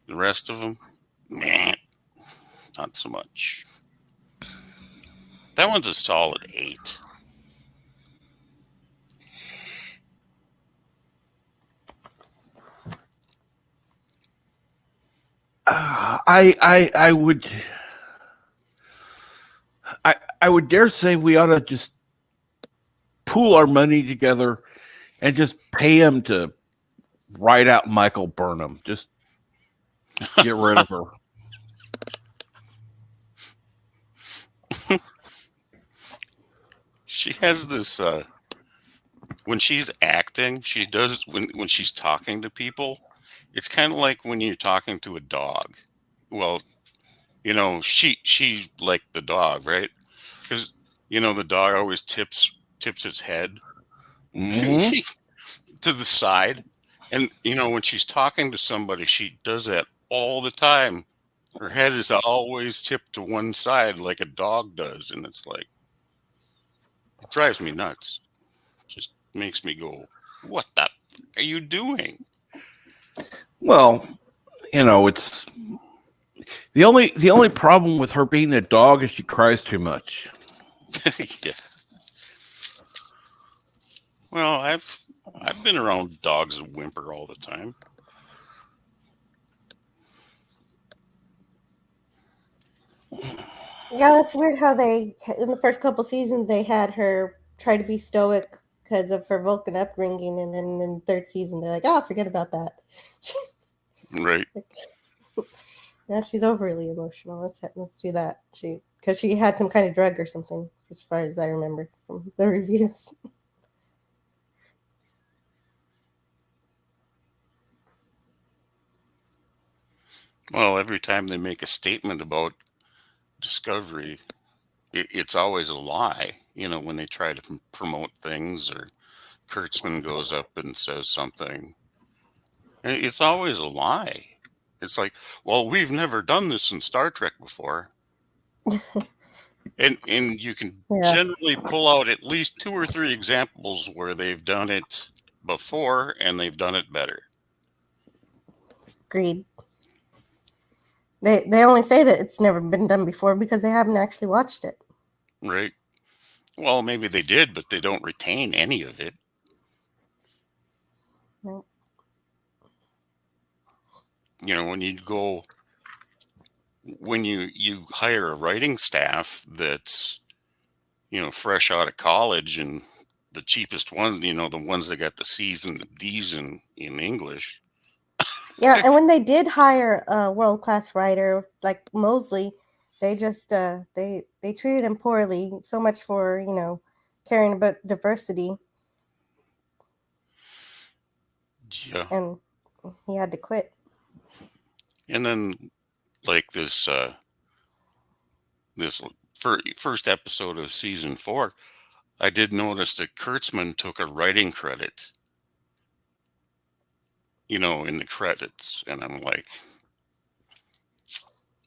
the rest of them, not so much. That one's a solid 8. I would dare say we ought to just pool our money together and just pay him to write out Michael Burnham. Just get rid of her. She has this when she's acting, she does when she's talking to people, it's kind of like when you're talking to a dog. Well, she's like the dog, right? Because the dog always tips its head Mhm. to the side, and when she's talking to somebody, she does that all the time. Her head is always tipped to one side like a dog does, and it's like it drives me nuts. Just makes me go, "What the f- are you doing?" Well, it's the only problem with her being a dog is she cries too much. Yeah. Well, I've been around dogs that whimper all the time. Yeah, it's weird how they in the first couple seasons they had her try to be stoic because of her Vulcan upbringing, and then in the third season they're like, "Oh, forget about that." Right. Now she's overly emotional. Let's do that. Because she had some kind of drug or something, as far as I remember from the reviews. Well, every time they make a statement about Discovery, it's always a lie. When they try to promote things, or Kurtzman goes up and says something, it's always a lie. It's like, well, we've never done this in Star Trek before. And you can Yeah. generally pull out at least 2 or 3 examples where they've done it before and they've done it better. Agreed. They only say that it's never been done before because they haven't actually watched it. Right. Well, maybe they did, but they don't retain any of it. Nope. When you hire a writing staff that's fresh out of college, and the cheapest ones, the ones that got the C's and the D's in English. Yeah, and when they did hire a world class writer like Mosley, they just they treated him poorly. So much for caring about diversity, Yeah. and he had to quit. And then, like this first episode of season 4, I did notice that Kurtzman took a writing credit, in the credits, and I'm like,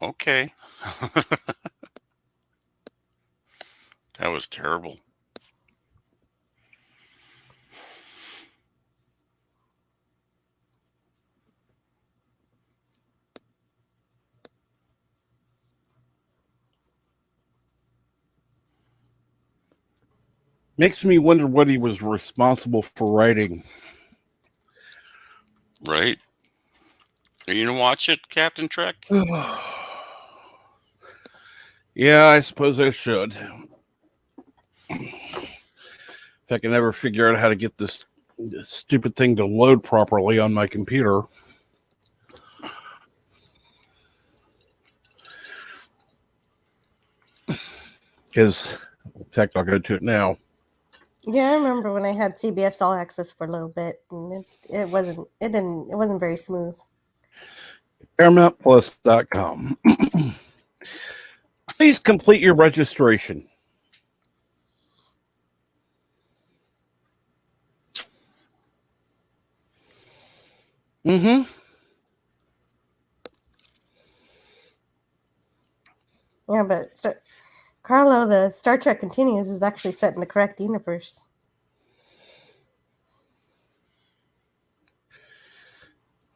okay. That was terrible. Makes me wonder what he was responsible for writing. Right? Are you gonna watch it, Captain Trek? Yeah, I suppose I should. If I can ever figure out how to get this stupid thing to load properly on my computer. Because, in fact, I'll go to it now. Yeah, I remember when I had CBS All Access for a little bit, and it wasn't very smooth. ParamountPlus.com. Please complete your registration. Mm-hmm. Yeah, but Carlo, the Star Trek Continues is actually set in the correct universe.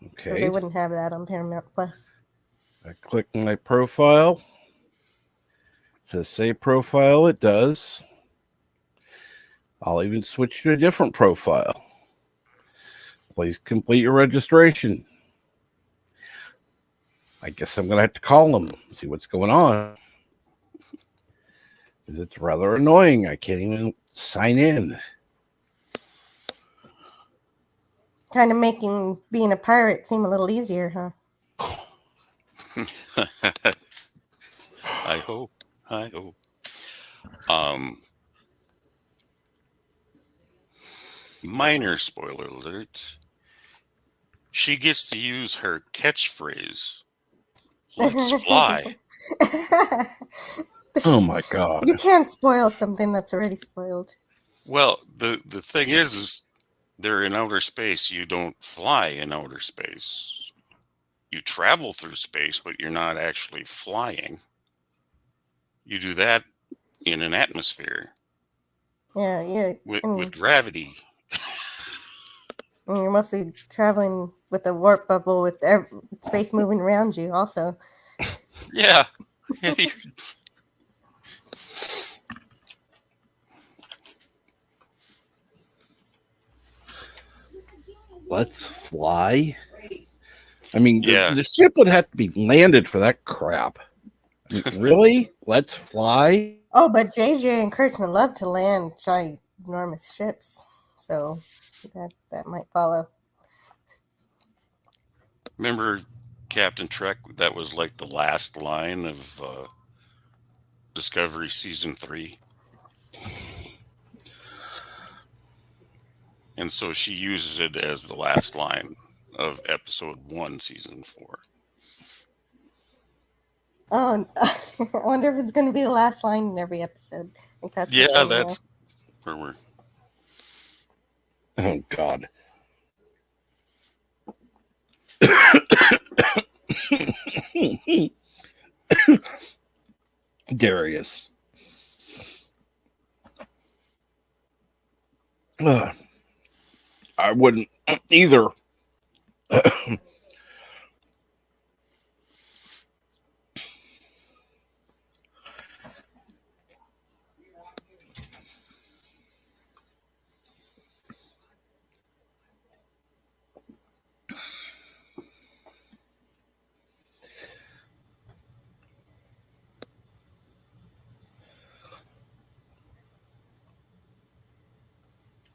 Okay. So they wouldn't have that on Paramount Plus. I click my profile. It says save profile. It does. I'll even switch to a different profile. Please complete your registration. I guess I'm going to have to call them, see what's going on. Because it's rather annoying. I can't even sign in. Kind of making being a pirate seem a little easier, huh? I hope. minor spoiler alert, she gets to use her catchphrase, "Let's fly." Oh my God. You can't spoil something that's already spoiled. Well, the thing is they're in outer space. You don't fly in outer space. You travel through space, but you're not actually flying. You do that in an atmosphere Yeah. with gravity. And you're mostly traveling with a warp bubble with space moving around you, also. Yeah. Let's fly. I mean, Yeah. the ship would have to be landed for that crap. I mean, really? Let's fly? Oh, but JJ and Kurtzman love to land ginormous ships, so that might follow. Remember Captain Trek? That was like the last line of Discovery Season 3. And so she uses it as the last line of Episode 1, Season 4. Oh, I wonder if it's going to be the last line in every episode. I think that's that's where we're. Oh, God. Darius. I wouldn't either.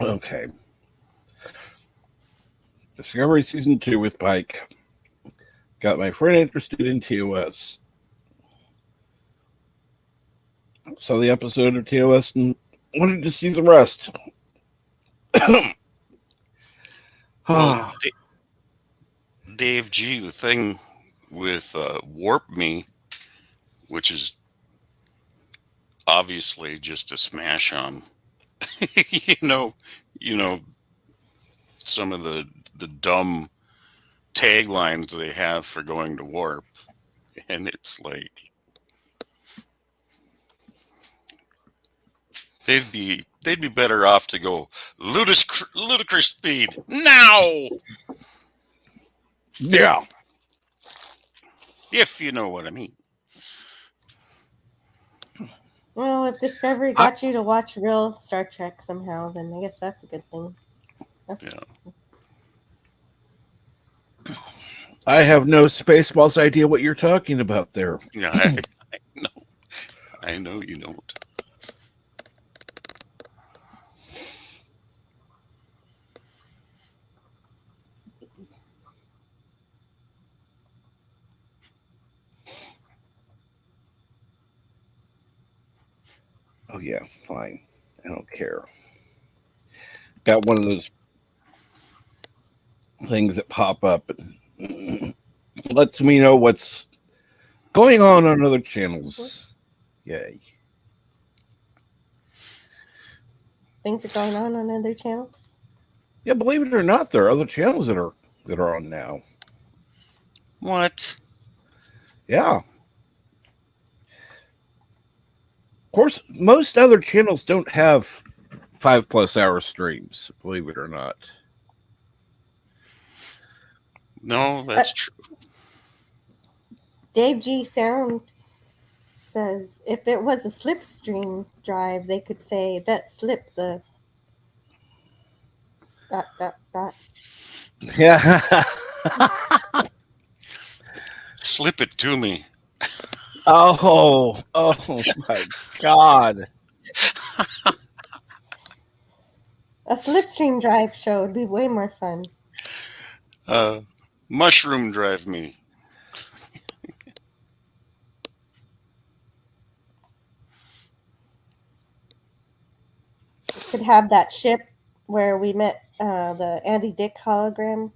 Okay. Discovery Season 2 with Pike. Got my friend interested in TOS. Saw the episode of TOS and wanted to see the rest. Well, Dave G, the thing with Warp Me, which is obviously just a smash on, you know, some of the dumb taglines they have for going to warp, and it's like they'd be better off to go ludicrous speed now. Yeah. If you know what I mean. Well, if Discovery got you to watch real Star Trek somehow, then I guess that's a good thing. I have no Spaceballs idea what you're talking about there. Yeah, I know you don't. Oh, yeah, fine. I don't care. Got one of those things that pop up and lets me know what's going on other channels. Yay. Things are going on other channels? Yeah, believe it or not, there are other channels that are on now. What? Yeah. Of course, most other channels don't have 5+ hour streams, believe it or not. No, that's true. Dave G Sound says if it was a slipstream drive, they could say that slipped the ... Yeah. Slip it to me. Oh my God. A slipstream drive show would be way more fun. Mushroom drive me. Could have that ship where we met the Andy Dick hologram.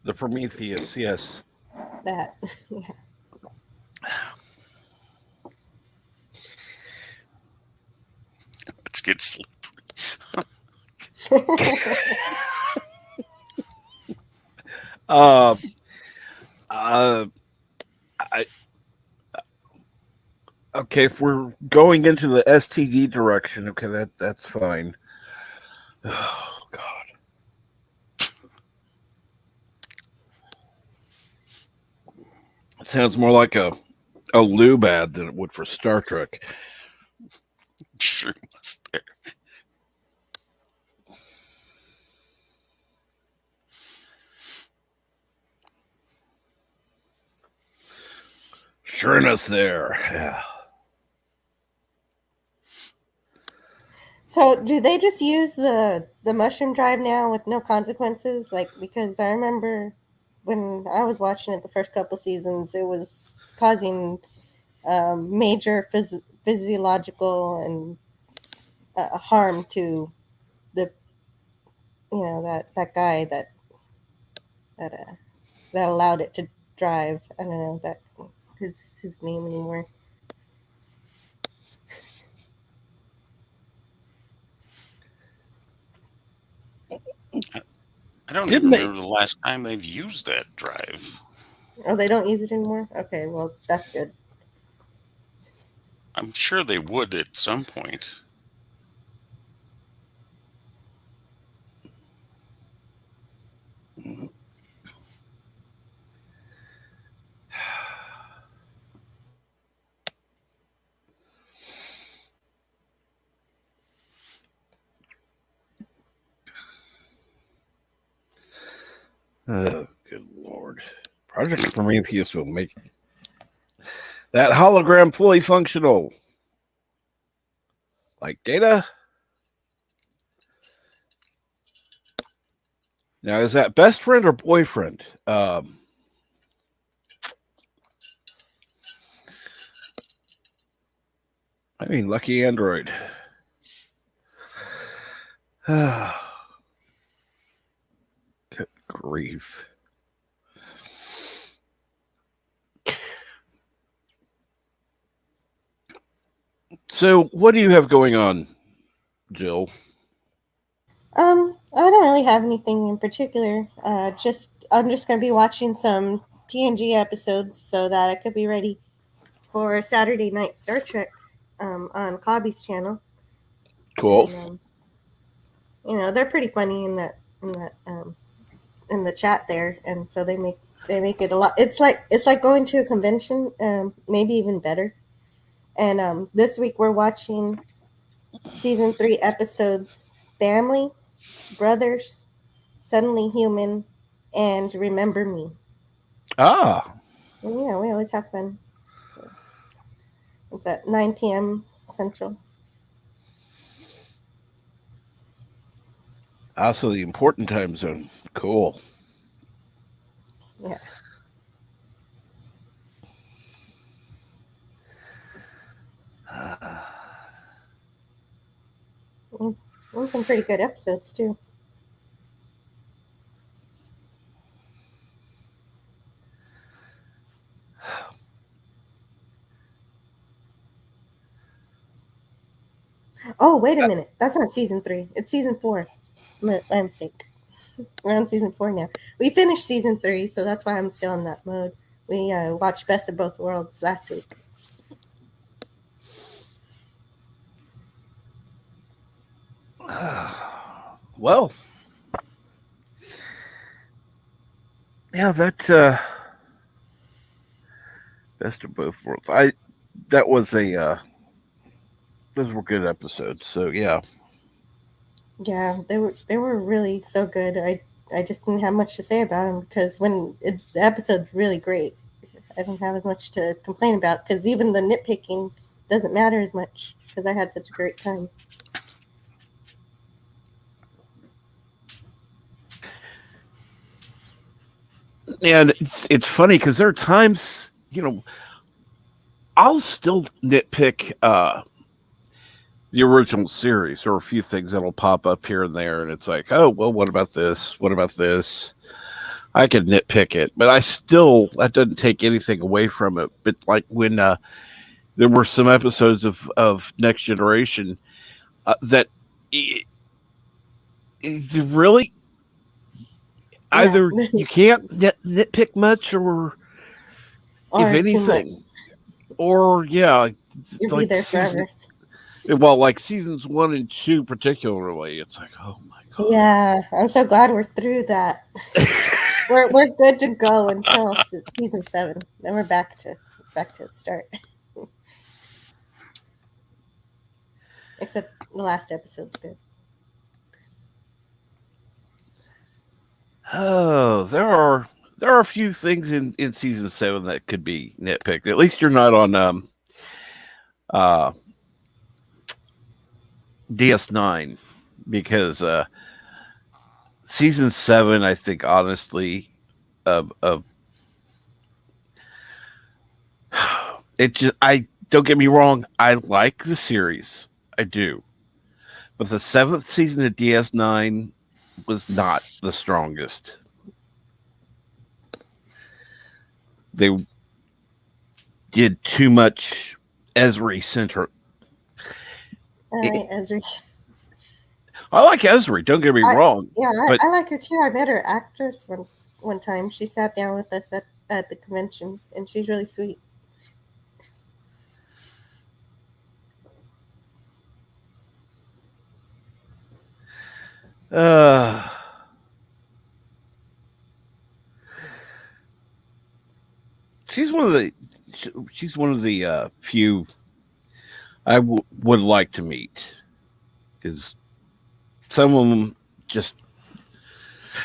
The Prometheus, yes. That. Yeah. Let's get sleep. uh, uh, I okay. If we're going into the STD direction, okay, that's fine. Oh God, it sounds more like a lube ad than it would for Star Trek. Sure was there. Sureness there. Yeah. So, do they just use the mushroom drive now with no consequences? Like, because I remember when I was watching it the first couple seasons, it was causing major physiological and harm to the that guy that allowed it to drive. I don't know that his name anymore. I don't even remember the last time they've used that drive. Oh, they don't use it anymore? Okay, well, that's good. I'm sure they would at some point. Oh, good Lord. Project Prometheus will make that hologram fully functional. Like Data. Now, is that best friend or boyfriend? I mean, lucky android. Good grief. So, what do you have going on, Jill? I don't really have anything in particular. I'm just gonna be watching some TNG episodes so that I could be ready for Saturday night Star Trek on Cobby's channel. Cool. And, they're pretty funny in the chat there, and so they make it a lot. It's like going to a convention, maybe even better. And this week we're watching season 3 episodes: Family, Brothers, Suddenly Human, and Remember Me. Ah. And, we always have fun. So it's at 9 p.m. Central. Also, the important time zone. Cool. Yeah. And some pretty good episodes too. Oh, wait a minute. That's not season 3. It's season 4. My mistake. We're on season 4 now. We finished season 3, so that's why I'm still in that mode. We watched Best of Both Worlds last week. Well, yeah, that Best of Both Worlds. That was those were good episodes. So yeah. Yeah, they were really so good. I just didn't have much to say about them because the episode's really great, I don't have as much to complain about because even the nitpicking doesn't matter as much because I had such a great time. And it's funny because there are times, I'll still nitpick the original series. There are a few things that'll pop up here and there, and it's like, oh, well, what about this? What about this? I could nitpick it, but that doesn't take anything away from it. But like when there were some episodes of Next Generation that really either you can't nitpick much or if anything, or yeah, you'll be there forever. Well, like seasons 1 and 2 particularly, it's like, oh my god. Yeah, I'm so glad we're through that. we're good to go until season 7. Then we're back to the start. Except the last episode's good. Oh, there are a few things in season 7 that could be nitpicked. At least you're not on DS9, because season 7, I think honestly, of it just, I don't get me wrong, I like the series, I do, but the 7th season of DS9 was not the strongest. They did too much Ezri center. All right, Ezri. I like Ezri, don't get me wrong. Yeah, but I like her too. I met her actress one time. She sat down with us at the convention, and she's really sweet. She's one of the few I would like to meet, because some of them just,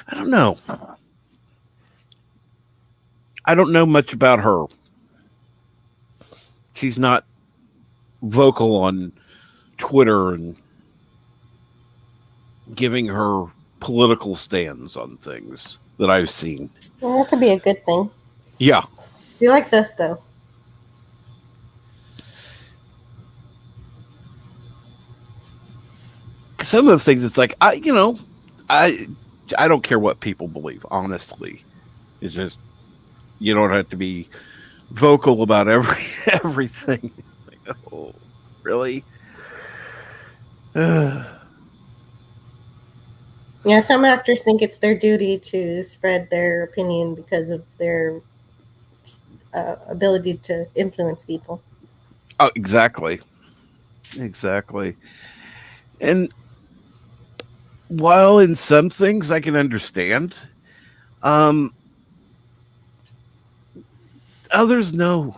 I don't know. I don't know much about her. She's not vocal on Twitter and giving her political stands on things that I've seen. Well, that could be a good thing. Yeah. She likes us, though. Some of the things, it's like, I don't care what people believe, honestly. It's just, you don't have to be vocal about everything. Like, oh, really? Yeah, some actors think it's their duty to spread their opinion because of their ability to influence people. Oh, exactly. And while in some things I can understand, others no.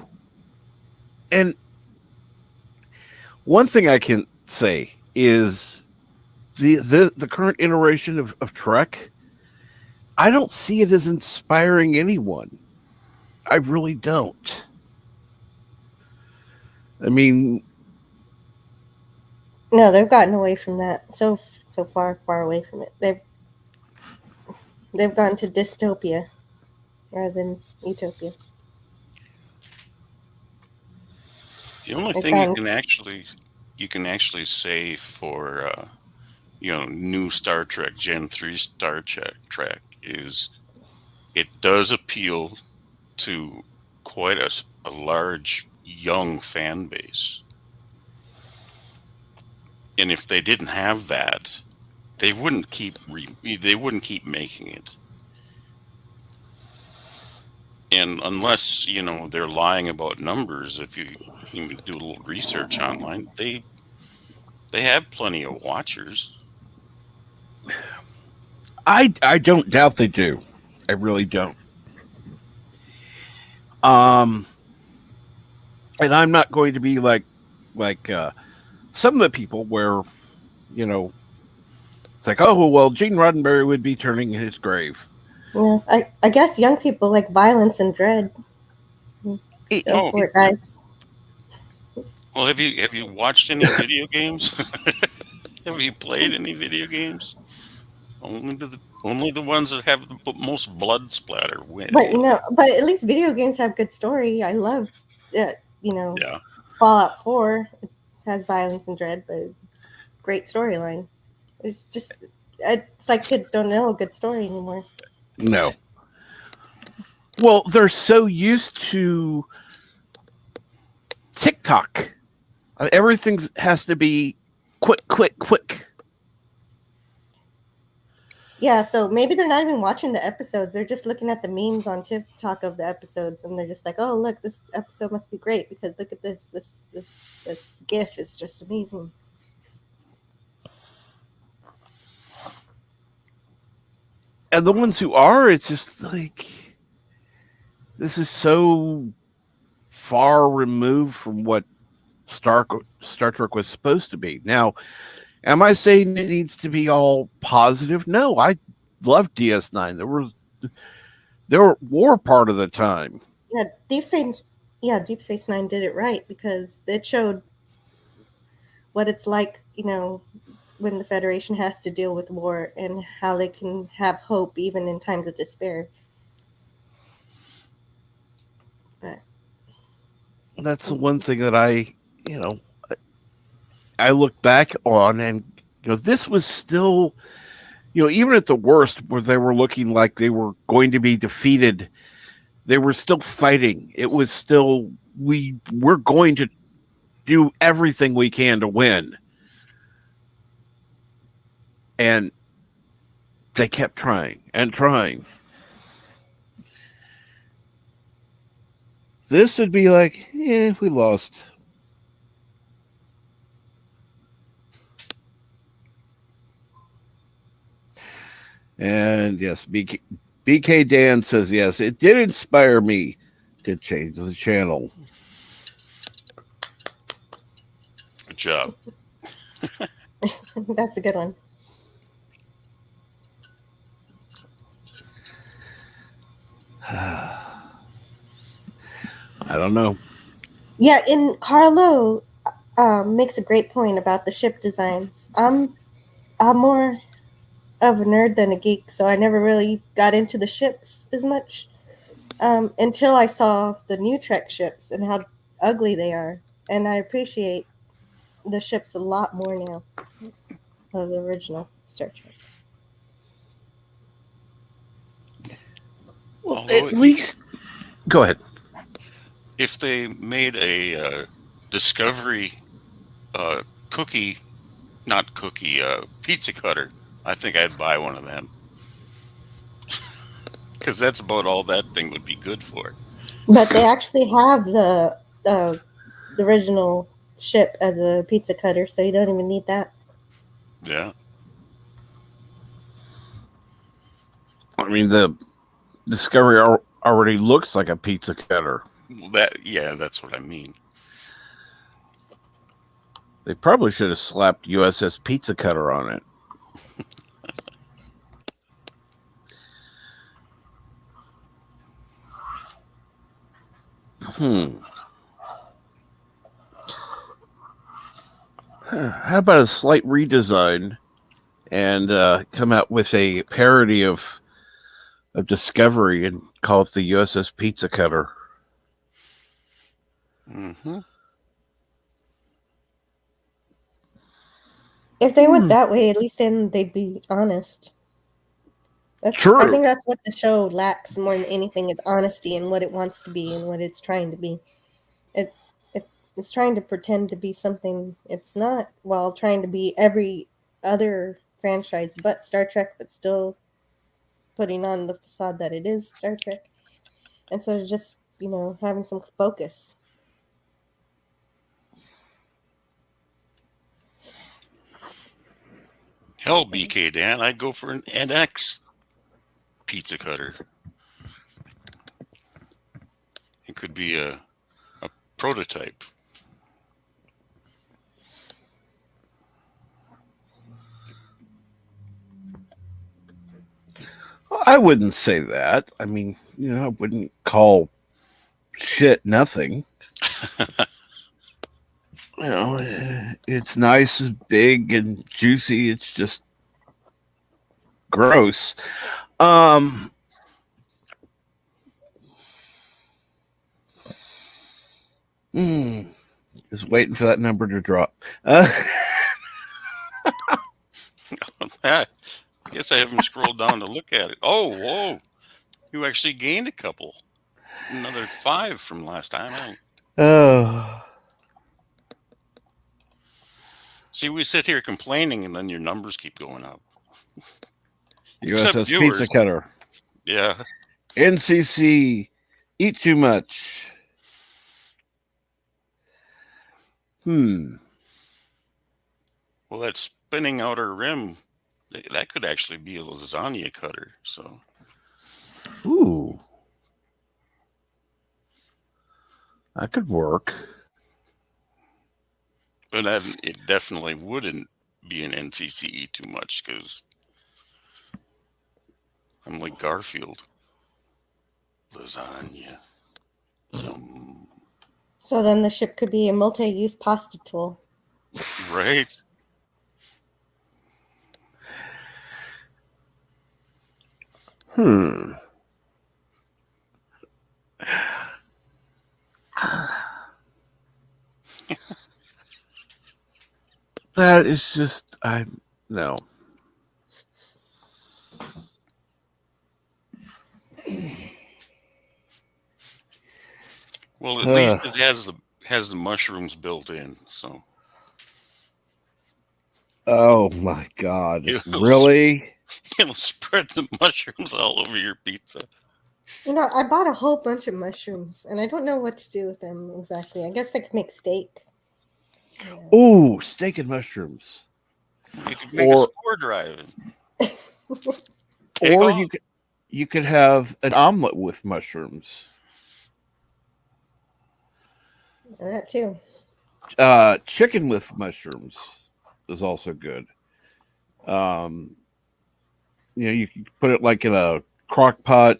And one thing I can say is the current iteration of Trek, I don't see it as inspiring anyone. I really don't. I mean, no, they've gotten away from that so far away from it. They've gone to dystopia rather than utopia. The only thing you can actually say for new Star Trek, Gen 3 Star Trek is it does appeal to quite a large young fan base. And if they didn't have that, they wouldn't keep making it. And unless, they're lying about numbers, if you do a little research online, they have plenty of watchers. I don't doubt they do. I really don't. And I'm not going to be like some of the people where, it's like, oh, well, Gene Roddenberry would be turning in his grave. Yeah, I guess young people like violence and dread. Go for it, guys. Well, have you watched any video games? Have you played any video games? Only the ones that have the most blood splatter win. But at least video games have good story. I love that. Fallout 4 has violence and dread, but great storyline. It's like kids don't know a good story anymore. No. Well, they're so used to TikTok. Everything has to be quick. Yeah, so maybe they're not even watching the episodes. They're just looking at the memes on TikTok of the episodes, and they're just like, "Oh, look, this episode must be great because look at this. This GIF is just amazing." And the ones who are, it's just like, this is so far removed from what Star Trek was supposed to be. Now, am I saying it needs to be all positive? No, I love DS9. There were war part of the time. Yeah, Deep Space Nine did it right because it showed what it's like, when the Federation has to deal with war and how they can have hope even in times of despair. But that's the one thing that I look back on, and this was still, even at the worst, where they were looking like they were going to be defeated, they were still fighting. It was still, we're going to do everything we can to win. And they kept trying and trying. This would be like, we lost. And yes, BK Dan says, yes, it did inspire me to change the channel. Good job. that's a good one. I don't know. Yeah, and Carlo makes a great point about the ship designs. I'm more of a nerd than a geek, so I never really got into the ships as much until I saw the new Trek ships and how ugly they are. And I appreciate the ships a lot more now of the original Star Trek. Well, at least, go ahead. If they made a Discovery pizza cutter, I think I'd buy one of them. Because that's about all that thing would be good for. But they actually have the original ship as a pizza cutter, so you don't even need that. Yeah. I mean, the Discovery already looks like a pizza cutter. That's what I mean. They probably should have slapped USS Pizza Cutter on it. How about a slight redesign and come out with a parody of Discovery and call it the USS Pizza Cutter? Mm-hmm. If they went that way, at least then they'd be honest. True. I think that's what the show lacks more than anything is honesty in what it wants to be and what it's trying to be. It's trying to pretend to be something it's not, while trying to be every other franchise but Star Trek, but still putting on the facade that it is Star Trek. And so just, having some focus. Hell, BK Dan, I'd go for an NX pizza cutter. It could be a prototype. I wouldn't say that. I mean, I wouldn't call shit nothing. It's nice and big and juicy. It's just gross. Just waiting for that number to drop. I guess I haven't scrolled down to look at it. Oh, whoa. You actually gained a couple. Another 5 from last time. Oh. See, we sit here complaining and then your numbers keep going up. Except USS viewers. Pizza Cutter. Yeah. NCC. Eat too much. Well, that spinning outer rim, that could actually be a lasagna cutter. So. Ooh. That could work. But it definitely wouldn't be an NCCE too much because I'm like Garfield. Lasagna. Yum. So then the ship could be a multi-use pasta tool. Right? That is just, no. Well, at least it has the mushrooms built in, so. Oh my God! Really? It'll spread the mushrooms all over your pizza. You know, I bought a whole bunch of mushrooms, and I don't know what to do with them exactly. I guess I could make steak. Yeah. Ooh, steak and mushrooms. You could make a spore drive. Or you could have an omelet with mushrooms. That too. Chicken with mushrooms is also good. You can put it like in a crock pot,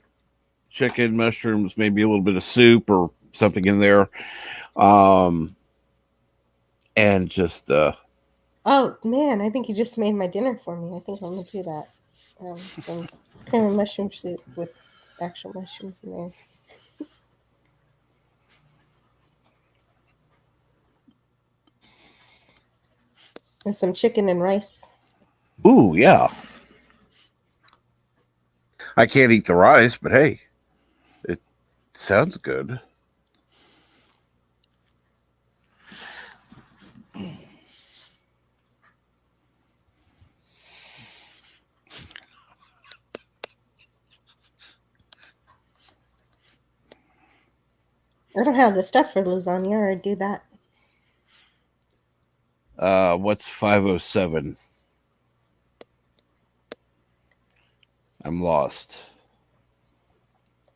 chicken, mushrooms, maybe a little bit of soup or something in there. And just oh man, I think you just made my dinner for me. I think I'm gonna do that. Some cream of mushroom soup with actual mushrooms in there. And some chicken and rice. Ooh, yeah. I can't eat the rice, but hey, it sounds good. I don't have the stuff for lasagna, or do that. What's 507? I'm lost.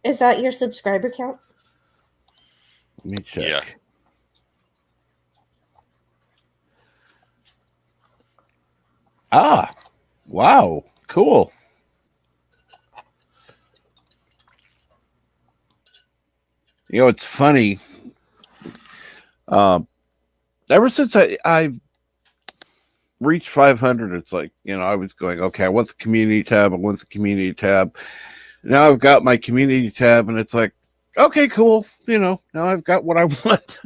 Is that your subscriber count? Let me check. Yeah. Ah, wow, cool. You know, it's funny. Ever since I reached 500, it's like, I was going, okay, I want the community tab. Now I've got my community tab, and it's like, okay, cool. Now I've got what I want.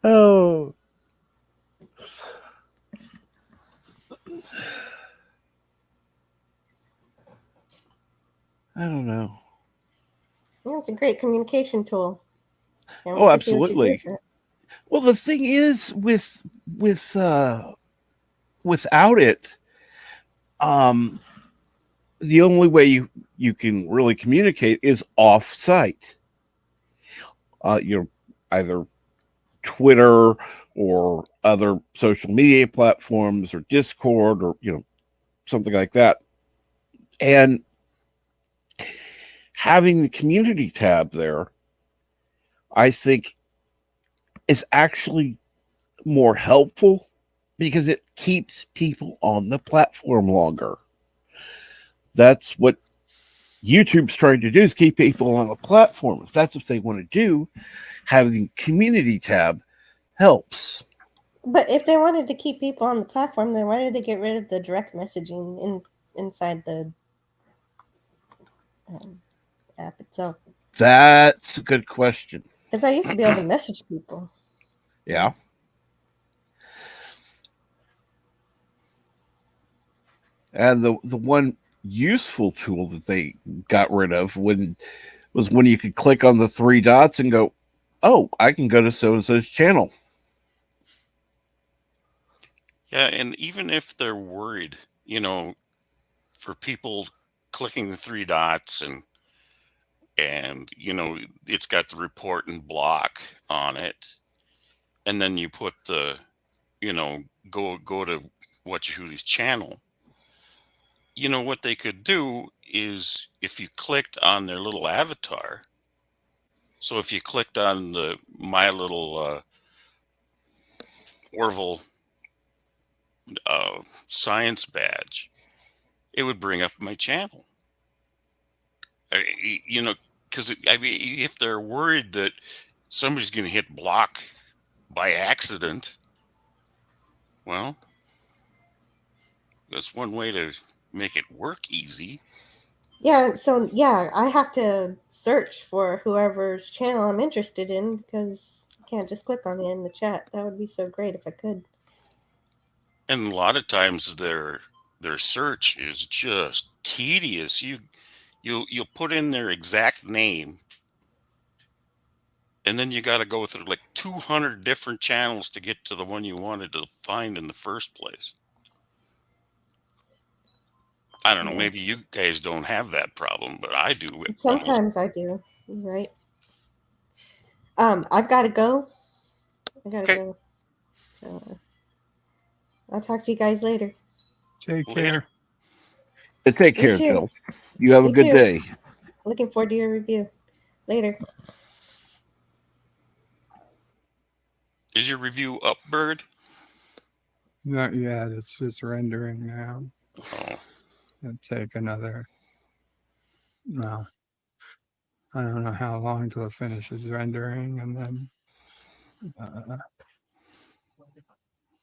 Oh. I don't know. Yeah, it's a great communication tool. Oh, absolutely. Well, the thing is, without it, the only way you can really communicate is off-site. You're either Twitter or other social media platforms or Discord or something like that, and having the community tab there, I think, is actually more helpful because it keeps people on the platform longer. That's what YouTube's trying to do, is keep people on the platform. If that's what they want to do, having community tab helps. But if they wanted to keep people on the platform, then why did they get rid of the direct messaging inside the app itself? That's a good question. Because I used to be able to message people. Yeah. And the one useful tool that they got rid of was when you could click on the three dots and go, oh, I can go to so and so's channel. Yeah, and even if they're worried, for people clicking the three dots and it's got the report and block on it, and then you put the go to Watch Hooties channel. What they could do is if you clicked on their little avatar. So if you clicked on my little Orville science badge, it would bring up my channel. Because if they're worried that somebody's going to hit block by accident, well, that's one way to make it work easy. Yeah, so I have to search for whoever's channel I'm interested in because I can't just click on it in the chat. That would be so great if I could. And a lot of times their search is just tedious. You'll put in their exact name, and then you got to go through like 200 different channels to get to the one you wanted to find in the first place. I don't know. Maybe you guys don't have that problem, but I do. Sometimes I do. Right. I've got to go. I gotta go. So I'll talk to you guys later. Take care. Take care, Jill. You have a good day. Looking forward to your review. Later. Is your review up, Bird? Not yet. It's just rendering now. Oh. It'll take another. Well, I don't know how long till it finishes rendering, and then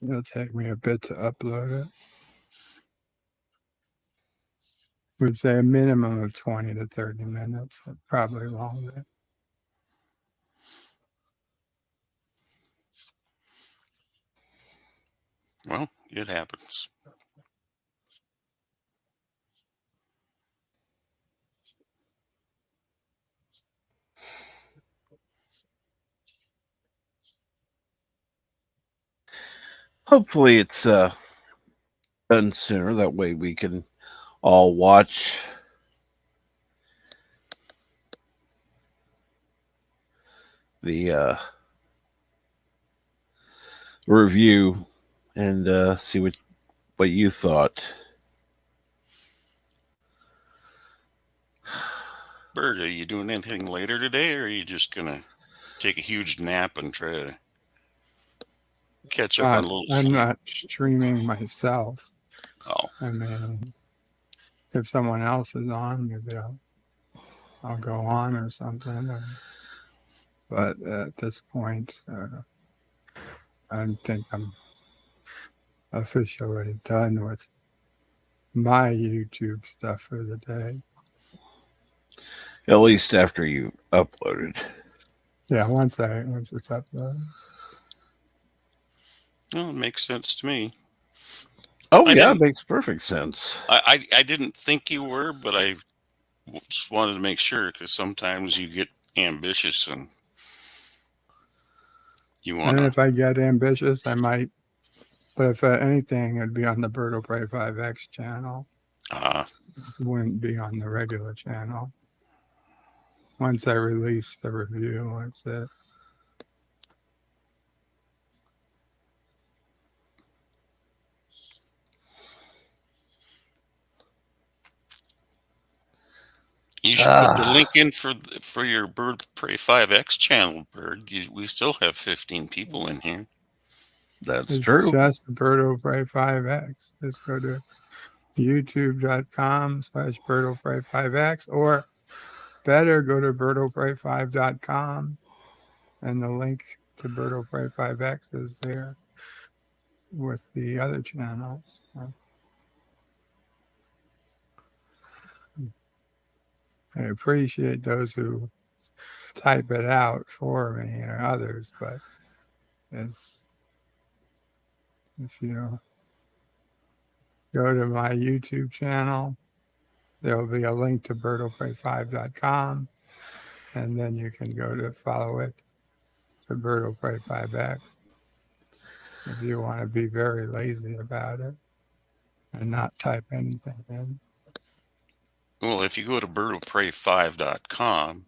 it'll take me a bit to upload it. Would say a minimum of 20 to 30 minutes, probably longer. Well, it happens. Hopefully it's done sooner. That way we can all watch the review and see what you thought. Bird, are you doing anything later today, or are you just gonna take a huge nap and try to catch up on a little sleep? I'm not streaming myself. Oh. I mean, if someone else is on, maybe I'll go on or something. But at this point, I think I'm officially done with my YouTube stuff for the day. At least after you uploaded. Yeah, once it's uploaded. Well, it makes sense to me. Oh, yeah, it makes perfect sense. I didn't think you were, but I just wanted to make sure, because sometimes you get ambitious and you want to. And if I get ambitious, I might. But if anything, it'd be on the Birdo Prey 5X channel. It wouldn't be on the regular channel. Once I release the review, that's it. You should put the link in for your Bird Prey 5X channel, Bird. We still have 15 people in here. That's it's true. Just the Birdo Prey 5X. Just go to youtube.com/Birdo Prey 5X, or better, go to birdoprey5.com, and the link to Birdo Prey 5X is there with the other channels. I appreciate those who type it out for me or others, but if you go to my YouTube channel. There will be a link to birdwillpray5.com, and then you can go to follow it to birdwillpray5x if you want to be very lazy about it and not type anything in. Well, if you go to birdwillpray5.com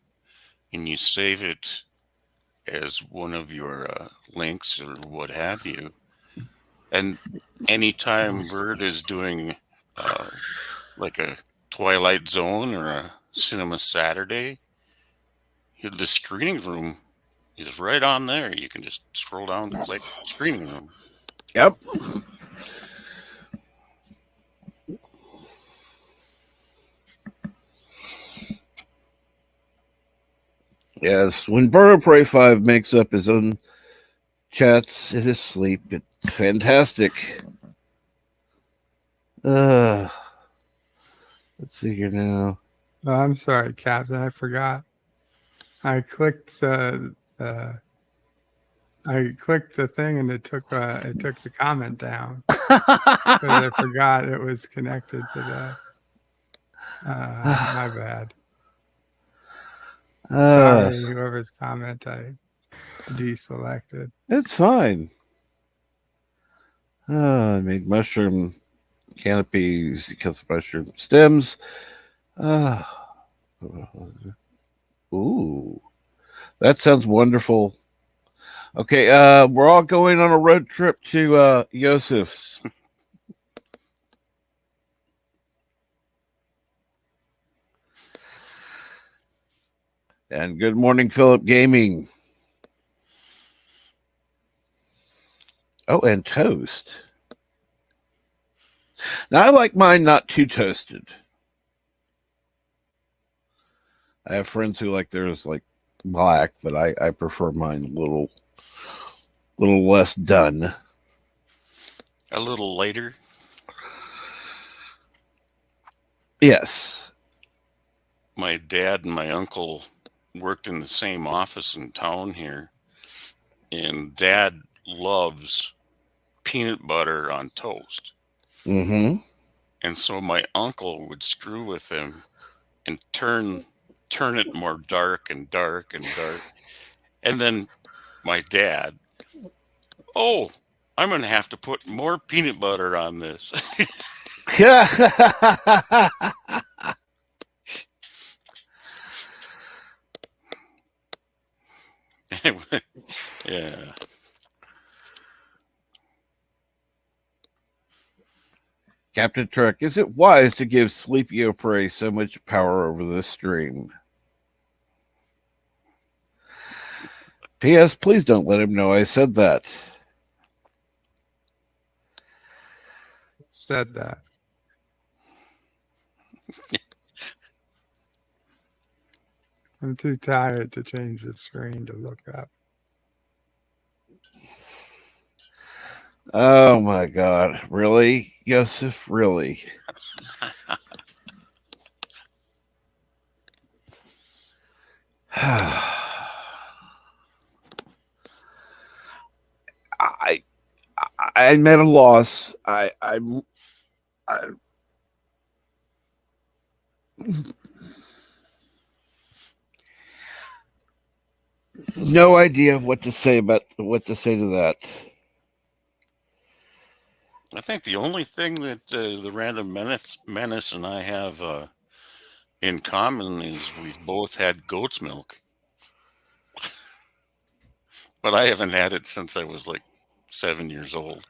and you save it as one of your links or what have you, and anytime Bird is doing like a Twilight Zone or a Cinema Saturday, the screening room is right on there. You can just scroll down to click screening room. Yep. Yes, when Bird of Prey 5 makes up his own chats in his sleep, it's fantastic. Let's see here now. Oh, I'm sorry, Captain. I forgot. I clicked the thing and it took the comment down because I forgot it was connected to the. My bad. Sorry, whoever's comment I deselected. It's fine. I made mushroom canopies because of mushroom stems. Ooh, that sounds wonderful. Okay, we're all going on a road trip to Yosef's. And good morning, Philip Gaming. Oh, and toast. Now, I like mine not too toasted. I have friends who like theirs like black, but I prefer mine a little less done. A little later? Yes. My dad and my uncle worked in the same office in town here, and Dad loves peanut butter on toast. Mm-hmm. And so my uncle would screw with him and turn it more dark and dark and dark. And then my dad, oh, I'm going to have to put more peanut butter on this. Yeah. Captain Trek, is it wise to give Sleepy Opry so much power over the stream? P.S. Please don't let him know I said that. Said that. I'm too tired to change the screen to look up. Oh my God. Really? Yosef, really? I'm at a loss. I'm no idea what to say to that. I think the only thing that the Random Menace and I have in common is we both had goat's milk. But I haven't had it since I was like 7 years old.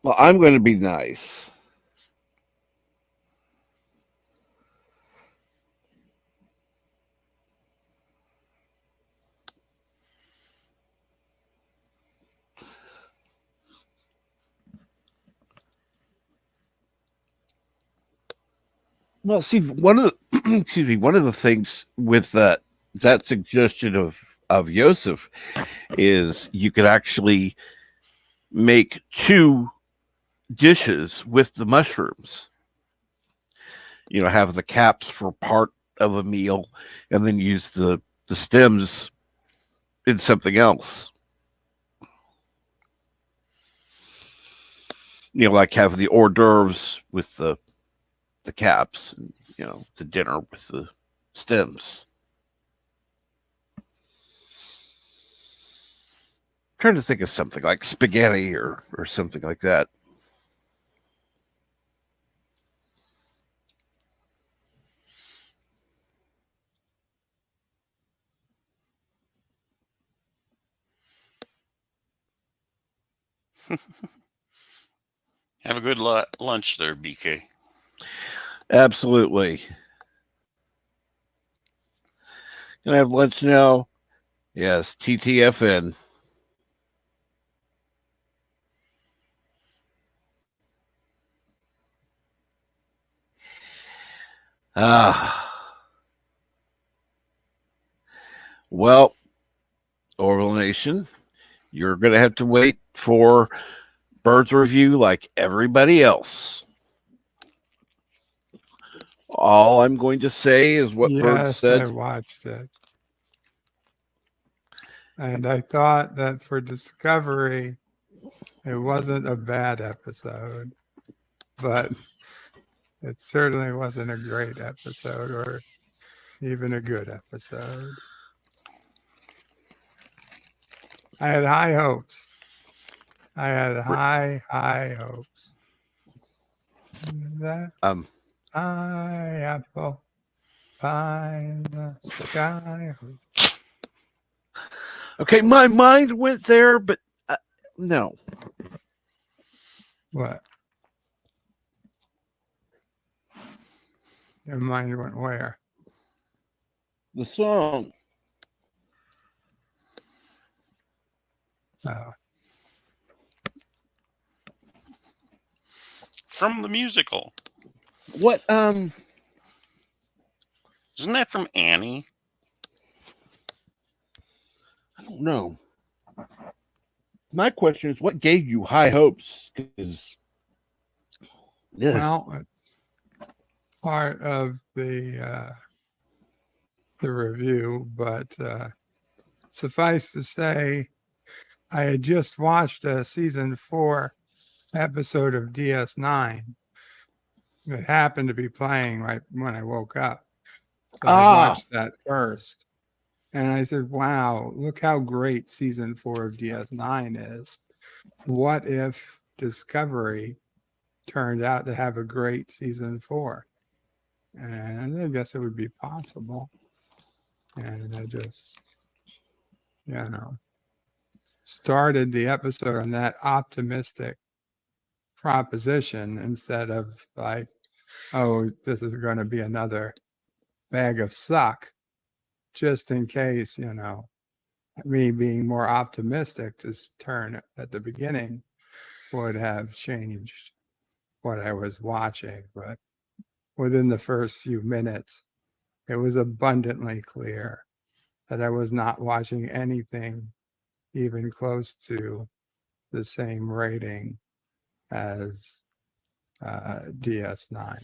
Well, I'm going to be nice. Well, see, one of the things with that suggestion of Yosef is you could actually make 2 dishes with the mushrooms. You know, have the caps for part of a meal and then use the stems in something else. like have the hors d'oeuvres with the caps, and the dinner with the stems. Trying to think of something like spaghetti or something like that. Have a good lunch there, BK. Absolutely. Can I have lunch now? Yes, TTFN. Well, Orville Nation, you're going to have to wait for Bird's review like everybody else. All I'm going to say is what Bird said. I watched it. And I thought that for Discovery, it wasn't a bad episode, but it certainly wasn't a great episode or even a good episode. I had high hopes. I had high hopes. That high apple pie in the sky. Okay, my mind went there, but no. What? Your mind went where? The song. Oh. From the musical. What? Isn't that from Annie? I don't know. My question is, what gave you high hopes? Well, it's part of the review, but suffice to say, I had just watched a season 4 episode of DS9 that happened to be playing right when I woke up. So I watched that first. And I said, wow, look how great season 4 of DS9 is. What if Discovery turned out to have a great season 4? And I guess it would be possible. And I just, started the episode on that optimistic proposition instead of like, oh, this is going to be another bag of suck, just in case, me being more optimistic to turn at the beginning would have changed what I was watching. But within the first few minutes, it was abundantly clear that I was not watching anything even close to the same rating as DS9.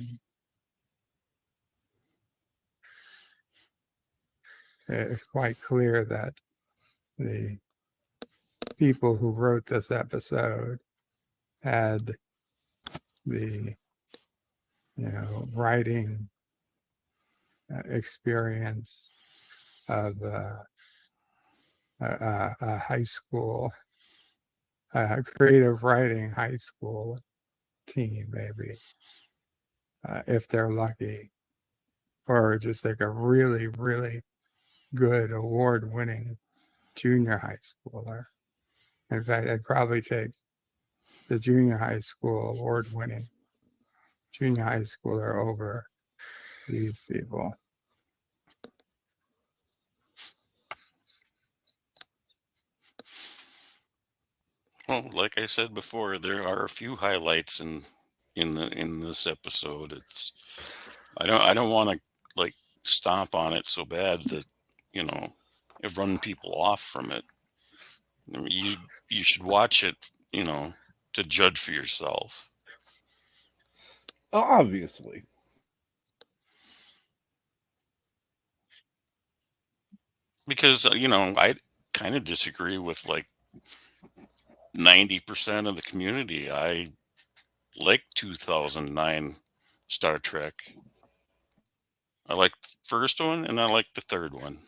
It's quite clear that the people who wrote this episode had the writing experience of a high school, creative writing high school team, maybe, if they're lucky, or just like a really, really good award-winning junior high schooler. In fact, I'd probably take the junior high school award-winning junior high schooler over these people. Well, like I said before, there are a few highlights in this episode. It's I don't want to like stomp on it so bad that it run people off from it. I mean, you should watch it, to judge for yourself. Obviously. Because I kind of disagree with like 90% of the community. I like 2009 Star Trek. I like the first one, and I like the third one.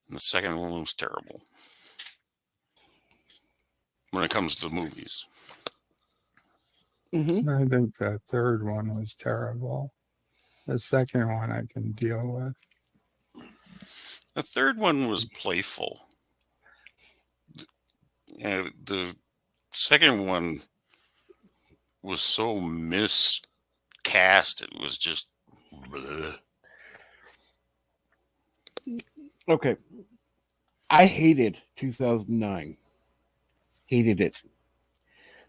And the second one was terrible. When it comes to movies. Mm-hmm. I think the third one was terrible. The second one I can deal with. The third one was playful. And the second one was so miscast. It was just bleh. Okay. I hated 2009. Hated it.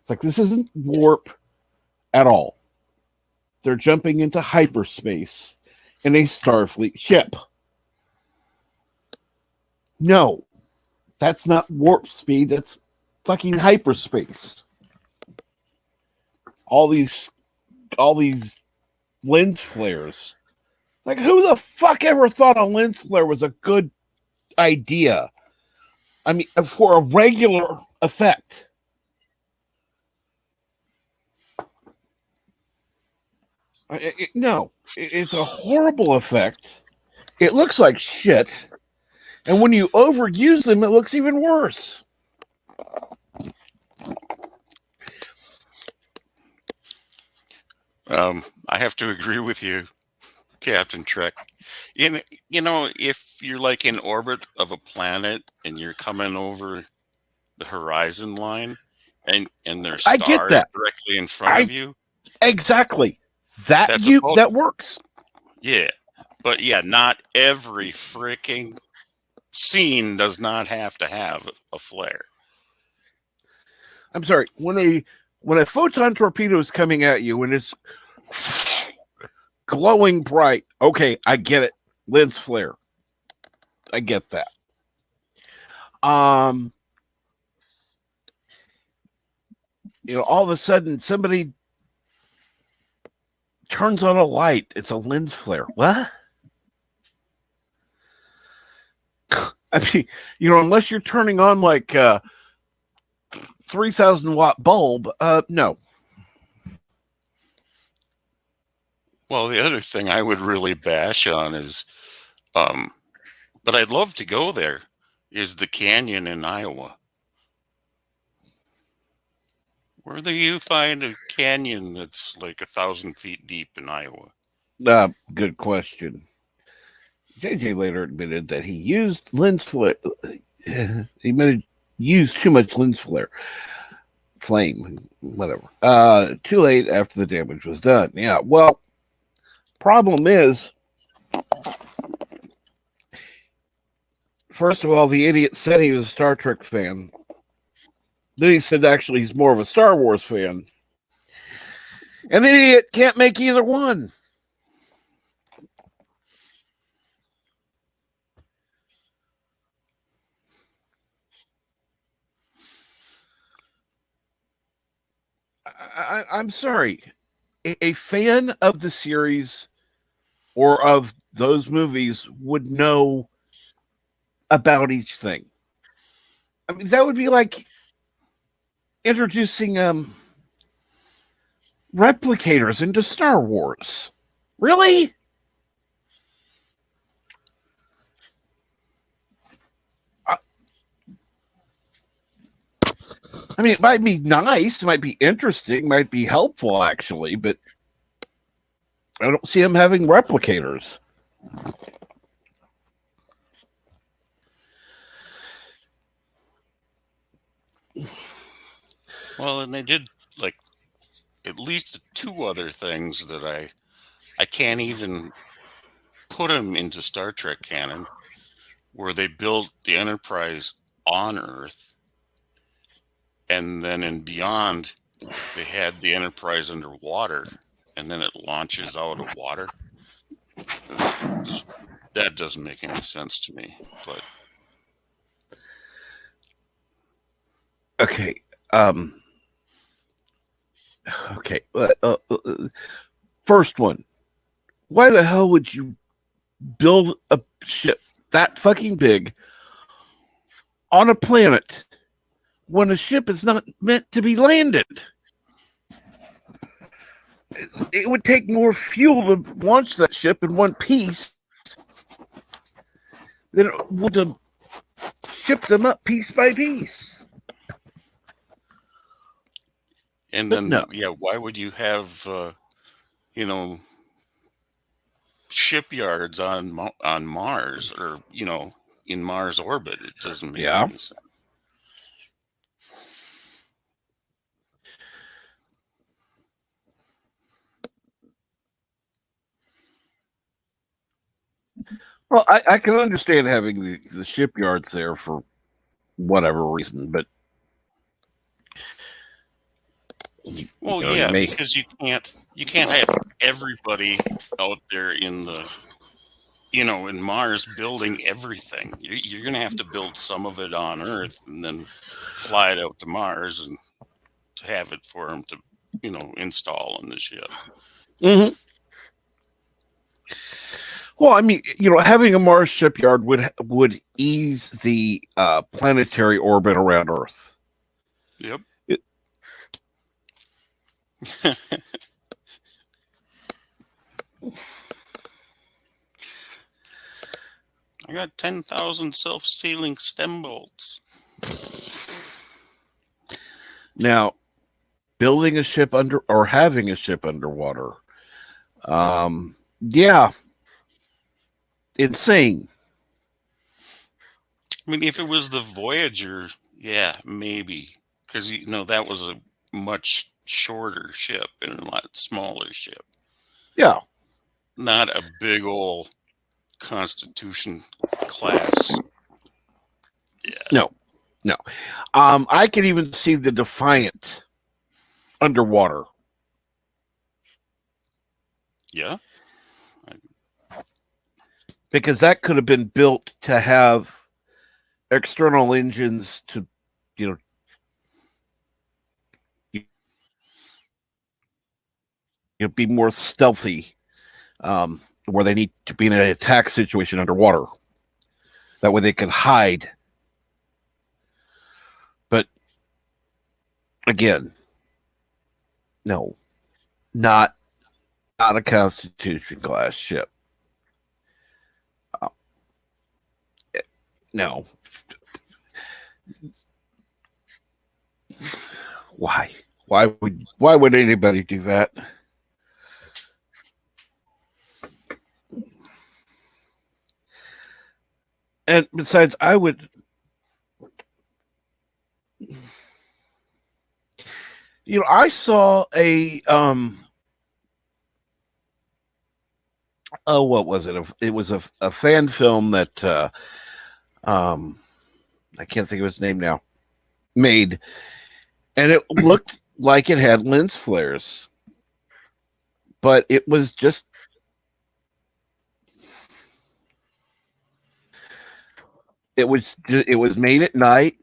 It's like, this isn't warp at all. They're jumping into hyperspace in a Starfleet ship. No, that's not warp speed. That's fucking hyperspace. All these lens flares. Like, who the fuck ever thought a lens flare was a good idea? I mean, for a regular effect. No, it's a horrible effect. It looks like shit. And when you overuse them, it looks even worse. I have to agree with you, Captain Trek. You know, if you're like in orbit of a planet and you're coming over the horizon line and there's I get stars that. directly in front of you. Exactly. That works. Yeah. But yeah, not every freaking scene does not have to have a flare. I'm sorry. When a photon torpedo is coming at you and it's glowing bright, okay, I get it. Lens flare. I get that. You know, all of a sudden somebody turns on a light. It's a lens flare. What? I mean, you know, unless you're turning on like 3,000 watt bulb, no. Well, the other thing I would really bash on is, but I'd love to go there, is the canyon in Iowa. Where do you find a canyon that's like 1,000 feet deep in Iowa? Good question. JJ later admitted that he used lens flare. He may have used too much lens flare. Flame, whatever. Too late after the damage was done. Yeah, well, problem is, first of all, the idiot said he was a Star Trek fan. Then he said actually he's more of a Star Wars fan. And the idiot can't make either one. I'm sorry. A fan of the series or of those movies would know about each thing. I mean, that would be like introducing replicators into Star Wars. Really? I mean, it might be nice, it might be interesting, might be helpful, actually, but I don't see him having replicators. Well, and they did like at least 2 other things that I can't even put them into Star Trek canon, where they built the Enterprise on Earth, and then in Beyond, they had the Enterprise underwater, and then it launches out of water. That doesn't make any sense to me. But okay, okay. First one. Why the hell would you build a ship that fucking big on a planet when a ship is not meant to be landed? it would take more fuel to launch that ship in one piece than it would to ship them up piece by piece. And But then, no. yeah, why would you have, you know, shipyards on Mars, or, you know, in Mars orbit? It doesn't make any sense. Well, I can understand having the shipyards there for whatever reason, but Well, you yeah, may... because you can't have everybody out there in the, you know, in Mars building everything. You're going to have to build some of it on Earth and then fly it out to Mars and to have it for them to, you know, install on the ship. Mm-hmm. Well, I mean, you know, having a Mars shipyard would ease the planetary orbit around Earth. Yep. I got 10,000 self-sealing stem bolts. Now, building a ship or having a ship underwater, yeah, insane. I mean, if it was the Voyager, yeah, maybe, because you know that was a much shorter ship and a lot smaller ship. Yeah, not a big old Constitution class. Yeah. No. I could even see the Defiant underwater. Yeah. Because that could have been built to have external engines to, you know, be more stealthy, where they need to be in an attack situation underwater. That way they can hide. But again, no, not a Constitution class ship. No. Why? Why would anybody do that? And besides, I would, you know, I saw a what was it? It was a fan film that I can't think of its name now, made, and it looked like it had lens flares, but it was just it was made at night.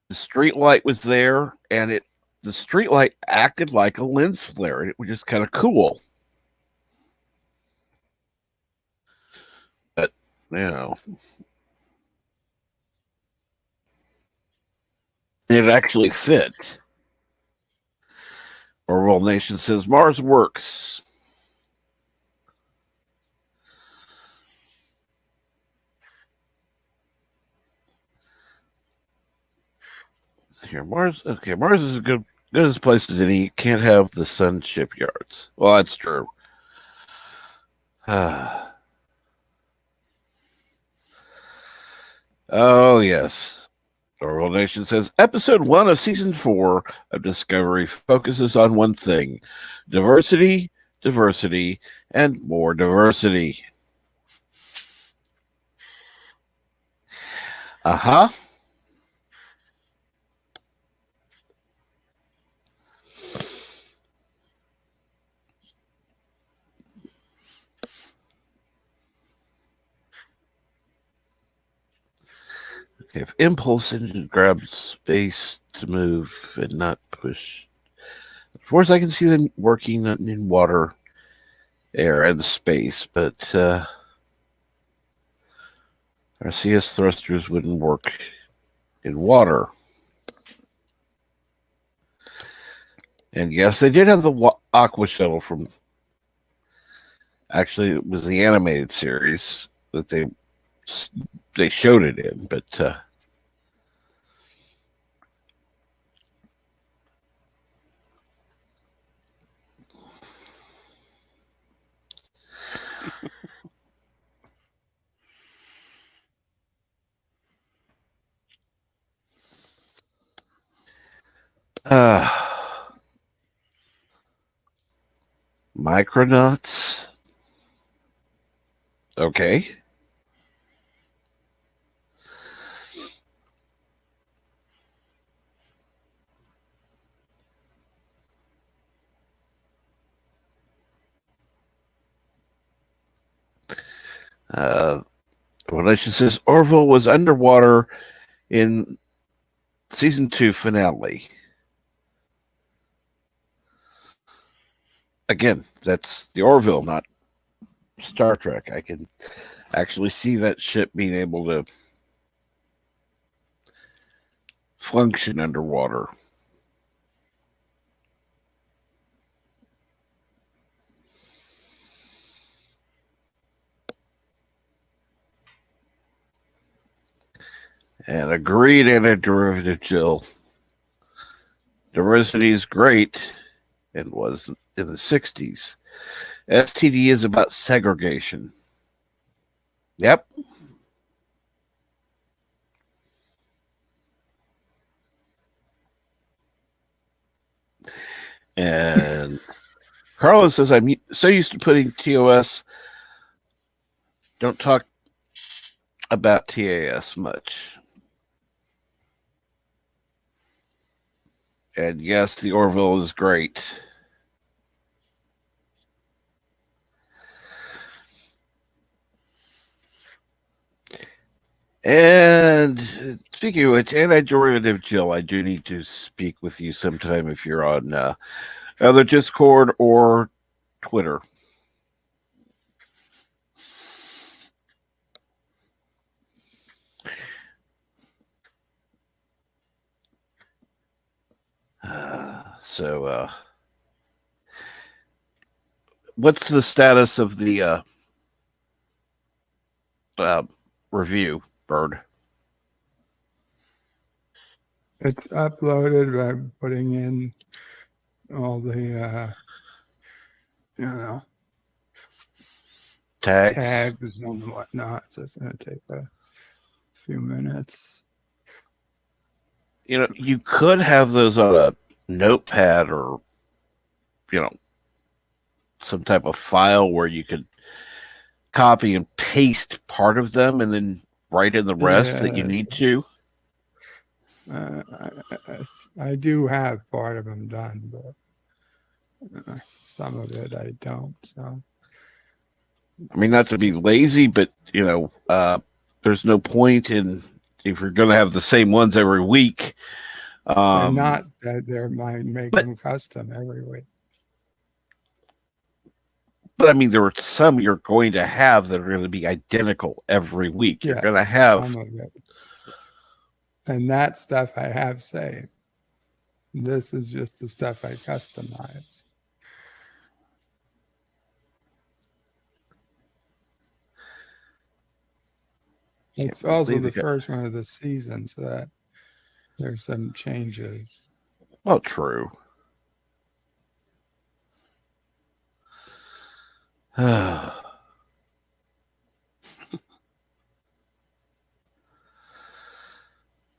The street light was there, and the street light acted like a lens flare, and it was just kind of cool. But you know, it actually fit. Overlord Nation says Mars works. Here, Mars. Okay, Mars is as good as place as any. You can't have the sun shipyards. Well, that's true. Oh yes. Overlord Nation says episode 1 of season 4 of Discovery focuses on one thing: diversity, diversity, and more diversity. Uh-huh. Okay, if impulse engine grabs space to move and not push. Of course, I can see them working in water, air, and space, but our CS thrusters wouldn't work in water. And yes, they did have the Aqua Shuttle from. Actually, it was the animated series that they showed it in, but. Micronauts. Okay. Relation says Orville was underwater in season 2 finale. Again, that's the Orville, not Star Trek. I can actually see that ship being able to function underwater. And agreed antiderivative Jill. Diversity is great and was in the 60s. STD is about segregation. Yep. And Carlos says, I'm so used to putting TOS. Don't talk about TAS much. And yes, the Orville is great. And speaking of which, antiderivative Jill, I do need to speak with you sometime if you're on either Discord or Twitter. So, what's the status of the review, Bird? It's uploaded by putting in all the, tags and whatnot. So it's going to take a few minutes. You could have those on a notepad or, some type of file where you could copy and paste part of them and then write in the rest that you need to. I do have part of them done, but some of it I don't. So, I mean, not to be lazy, but there's no point in if you're going to have the same ones every week. They're not that they might make them custom every week. But I mean, there are some you're going to have that are going to be identical every week. You're going to have some of it. And that stuff I have saved. This is just the stuff I customize. It's also the first one of the season, so that there's some changes. Oh, true.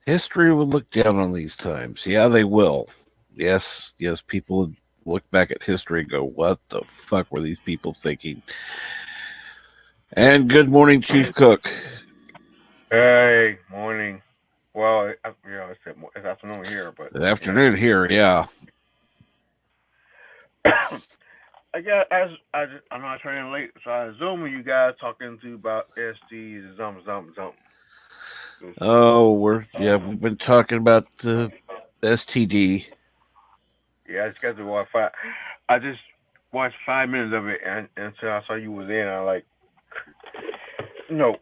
History will look down on these times. Yeah, they will. Yes, people look back at history and go, what the fuck were these people thinking? And good morning, Chief Cook. Hey, morning. Well, it's afternoon here, but Good afternoon here, yeah. I guess I'm not training late, so I assume you guys talking about SG something. Oh, we've been talking about the STD. Yeah, I just got to watch I just watched 5 minutes of it, and until I saw you was in, I'm like, no.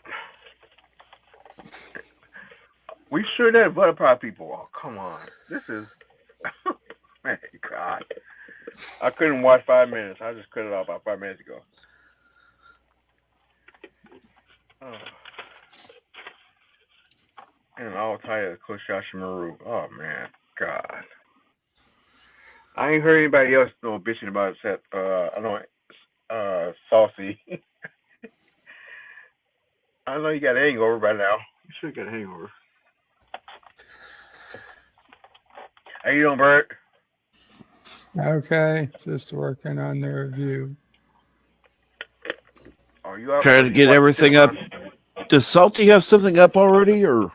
We sure that butterfly people. Oh, come on, this is, man, God. I couldn't watch 5 minutes. I just cut it off about 5 minutes ago. Oh. And all tired of Coach Maru. Oh man, God. I ain't heard anybody else bitching about it except I know Saucy. I know you got a hangover by now. You should get a hangover. How you doing, Bert? Okay, just working on the review. Are you up? Trying to get everything up. Does Salty have something up already, or?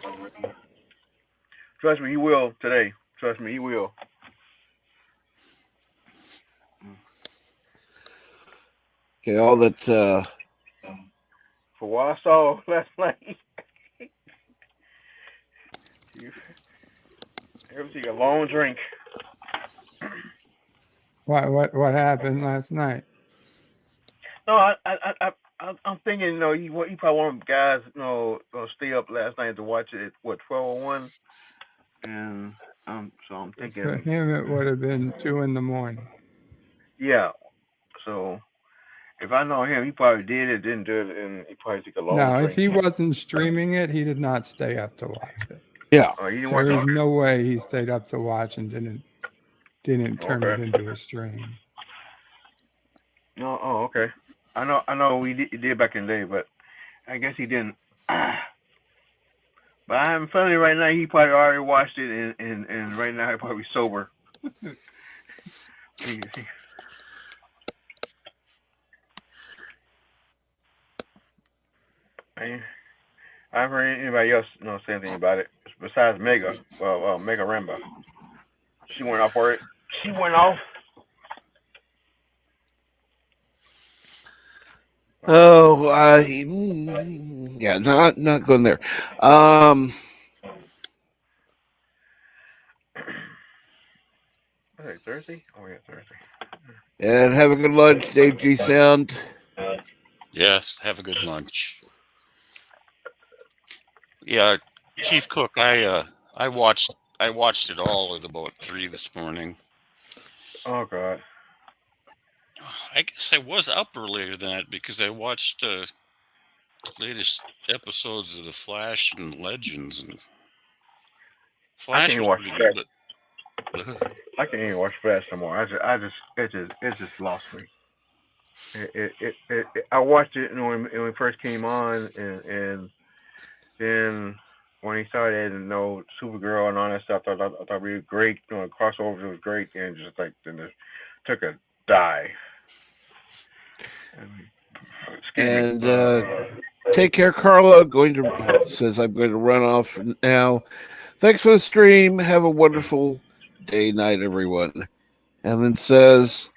Trust me, he will today. Trust me, he will. Okay, all that. For what I saw last night, everything a long drink. What happened last night? No, I'm thinking, you probably one of them guys, stay up last night to watch it at 12:01, and so I'm thinking. For him, it would have been 2 a.m. Yeah, so if I know him, he probably did it, didn't do it, and he probably took a long No, drink. if he wasn't streaming it, he did not stay up to watch it. Yeah, there is no way he stayed up to watch and didn't turn it into a stream. No, okay. I know we did back in the day, but I guess he didn't. But I'm funny right now. He probably already watched it, and right now he's probably sober. I haven't heard anybody else say anything about it besides Mega. Well, Mega Rambo. She went off for it. She went off. Oh, yeah, not going there. Thursday? Oh yeah, Thursday. And have a good lunch, Dave G Sound. Yes, have a good lunch. Yeah, Chief Cook, I watched it all at about 3 this morning. Oh God. I guess I was up earlier than that because I watched the latest episodes of The Flash and Legends, and Flash was pretty good, but I can't even watch Flash no more. It just lost me. I watched it when it first came on, and then when he started, Supergirl and all that stuff, I thought it was great. Crossovers was great, and just like then it took a dive. And take care, Carla. Says I'm going to run off now. Thanks for the stream. Have a wonderful day, night, everyone. And then says,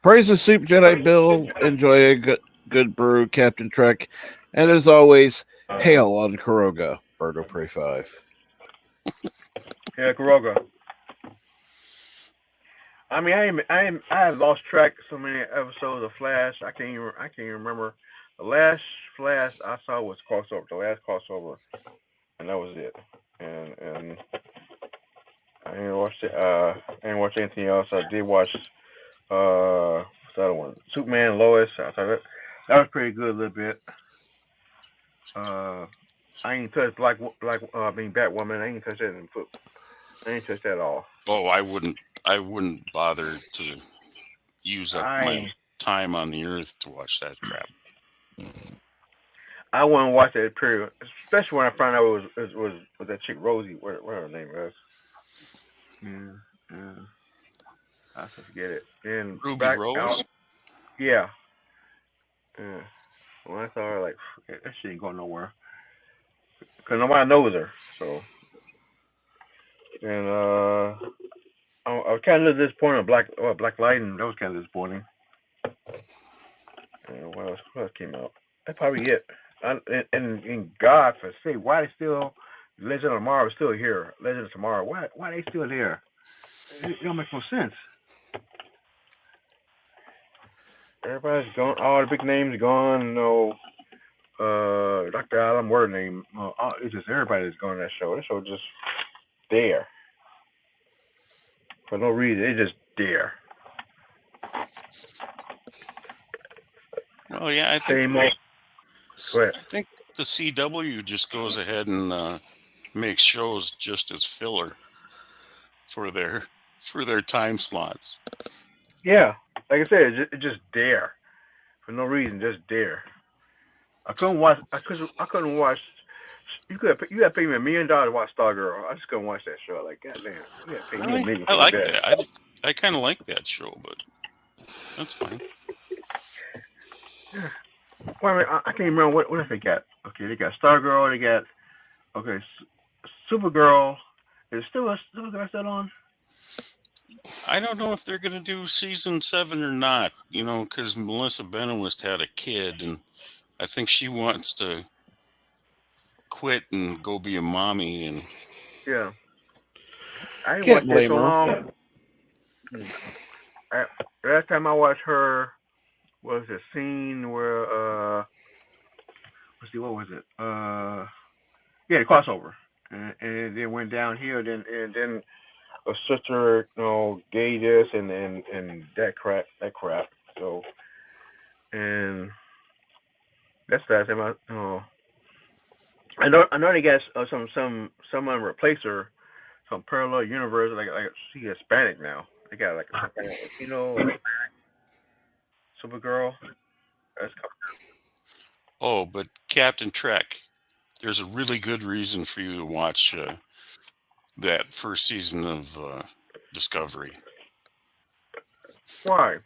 praise the Soup Jedi Bill. Enjoy a good brew, Captain Trek. And as always, hail on Kuroga. Birdo Prey 5. Yeah, Kuroga. I mean, I have lost track of so many episodes of Flash. I can't even remember. The last Flash I saw was crossover. The last crossover, and that was it. And I didn't watch it. I didn't watch anything else. I did watch what's the other one? Superman, Lois. I thought that was pretty good a little bit. I ain't touched Batwoman. I ain't touched that in foot. I ain't touched that at all. Oh, I wouldn't bother to use up my time on the earth to watch that crap. I wouldn't watch that period, especially when I found out it was that chick Rosie, what her name was. Yeah. I forget it. And Ruby Rose. Yeah. When I saw her, like, that shit ain't going nowhere, cause nobody knows her. So, and I was kind of disappointed on Black Lightning. That was kind of disappointing. And what else came out? That's probably it. And God for sake, why they still Legend of Tomorrow is still here? Legend of Tomorrow, why they still there? It don't make no sense. Everybody's gone. All the big names gone. Dr. Adam, word name. It's just everybody's gone on that show. That show just there for no reason. It's just there. Oh yeah, I Same old. Go ahead. I think the CW just goes ahead and makes shows just as filler for their time slots. Yeah, like I said, it's just there for no reason, just there. I couldn't watch. I couldn't watch. You got to pay me $1 million to watch Stargirl. I just couldn't watch that show. Like, goddamn, you got to pay me $1 million I for like that. that. I kind of like that show, but that's fine. Yeah. Well, I mean, I can't remember what else they got. Okay, they got Stargirl. They got Supergirl. Is Supergirl still on? I don't know if they're going to do season 7 or not. You know, because Melissa Benoist had a kid, and I think she wants to quit and go be a mommy. And Yeah. I didn't Can't watch that blame so her. long. Last time I watched her was a scene where let's see, what was it? Yeah, the crossover, and it then went downhill. And then a sister, gay this and that crap. So, and that's the last time I know they got someone replace her, some parallel universe. Like she Hispanic now. They got like a Latino Supergirl. That's oh, but Captain Trek, there's a really good reason for you to watch that first season of Discovery. why.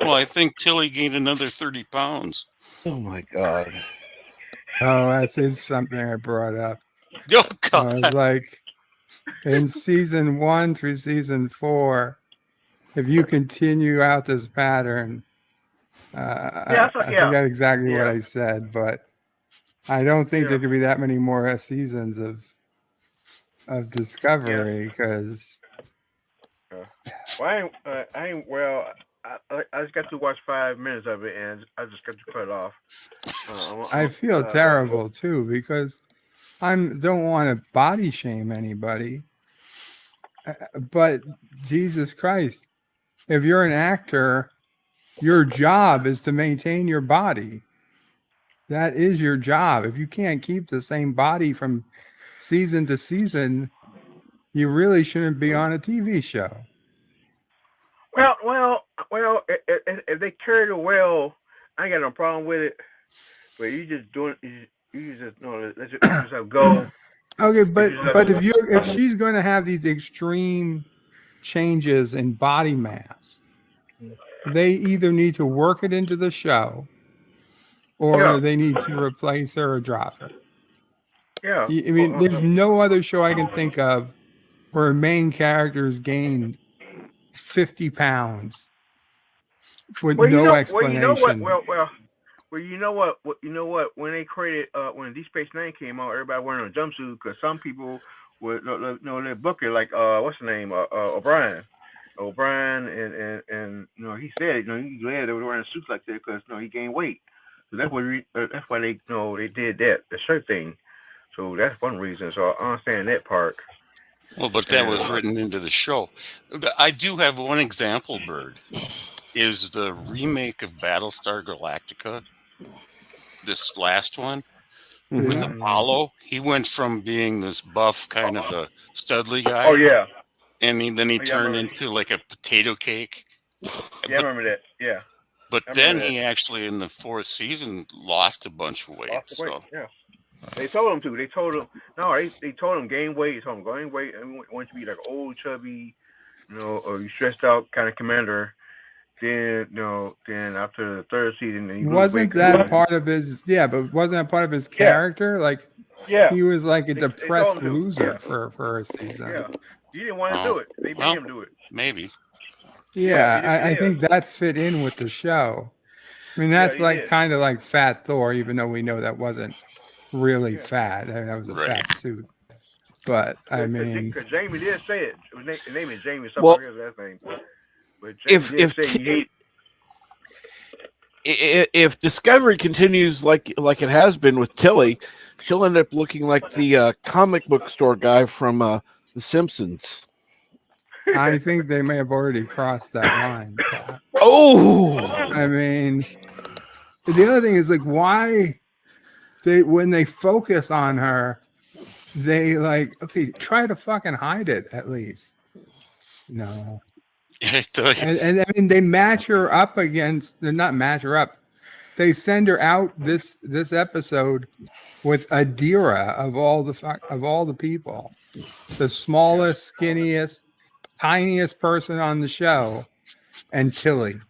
Well, I think Tilly gained another 30 pounds. Oh my God. Oh, that's something I brought up. Oh I God! was like, in season 1 through season 4, if you continue out this pattern, I forget exactly what I said, but I don't think there could be that many more seasons of Discovery because. Well, I just got to watch 5 minutes of it, and I just got to cut it off. I feel terrible too because I don't want to body shame anybody, but Jesus Christ, if you're an actor, your job is to maintain your body. That is your job. If you can't keep the same body from season to season, you really shouldn't be on a TV show. Well. If they carry it well, I ain't got no problem with it. But you just let's just have go. Okay, but if she's going to have these extreme changes in body mass, they either need to work it into the show, or they need to replace her or drop her. Yeah, I mean, there's no other show I can think of where main characters gained 50 pounds with no explanation. You know what? When they created, when Deep Space Nine came out, everybody wearing a jumpsuit because some people would, they book it like, what's the name, O'Brien, and he said, he's glad they were wearing suits like that because he gained weight. So that's why they, they did that, the shirt thing. So that's one reason. So I understand that part. Well, but that was written into the show. I do have one example, Bird, is the remake of Battlestar Galactica. This last one with Apollo. He went from being this buff kind of a studly guy. Oh, yeah. And then he turned into like a potato cake. Yeah, I remember that. Yeah. But then he actually, in the 4th season, lost a bunch of weight. Yeah. They told him to. They told him they told him gain weight. They told him gain weight and want to be like old, chubby, or you stressed out kind of commander. Then then after the 3rd season, he wasn't that part of his? Yeah, but wasn't that part of his character? Like, he was like a depressed loser for a season. Yeah, he didn't want to do it. They made him do it. Maybe. Yeah, I think that fit in with the show. I mean, that's kind of like Fat Thor, even though we know that wasn't really fat. I mean, that was a fat suit. But I mean, because Jamie did say it. His name is Jamie. Last name. But if Discovery continues like it has been with Tilly, she'll end up looking like the comic book store guy from The Simpsons. I think they may have already crossed that line. Oh, I mean, the other thing is like why when they focus on her, they like, okay, try to fucking hide it at least. No. And I mean they match her up against, they're not match her up. They send her out this episode with Adira of all the people, the smallest, skinniest, tiniest person on the show, and Tilly.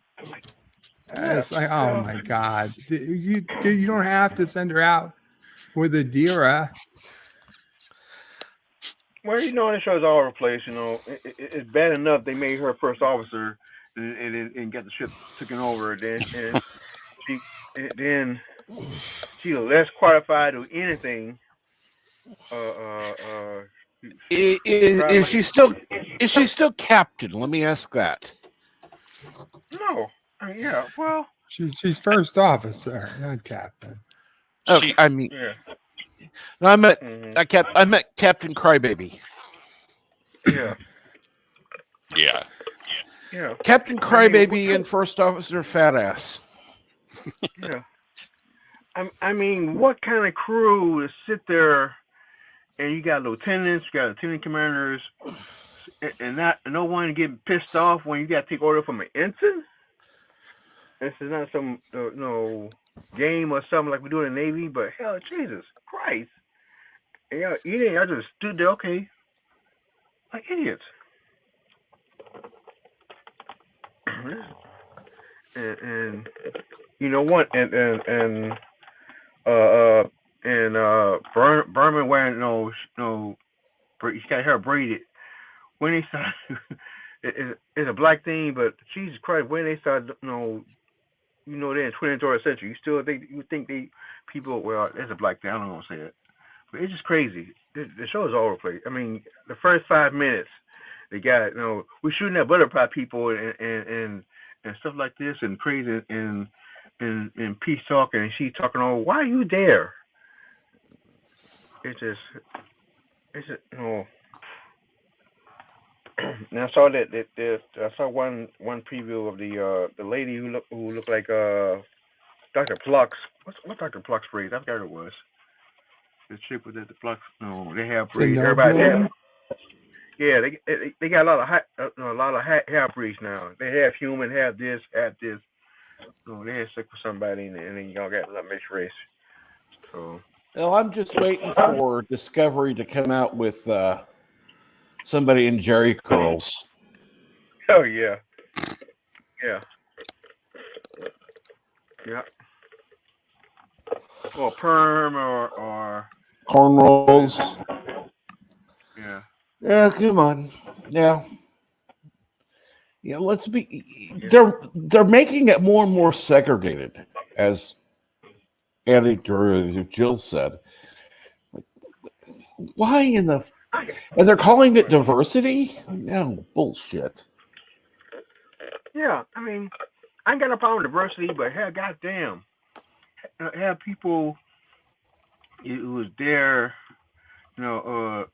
It's like, oh my god, you don't have to send her out with Adira. Well, the show's all over the place. It's bad enough they made her first officer and got the ship taken over. Then she's less qualified to do anything. Is she still captain? Let me ask that. No, I mean, yeah. Well, she's first officer, not captain. Okay, I mean, yeah. No, I met Captain Crybaby. Yeah. Yeah. Yeah. Captain Crybaby and First Officer Fat Ass. Yeah. I mean, what kind of crew is sit there and you got lieutenants, you got lieutenant commanders, and no one getting pissed off when you got to take order from an ensign? This is not some game or something like we do in the Navy, but hell, Jesus Christ. And y'all just stood there, okay, like idiots. and you know what? And Berman wearing he's got hair braided. When they started, it's a black thing, but Jesus Christ, when they started, they're in 23rd century. You think people, well, that's a black thing. I don't want to say it, but it's just crazy. The show is all over the place. I mean, the first 5 minutes, they got we're shooting at butterfly people and stuff like this and crazy and peace talking and she talking on why are you there? It's just Now I saw that I saw one preview of the lady who looked like Dr. Plux. What Dr. Plux phrase? I forgot what it was. The chick was at the Plux. No, they have breeds. Everybody have. Yeah, they got a lot of half breeds now. They have human, have this. They had sick for somebody, and then y'all got a mixed race. So. Well, I'm just waiting for Discovery to come out with somebody in Jerry curls. Oh yeah. Or perm or cornrows. Yeah. Yeah, come on. Yeah. Let's be. They're making it more and more segregated, as Andy Jill said. Why in the? And they're calling it diversity? No bullshit. Yeah, I mean, I ain't got no problem with diversity, but hell, goddamn, have people who was there, that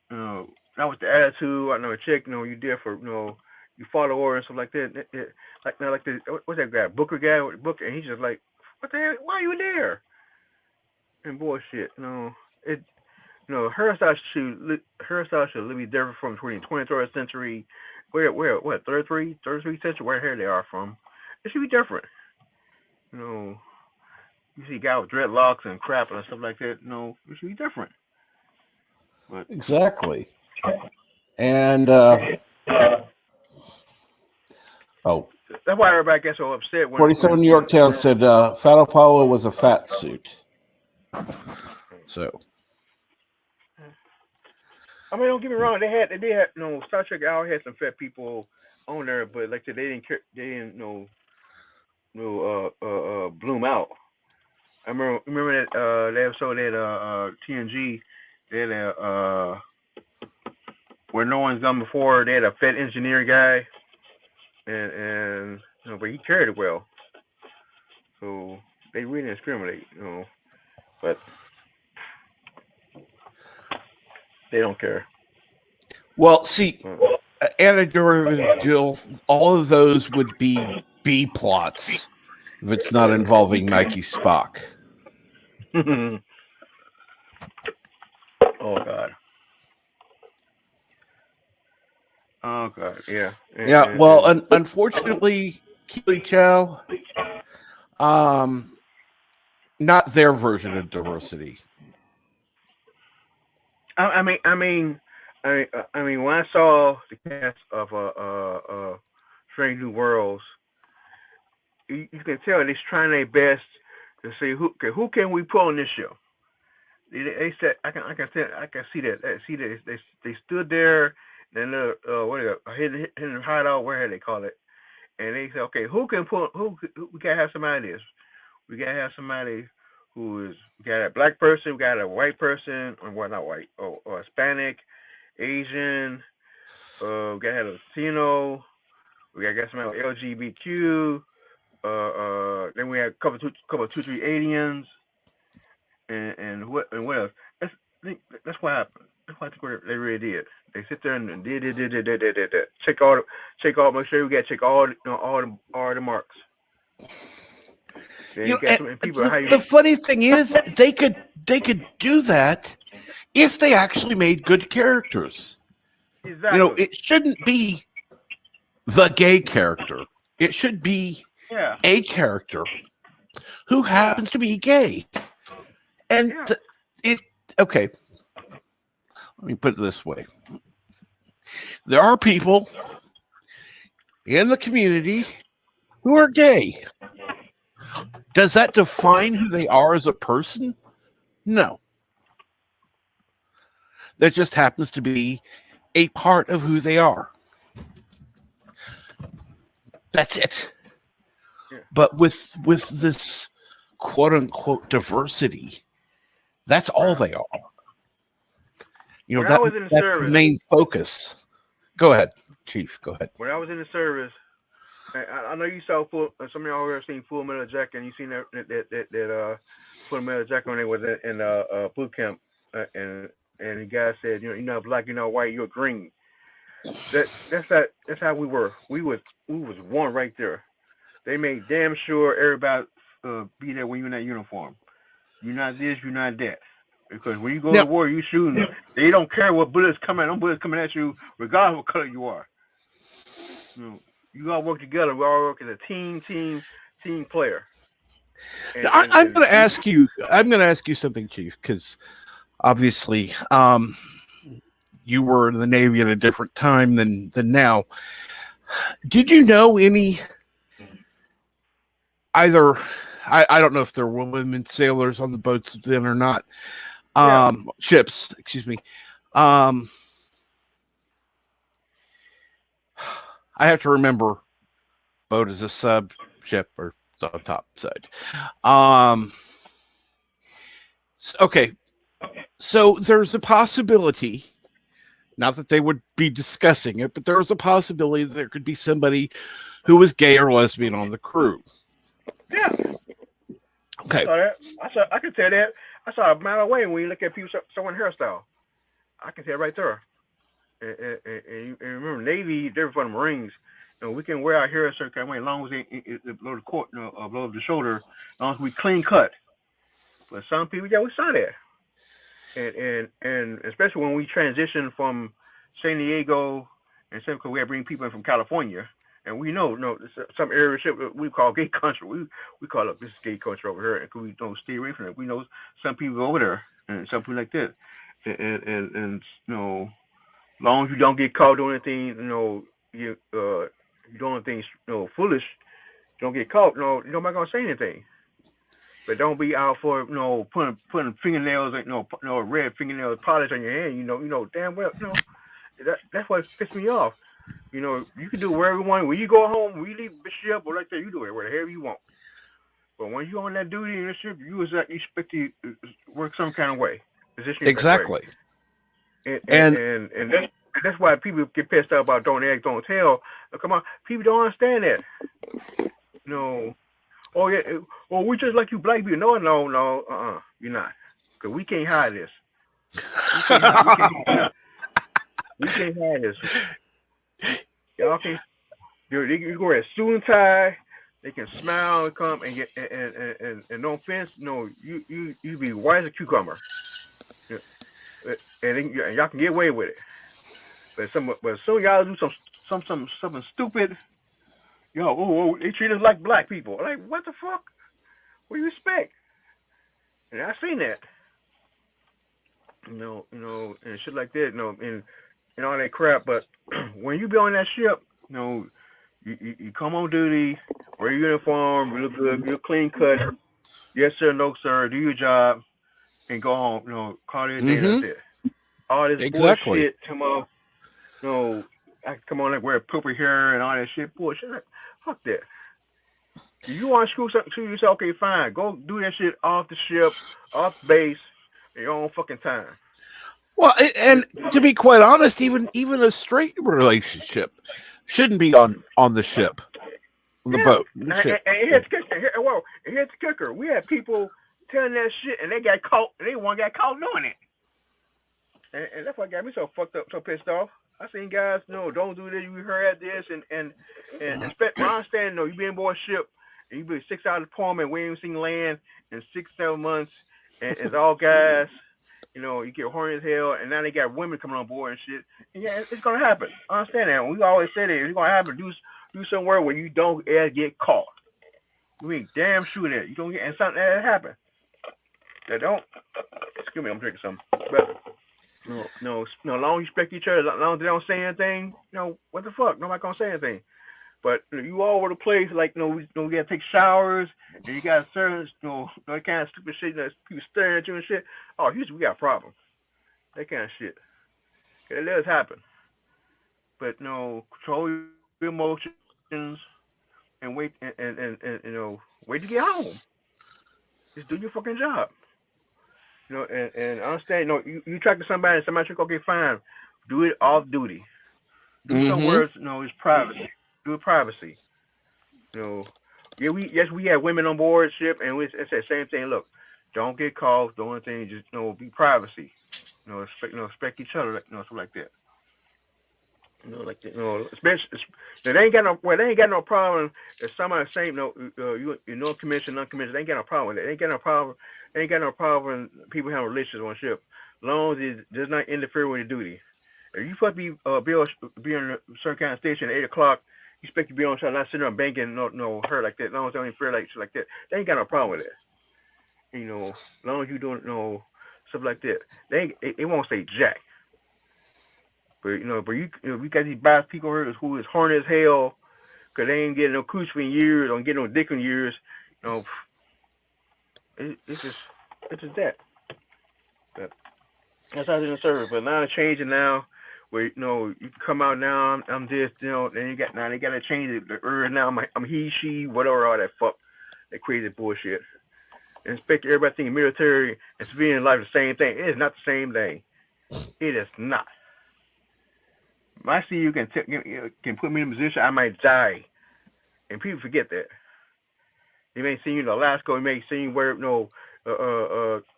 was the attitude. I know a chick, you there for, you follow order and stuff like that. What's that guy, Booker guy with the book, and he's just like, what the hell? Why are you there? And bullshit, her style should be different from 23rd century. What 33 century? Where here they are from? It should be different. You see a guy with dreadlocks and crap and stuff like that. No, it should be different. But exactly. And that's why everybody gets so upset. 47 New Yorktown said Fat Apollo was a fat suit. So. I mean, don't get me wrong. They had Star Trek Hour had some fat people on there, but like they didn't bloom out. I remember that episode at TNG. They had where no one's done before. They had a fat engineer guy, and but he carried it well. So they really discriminate, but. They don't care. Well, see, Anna Derivative Jill, all of those would be B plots. if it's not involving Mikey Spock. Oh God. Oh God. Yeah. Yeah. Well, unfortunately, Keely Chow, not their version of diversity. I mean, when I saw the cast of Strange New Worlds, you can tell they're trying their best to see who can we put on this show. They said I can see that they stood there and what is it, hidden hideout, where they call it, and they said, okay, who we gotta have somebody this. We gotta have somebody who is, we got a black person, we got a white person, or well, not white, or Hispanic, Asian, we gotta have a Latino, we gotta get somebody with LGBTQ, then we had a couple 2-3 aliens, and what else? That's what happened. That's what they really did. They sit there and did check all, make sure we got to check all the marks. You know, the funny thing is, they could do that if they actually made good characters. Exactly. You know, it shouldn't be the gay character. It should be a character who happens to be gay. And okay. Let me put it this way. There are people in the community who are gay. Does that define who they are as a person? No. That just happens to be a part of who they are. That's it. Yeah. But with this quote unquote diversity, that's all they are. You know, that's the main focus. Go ahead, Chief. Go ahead. When I was in the service, I know you saw some of y'all have seen Full Metal Jacket, and you seen that Full Metal Jacket when they was in boot camp, and the guy said, you're not black, you're not white, you're green. That's how we were. We was one right there. They made damn sure everybody be there when you're in that uniform. You're not this, you're not that. Because when you go to war, you shooting. They don't care what bullets coming. Them bullets coming at you, regardless of what color you are. You all work together. We all work as a team player. I'm going to ask you. I'm going to ask you something, Chief, because obviously, you were in the Navy at a different time than now. Did you know any? Either I don't know if there were women sailors on the boats then or not. Ships, excuse me. I have to remember, boat is a sub, ship or on top side. Okay, so there's a possibility, not that they would be discussing it, but there was a possibility that there could be somebody who was gay or lesbian on the crew. Yeah. Okay. I can tell that. I saw a mile away when you look at people someone's hairstyle. I can tell right there. And remember, Navy different from the Marines. You know, we can wear our hair a certain way as long as it below the court, below the shoulder, as long as we clean cut. But some people, we saw that. And especially when we transition from San Diego, and because we have bring people in from California, and we know some areas we call gay country. We call it this is gay country over here, and we don't stay away from it. We know some people over there and some people like that, and as long as you don't get caught doing anything, you doing things foolish, don't get caught. Nobody gonna say anything. But don't be out for putting fingernails, red fingernails polish on your hand. You know damn well. That's what pisses me off. You can do wherever you want. When you go home, when you leave the ship or like that, you do it wherever you want. But when you're on that duty in the ship, you expect to work some kind of way. Exactly. And that's why people get pissed off about don't ask, don't tell. Come on, people don't understand that. Oh yeah, well we just like you black people. No, you're not. Because we can't hide this. We can't hide this. Y'all can. You go wear a suit and tie. They can smile and come and get and no offense, no, you be white as a cucumber, and y'all can get away with it. But soon y'all do something stupid. They treat us like black people. Like what the fuck? What do you expect? And I seen that. And shit like that, and all that crap. But when you be on that ship, you come on duty, wear your uniform, you look good, you're clean cut. Yes sir, no sir, do your job, and go home. Call it a day. That's it. All this bullshit, I come on like wear purple hair and all that shit bullshit. Like, fuck that. If you want to screw something to yourself, okay, fine. Go do that shit off the ship, off base, in your own fucking time. Well, and to be quite honest, even a straight relationship shouldn't be on the ship, on the boat. And here's the kicker. We had people telling that shit, and they got caught, and they one got caught doing it. And that's what got me so fucked up, so pissed off. I seen guys, don't do this. You heard this, and expect. I understand, you be on board a ship, and you be 6 hours deployment, we ain't seen land in 6-7 months, and it's all guys. You get horny as hell, and now they got women coming on board and shit. And yeah, it's gonna happen. I understand that. We always say that it's gonna happen. Do somewhere where you don't ever get caught. You ain't damn sure that you don't get and something that happen. That don't. Excuse me, I'm drinking something. But no, long as you respect each other, as long as they don't say anything, what the fuck? Nobody gonna say anything. But you all over the place, like we gotta take showers, and you gotta serve, that kind of stupid shit. People staring at you and shit. Oh, Houston, we got a problem. That kind of shit. It does happen. But control your emotions and wait and wait to get home. Just do your fucking job. And understand. You talk to somebody and somebody says, okay, fine, do it off duty. Do somewhere it's privacy. Do it privacy. We have women on board ship, and it's the same thing. Look, don't get caught. The only thing, just be privacy. Respect each other. Something like that. Especially they ain't got no problem if somebody saying you commission, non-commission. They ain't got no problem with it. They ain't got no problem. People have relations on ship, as long as it does not interfere with your duty. If you supposed to be on a certain kind of station at 8 o'clock. You expect to be on time, not sitting there banking, her like that. As long as they don't interfere like shit like that, they ain't got no problem with that. As long as you doing stuff like that, they won't say jack. But we got these biased people here who is horny as hell because they ain't getting no cooch for years, don't get no dick in years. It's just that. But that's how it's in the service. But now it's changing now. Where you can come out now. I'm just then they got to change it. Now I'm he, she, whatever, all that fuck, that crazy bullshit. And expect everybody thinking military and civilian life the same thing. It is not the same thing. It is not. I see you can put me in a position I might die, and people forget that. They may see you in Alaska. They may see you where bottom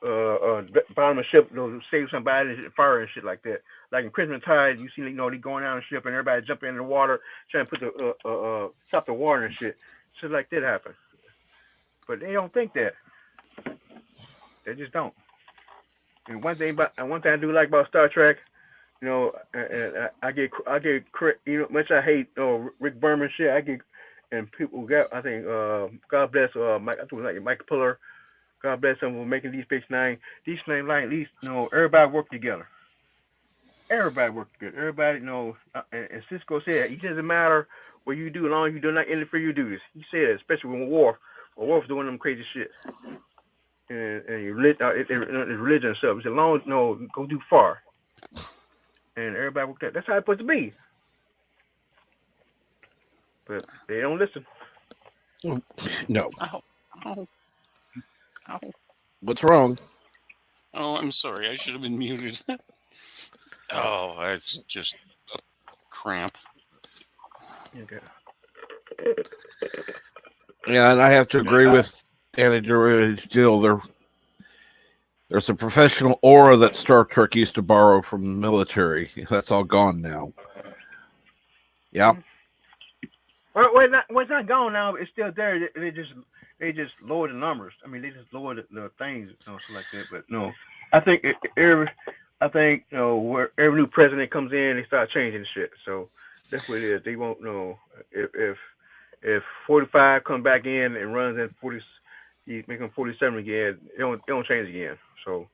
of the ship, save somebody and fire and shit like that. Like in Christmas Tide, you see, they going down the ship and everybody jumping in the water, trying to put stop the water and shit. Shit like that happen. But they don't think that. They just don't. And one thing I do like about Star Trek, and I get much I hate Rick Berman shit. I get and people got I think God bless Mike. I think it was like Mike Puller. God bless them for making Deep Space Nine. Deep Space Nine, at least everybody work together. Everybody work together. Everybody and Cisco said it doesn't matter what you do as long as you do not interfere your duties. He said it, especially when Worf's doing them crazy shit. And religion and stuff. He said, as long as go too far. And everybody worked that. That's how it's supposed to be. But they don't listen. No. Ow. What's wrong? Oh, I'm sorry. I should have been muted. Oh, it's just a cramp. Okay. Yeah, and I have to agree with Anna Jill. There's a professional aura that Star Trek used to borrow from the military. That's all gone now. Yeah. When it's not gone now. It's still there. They just lower the numbers. I mean, they just lower the things, stuff like that. But no, I think where every new president comes in, they start changing shit. So that's what it is. They won't know if 45 comes back in and runs at 40, you make them 47 again. They don't change again. So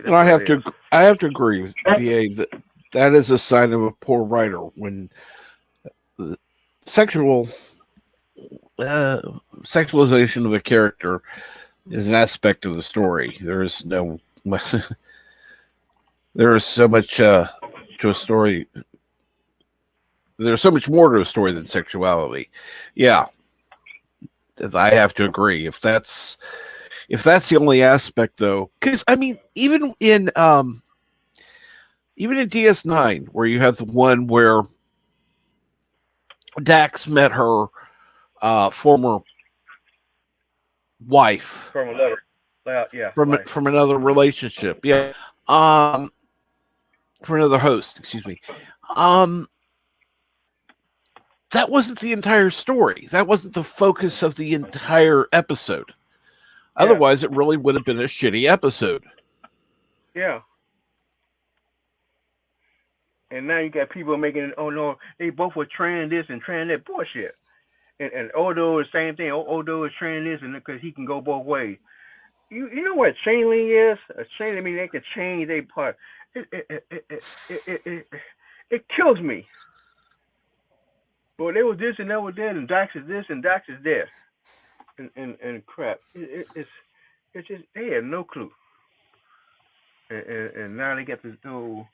I have to agree with BA that is a sign of a poor writer when the sexualization of a character is an aspect of the story. There is so much to a story. There's so much more to a story than sexuality. Yeah, I have to agree. If that's the only aspect, though, because I mean, even in DS9, where you have the one where Dax met her former wife from another, from another relationship, from another host. Excuse me. That wasn't the entire story. That wasn't the focus of the entire episode. Otherwise, it really would have been a shitty episode. Yeah. And now you got people making, oh no, they both were training this and training that bullshit. And Odo is the same thing. Odo is training this and because he can go both ways. You know what a chain link is? A chain, I mean, they can change their part. It kills me. Well, they was this and that was that, and Dax is this and Dax is that. And crap. It's just, they had no clue. And now they got this whole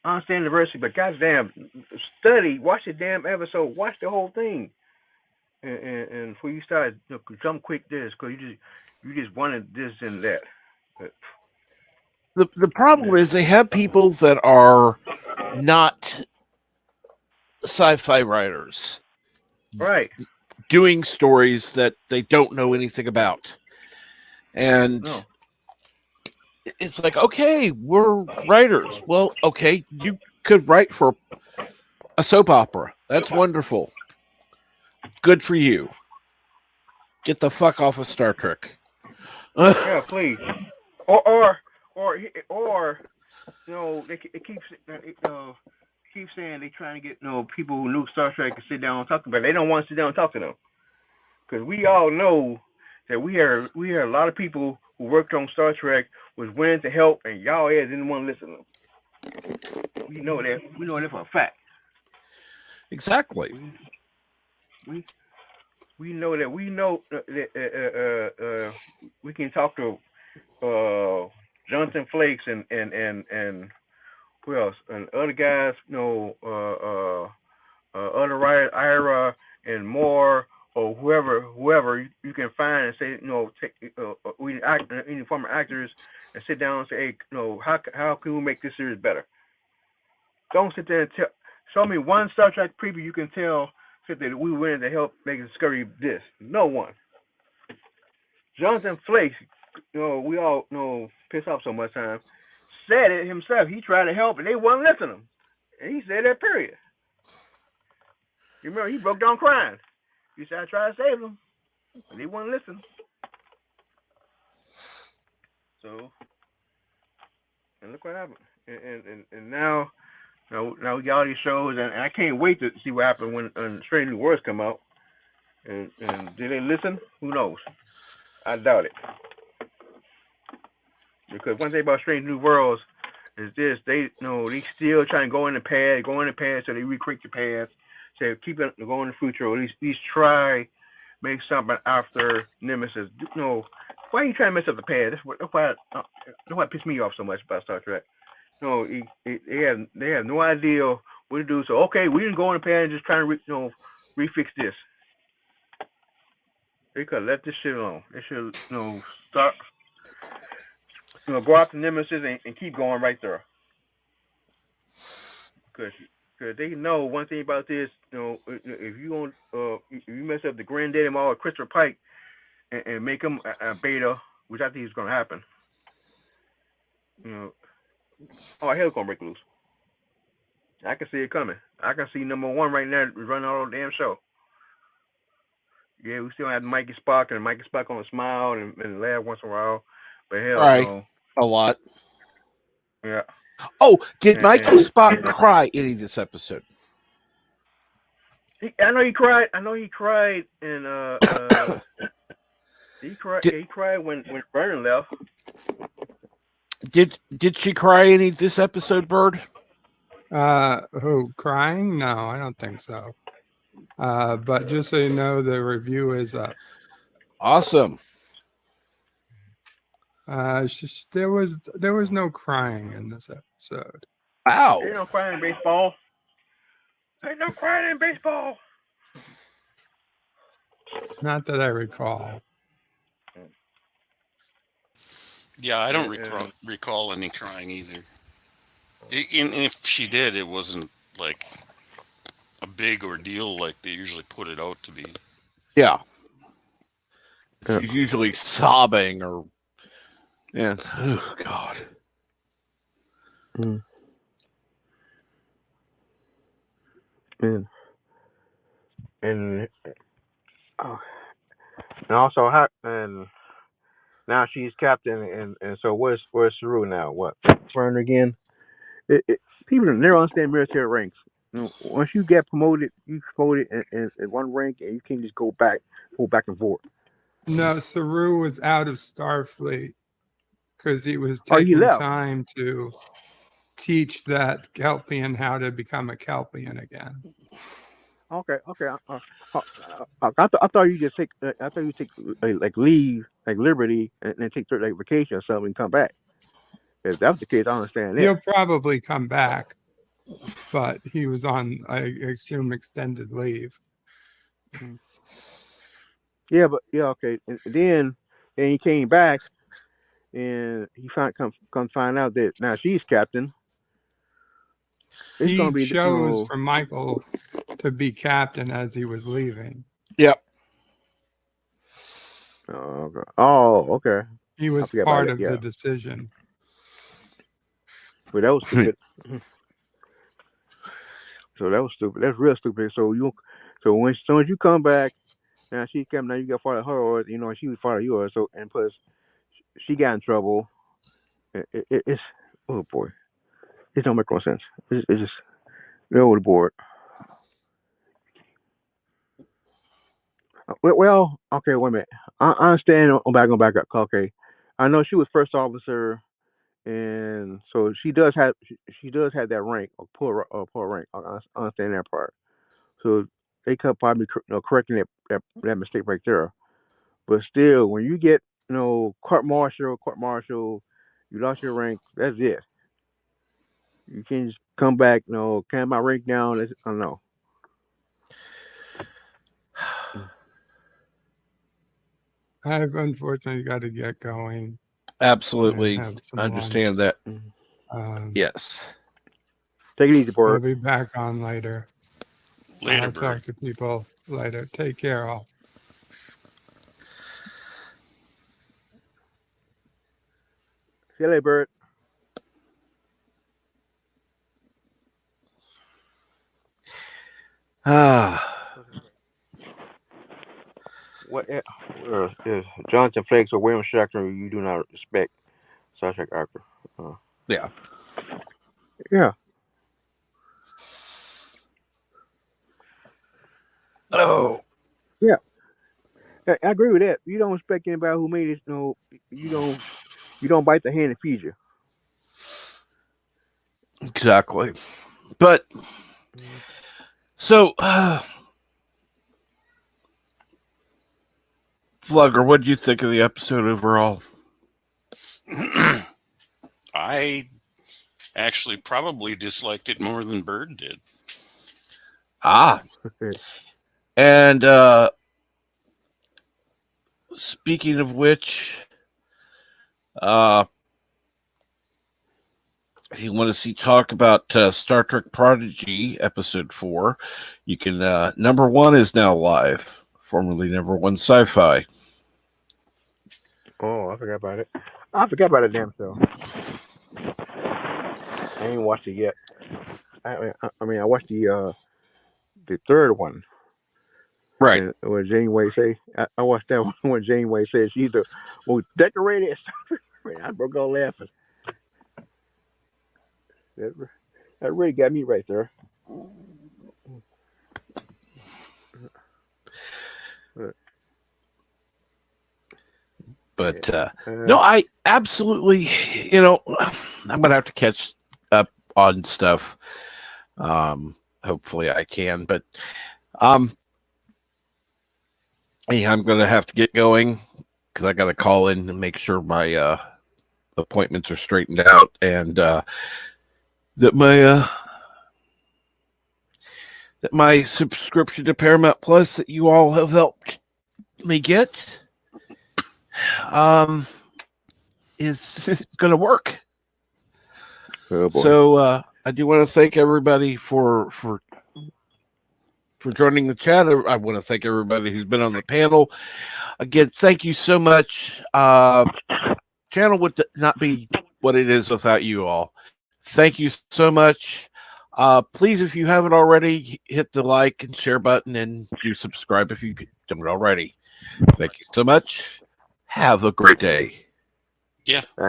understand the diversity, but goddamn, study, watch the damn episode, watch the whole thing, and before you start jump quick this, because you just wanted this and that. But the problem is they have people that are not sci-fi writers, right, doing stories that they don't know anything about, and. No. It's like, okay, we're writers. Well, okay, you could write for a soap opera. That's wonderful. Good for you. Get the fuck off of Star Trek. Yeah, please. Or you know, it keeps saying they trying to get people who knew Star Trek to sit down and talk about it. They don't want to sit down and talk to them because we all know that we hear a lot of people who worked on Star Trek was willing to help, and y'all didn't want to listen to them. We know that. We know that for a fact. Exactly. We know that. We know that we can talk to Jonathan Frakes and who else? And other guys, other writers, Ira and Moore, or whoever you can find and say, take any former actors and sit down and say, hey, how can we make this series better? Don't sit there and show me one Star Trek preview you can tell that we wanted to help make a discovery this. No one. Jonathan Frakes, we all piss off so much time, said it himself. He tried to help and they wouldn't listen to him. And he said that period. You remember he broke down crying. He said I tried to save them. And they wouldn't listen. So, and look what happened. And now we got all these shows, and I can't wait to see what happens when Strange New Worlds come out. And did they listen? Who knows? I doubt it. Because one thing about Strange New Worlds is this: they still trying to go in the past, so they recreate the past, so keep it going in the future, or at least try make something after Nemesis. Why are you trying to mess up the past? That's why it pissed me off so much about Star Trek. They have no idea what to do. So okay, we didn't go in the past and just trying to refix this. They could let this shit alone. They should start go out to Nemesis and keep going right there. Because they know one thing about this. If you mess up the granddaddy mall or Christopher Pike and make him a beta, which I think is going to happen. Hell's gonna break loose. I can see it coming. I can see number one right now running all the damn show. Yeah, we still have Mikey Spock, and Mikey Spock gonna smile and laugh once in a while. But hell Right. no. A lot. Yeah. Oh, did Mikey And- Spock cry any of this episode? I know he cried. I know he cried, and he cried. Did- Yeah, he cried when Vernon left. Did she cry any this episode, Bird? Who, crying? No, I don't think so. But just so you know, the review is up. Awesome. There was no crying in this episode. Wow. Ain't no crying in baseball. Ain't no crying in baseball. Not that I recall. Yeah, I don't recall any crying either. And if she did, it wasn't like a big ordeal like they usually put it out to be. Yeah. She's usually sobbing or yeah. Oh God. And also and now she's captain, and so where's Saru now? What Fern again? People never understand military ranks. Once you get promoted, you promoted in one rank, and you can't just go back and forth. No, Saru was out of Starfleet because he was Oh, he taking left. time to teach that Kelpian how to become a Kelpian again. Okay. I thought you just take. I thought you take like leave, like Liberty, and then take like vacation or something and come back. If that was the case, I understand that. He'll probably come back, but he was on, I assume, extended leave. Yeah, but okay. And then he came back, and he come find out that now she's captain. It's gonna be chose for Michael to be captain as he was leaving. Yep. Oh, okay. He was part of the decision. But that was stupid. So that was stupid. That's real stupid. So as soon as you come back, now she come. Now you got to follow her, or she would follow yours. So and plus, she got in trouble. It's oh boy, it don't make no sense. It's just they're over the board. Well, okay, wait a minute. I understand. I'm back up. Okay, I know she was first officer, and so she does have that rank, or poor rank. I understand that part. So they could probably correcting that mistake right there. But still, when you get court martial, you lost your rank. That's it. You can't just come back. Can my rank down? I don't know. I've unfortunately got to get going. Absolutely. Understand that. Yes. Take it easy, Bart. I'll be back on later. Later, I'll Bert. talk to people later. Take care, all. See you later, Bert. What is Jonathan Frakes or William Shatner you do not respect Star Trek actor? Yeah. Yeah. Oh. Yeah. I agree with that. You don't respect anybody who made it. You don't bite the hand that feeds you. Exactly. But so Flugger, what did you think of the episode overall? I actually probably disliked it more than Bird did. And speaking of which, if you want to see talk about Star Trek Prodigy episode 4, you can number 1 is now live, formerly number 1 Sci-Fi. Oh, I forgot about it. I forgot about it, damn show. I ain't watched it yet. I mean, I watched the third one. Right. And when Janeway say, I watched that one when Janeway said she's the most decorated. I broke out laughing. That really got me right there. But no, I absolutely, I'm gonna have to catch up on stuff. Hopefully I can, but yeah, I'm gonna have to get going because I got to call in and make sure my appointments are straightened out and that my subscription to Paramount Plus that you all have helped me get is going to work. Oh, boy. So I do want to thank everybody for joining the chat. I want to thank everybody who's been on the panel. Again, thank you so much. Channel would not be what it is without you all. Thank you so much. Please, if you haven't already, hit the like and share button and do subscribe if you don't already. Thank you so much. Have a great day. Yeah. Thank you.